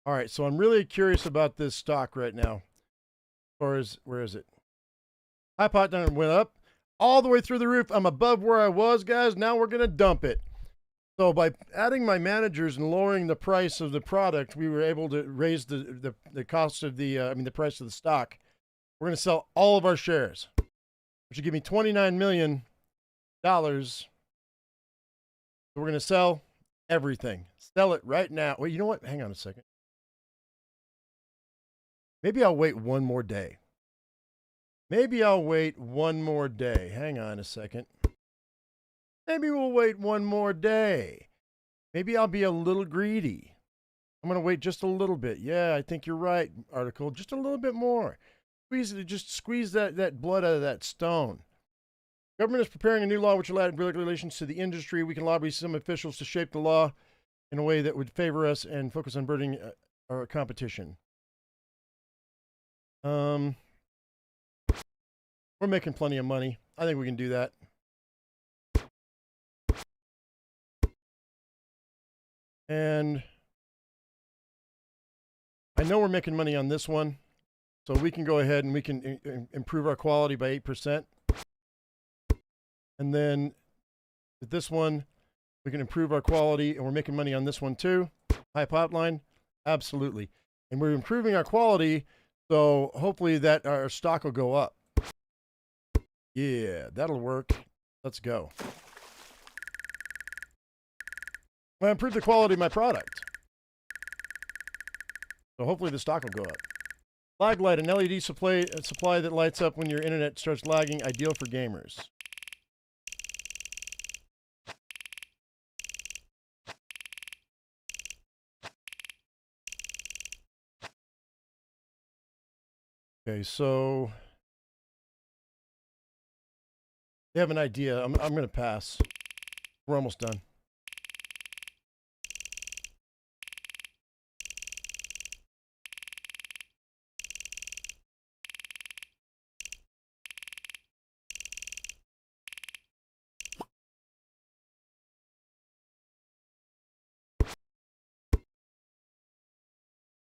All right, so I'm really curious about this stock right now. Where is it? iPod down went up all the way through the roof. I'm above where I was, guys. Now we're going to dump it. So by adding my managers and lowering the price of the product, we were able to raise the cost of the price of the stock. We're going to sell all of our shares, which will give me $29 million. So we're going to sell everything. Sell it right now. Wait, you know what? Hang on a second. Maybe I'll wait one more day. Maybe I'll wait one more day. Hang on a second. Maybe we'll wait one more day. Maybe I'll be a little greedy. I'm going to wait just a little bit. Yeah, I think you're right, article. Just a little bit more. Just squeeze that blood out of that stone. Government is preparing a new law which will add regulations to the industry. We can lobby some officials to shape the law in a way that would favor us and focus on burdening our competition. We're making plenty of money. I think we can do that. And I know we're making money on this one, so we can go ahead and we can improve our quality by 8%. And then with this one, we can improve our quality, and we're making money on this one too. High pipeline, absolutely. And we're improving our quality, so hopefully that our stock will go up. Yeah, that'll work. Let's go. I improved the quality of my product, so hopefully the stock will go up. Lag light, an LED supply that lights up when your internet starts lagging, ideal for gamers. Okay, so they have an idea. I'm going to pass. We're almost done.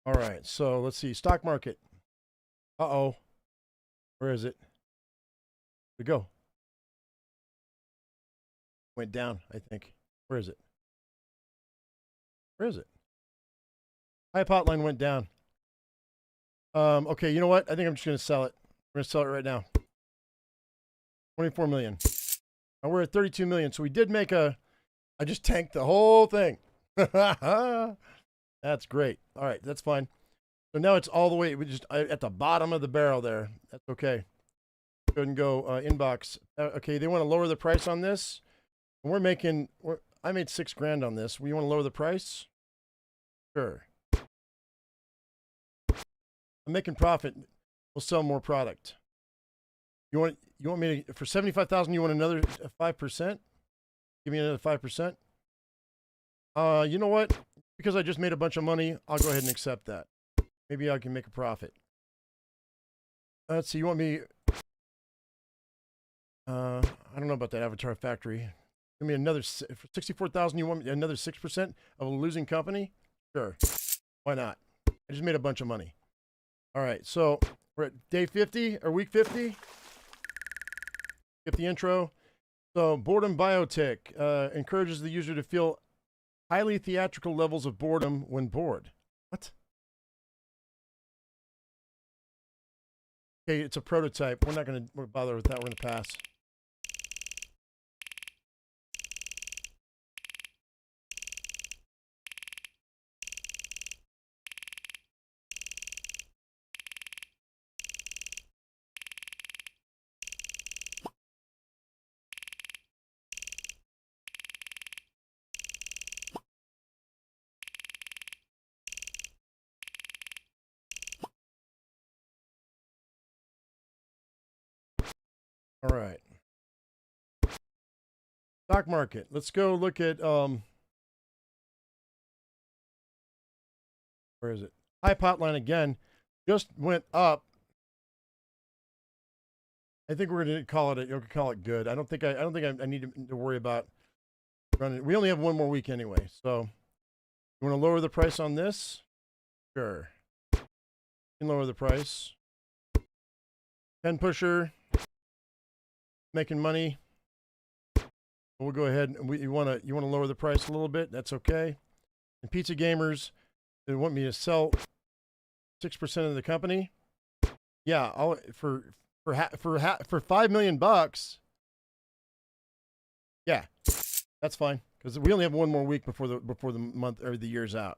All right, so let's see. Stock market. Uh-oh. Where is it? Where'd it go? Went down, I think. Where is it? Where is it? High potline went down. Okay, you know what? I think I'm just going to sell it. We're going to sell it right now. 24 million. Now we're at 32 million. So we did make I just tanked the whole thing. That's great. All right, that's fine. So now it's all the way, we just at the bottom of the barrel there. That's okay. Go ahead and go inbox. Okay, they want to lower the price on this. And I made $6,000 on this. You want to lower the price? Sure. I'm making profit. We'll sell more product. You want me to, for 75,000, you want another 5%? Give me another 5%? You know what? Because I just made a bunch of money, I'll go ahead and accept that. Maybe I can make a profit. Let's see, you want me... I don't know about that Avatar Factory. Give me another... For 64,000, you want me another 6% of a losing company? Sure. Why not? I just made a bunch of money. All right, so we're at day 50, or week 50. Get the intro. So, Boredom Biotech encourages the user to feel highly theatrical levels of boredom when bored. What? Okay, it's a prototype. We're not going to bother with that. We're going to pass. All right. Stock market. Let's go look at where is it? High potline again. Just went up. I think we're gonna call it good. I don't think I need to worry about running. We only have one more week anyway. So you want to lower the price on this? Sure. You can lower the price. 10 pusher. Making money. We'll go ahead and you want to lower the price a little bit. That's okay. And Pizza Gamers, they want me to sell 6% of the company. Yeah, I'll for $5 million. Yeah, that's fine because we only have one more week before the month or the year's out.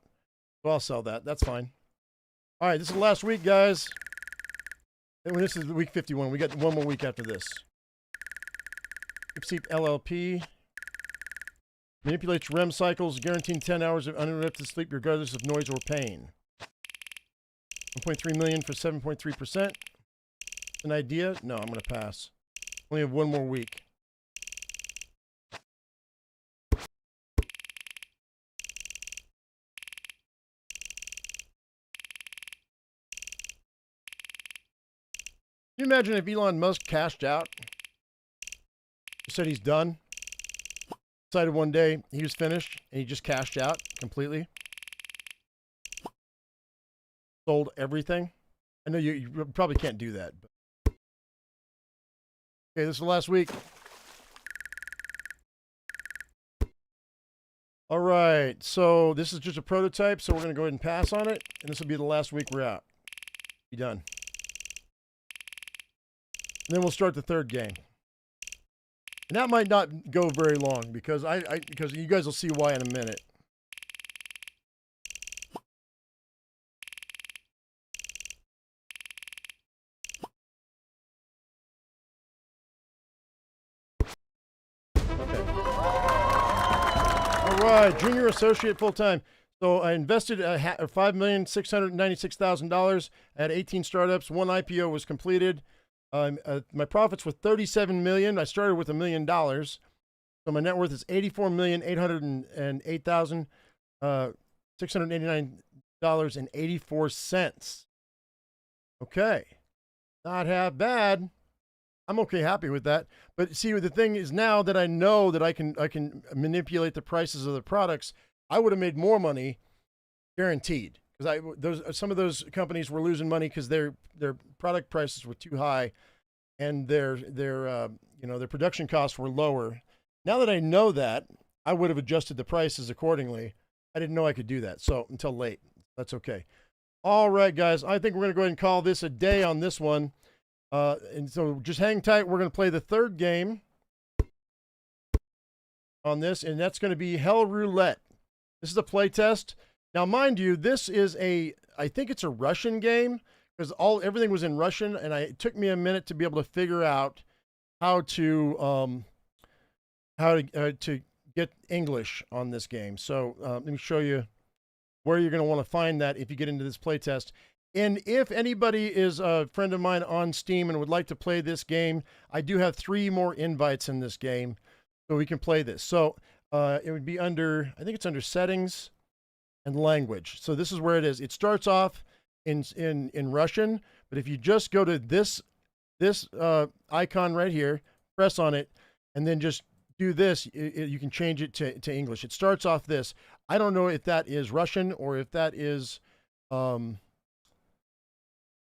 So I'll sell that. That's fine. All right, this is the last week, guys. And this is week 51. We got one more week after this. Keep Seat LLP. Manipulates REM cycles, guaranteeing 10 hours of uninterrupted sleep regardless of noise or pain. 1.3 million for 7.3%. An idea? No, I'm going to pass. Only have one more week. Can you imagine if Elon Musk cashed out? He said he's done. Decided one day he was finished and he just cashed out completely. Sold everything. I know you probably can't do that. But. Okay, this is the last week. All right, so this is just a prototype, so we're going to go ahead and pass on it, and this will be the last week we're out. Be done. And then we'll start the third game. And that might not go very long because because you guys will see why in a minute. All right, junior associate full-time. So I invested $5,696,000 at 18 startups. One IPO was completed. My profits were $37 million. I started with $1 million. So my net worth is $84,808,689.84. Okay, not half bad. I'm okay, happy with that. But see, the thing is now that I know that I can manipulate the prices of the products, I would have made more money, guaranteed. Because some of those companies were losing money because their product prices were too high, and their production costs were lower. Now that I know that, I would have adjusted the prices accordingly. I didn't know I could do that, so until late. That's okay. All right, guys. I think we're gonna go ahead and call this a day on this one. And so just hang tight. We're going to play the third game on this, and that's going to be Hell Roulette. This is a play test. Now, mind you, this is I think it's a Russian game because everything was in Russian, and it took me a minute to be able to figure out how to get English on this game. So let me show you where you're going to want to find that if you get into this play test. And if anybody is a friend of mine on Steam and would like to play this game, I do have 3 more invites in this game, so we can play this. So it would be under, I think it's under Settings and Language. So this is where it is. It starts off in Russian, but if you just go to this icon right here, press on it, and then just do this, you can change it to English. It starts off this. I don't know if that is Russian or if that is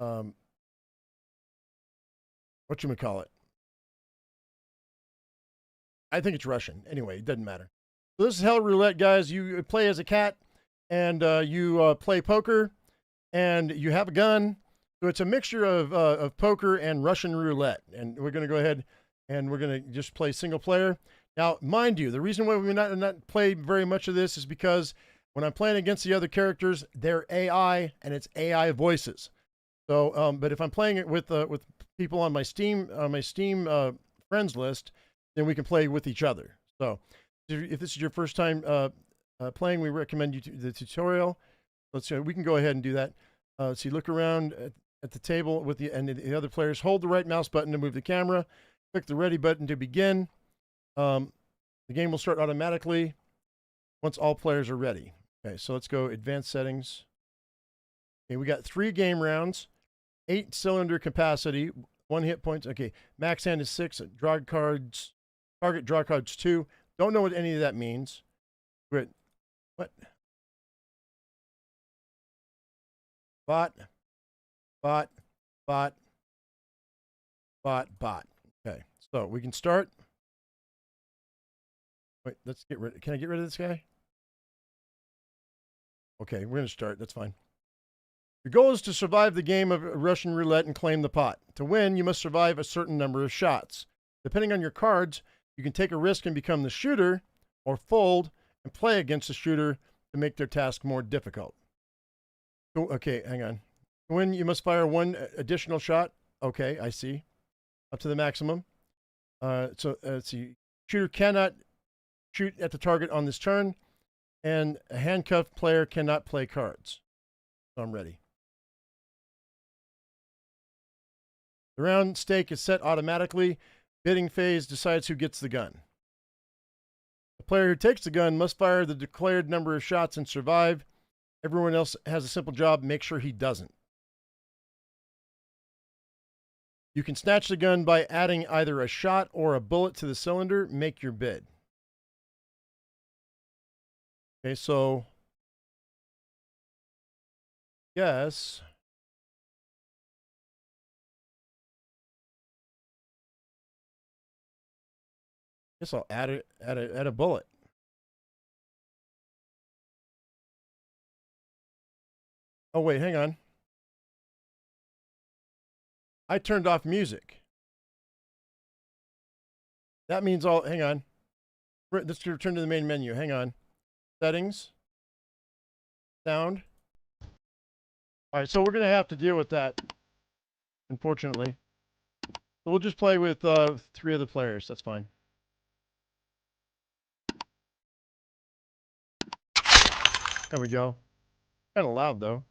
whatchamacallit. I think it's Russian. Anyway, it doesn't matter. So this is Hell Roulette, guys. You play as a cat, and you play poker, and you have a gun. So it's a mixture of poker and Russian roulette. And we're going to go ahead and we're going to just play single player. Now, mind you, the reason why we not play very much of this is because when I'm playing against the other characters, they're AI, and it's AI voices. So, but if I'm playing it with people on my Steam friends list, then we can play with each other. So, if this is your first time playing, we recommend you the tutorial. Let's see, we can go ahead and do that. Let's see, look around at the table with the other players. Hold the right mouse button to move the camera. Click the ready button to begin. The game will start automatically once all players are ready. Okay, so let's go advanced settings. Okay, we got 3 game rounds. 8 cylinder capacity, 1 hit points. Okay, max hand is 6. Target draw cards 2. Don't know what any of that means. Great. What? Bot. Okay, so we can start. Wait, let's get rid. Can I get rid of this guy? Okay, we're gonna start. That's fine. Your goal is to survive the game of Russian roulette and claim the pot. To win, you must survive a certain number of shots. Depending on your cards, you can take a risk and become the shooter, or fold and play against the shooter to make their task more difficult. Okay, hang on. To win, you must fire 1 additional shot. Okay, I see. Up to the maximum. So let's see. Shooter cannot shoot at the target on this turn, and a handcuffed player cannot play cards. So I'm ready. The round stake is set automatically. Bidding phase decides who gets the gun. The player who takes the gun must fire the declared number of shots and survive. Everyone else has a simple job: make sure he doesn't. You can snatch the gun by adding either a shot or a bullet to the cylinder. Make your bid. Okay, so yes. Guess I'll add a bullet. Oh wait, hang on. I turned off music. That means hang on. Let's return to the main menu. Hang on. Settings. Sound. All right, so we're going to have to deal with that, unfortunately. So we'll just play with 3 other players. That's fine. There we go. Kind of loud, though.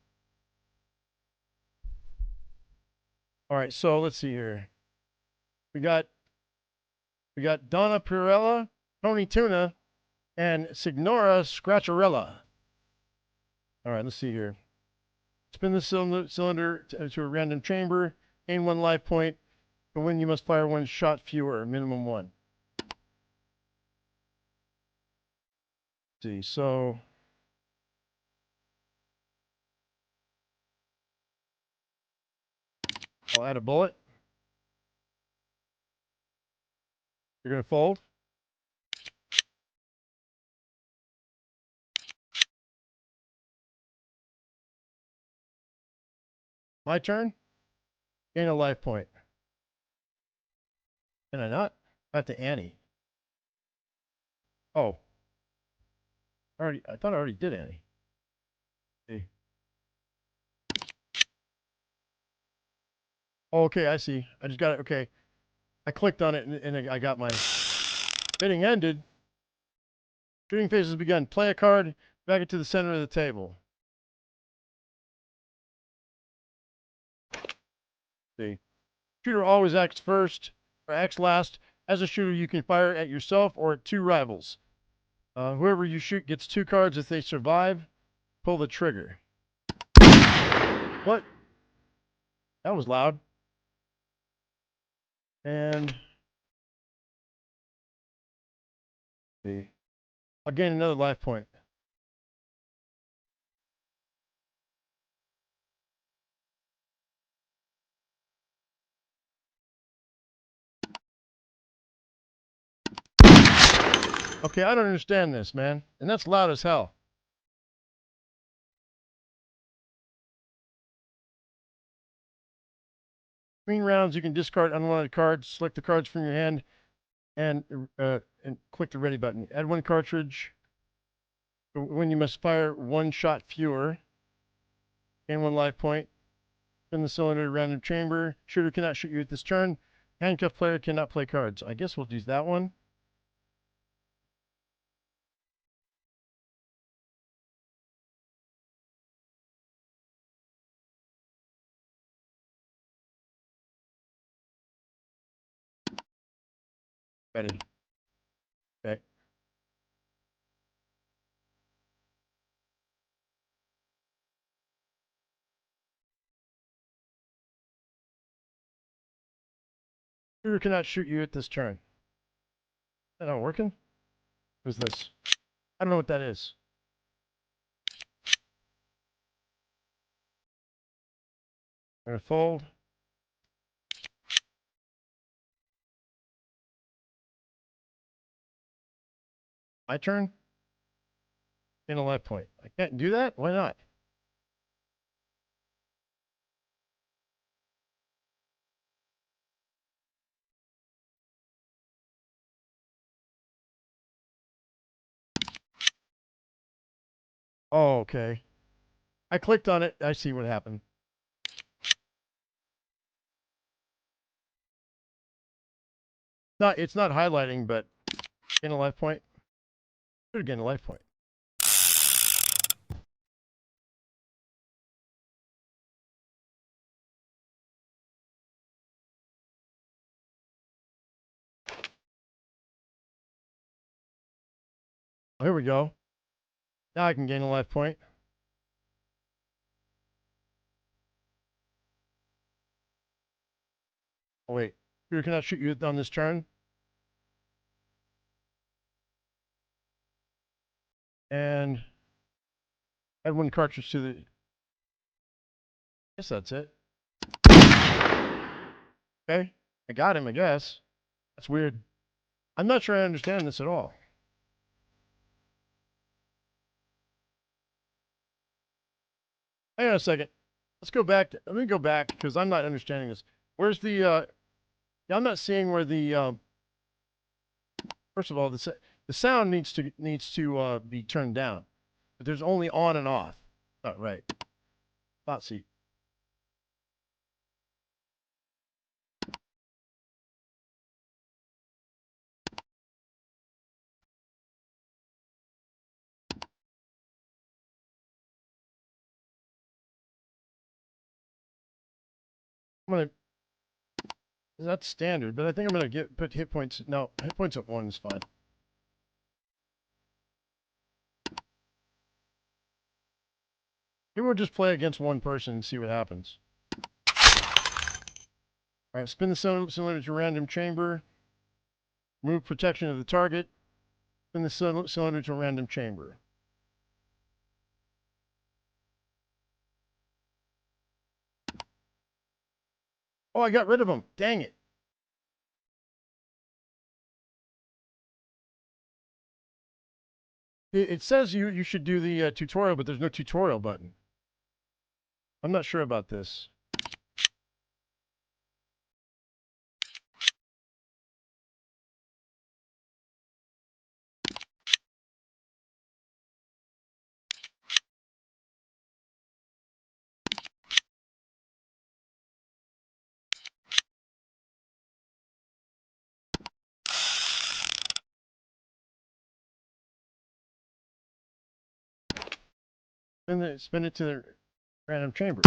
All right, so let's see here. We got Donna Pirella, Tony Tuna, and Signora Scratcharella. All right, let's see here. Spin the cylinder to a random chamber. Gain 1 life point. To win, you must fire 1 shot fewer, minimum 1. Let's see, so I'll add a bullet. You're going to fold. My turn. Gain a life point. Can I not? Not to Annie. Oh. I thought I already did Annie. See. Oh, okay, I see. I just got it. Okay. I clicked on it and I got my bidding ended. Shooting phase has begun. Play a card, back it to the center of the table. See. Shooter always acts first or acts last. As a shooter, you can fire at yourself or at 2 rivals. Whoever you shoot gets 2 cards. If they survive, pull the trigger. What? That was loud. And see. I'll gain another life point. Okay, I don't understand this, man. And that's loud as hell. Between rounds, you can discard unwanted cards, select the cards from your hand, and click the ready button. Add 1 cartridge. When you must fire 1 shot fewer. Gain 1 life point. Spin the cylinder to random chamber. Shooter cannot shoot you at this turn. Handcuffed player cannot play cards. I guess we'll use that one. Ready. Okay. Shooter cannot shoot you at this turn. Is that not working? Who's this? I don't know what that is. I'm going to fold. My turn. In a life point. I can't do that? Why not? Oh, okay. I clicked on it. I see what happened. It's not highlighting, but gain a life point. Should have gained a life point. Oh, here we go. Now I can gain a life point. Oh wait, Peter cannot shoot you on this turn. And add 1 cartridge to the. Guess that's it. Okay, I got him. I guess that's weird. I'm not sure I understand this at all. Hang on a second. Let's go back. Let me go back because I'm not understanding this. Where's the? Yeah, I'm not seeing where the. First of all, the sound needs to be turned down, but there's only on and off. Oh, right. Hot seat. I'm gonna. That's standard, but I think I'm gonna put hit points. No, hit points at 1 is fine. Maybe we'll just play against one person and see what happens. All right, spin the cylinder to random chamber. Remove protection of the target. Spin the cylinder to a random chamber. Oh, I got rid of them. Dang it. It says you should do the tutorial, but there's no tutorial button. I'm not sure about this. Spin it to the random chamber.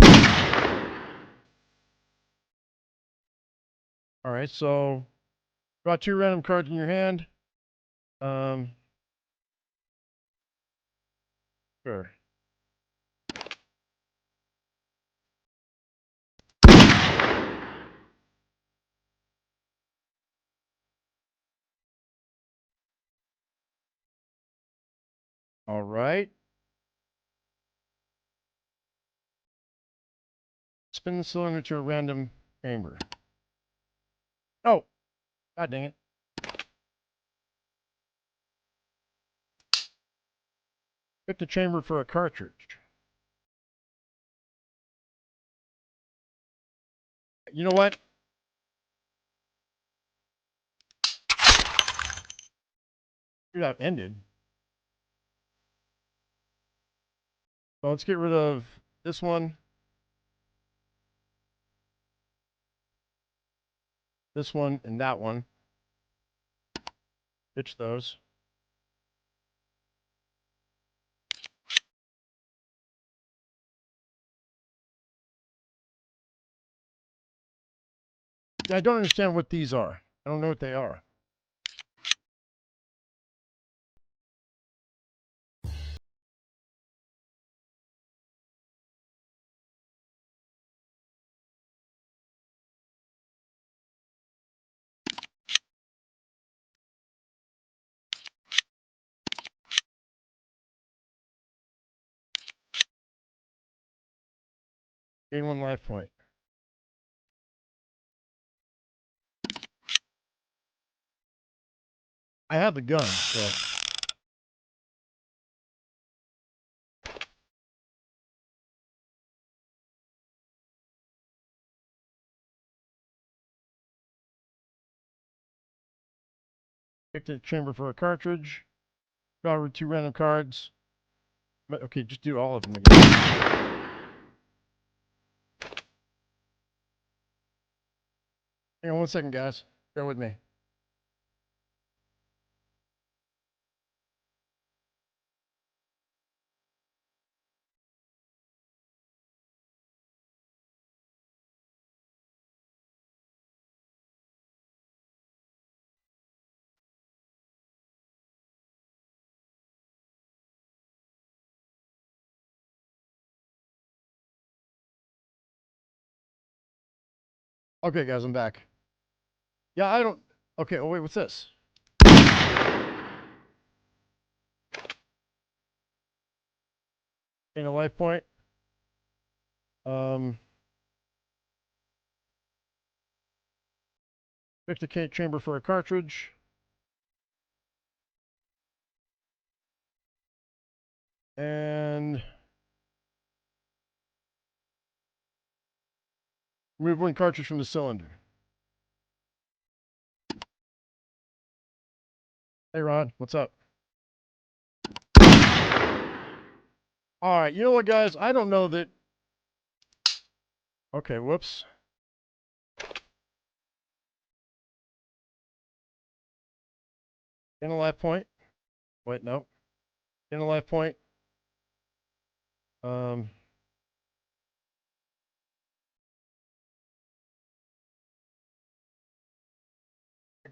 All right, so draw 2 random cards in your hand. Sure. All right. Spin the cylinder to a random chamber. Oh, god dang it. Pick the chamber for a cartridge. You know what? That ended. So let's get rid of this one. This one and that one. Ditch those. I don't understand what these are. I don't know what they are. Gain 1 life point. I have the gun, so. Pick the chamber for a cartridge. Draw 2 random cards. But, okay, just do all of them again. Hang on 1 second, guys. Bear with me. Okay, guys, I'm back. Yeah, I don't... Okay, oh wait, what's this? Gain a life point. Fix the chamber for a cartridge. And... remove one cartridge from the cylinder. Hey, Ron, what's up? All right, you know what, guys? I don't know that... Okay, whoops. In a life point. Wait, no. In a life point.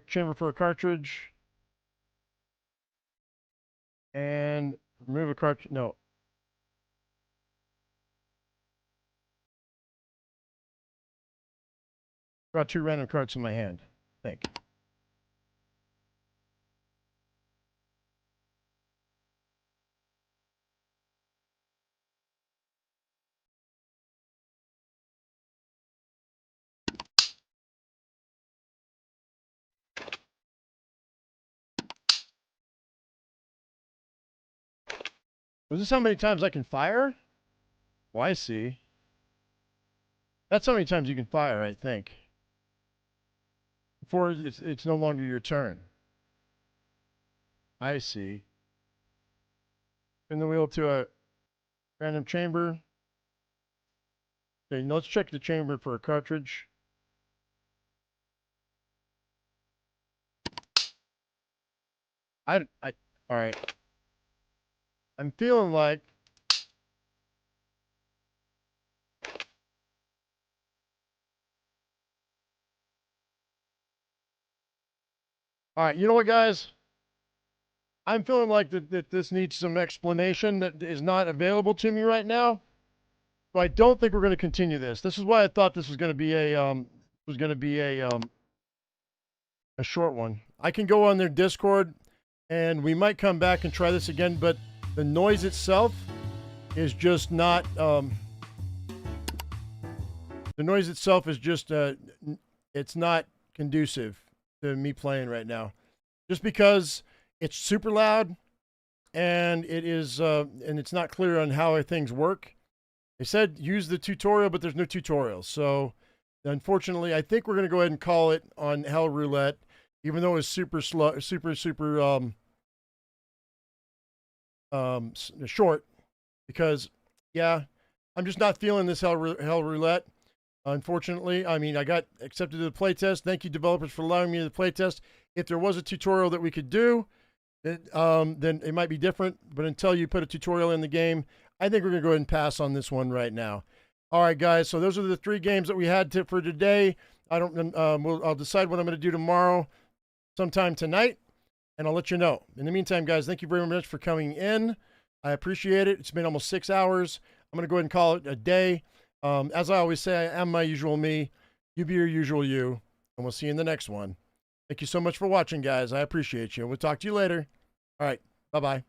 Chamber for a cartridge. And remove a cartridge. No. Draw 2 random cards in my hand. I think. Was this how many times I can fire? Oh, I see. That's how many times you can fire, I think. Before it's no longer your turn. I see. Spin the wheel to a random chamber. Okay, let's check the chamber for a cartridge. All right. I'm feeling like all right, you know what, guys? I'm feeling like that this needs some explanation that is not available to me right now. So I don't think we're going to continue this. This is why I thought this was going to be a short one. I can go on their Discord and we might come back and try this again, but the noise itself is just not the noise itself is just it's not conducive to me playing right now, just because it's super loud and it is and it's not clear on how things work. They said use the tutorial, but there's no tutorial, so unfortunately I think we're going to go ahead and call it on Hell Roulette, even though it's super slow, super short, because yeah, I'm just not feeling this Hell Roulette. Unfortunately, I mean, I got accepted to the playtest. Thank you, developers, for allowing me to the playtest. If there was a tutorial that we could do, then it might be different. But until you put a tutorial in the game, I think we're going to go ahead and pass on this one right now. All right, guys. So those are the 3 games that we had for today. I'll decide what I'm going to do tomorrow, sometime tonight, and I'll let you know. In the meantime, guys, thank you very much for coming in. I appreciate it. It's been almost 6 hours. I'm going to go ahead and call it a day. As I always say, I am my usual me. You be your usual you. And we'll see you in the next one. Thank you so much for watching, guys. I appreciate you. We'll talk to you later. All right. Bye-bye.